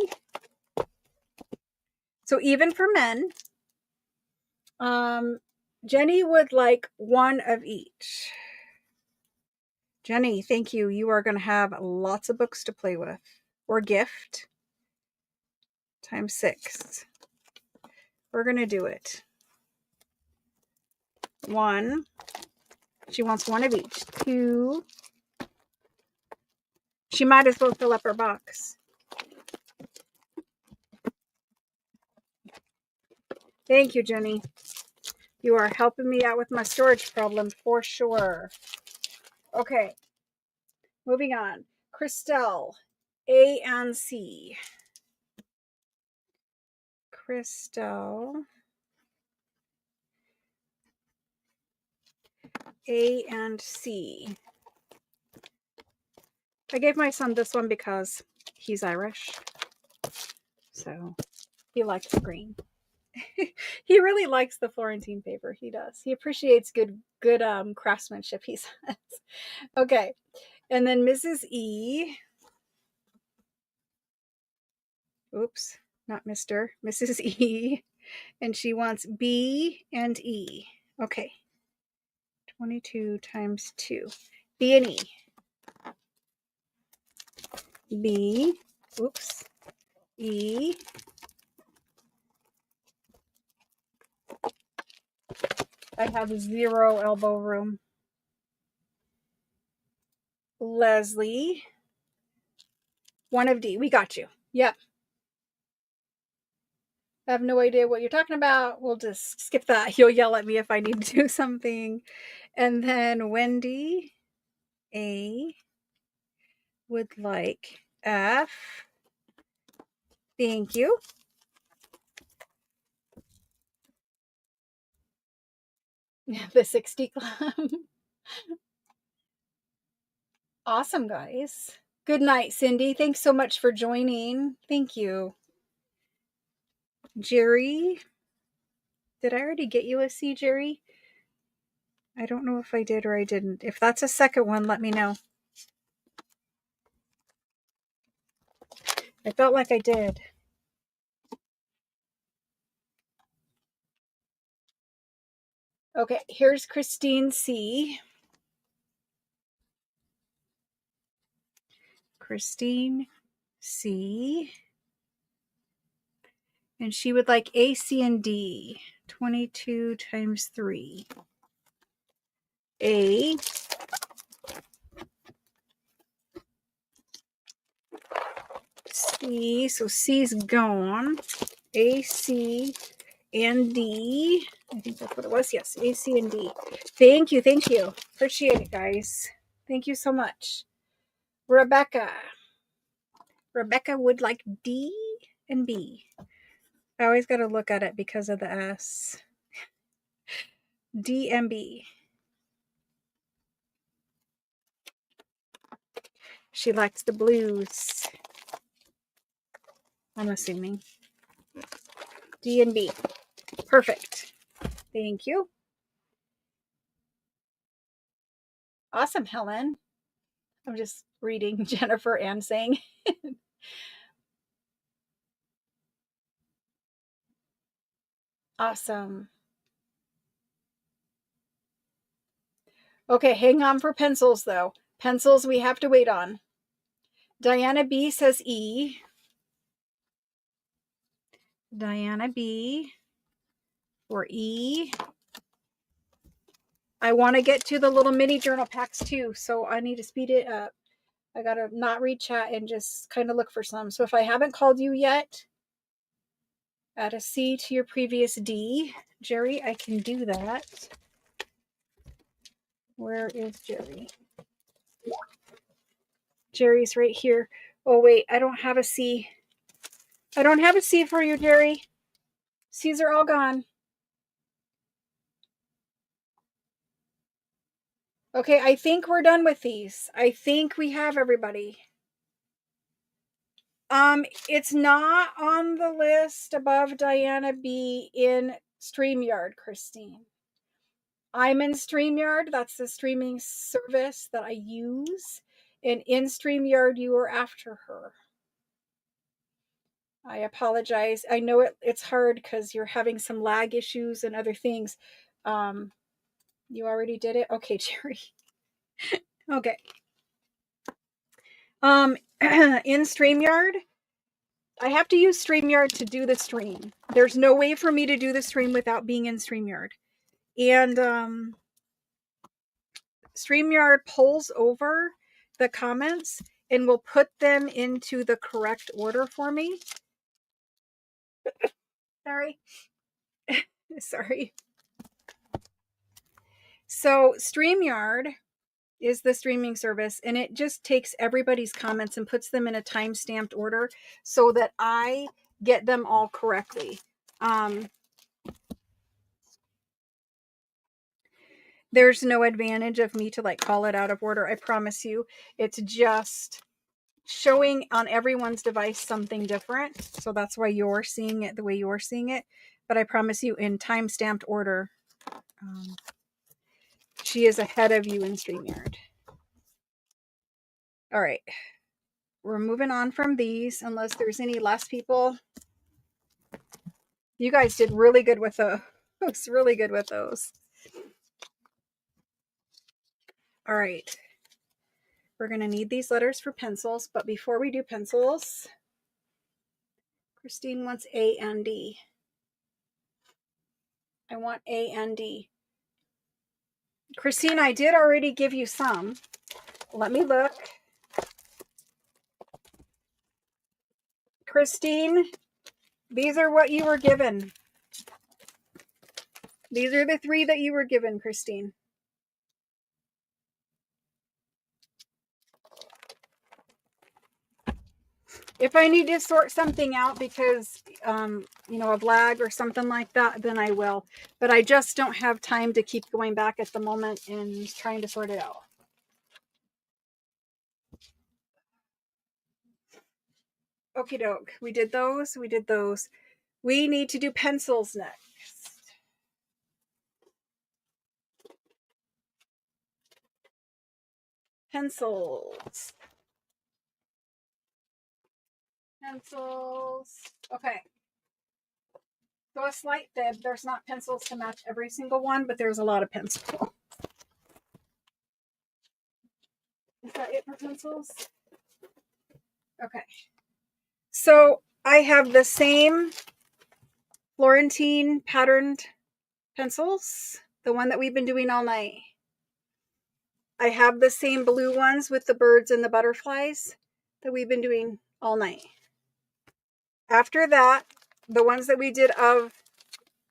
So even for men, Jenny would like one of each. Jenny, thank you. You are going to have lots of books to play with. Or gift. Times 6. We're going to do it. 1. She wants one of each. 2. She might as well fill up her box. Thank you, Jenny. You are helping me out with my storage problem for sure. Okay. Moving on. Christelle, A and C. Christelle, A and C. I gave my son this one because he's Irish. So he likes the green. He really likes the Florentine paper. He does. He appreciates good craftsmanship, he says. Okay. And then Mrs. E. Oops, not Mr. Mrs. E. And she wants B and E. Okay. 22 times 2. B and E. B. Oops. E. I have 0 elbow room. Leslie. One of D. We got you. Yep. I have no idea what you're talking about. We'll just skip that. You'll yell at me if I need to do something. And then Wendy A would like F. Thank you. The 60 Club. Awesome, guys. Good night, Cindy. Thanks so much for joining. Thank you. Jerry. Did I already get you a C, Jerry? I don't know if I did or I didn't. If that's a second one, let me know. I felt like I did. Okay, here's Christine C. Christine C. And she would like A, C, and D. 22 times 3. A. C. So C's gone. A, C, and D. I think that's what it was. Yes, A, C, and D. Thank you. Thank you. Appreciate it, guys. Thank you so much. Rebecca. Rebecca would like D and B. I always got to look at it because of the S. D and B. She likes the blues. I'm assuming. D and B. Perfect. Thank you. Awesome, Helen. I'm just reading Jennifer and saying. Awesome. Okay, hang on for pencils, though. Pencils we have to wait on. Diana B says E. Diana B or E. I want to get to the little mini journal packs too, so I need to speed it up. I got to not read chat and just kind of look for some. So if I haven't called you yet, add a C to your previous D. Jerry, I can do that. Where is Jerry? Jerry's right here. Oh, wait, I don't have a C. I don't have a C for you, Jerry. C's are all gone. Okay, I think we're done with these. I think we have everybody. It's not on the list above Diana B in StreamYard, Christine. I'm in StreamYard. That's the streaming service that I use. And in StreamYard, you were after her. I apologize. I know it's hard because you're having some lag issues and other things. You already did it? Okay, Jerry. Okay. In StreamYard, I have to use StreamYard to do the stream. There's no way for me to do the stream without being in StreamYard. And StreamYard pulls over the comments and will put them into the correct order for me. Sorry. Sorry. So StreamYard is the streaming service, and it just takes everybody's comments and puts them in a time-stamped order so that I get them all correctly. There's no advantage of me to like call it out of order. I promise you. It's just showing on everyone's device something different. So that's why you're seeing it the way you're seeing it. But I promise you, in time-stamped order, she is ahead of you in StreamYard. All right. We're moving on from these, unless there's any last people. You guys did really good with those. Really good with those. All right. We're going to need these letters for pencils, but before we do pencils, Christine wants A and D. I want A and D. Christine, I did already give you some. Let me look. Christine, these are what you were given. These are the 3 that you were given, Christine. If I need to sort something out because, of lag or something like that, then I will. But I just don't have time to keep going back at the moment and trying to sort it out. Okie doke. We did those. We did those. We need to do pencils next. Pencils. Pencils. Okay. So a slight fib. There's not pencils to match every single one, but there's a lot of pencil. Is that it for pencils? Okay. So I have the same Florentine patterned pencils, the one that we've been doing all night. I have the same blue ones with the birds and the butterflies that we've been doing all night. After that, the ones that we did of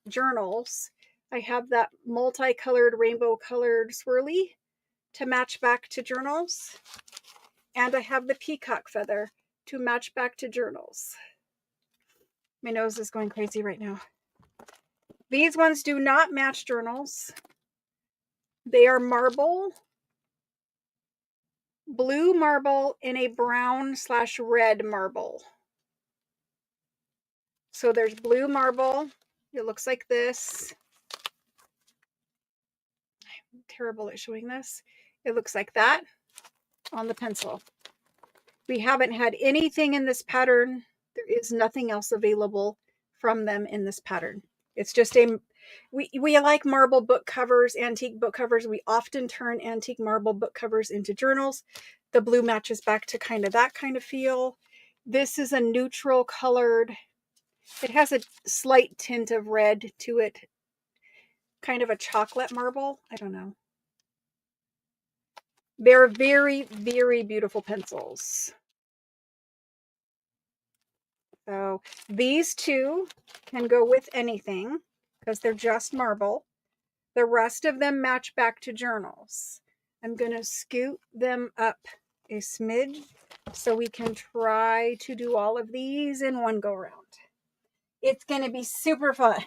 journals, I have that multicolored, rainbow colored swirly to match back to journals. And I have the peacock feather to match back to journals. My nose is going crazy right now. These ones do not match journals. They are marble, blue marble, and a brown/red marble. So there's blue marble. It looks like this. I'm terrible at showing this. It looks like that on the pencil. We haven't had anything in this pattern. There is nothing else available from them in this pattern. It's just we like marble book covers, antique book covers. We often turn antique marble book covers into journals. The blue matches back to kind of that kind of feel. This is a neutral colored. It has a slight tint of red to it. Kind of a chocolate marble. I don't know. They're very, very beautiful pencils. So these two can go with anything because they're just marble. The rest of them match back to journals. I'm going to scoot them up a smidge so we can try to do all of these in one go round. It's going to be super fun.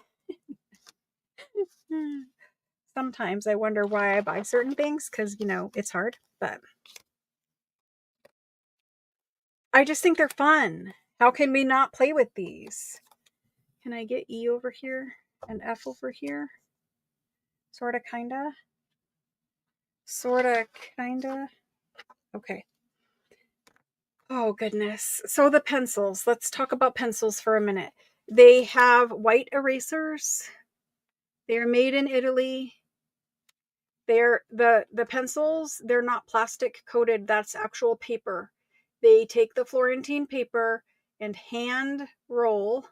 Sometimes I wonder why I buy certain things because, you know, it's hard, but I just think they're fun. How can we not play with these? Can I get E over here and F over here? Sorta, kinda. Sorta, kinda. Okay. Oh, goodness. So the pencils. Let's talk about pencils for a minute. They have white erasers. They're made in Italy. They're the pencils, they're not plastic coated. That's actual paper. They take the Florentine paper and hand roll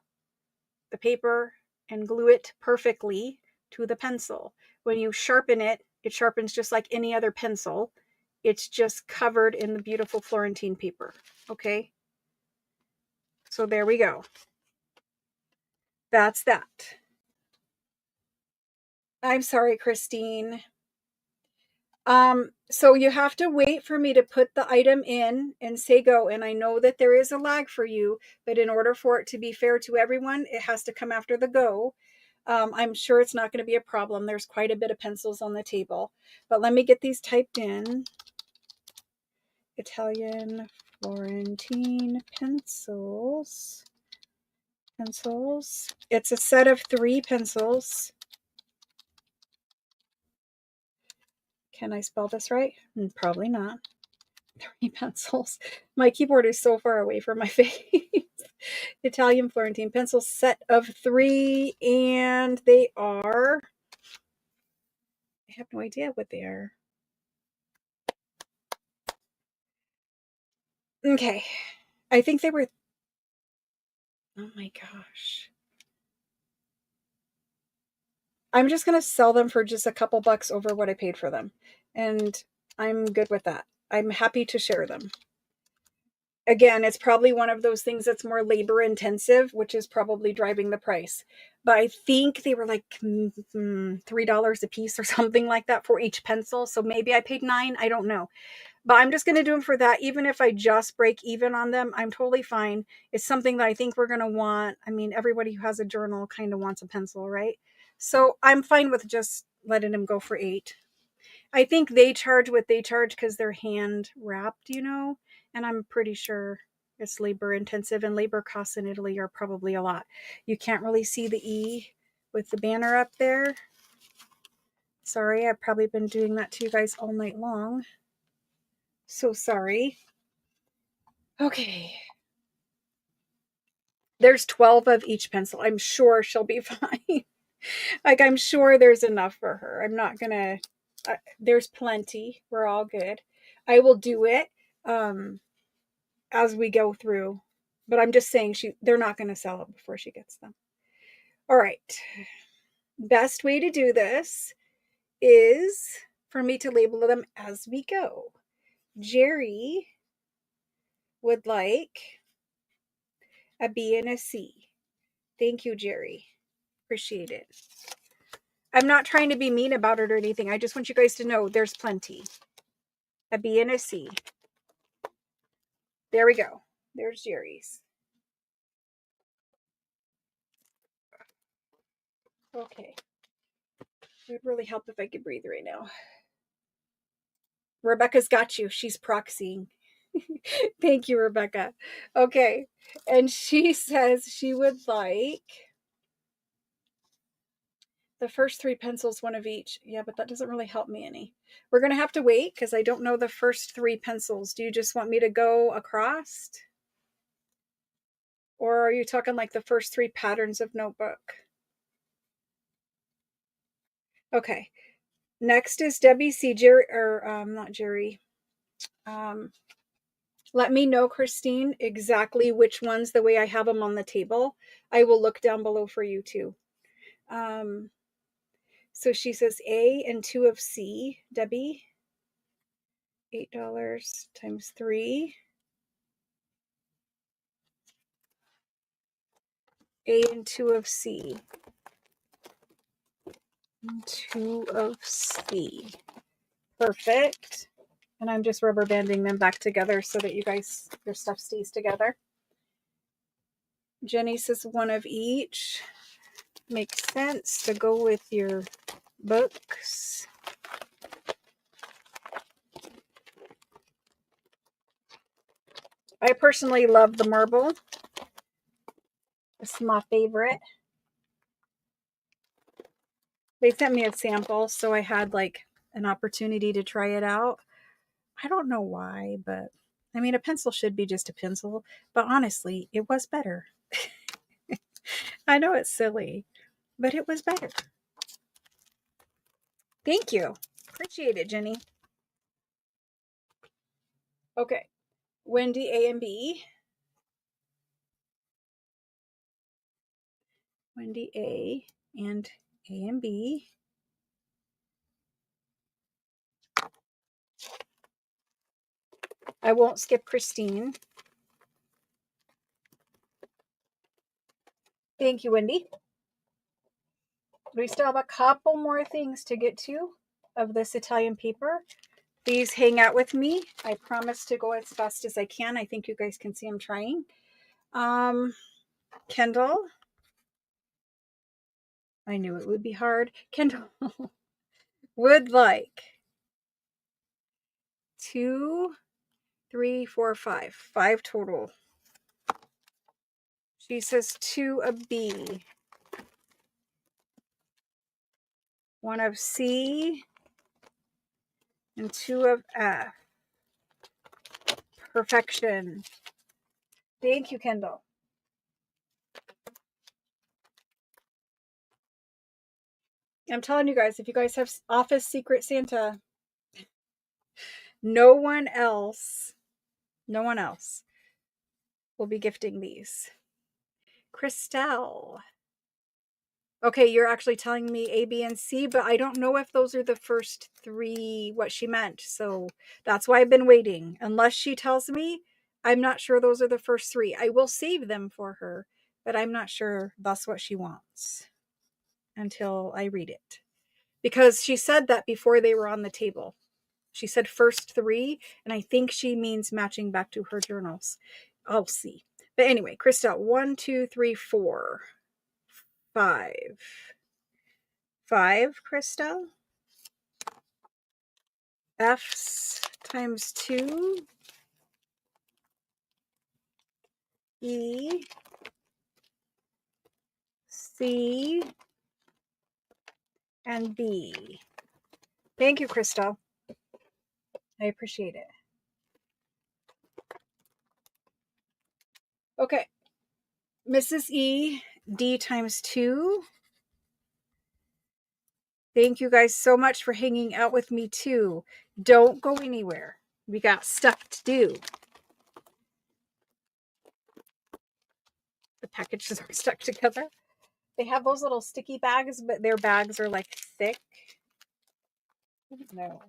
the paper and glue it perfectly to the pencil. When you sharpen it, it sharpens just like any other pencil. It's just covered in the beautiful Florentine paper. Okay. So there we go. That's that. I'm sorry, Christine. So you have to wait for me to put the item in and say go. And I know that there is a lag for you, but in order for it to be fair to everyone, it has to come after the go. I'm sure it's not going to be a problem. There's quite a bit of pencils on the table, but let me get these typed in. Italian Florentine pencils. Pencils. It's a set of 3 pencils. Can I spell this right? Probably not. 3 pencils. My keyboard is so far away from my face. Italian Florentine pencil set of 3, and they are, I have no idea what they are. Okay. I think they were, oh my gosh. I'm just going to sell them for just a couple bucks over what I paid for them. And I'm good with that. I'm happy to share them. Again, it's probably one of those things that's more labor intensive, which is probably driving the price. But I think they were like $3 a piece or something like that for each pencil. So maybe I paid $9. I don't know. But I'm just going to do them for that. Even if I just break even on them, I'm totally fine. It's something that I think we're going to want. I mean, everybody who has a journal kind of wants a pencil, right? So I'm fine with just letting them go for $8. I think they charge what they charge because they're hand wrapped, you know, and I'm pretty sure it's labor intensive, and labor costs in Italy are probably a lot. You can't really see the E with the banner up there. Sorry, I've probably been doing that to you guys all night long. So sorry. Okay. There's 12 of each pencil. I'm sure she'll be fine. Like, I'm sure there's enough for her. I'm not gonna, there's plenty. We're all good. I will do it as we go through, but I'm just saying they're not going to sell it before she gets them. All right. best way to do this is for me to label them as we go. Jerry would like a B and a C. Thank you, Jerry. Appreciate it. I'm not trying to be mean about it or anything. I just want you guys to know there's plenty. A B and a C. There we go. There's Jerry's. Okay. It would really help if I could breathe right now. Rebecca's got you. She's proxying. Thank you, Rebecca. Okay. And she says she would like the first 3 pencils, one of each. Yeah, but that doesn't really help me any. We're going to have to wait because I don't know the first 3 pencils. Do you just want me to go across? Or are you talking like the first 3 patterns of notebook? Okay. Next is Debbie C. Jerry, or not Jerry. Let me know, Christine, exactly which ones, the way I have them on the table. I will look down below for you too. So she says A and 2 of C, Debbie. $8 times 3. A and 2 of C. 2 of C. Perfect. And I'm just rubber banding them back together so that you guys, your stuff stays together. Jenny says 1 of each. Makes sense to go with your books. I personally love the marble. It's my favorite. They sent me a sample, so I had like an opportunity to try it out. I don't know why, but I mean, a pencil should be just a pencil, but honestly, it was better. I know it's silly, but it was better. Thank you. Appreciate it, Jenny. Okay. Wendy, A and B. Wendy, A and B. I won't skip Christine. Thank you, Wendy. We still have a couple more things to get to of this Italian paper. Please hang out with me. I promise to go as fast as I can. I think you guys can see I'm trying. Kendall. I knew it would be hard. Kendall would like 2, 3, 4, 5. 5 total. She says 2 of B. 1 of C. And 2 of F. Perfection. Thank you, Kendall. I'm telling you guys, if you guys have Office Secret Santa, no one else will be gifting these. Christelle. Okay, you're actually telling me A, B, and C, but I don't know if those are the first 3, what she meant. So that's why I've been waiting. Unless she tells me, I'm not sure those are the first 3. I will save them for her, but I'm not sure that's what she wants until I read it. Because she said that before they were on the table. She said first 3, and I think she means matching back to her journals. I'll see. But anyway, Christelle, 1, 2, 3, 4, 5. 5, Christelle. F's times 2. E. C. And B. Thank you, Christelle. I appreciate it. Okay. Mrs. E. D times 2. Thank you guys so much for hanging out with me too. Don't go anywhere. We got stuff to do. The packages are stuck together. They have those little sticky bags, but their bags are like thick. I don't know.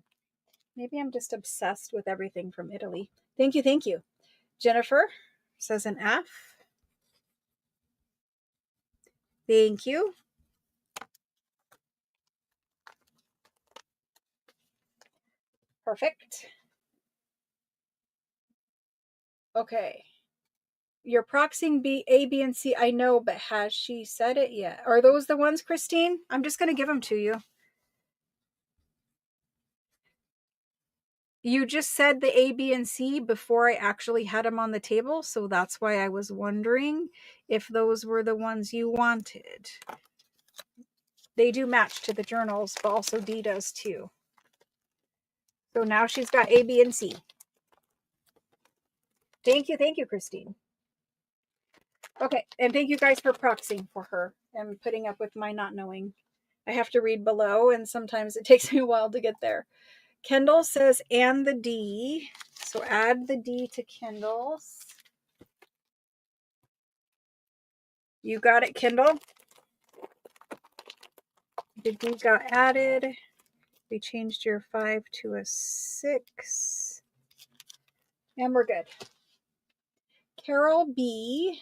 Maybe I'm just obsessed with everything from Italy. Thank you, thank you. Jennifer says an F. Thank you. Perfect. Okay. You're proxying B, A, B, and C. I know, but has she said it yet? Are those the ones, Christine? I'm just going to give them to you. You just said the A, B, and C before I actually had them on the table, so that's why I was wondering if those were the ones you wanted. They do match to the journals, but also D does too. So now she's got A, B, and C. Thank you, Christine. Okay, and thank you guys for proxying for her and putting up with my not knowing. I have to read below, and sometimes it takes me a while to get there. Kendall says, and the D. So add the D to Kendall's. You got it, Kendall? The D got added. We changed your 5 to a 6. And we're good. Carol B.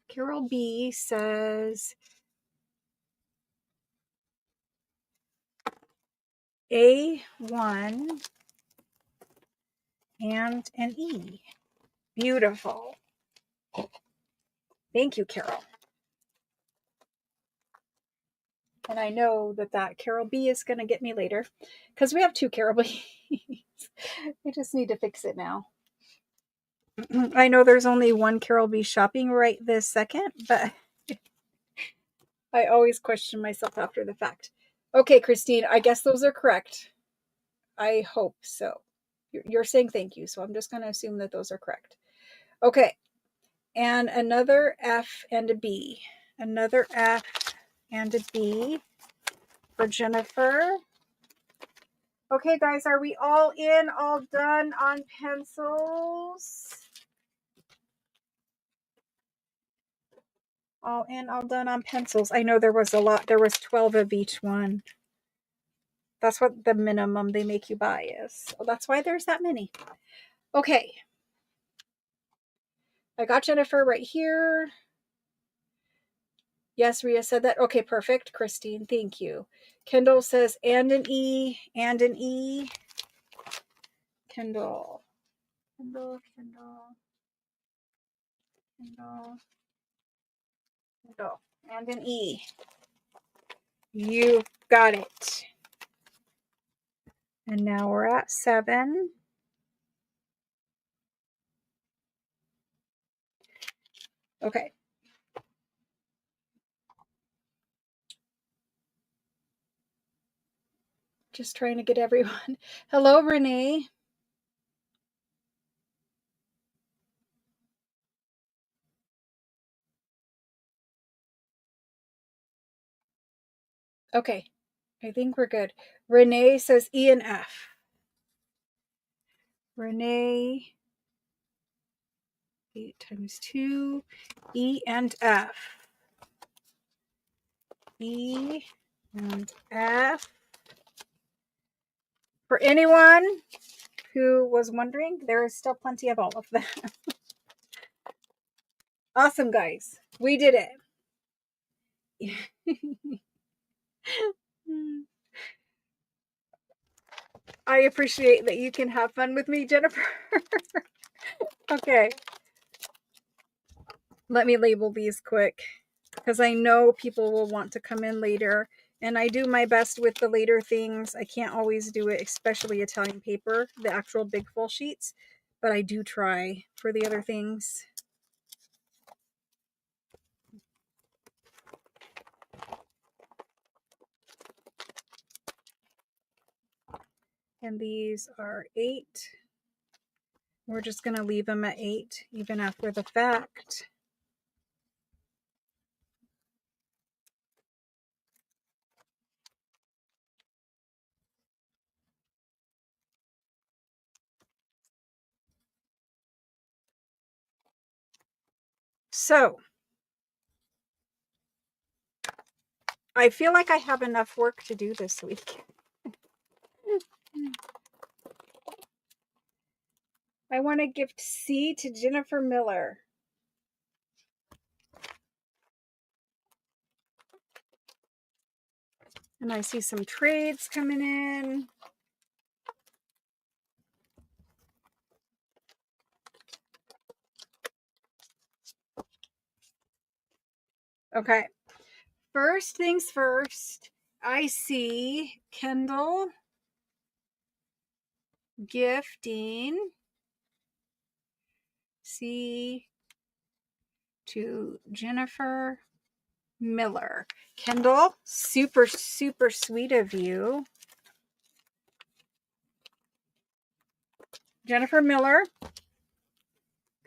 Carol B says A1 and an E. Beautiful. Thank you, Carol. And I know that Carol B is going to get me later because we have 2 Carol B's. I just need to fix it now. I know there's only one Carol B shopping right this second, but I always question myself after the fact. Okay, Christine, I guess those are correct. I hope so. You're saying thank you, so I'm just going to assume that those are correct. Okay, and another F and a B. Another F and a B for Jennifer. Okay, guys, are we all in, all done on pencils? All in, all done on pencils. I know there was a lot. There was 12 of each one. That's what the minimum they make you buy is. So that's why there's that many. Okay. I got Jennifer right here. Yes, Ria said that. Okay, perfect. Christine, thank you. Kendall says, and an E, and an E. Kendall. Kendall, Kendall. Kendall. Kendall. And an E. You got it. And now we're at 7. Okay. Just trying to get everyone. Hello, Renee. Okay. I think we're good. Renee says E and F. Renee, 8 times 2, E and F. E and F. For anyone who was wondering, there is still plenty of all of them. Awesome, guys. We did it. I appreciate that you can have fun with me, Jennifer. Okay. Let me label these quick because I know people will want to come in later. And I do my best with the later things. I can't always do it, especially Italian paper, the actual big full sheets. But I do try for the other things. And these are 8. We're just going to leave them at 8, even after the fact. So I feel like I have enough work to do this week. I want to gift C to Jennifer Miller. And I see some trades coming in. Okay. First things first, I see Kendall gifting C to Jennifer Miller. Kendall, super, super sweet of you. Jennifer Miller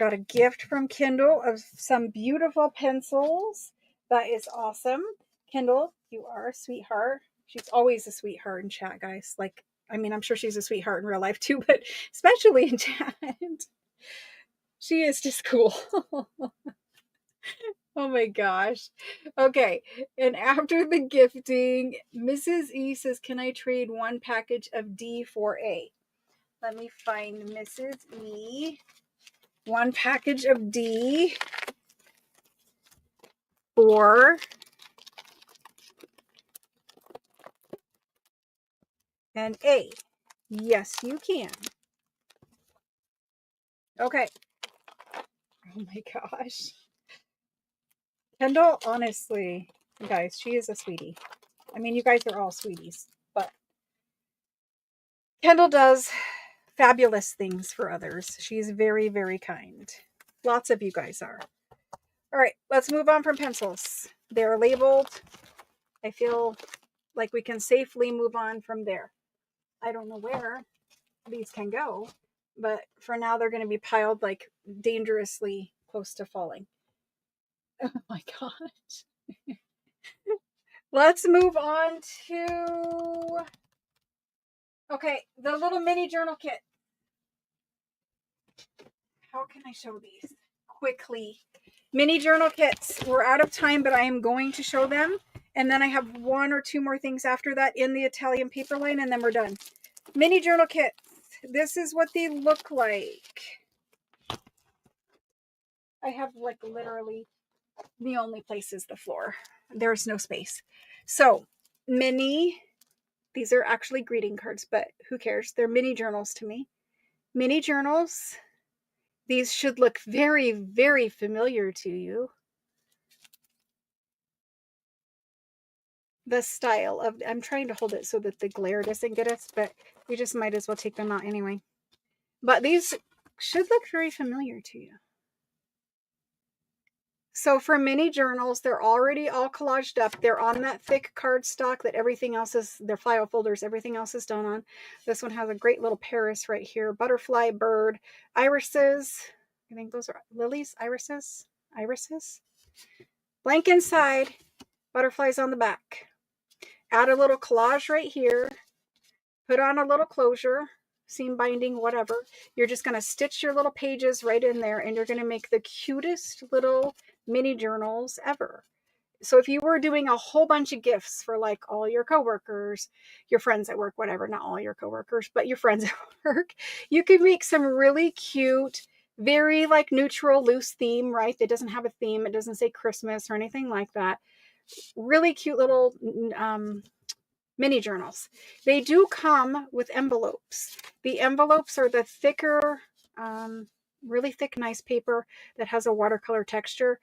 got a gift from Kendall of some beautiful pencils. That is awesome. Kendall, you are a sweetheart. She's always a sweetheart in chat, guys. Like, I mean, I'm sure she's a sweetheart in real life too, but especially in chat. She is just cool. Oh my gosh. Okay. And after the gifting, Mrs. E says, can I trade one package of D for A? Let me find Mrs. E. One package of D for an A. Yes, you can. Okay. Oh my gosh. Kendall, honestly, guys, she is a sweetie. I mean, you guys are all sweeties, but Kendall does fabulous things for others. She's very, very kind. Lots of you guys are. All right, let's move on from pencils. They're labeled. I feel like we can safely move on from there. I don't know where these can go, but for now they're going to be piled like dangerously close to falling. Oh my gosh. Let's move on to, okay, the little mini journal kit. How can I show these quickly? Mini journal kits. We're out of time, but I am going to show them. And then I have one or two more things after that in the Italian paper line, and then we're done. Mini journal kits. This is what they look like. I have like literally the only place is the floor. There's no space. So mini, these are actually greeting cards, but who cares? They're mini journals to me. Mini journals. These should look very, very familiar to you. The style of, I'm trying to hold it so that the glare doesn't get us, but we just might as well take them out anyway. But these should look very familiar to you. So for mini journals, they're already all collaged up. They're on that thick cardstock that everything else is, their file folders, everything else is done on. This one has a great little Paris right here. Butterfly, bird, irises. I think those are lilies, irises. Blank inside, butterflies on the back. Add a little collage right here. Put on a little closure, seam binding, whatever. You're just going to stitch your little pages right in there, and you're going to make the cutest little mini journals ever. So if you were doing a whole bunch of gifts for like all your coworkers, your friends at work, whatever, not all your coworkers, but your friends at work, you could make some really cute, very like neutral, loose theme, right? That doesn't have a theme. It doesn't say Christmas or anything like that. Really cute little mini journals. They do come with envelopes. The envelopes are the thicker, really thick, nice paper that has a watercolor texture.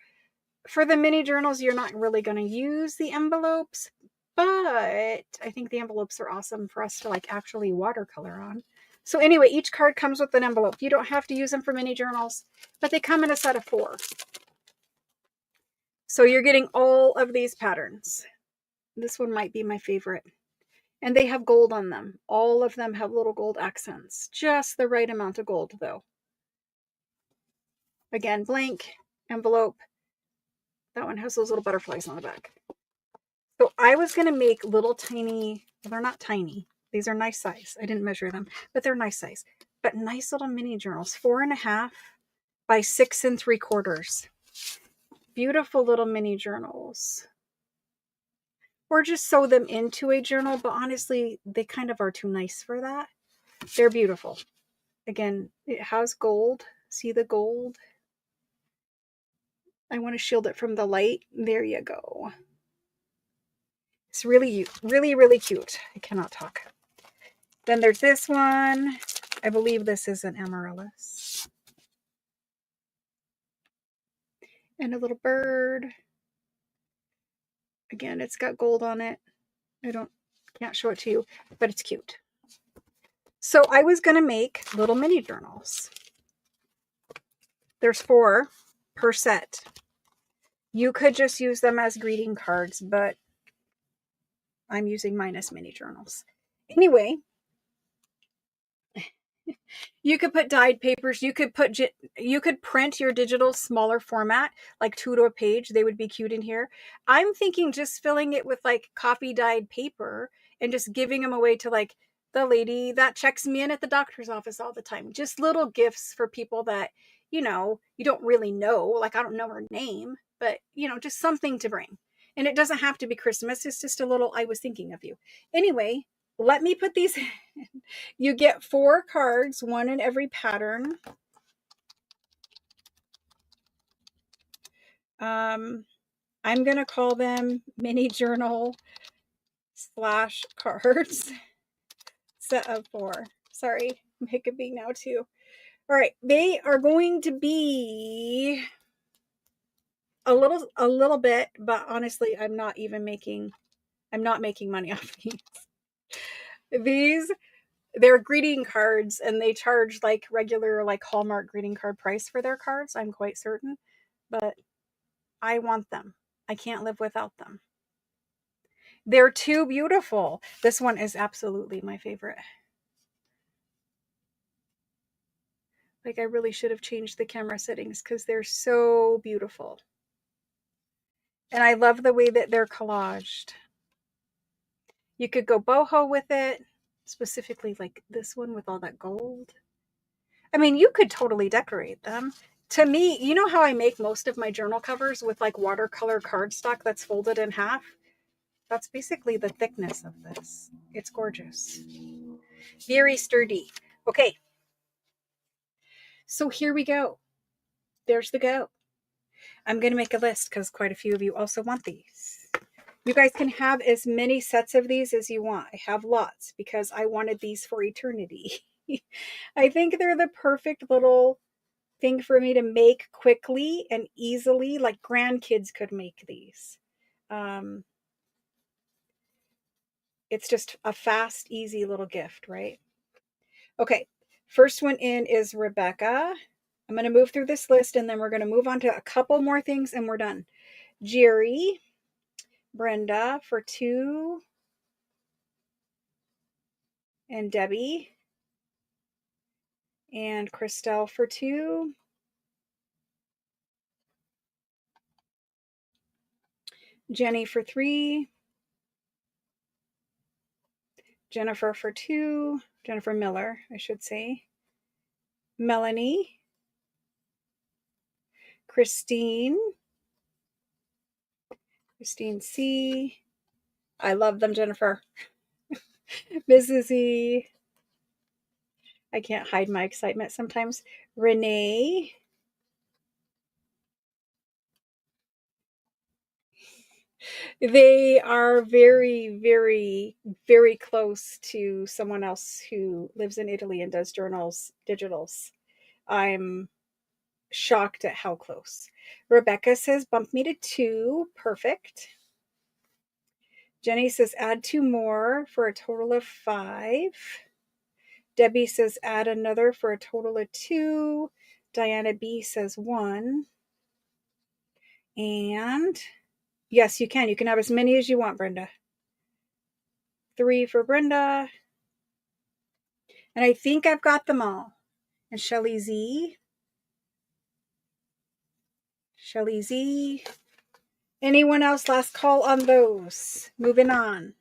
For the mini journals, you're not really going to use the envelopes, but I think the envelopes are awesome for us to like actually watercolor on. So anyway, each card comes with an envelope. You don't have to use them for mini journals, but they come in a set of 4. So you're getting all of these patterns. This one might be my favorite. And they have gold on them. All of them have little gold accents. Just the right amount of gold, though. Again, blank envelope. That one has those little butterflies on the back. So I was going to make little tiny, well, they're not tiny. These are nice size. I didn't measure them, but they're nice size. But nice little mini journals, 4.5 by 6 3/4. beautiful little mini journals. Or just sew them into a journal, but honestly, they kind of are too nice for that. They're beautiful. Again, it has gold. See the gold? I want to shield it from the light. There you go. It's really, really, really cute. I cannot talk. Then there's this one. I believe this is an amaryllis. And a little bird. Again, it's got gold on it. Can't show it to you, but it's cute. So I was going to make little mini journals. There's 4 per set. You could just use them as greeting cards, but I'm using mine as mini journals. Anyway, you could put dyed papers. You could print your digital smaller format, like 2 to a page. They would be cute in here. I'm thinking just filling it with like coffee dyed paper and just giving them away to like the lady that checks me in at the doctor's office all the time. Just little gifts for people that, you don't really know. Like, I don't know her name, but just something to bring. And it doesn't have to be Christmas. It's just a little, I was thinking of you. Anyway, let me put these in. You get 4 cards, 1 in every pattern. I'm going to call them mini journal / cards. Set of 4. Sorry, I'm hiccuping now too. All right, they are going to be a little bit, but honestly, I'm not making money off these. They're greeting cards, and they charge like regular, like Hallmark greeting card price for their cards, I'm quite certain. But I want them. I can't live without them. They're too beautiful. This one is absolutely my favorite. Like, I really should have changed the camera settings because they're so beautiful. And I love the way that they're collaged. You could go boho with it, specifically like this one with all that gold. I mean, you could totally decorate them. To me, you know how I make most of my journal covers with like watercolor cardstock that's folded in half? That's basically the thickness of this. It's gorgeous. Very sturdy. Okay. So here we go. There's the go. I'm going to make a list because quite a few of you also want these. You guys can have as many sets of these as you want. I have lots because I wanted these for eternity. I think they're the perfect little thing for me to make quickly and easily. Like, grandkids could make these. It's just a fast, easy little gift, right? Okay, first one in is Rebecca. I'm going to move through this list and then we're going to move on to a couple more things and we're done. Jerry, Brenda for 2, and Debbie, and Christelle for 2. Jenny for 3. Jennifer for 2. Jennifer Miller, I should say. Melanie. Christine C. I love them, Jennifer. Mrs. E. I can't hide my excitement sometimes. Renee. They are very, very, very close to someone else who lives in Italy and does digitals. I'm shocked at how close. Rebecca says, bump me to 2. Perfect. Jenny says, add 2 more for a total of 5. Debbie says, add another for a total of 2. Diana B says 1. And yes, you can. You can have as many as you want, Brenda. 3 for Brenda. And I think I've got them all. And Shelly Z. Shelly Z. Anyone else? Last call on those. Moving on.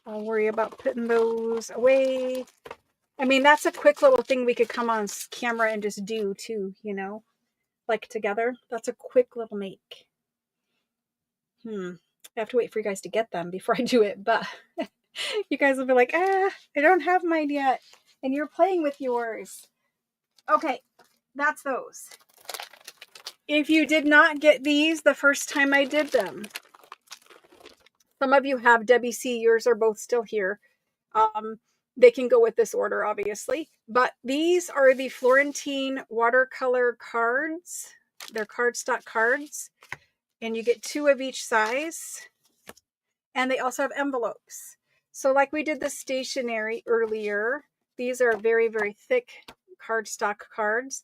I'll worry about putting those away. I mean, that's a quick little thing we could come on camera and just do too, you know, like together. That's a quick little make. I have to wait for you guys to get them before I do it, but you guys will be like, I don't have mine yet. And you're playing with yours. Okay, that's those. If you did not get these the first time I did them, some of you have. Debbie C, yours are both still here. They can go with this order, obviously. But these are the Florentine watercolor cards. They're cardstock cards. And you get 2 of each size. And they also have envelopes. So like we did the stationery earlier, these are very, very thick cardstock cards.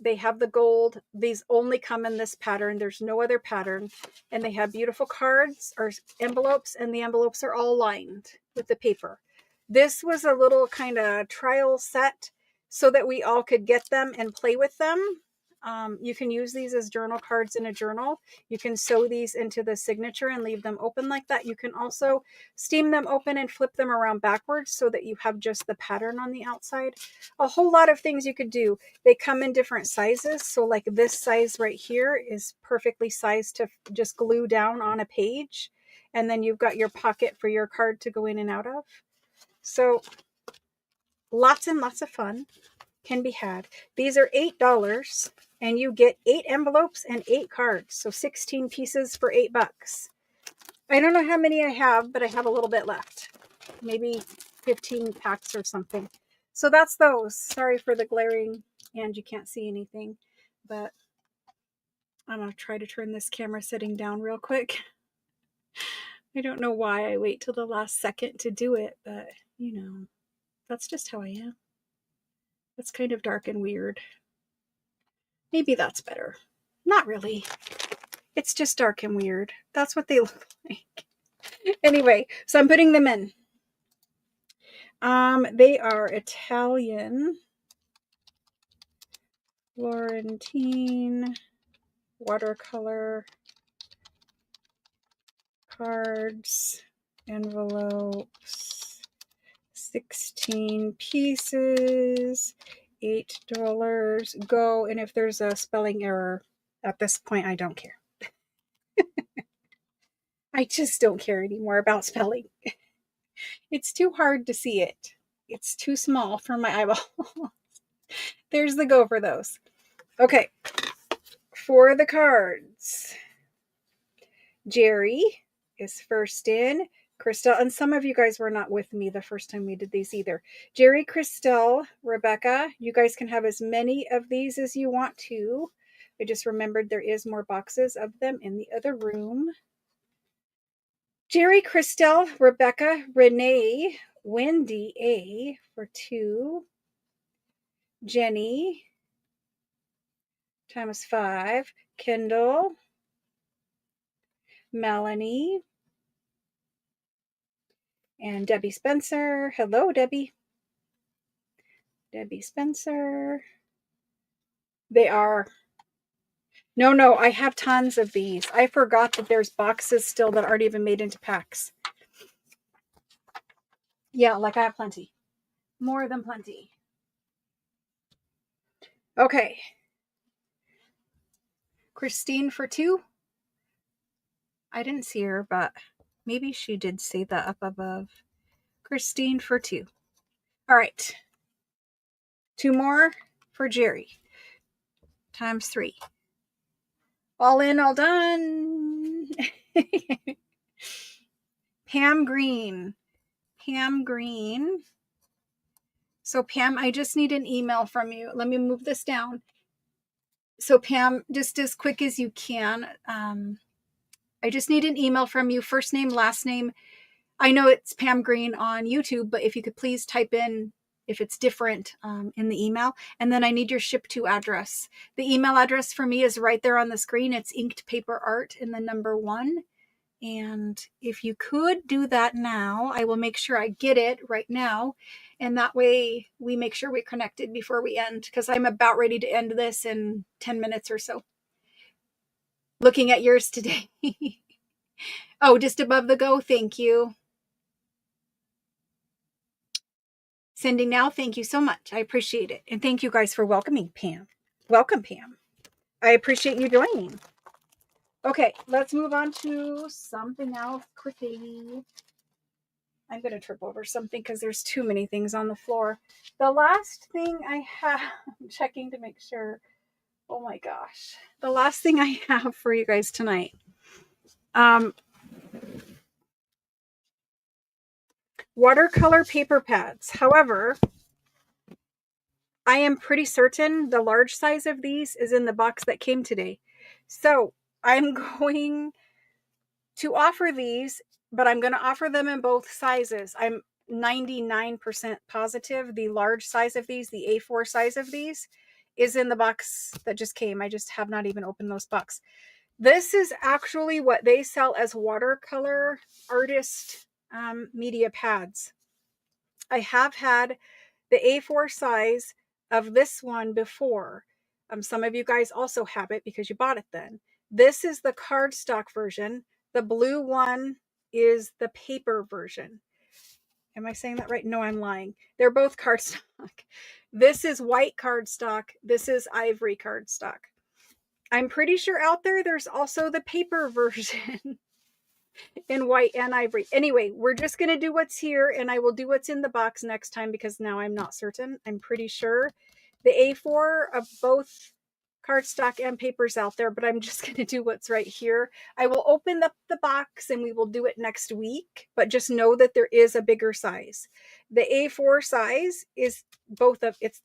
They have the gold. These only come in this pattern. There's no other pattern. And they have beautiful cards or envelopes, and the envelopes are all lined with the paper. This was a little kind of trial set so that we all could get them and play with them. You can use these as journal cards in a journal. You can sew these into the signature and leave them open like that. You can also steam them open and flip them around backwards so that you have just the pattern on the outside. A whole lot of things you could do. They come in different sizes. So like this size right here is perfectly sized to just glue down on a page. And then you've got your pocket for your card to go in and out of. So lots and lots of fun can be had. These are $8 and you get 8 envelopes and 8 cards. So 16 pieces for $8. I don't know how many I have, but I have a little bit left. Maybe 15 packs or something. So that's those. Sorry for the glaring and you can't see anything, but I'm going to try to turn this camera setting down real quick. I don't know why I wait till the last second to do it, but you know, that's just how I am. It's kind of dark and weird. Maybe that's better. Not really. It's just dark and weird. That's what they look like. Anyway, so I'm putting them in. They are Italian Florentine watercolor cards, envelopes, 16 pieces, $8. Go. And if there's a spelling error at this point, I don't care. I just don't care anymore about spelling. It's too hard to see it. It's too small for my eyeball. There's the go for those. Okay. For the cards, Jerry is first in. Christelle, and some of you guys were not with me the first time we did these either. Jerry, Christelle, Rebecca, you guys can have as many of these as you want to. I just remembered there is more boxes of them in the other room. Jerry, Christelle, Rebecca, Renee, Wendy A for 2. Jenny times 5. Kendall, Melanie, and Debbie Spencer. Hello, Debbie. Debbie Spencer. They are... No, I have tons of these. I forgot that there's boxes still that aren't even made into packs. Yeah, like I have plenty. More than plenty. Okay. Christine for 2. I didn't see her, but maybe she did say that up above. Christine for 2. All right. 2 more for Jerry. Times 3. All in, all done. Pam Green. Pam Green. So Pam, I just need an email from you. Let me move this down. So Pam, just as quick as you can, I just need an email from you. First name, last name. I know it's Pam Green on YouTube, but if you could please type in if it's different in the email. And then I need your ship to address. The email address for me is right there on the screen. It's inked paper art and the number 1. And if you could do that now, I will make sure I get it right now. And that way we make sure we're connected before we end, because I'm about ready to end this in 10 minutes or so. Looking at yours today. Oh, just above the go. Thank you. Sending now. Thank you so much. I appreciate it. And thank you guys for welcoming Pam. Welcome, Pam. I appreciate you joining. Okay, let's move on to something else quickly. I'm going to trip over something because there's too many things on the floor. The last thing I have, I'm checking to make sure. Oh my gosh. The last thing I have for you guys tonight. Watercolor paper pads. However, I am pretty certain the large size of these is in the box that came today. So I'm going to offer these, but I'm going to offer them in both sizes. I'm 99% positive the large size of these, the A4 size of these, is in the box that just came. I just have not even opened those box. This is actually what they sell as watercolor artist media pads. I have had the A4 size of this one before. Some of you guys also have it because you bought it then. This is the cardstock version. The blue one is the paper version. Am I saying that right? No, I'm lying. They're both cardstock. This is white cardstock. This is ivory cardstock. I'm pretty sure out there's also the paper version in white and ivory. Anyway, we're just going to do what's here, and I will do what's in the box next time because now I'm not certain. I'm pretty sure the A4 of both cardstock and papers out there, but I'm just going to do what's right here. I will open up the box and we will do it next week, but just know that there is a bigger size. The A4 size is both of it's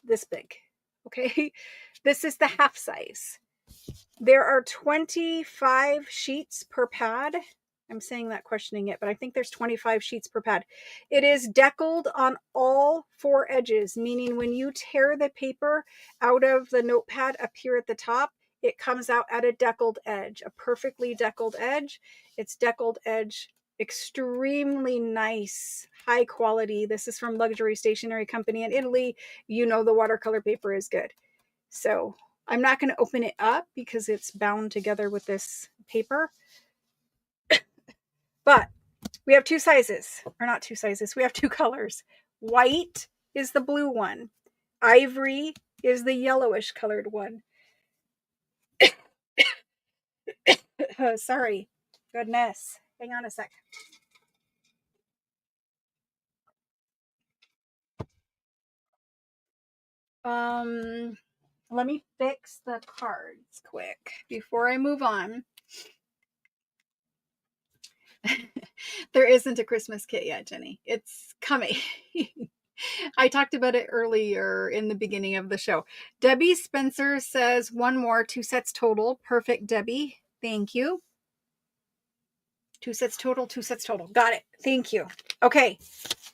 this big. Okay. This is the half size. There are 25 sheets per pad. I'm saying that questioning it, but I think there's 25 sheets per pad. It is deckled on all four edges, meaning when you tear the paper out of the notepad up here at the top, it comes out at a deckled edge, a perfectly deckled edge. It's deckled edge, extremely nice, high quality. This is from Luxury Stationery Company in Italy. You know the watercolor paper is good. So I'm not going to open it up because it's bound together with this paper. But we have two sizes, or not two sizes. We have two colors. White is the blue one. Ivory is the yellowish colored one. Sorry. Goodness. Hang on a sec. Let me fix the cards quick before I move on. There isn't a Christmas kit yet, Jenny. It's coming. I talked about it earlier in the beginning of the show. Debbie Spencer says one more, 2 sets total. Perfect, Debbie. Thank you. 2 sets total, 2 sets total. Got it. Thank you. Okay.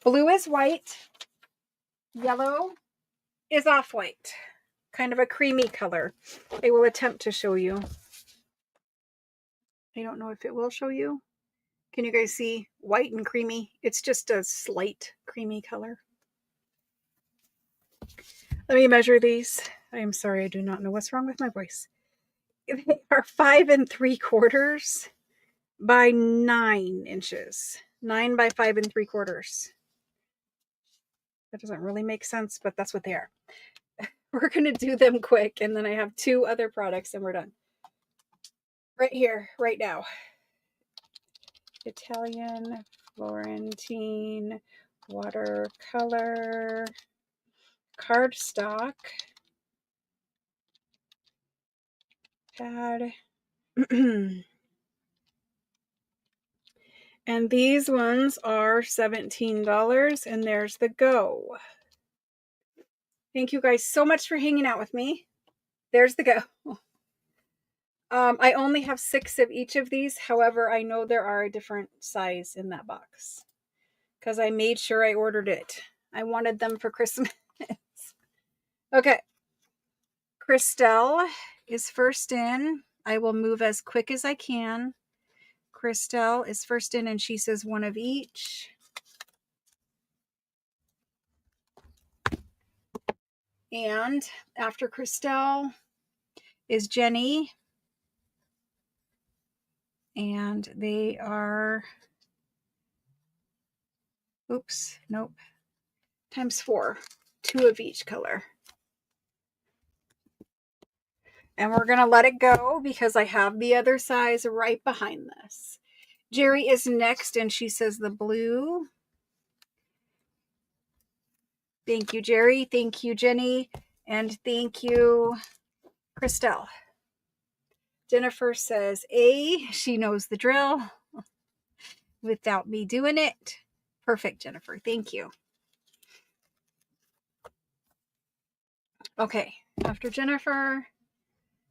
Blue is white. Yellow is off-white. Kind of a creamy color. I will attempt to show you. I don't know if it will show you. Can you guys see white and creamy? It's just a slight creamy color. Let me measure these. I am sorry, I do not know what's wrong with my voice. They are 5 3/4 by 9 inches. 9 by 5 3/4. That doesn't really make sense, but that's what they are. We're going to do them quick, and then I have 2 other products, and we're done. Right here, right now. Italian Florentine watercolor cardstock pad. And these ones are $17, and there's the go. Thank you guys so much for hanging out with me. There's the go. I only have 6 of each of these. However, I know there are a different size in that box because I made sure I ordered it. I wanted them for Christmas. Okay. Christelle is first in. I will move as quick as I can. Christelle is first in, and she says one of each. And after Christelle is Jenny. And they are, oops, nope. times 4, 2 of each color. And we're going to let it go because I have the other size right behind this. Jerry is next, and she says the blue. Thank you, Jerry. Thank you, Jenny. And thank you, Christelle. Jennifer says A. She knows the drill without me doing it. Perfect, Jennifer. Thank you. Okay, after Jennifer,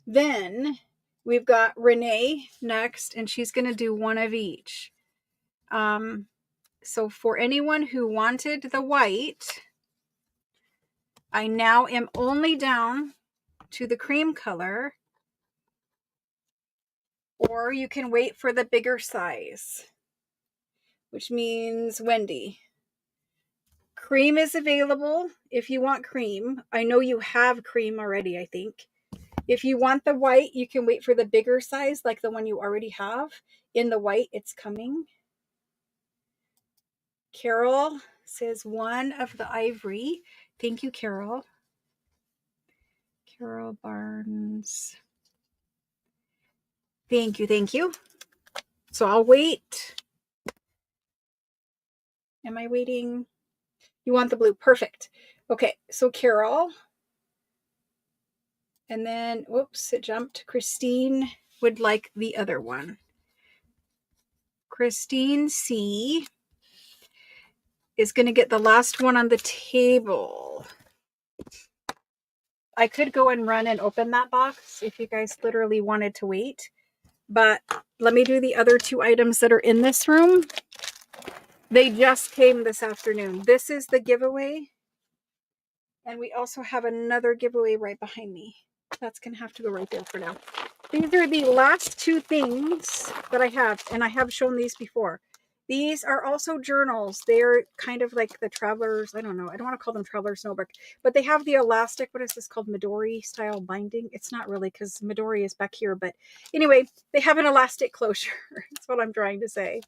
then we've got Renee next, and she's going to do one of each. So for anyone who wanted the white, I now am only down to the cream color, or you can wait for the bigger size, which means Wendy. Cream is available if you want cream. I know you have cream already, I think. If you want the white, you can wait for the bigger size, like the one you already have. In the white, it's coming. Carol says one of the ivory. Thank you, Carol. Carol Barnes. Thank you, thank you. So I'll wait. Am I waiting? You want the blue? Perfect. Okay, so Carol. And then, whoops, it jumped. Christine would like the other one. Christine C is going to get the last one on the table. I could go and run and open that box if you guys literally wanted to wait. But let me do the other 2 items that are in this room. They just came this afternoon. This is the giveaway. And we also have another giveaway right behind me. That's going to have to go right there for now. These are the last 2 things that I have, and I have shown these before. These are also journals. They're kind of like the Traveler's, I don't know, I don't want to call them Traveler's Notebook, but they have the elastic, what is this called, Midori style binding? It's not really, because Midori is back here, but anyway, they have an elastic closure. That's what I'm trying to say.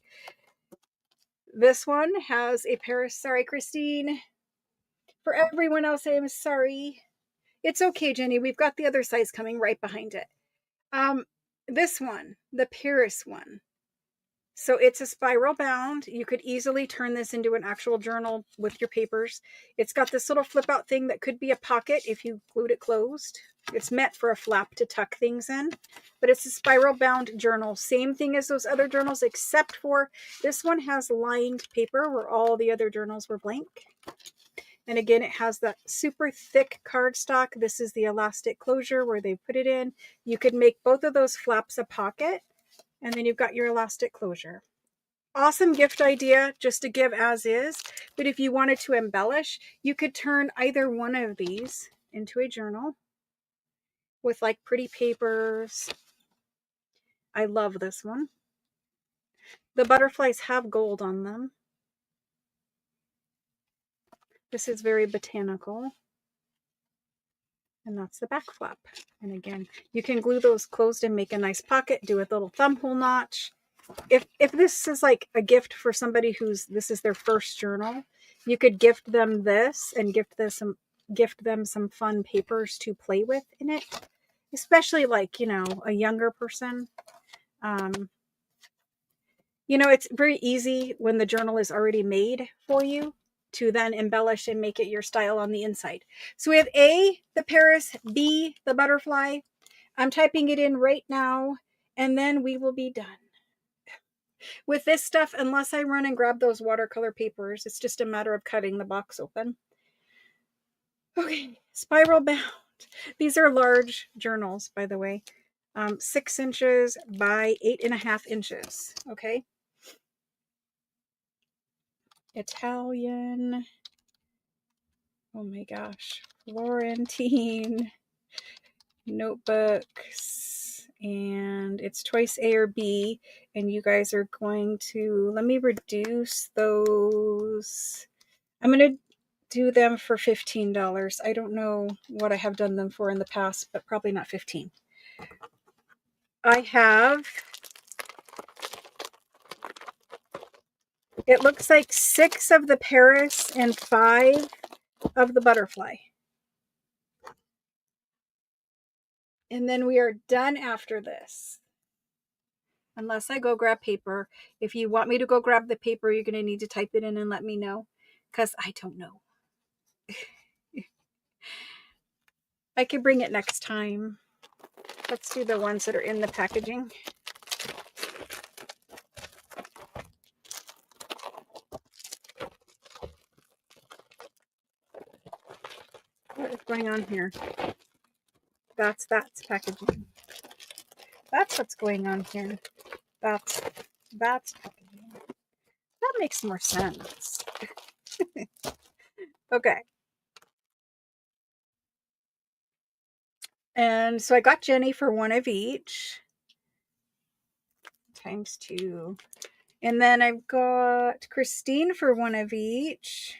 This one has a Paris, sorry, Christine. For everyone else, I am sorry. It's okay, Jenny. We've got the other size coming right behind it. This one, the Paris one. So it's a spiral bound. You could easily turn this into an actual journal with your papers. It's got this little flip out thing that could be a pocket if you glued it closed. It's meant for a flap to tuck things in, but it's a spiral bound journal. Same thing as those other journals, except for this one has lined paper where all the other journals were blank. And again, it has that super thick cardstock. This is the elastic closure where they put it in. You could make both of those flaps a pocket, and then you've got your elastic closure. Awesome gift idea just to give as is. But if you wanted to embellish, you could turn either one of these into a journal with like pretty papers. I love this one. The butterflies have gold on them. This is very botanical. And that's the back flap. And again, you can glue those closed and make a nice pocket, do a little thumb hole notch. If this is like a gift for somebody this is their first journal, you could gift them this and gift them some fun papers to play with in it. Especially like, a younger person. It's very easy when the journal is already made for you to then embellish and make it your style on the inside. So we have A, the Paris, B, the butterfly. I'm typing it in right now, and then we will be done. With this stuff, unless I run and grab those watercolor papers, it's just a matter of cutting the box open. Okay, spiral bound. These are large journals, by the way. 6 inches by 8.5 inches. Okay. Italian. Oh my gosh. Florentine notebooks. And it's choice A or B. And you guys are going to, let me reduce those. I'm going to do them for $15. I don't know what I have done them for in the past, but probably not 15. I have, it looks like 6 of the Paris and 5 of the butterfly. And then we are done after this. Unless I go grab paper. If you want me to go grab the paper, you're going to need to type it in and let me know, because I don't know. I could bring it next time. Let's do the ones that are in the packaging. What is going on here? That's packaging. That's what's going on here. That's packaging. That makes more sense. Okay. And so I got Jenny for one of each. Times 2. And then I've got Christine for one of each.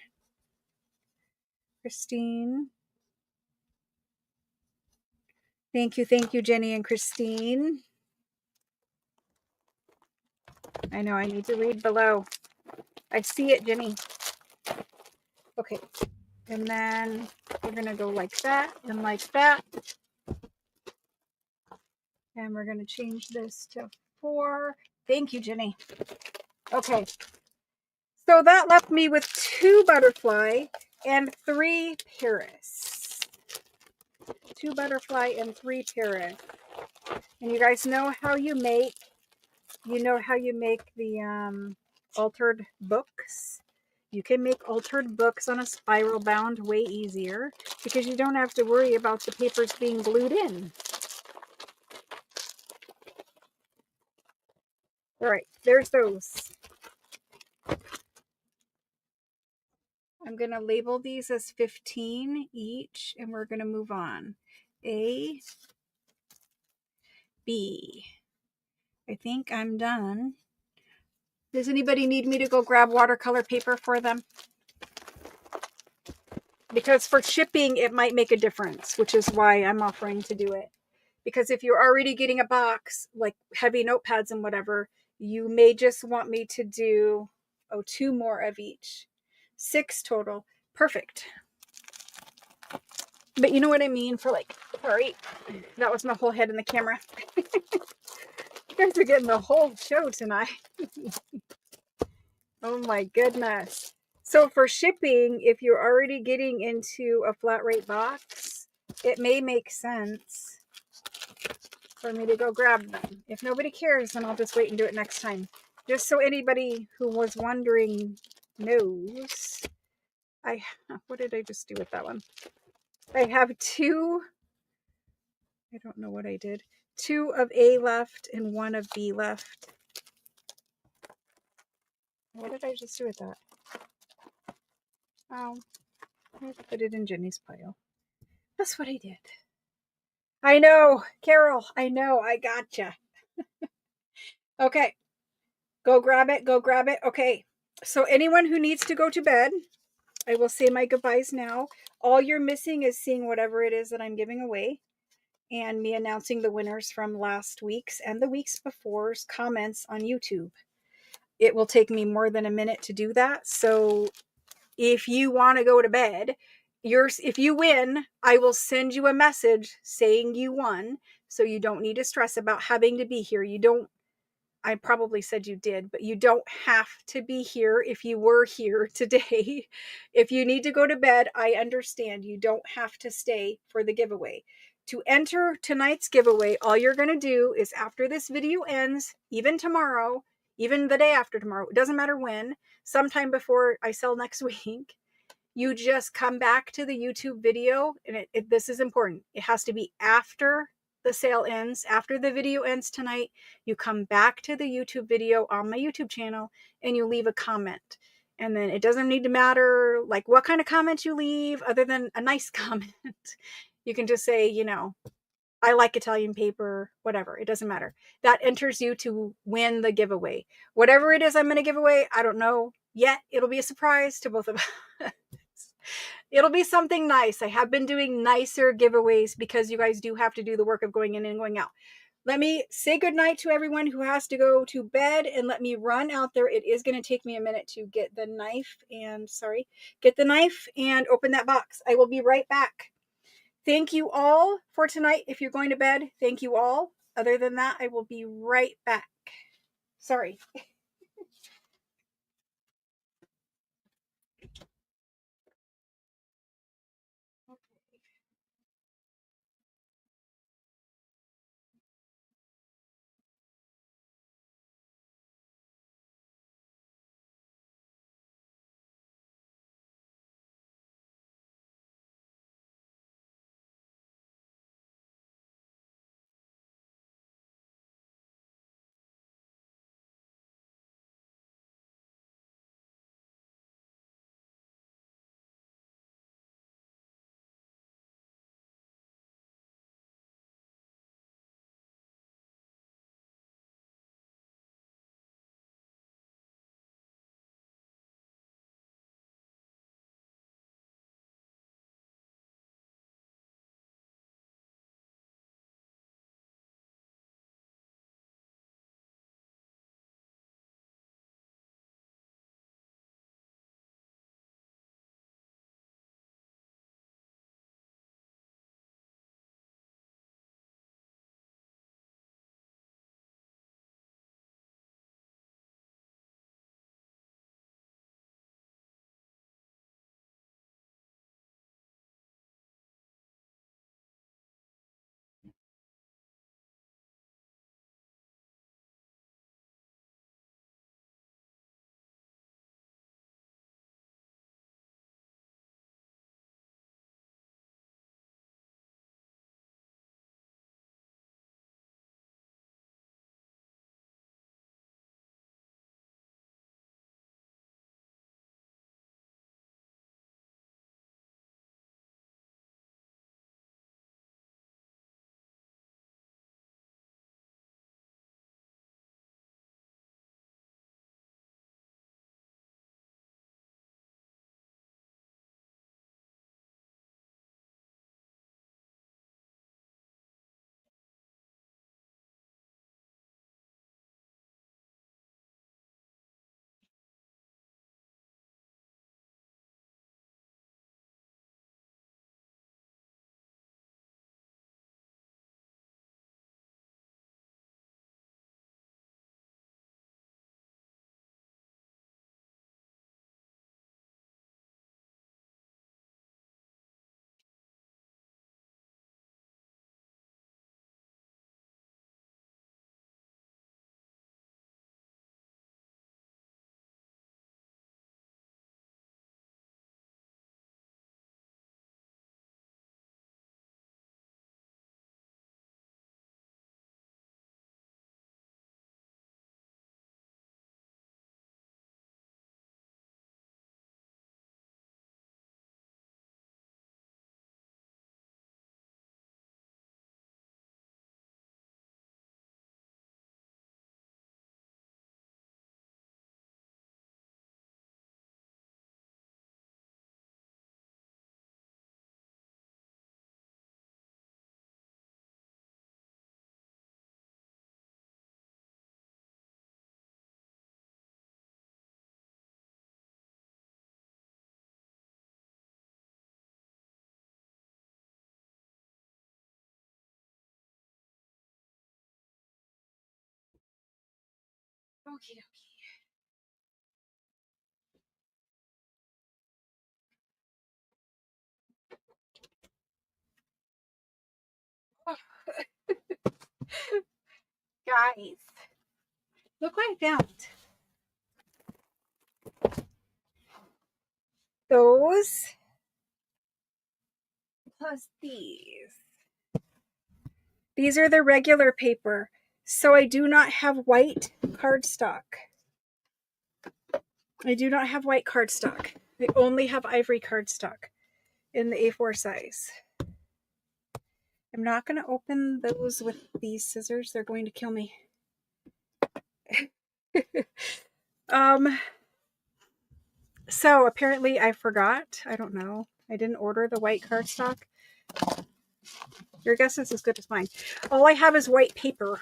Christine. Thank you, Jenny and Christine. I know I need to read below. I see it, Jenny. Okay. And then we're going to go like that and like that. And we're going to change this to 4. Thank you, Jenny. Okay. So that left me with 2 butterfly and 3 Paris. 2 butterfly and 3 Paris. And you guys know how you make, the altered books. You can make altered books on a spiral bound way easier because you don't have to worry about the papers being glued in. All right, there's those. I'm going to label these as 15 each, and we're going to move on. A, B. I think I'm done. Does anybody need me to go grab watercolor paper for them? Because for shipping, it might make a difference, which is why I'm offering to do it. Because if you're already getting a box, like heavy notepads and whatever, you may just want me to do, 2 more of each. 6 total. Perfect. But you know what I mean for sorry, that was my whole head in the camera. You guys are getting the whole show tonight. Oh my goodness. So for shipping, if you're already getting into a flat rate box, it may make sense for me to go grab them. If nobody cares, then I'll just wait and do it next time. Just so anybody who was wondering knows. What did I just do with that one? I have 2. I don't know what I did. 2 of A left and 1 of B left. What did I just do with that? Oh, I put it in Jenny's pile. That's what I did. I know, Carol. I know. I gotcha. Okay. Go grab it. Go grab it. Okay. So anyone who needs to go to bed, I will say my goodbyes now. All you're missing is seeing whatever it is that I'm giving away and me announcing the winners from last week's and the week's before's comments on YouTube. It will take me more than a minute to do that. So if you want to go to bed, if you win, I will send you a message saying you won. So you don't need to stress about having to be here. I probably said you did, but you don't have to be here if you were here today. If you need to go to bed, I understand. You don't have to stay for the giveaway. To enter tonight's giveaway, all you're going to do is after this video ends, even tomorrow, even the day after tomorrow, it doesn't matter when, sometime before I sell next week, you just come back to the YouTube video. And this is important. It has to be after the sale ends, after the video ends tonight. You come back to the YouTube video on my YouTube channel and you leave a comment. And then it doesn't need to matter like what kind of comment you leave other than a nice comment. You can just say, I like Italian paper, whatever. It doesn't matter. That enters you to win the giveaway. Whatever it is I'm going to give away, I don't know yet. It'll be a surprise to both of us. It'll be something nice. I have been doing nicer giveaways because you guys do have to do the work of going in and going out. let me say goodnight to everyone who has to go to bed, and let me run out there. It is going to take me a minute to get the knife and open that box. I will be right back. Thank you all for tonight. If you're going to bed, thank you all. Other than that, I will be right back. Sorry. Okay. Oh, guys, look what I found. Those plus these. These are the regular paper. So I do not have white cardstock. I do not have white cardstock. I only have ivory cardstock in the A4 size. I'm not going to open those with these scissors. They're going to kill me. So apparently I forgot. I don't know. I didn't order the white cardstock. Your guess is as good as mine. All I have is white paper.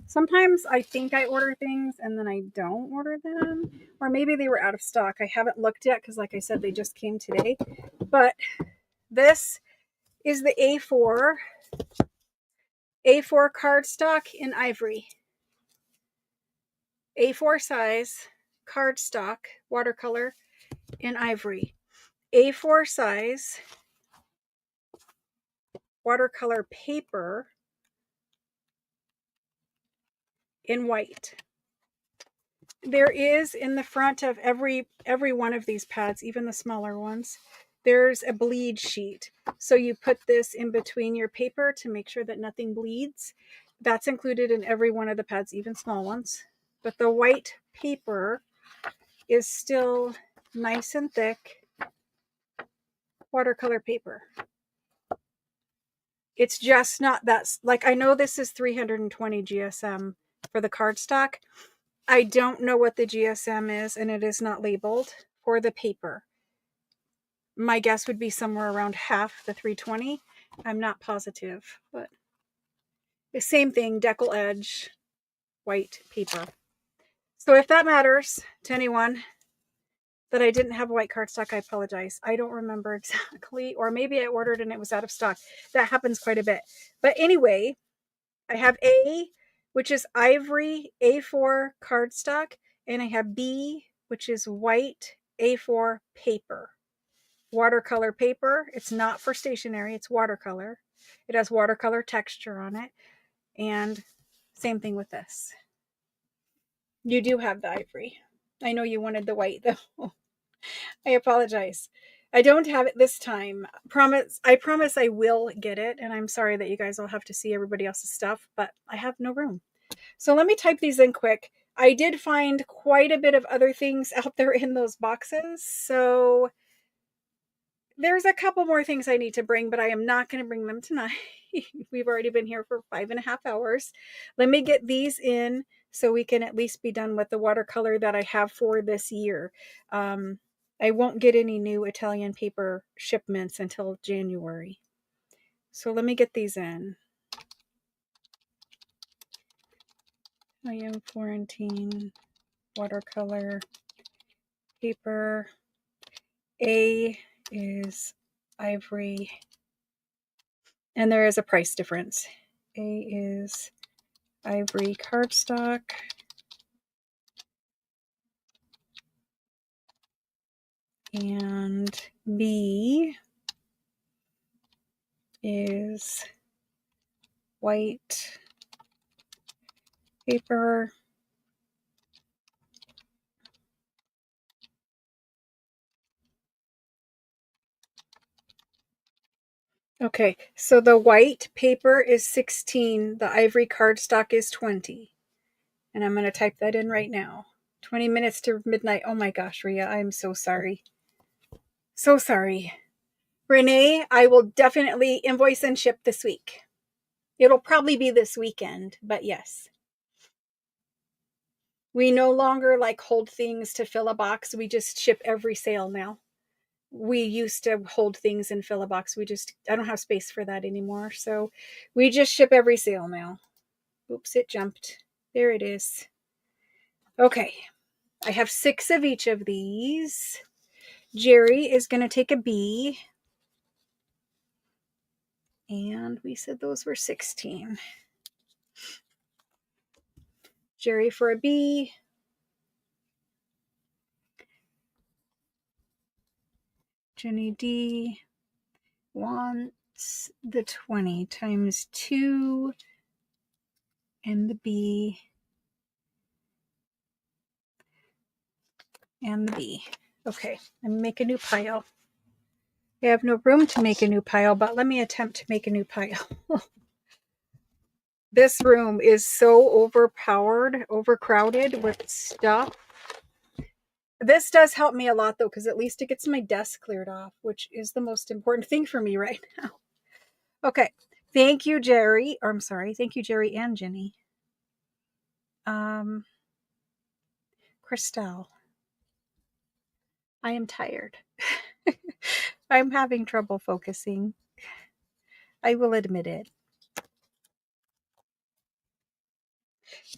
Sometimes I think I order things and then I don't order them. Or maybe they were out of stock. I haven't looked yet because, like I said, they just came today. But this is the A4 cardstock in ivory. A4 size cardstock watercolor in ivory. A4 size watercolor paper in white. There is in the front of every one of these pads, even the smaller ones, there's a bleed sheet. So you put this in between your paper to make sure that nothing bleeds. That's included in every one of the pads, even small ones. But the white paper is still nice and thick watercolor paper. It's just not that, like, I know this is 320 GSM for the cardstock. I don't know what the GSM is, and it is not labeled for the paper. My guess would be somewhere around half the 320. I'm not positive, but the same thing, decal edge, white paper. So if that matters to anyone that I didn't have white cardstock, I apologize. I don't remember exactly, or maybe I ordered and it was out of stock. That happens quite a bit. But anyway, I have A, which is ivory A4 cardstock, and I have B, which is white A4 paper. Watercolor paper. It's not for stationery, it's watercolor. It has watercolor texture on it. And same thing with this. You do have the ivory. I know you wanted the white though. I apologize. I don't have it this time. I promise I will get it. And I'm sorry that you guys will have to see everybody else's stuff, but I have no room. So let me type these in quick. I did find quite a bit of other things out there in those boxes. So there's a couple more things I need to bring, but I am not going to bring them tonight. We've already been here for 5.5 hours. Let me get these in so we can at least be done with the watercolor that I have for this year. I won't get any new Italian paper shipments until January. So let me get these in. I am Florentine watercolor paper. A is ivory. And there is a price difference. A is ivory cardstock. And B is white paper. Okay, so the white paper is 16, the ivory cardstock is 20. And I'm going to type that in right now. 20 minutes to midnight. Oh my gosh, Rhea, I am so sorry. So sorry. Renee, I will definitely invoice and ship this week. It'll probably be this weekend, but yes. We no longer like hold things to fill a box. We just ship every sale now. We used to hold things and fill a box. I don't have space for that anymore. So we just ship every sale now. Oops, it jumped. There it is. Okay. I have 6 of each of these. Jerry is going to take a B. And we said those were 16. Jerry for a B. Jenny D wants the 20 times 2 and the B and the B. Okay, let me make a new pile. I have no room to make a new pile, but let me attempt to make a new pile. This room is so overcrowded with stuff. This does help me a lot though, because at least it gets my desk cleared off, which is the most important thing for me right now. Okay. Thank you, Jerry. Or I'm sorry. Thank you, Jerry and Jenny. Christelle. I am tired. I'm having trouble focusing. I will admit it.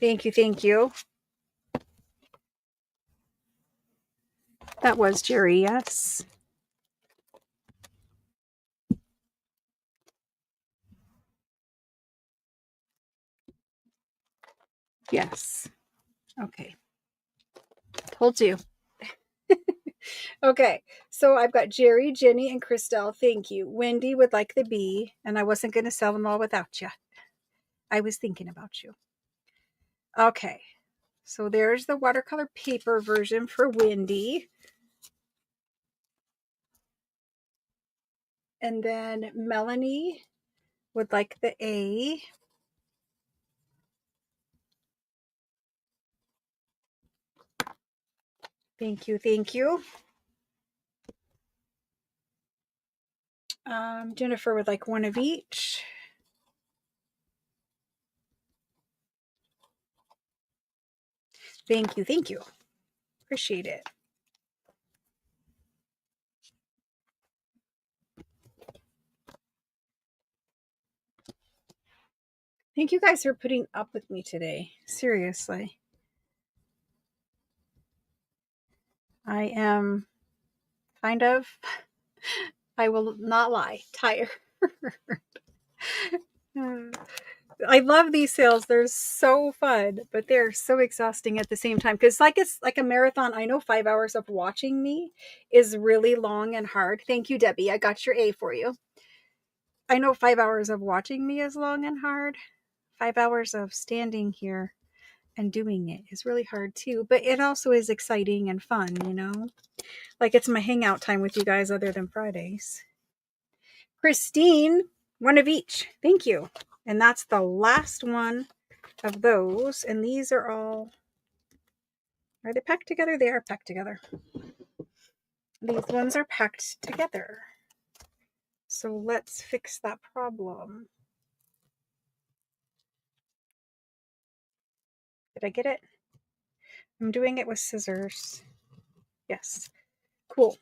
Thank you. Thank you. That was Jerry, yes. Yes. Okay. Told you. Okay. So I've got Jerry, Jenny, and Christelle. Thank you. Wendy would like the bee, and I wasn't going to sell them all without you. I was thinking about you. Okay. So there's the watercolor paper version for Wendy. And then Melanie would like the A. Thank you. Thank you. Jennifer would like one of each. Thank you. Thank you. Appreciate it. Thank you guys for putting up with me today. Seriously. I am kind of, I will not lie, tired. I love these sales. They're so fun, but they're so exhausting at the same time. Because it's like a marathon. I know 5 hours of watching me is really long and hard. Thank you, Debbie. I got your A for you. I know 5 hours of watching me is long and hard. 5 hours of standing here and doing it is really hard too. But it also is exciting and fun, you know? Like it's my hangout time with you guys other than Fridays. Christine, one of each. Thank you. And that's the last one of those. And these are all, are they packed together? They are packed together. These ones are packed together. So let's fix that problem. Did I get it? I'm doing it with scissors. Yes. Cool.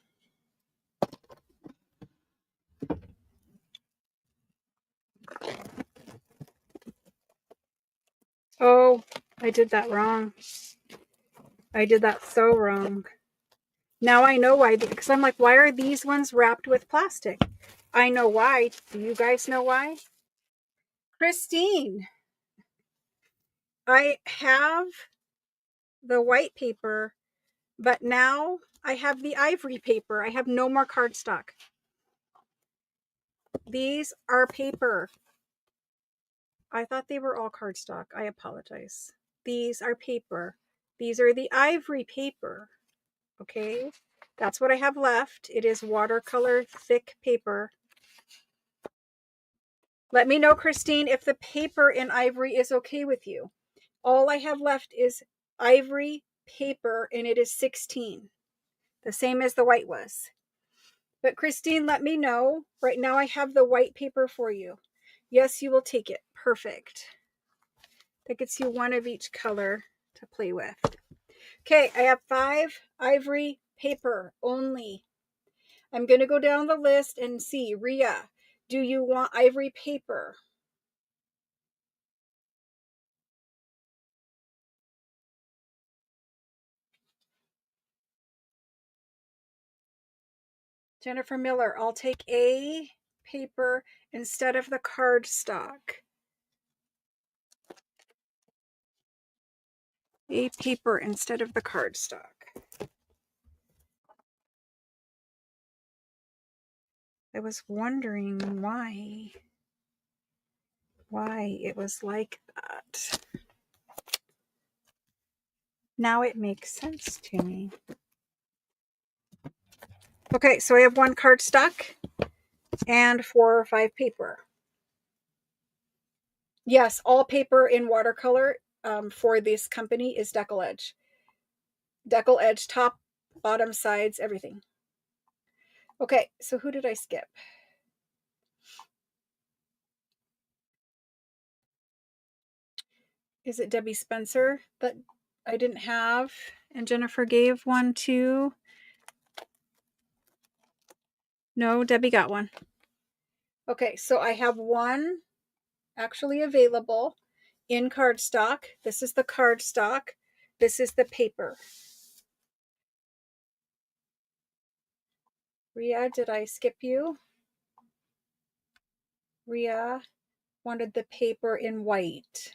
Oh, I did that wrong. I did that so wrong. Now I know why, because I'm like, why are these ones wrapped with plastic? I know why. Do you guys know why? Christine, I have the white paper, but now I have the ivory paper. I have no more cardstock. These are paper. I thought they were all cardstock. I apologize. These are paper. These are the ivory paper. Okay, that's what I have left. It is watercolor thick paper. Let me know, Christine, if the paper in ivory is okay with you. All I have left is ivory paper, and it is 16, the same as the white was. But Christine, let me know. Right now I have the white paper for you. Yes, you will take it. Perfect. That gets you one of each color to play with. Okay, I have 5 ivory paper only. I'm going to go down the list and see. Ria, do you want ivory paper? Jennifer Miller, I'll take A paper instead of the cardstock. A paper instead of the cardstock. I was wondering why it was like that. Now it makes sense to me. Okay, so I have 1 cardstock and 4 or 5 paper. Yes, all paper in watercolor for this company is decal edge. Decal edge, top, bottom, sides, everything. Okay, so who did I skip? Is it Debbie Spencer that I didn't have? And Jennifer gave one to. No, Debbie got one. Okay, so I have one actually available in cardstock. This is the cardstock. This is the paper. Rhea, did I skip you? Rhea wanted the paper in white.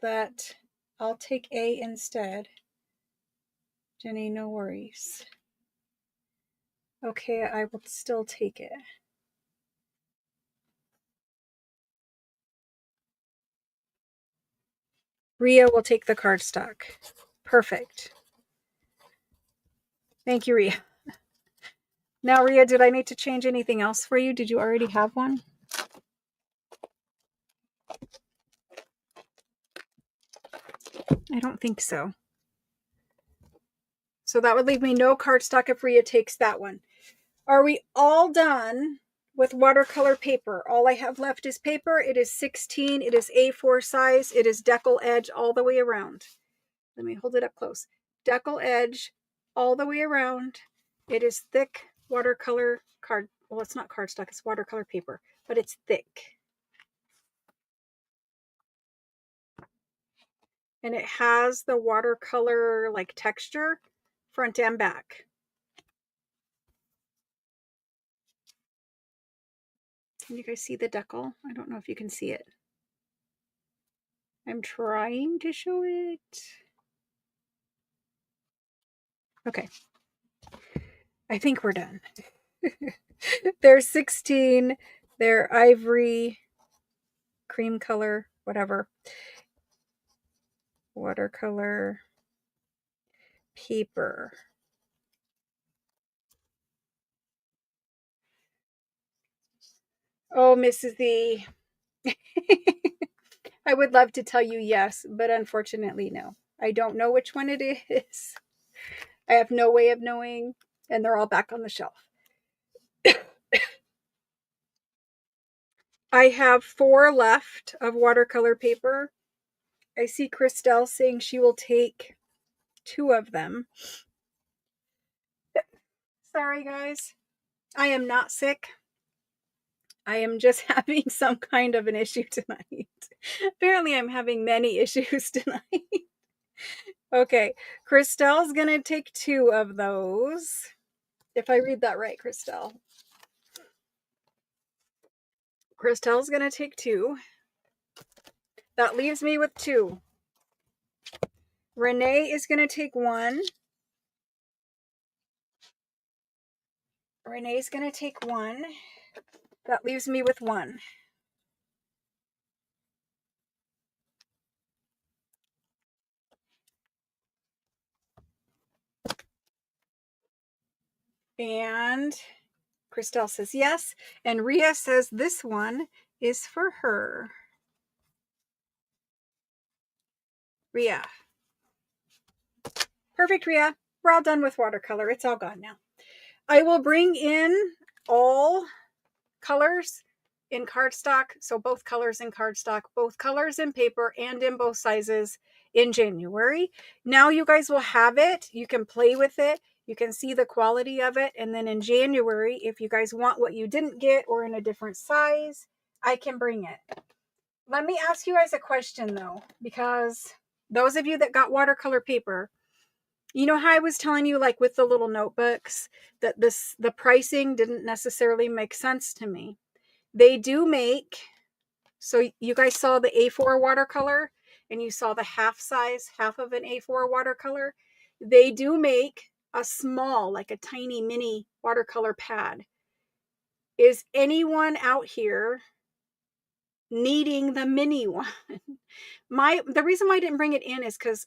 That I'll take A instead. Jenny, no worries. Okay, I will still take it. Rhea will take the cardstock. Perfect. Thank you, Rhea. Now, Rhea, did I need to change anything else for you? Did you already have one? I don't think so. So that would leave me no cardstock if Rhea takes that one. Are we all done with watercolor paper? All I have left is paper. It is 16. It is A4 size. It is decal edge all the way around. Let me hold it up close. Decal edge all the way around. It is thick watercolor card. Well, it's not cardstock. It's watercolor paper, but it's thick. And it has the watercolor like texture front and back. Can you guys see the decal? I don't know if you can see it. I'm trying to show it. Okay. I think we're done. They're 16. They're ivory, cream color, whatever. Watercolor paper. Oh, Mrs. E. I would love to tell you yes, but unfortunately, no. I don't know which one it is. I have no way of knowing, and they're all back on the shelf. I have 4 left of watercolor paper. I see Christelle saying she will take 2 of them. Sorry, guys. I am not sick. I am just having some kind of an issue tonight. Apparently, I'm having many issues tonight. Okay, Christelle's going to take 2 of those. If I read that right, Christelle. Christelle's going to take 2. That leaves me with 2. Renee is going to take 1. Renee's going to take 1. That leaves me with 1. And Christelle says yes. And Rhea says this one is for her. Rhea. Perfect, Rhea. We're all done with watercolor. It's all gone now. I will bring in all colors in cardstock. So both colors in cardstock, both colors in paper, and in both sizes in January. Now you guys will have it. You can play with it. You can see the quality of it. And then in January, if you guys want what you didn't get or in a different size, I can bring it. Let me ask you guys a question though, because those of you that got watercolor paper, you know how I was telling you, like with the little notebooks, that the pricing didn't necessarily make sense to me. They do make, so you guys saw the A4 watercolor and you saw the half size, half of an A4 watercolor. They do make a small, like a tiny mini watercolor pad. Is anyone out here needing the mini one? The reason why I didn't bring it in is because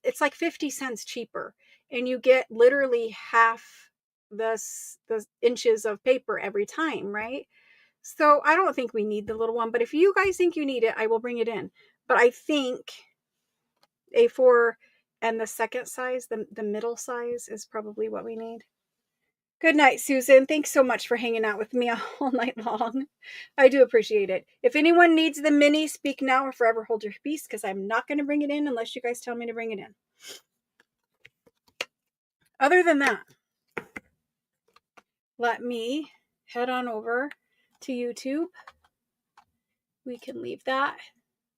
it's like 50 cents cheaper, and you get literally half the inches of paper every time, right? So I don't think we need the little one, but if you guys think you need it, I will bring it in. But I think A4 and the second size, the middle size, is probably what we need. Good night, Susan. Thanks so much for hanging out with me all night long. I do appreciate it. If anyone needs the mini, speak now or forever hold your peace, because I'm not going to bring it in unless you guys tell me to bring it in. Other than that, let me head on over to YouTube. We can leave that.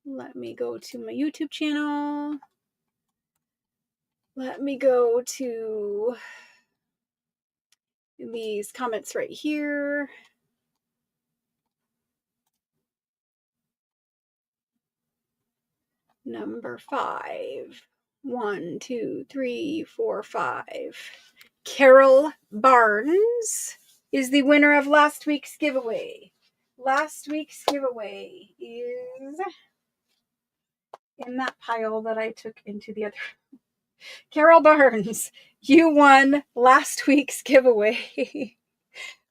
Let me go to my YouTube channel. Let me go to these comments right here. Number 5. 1, 2, 3, 4, 5. Carol Barnes is the winner of last week's giveaway. Last week's giveaway is in that pile that I took into the other. Carol Barnes, you won last week's giveaway.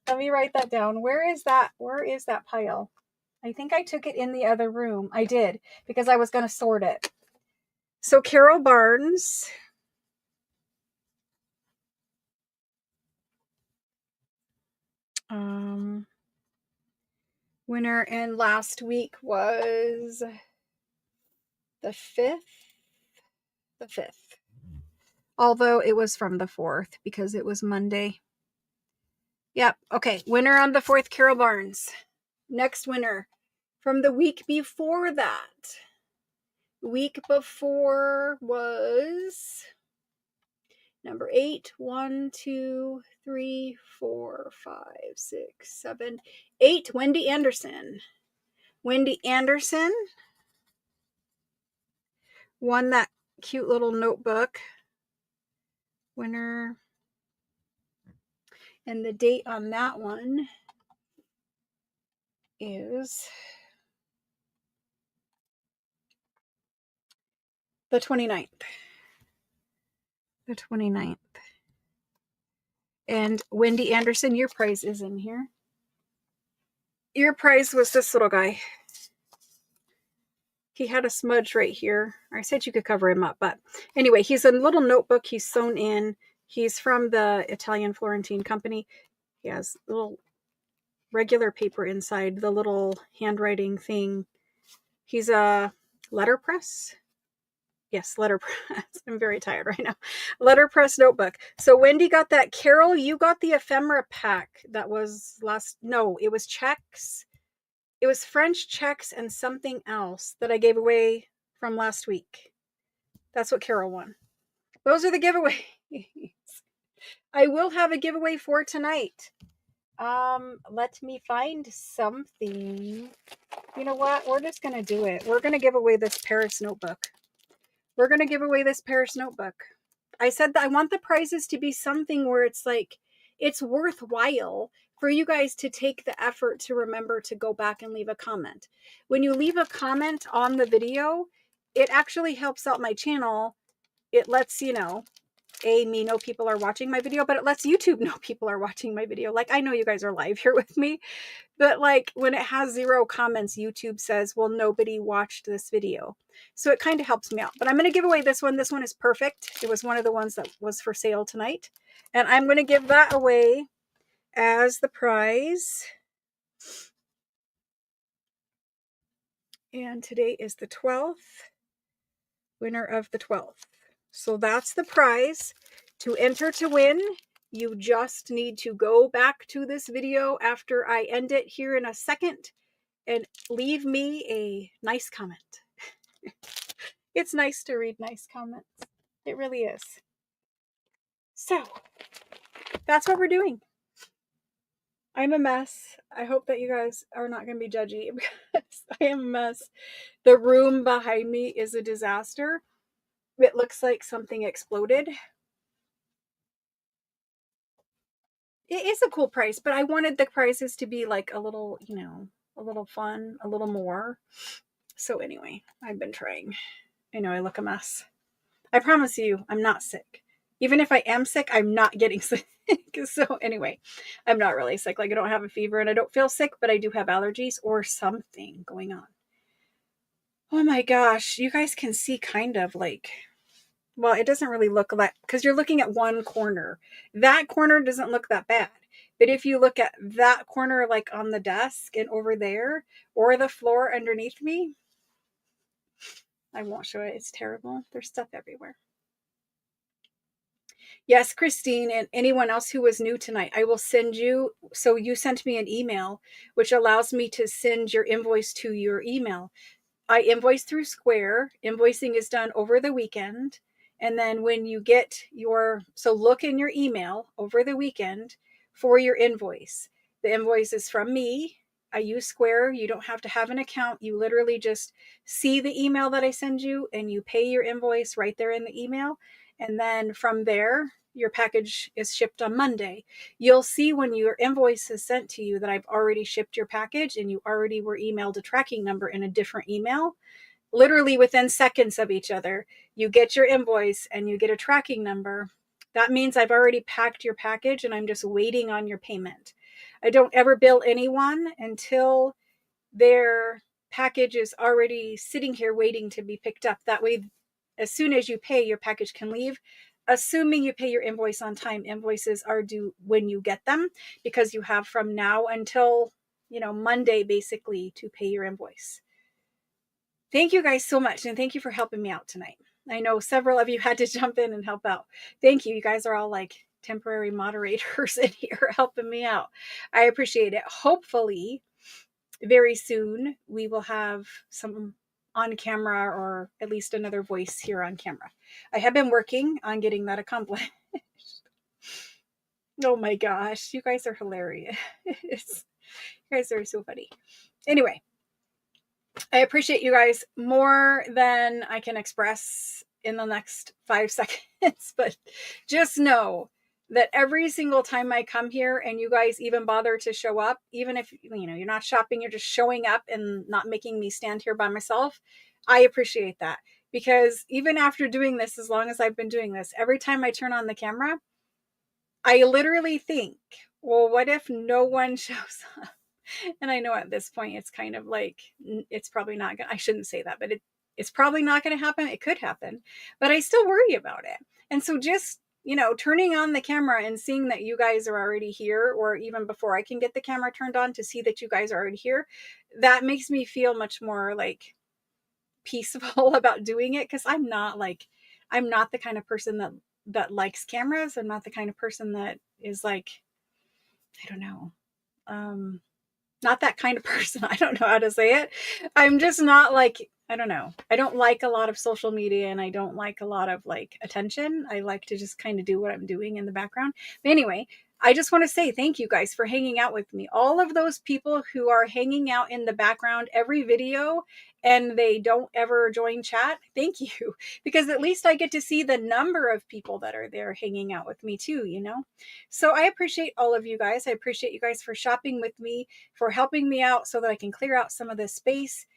Let me write that down. Where is that? Where is that pile? I think I took it in the other room. I did, because I was going to sort it. So Carol Barnes, winner, and last week was the 5th. The 5th. Although it was from the 4th because it was Monday. Yep. Okay. Winner on the 4th, Carol Barnes. Next winner from the week before that. Week before was number 8. 1, 2, 3, 4, 5, 6, 7, 8. Wendy Anderson. Wendy Anderson won that cute little notebook. Winner. And the date on that one is the 29th. The 29th. And Wendy Anderson, your prize is in here. Your prize was this little guy. He had a smudge right here. I said you could cover him up, but anyway, he's a little notebook. He's sewn in. He's from the Italian Florentine company. He has little regular paper inside, the little handwriting thing. He's a letterpress. Yes, letterpress. I'm very tired right now. Letterpress notebook. So Wendy got that. Carol, you got the ephemera pack that was it was checks. It was French checks and something else that I gave away from last week. That's what Carol won. Those are the giveaways. I will have a giveaway for tonight. Let me find something. You know what? We're just going to do it. We're going to give away this Paris notebook. We're going to give away this Paris notebook. I said that I want the prizes to be something where it's like, it's worthwhile for you guys to take the effort to remember to go back and leave a comment. When you leave a comment on the video, it actually helps out my channel. It lets, me know people are watching my video, but it lets YouTube know people are watching my video. Like, I know you guys are live here with me, but like when it has 0 comments, YouTube says, well, nobody watched this video. So it kind of helps me out. But I'm going to give away this one. This one is perfect. It was one of the ones that was for sale tonight. And I'm going to give that away as the prize. And today is the 12th. Winner of the 12th. So that's the prize. To enter to win, you just need to go back to this video after I end it here in a second and leave me a nice comment. It's nice to read nice comments. It really is. So, that's what we're doing. I'm a mess. I hope that you guys are not going to be judgy because I am a mess. The room behind me is a disaster. It looks like something exploded. It is a cool price, but I wanted the prices to be like a little, a little fun, a little more. So anyway, I've been trying. I know I look a mess. I promise you, I'm not sick. Even if I am sick, I'm not getting sick. So anyway, I'm not really sick. Like, I don't have a fever and I don't feel sick, but I do have allergies or something going on. Oh my gosh, you guys can see kind of like, well, it doesn't really look like, because you're looking at one corner. That corner doesn't look that bad. But if you look at that corner, like on the desk and over there, or the floor underneath me, I won't show it. It's terrible. There's stuff everywhere. Yes, Christine, and anyone else who was new tonight, I will send you. So you sent me an email, which allows me to send your invoice to your email. I invoice through Square. Invoicing is done over the weekend. And then when you get so look in your email over the weekend for your invoice. The invoice is from me. I use Square. You don't have to have an account. You literally just see the email that I send you and you pay your invoice right there in the email. And then from there, your package is shipped on Monday. You'll see when your invoice is sent to you that I've already shipped your package and you already were emailed a tracking number in a different email. Literally within seconds of each other, you get your invoice and you get a tracking number. That means I've already packed your package and I'm just waiting on your payment. I don't ever bill anyone until their package is already sitting here waiting to be picked up. That way, as soon as you pay, your package can leave. Assuming you pay your invoice on time, invoices are due when you get them because you have from now until, Monday basically to pay your invoice. Thank you guys so much. And thank you for helping me out tonight. I know several of you had to jump in and help out. Thank you. You guys are all like temporary moderators in here helping me out. I appreciate it. Hopefully, very soon we will have some on camera or at least another voice here on camera. I have been working on getting that accomplished. Oh my gosh, you guys are hilarious. You guys are so funny. Anyway, I appreciate you guys more than I can express in the next 5 seconds, but just know that every single time I come here and you guys even bother to show up, even if you're not shopping, you're just showing up and not making me stand here by myself, I appreciate that. Because even after doing this, as long as I've been doing this, every time I turn on the camera, I literally think, well, what if no one shows up? And I know at this point it's kind of like, it's probably not gonna, I shouldn't say that, but it's probably not going to happen. It could happen, but I still worry about it. And so just, turning on the camera and seeing that you guys are already here, or even before I can get the camera turned on to see that you guys are already here, that makes me feel much more like peaceful about doing it. Cause I'm not the kind of person that likes cameras. I'm not the kind of person that is like, I don't know, not that kind of person. I don't know how to say it. I'm just not like, I don't know. I don't like a lot of social media and I don't like a lot of like attention. I like to just kind of do what I'm doing in the background. But anyway, I just want to say thank you guys for hanging out with me. All of those people who are hanging out in the background every video and they don't ever join chat, thank you. Because at least I get to see the number of people that are there hanging out with me too, So I appreciate all of you guys. I appreciate you guys for shopping with me, for helping me out so that I can clear out some of this space.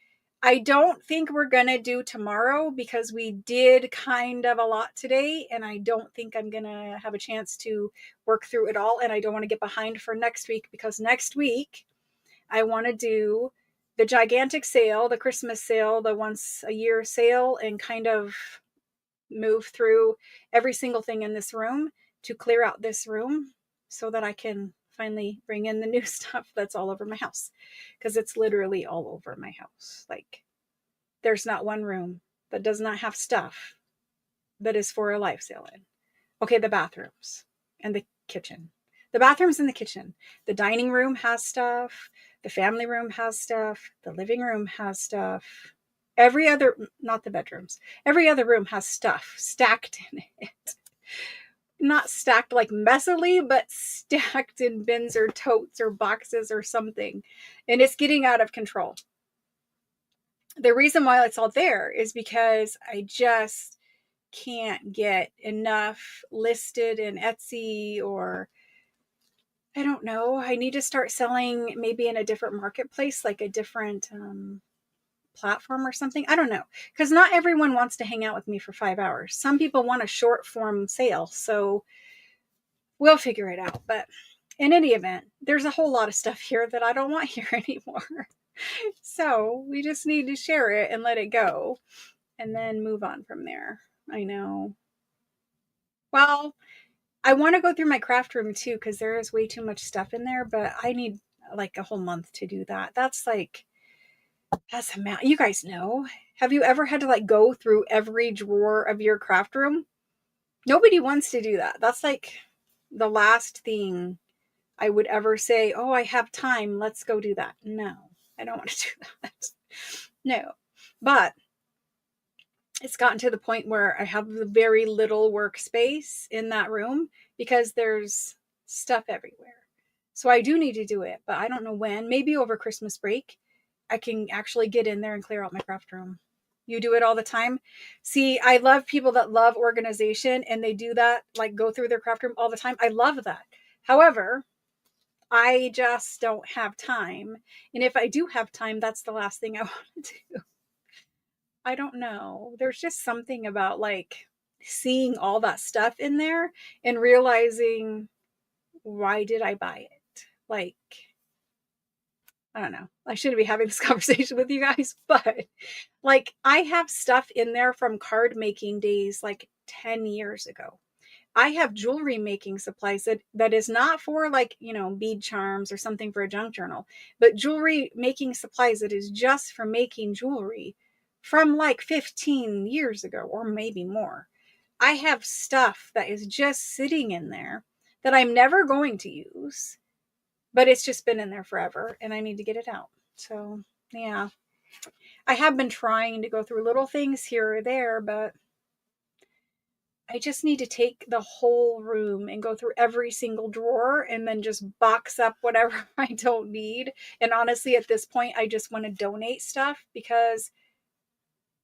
I don't think we're going to do tomorrow because we did kind of a lot today, and I don't think I'm going to have a chance to work through it all, and I don't want to get behind for next week because next week I want to do the gigantic sale, the Christmas sale, the once a year sale, and kind of move through every single thing in this room to clear out this room so that I can finally bring in the new stuff that's all over my house, because it's literally all over my house. Like, there's not one room that does not have stuff that is for a life sale in. Okay, the bathrooms and the kitchen. The bathrooms and the kitchen. The dining room has stuff. The family room has stuff. The living room has stuff. Every other, not the bedrooms, every other room has stuff stacked in it. Not stacked like messily, but stacked in bins or totes or boxes or something. And it's getting out of control. The reason why it's all there is because I just can't get enough listed in Etsy, or I don't know. I need to start selling maybe in a different marketplace, like a different platform or something. I don't know. Because not everyone wants to hang out with me for 5 hours. Some people want a short form sale. So we'll figure it out. But in any event, there's a whole lot of stuff here that I don't want here anymore. So we just need to share it and let it go and then move on from there. I know. Well, I want to go through my craft room too, because there is way too much stuff in there, but I need like a whole month to do that. That's a amount. You guys know. Have you ever had to like go through every drawer of your craft room? Nobody wants to do that. That's like the last thing I would ever say, oh, I have time. Let's go do that. No, I don't want to do that. No. But it's gotten to the point where I have very little workspace in that room because there's stuff everywhere. So I do need to do it, but I don't know when. Maybe over Christmas break, I can actually get in there and clear out my craft room. You do it all the time. See, I love people that love organization and they do that, like go through their craft room all the time. I love that. However, I just don't have time. And if I do have time, that's the last thing I want to do. I don't know. There's just something about like seeing all that stuff in there and realizing, why did I buy it? Like, I don't know. I shouldn't be having this conversation with you guys, but like I have stuff in there from card making days like 10 years ago. I have jewelry making supplies that is not for like, bead charms or something for a junk journal, but jewelry making supplies that is just for making jewelry from like 15 years ago or maybe more. I have stuff that is just sitting in there that I'm never going to use, but it's just been in there forever and I need to get it out. So, yeah. I have been trying to go through little things here or there, but I just need to take the whole room and go through every single drawer and then just box up whatever I don't need. And honestly, at this point, I just want to donate stuff because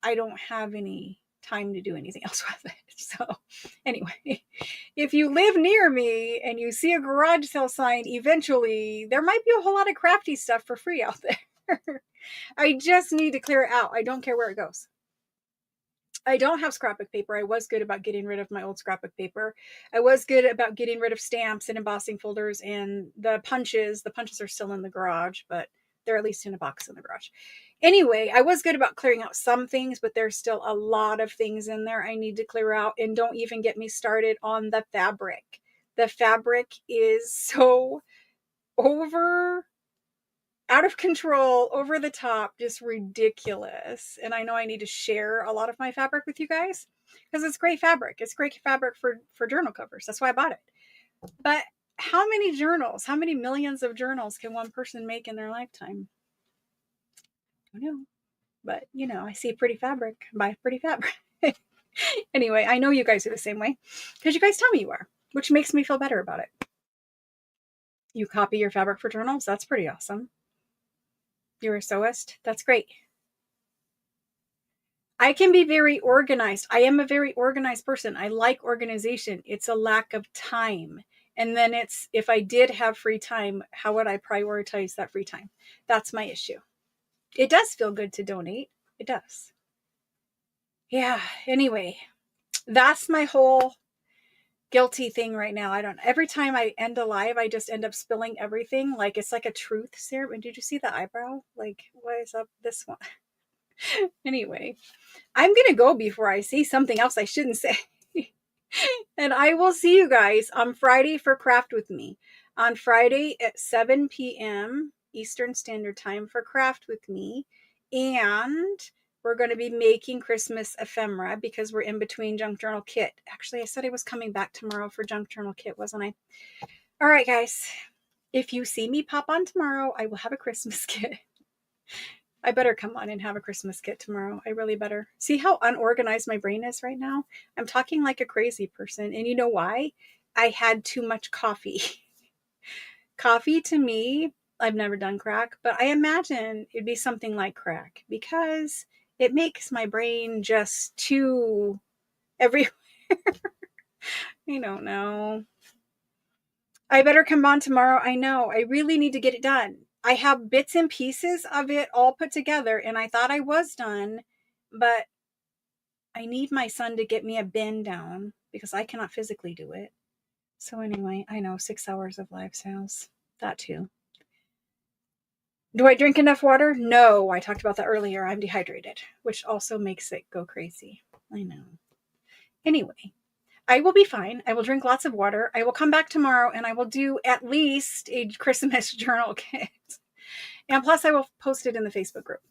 I don't have any time to do anything else with it. So anyway, if you live near me and you see a garage sale sign, eventually there might be a whole lot of crafty stuff for free out there. I just need to clear it out. I don't care where it goes. I don't have scrapbook paper. I was good about getting rid of my old scrapbook paper. I was good about getting rid of stamps and embossing folders and the punches. The punches are still in the garage, but they're at least in a box in the garage. Anyway, I was good about clearing out some things, but there's still a lot of things in there I need to clear out. And don't even get me started on the fabric. The fabric is so out of control, over the top, just ridiculous. And I know I need to share a lot of my fabric with you guys because it's great fabric. It's great fabric for journal covers. That's why I bought it. But how many journals, how many millions of journals can one person make in their lifetime? I don't know. But, I see pretty fabric, buy pretty fabric. Anyway, I know you guys are the same way because you guys tell me you are, which makes me feel better about it. You copy your fabric for journals? That's pretty awesome. You're a sewist? That's great. I can be very organized. I am a very organized person. I like organization. It's a lack of time. And then it's, if I did have free time, how would I prioritize that free time? That's my issue. It does feel good to donate. It does. Yeah. Anyway, that's my whole guilty thing right now. Every time I end a live, I just end up spilling everything. Like it's like a truth serum. And did you see the eyebrow? Like, what is up this one? Anyway, I'm going to go before I see something else I shouldn't say. And I will see you guys on Friday for Craft with Me. On Friday at 7 p.m. Eastern Standard Time for Craft with Me. And we're going to be making Christmas ephemera because we're in between Junk Journal Kit. Actually, I said I was coming back tomorrow for Junk Journal Kit, wasn't I? All right, guys. If you see me pop on tomorrow, I will have a Christmas kit. I better come on and have a Christmas kit tomorrow. I really better. See how unorganized my brain is right now? I'm talking like a crazy person. And you know why? I had too much coffee. Coffee to me, I've never done crack, but I imagine it'd be something like crack because it makes my brain just too everywhere. I don't know. I better come on tomorrow. I know. I really need to get it done. I have bits and pieces of it all put together, and I thought I was done, but I need my son to get me a bin down because I cannot physically do it. So anyway, I know 6 hours of live sales. That too. Do I drink enough water? No, I talked about that earlier. I'm dehydrated, which also makes it go crazy. I know. Anyway, I will be fine. I will drink lots of water. I will come back tomorrow and I will do at least a Christmas journal kit. And plus I will post it in the Facebook group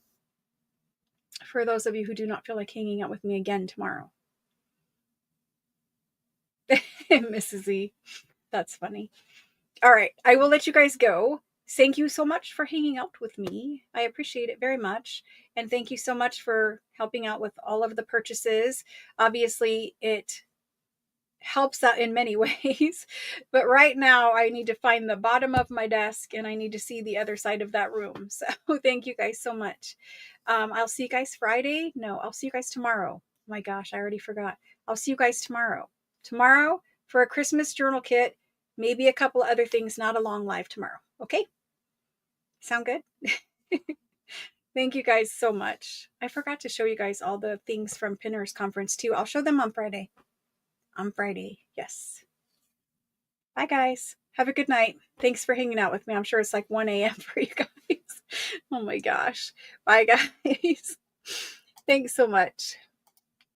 for those of you who do not feel like hanging out with me again tomorrow. Mrs. E. That's funny. All right. I will let you guys go. Thank you so much for hanging out with me. I appreciate it very much. And thank you so much for helping out with all of the purchases. Obviously, it helps out in many ways. But right now, I need to find the bottom of my desk and I need to see the other side of that room. So thank you guys so much. I'll see you guys Friday. No, I'll see you guys tomorrow. Oh my gosh, I already forgot. I'll see you guys tomorrow. Tomorrow for a Christmas journal kit, maybe a couple other things, not a long live tomorrow. Okay? Sound good? Thank you guys so much. I forgot to show you guys all the things from Pinners Conference too. I'll show them on Friday. On Friday, yes. Bye, guys. Have a good night. Thanks for hanging out with me. I'm sure it's like 1 a.m. for you guys. Oh my gosh. Bye, guys. Thanks so much.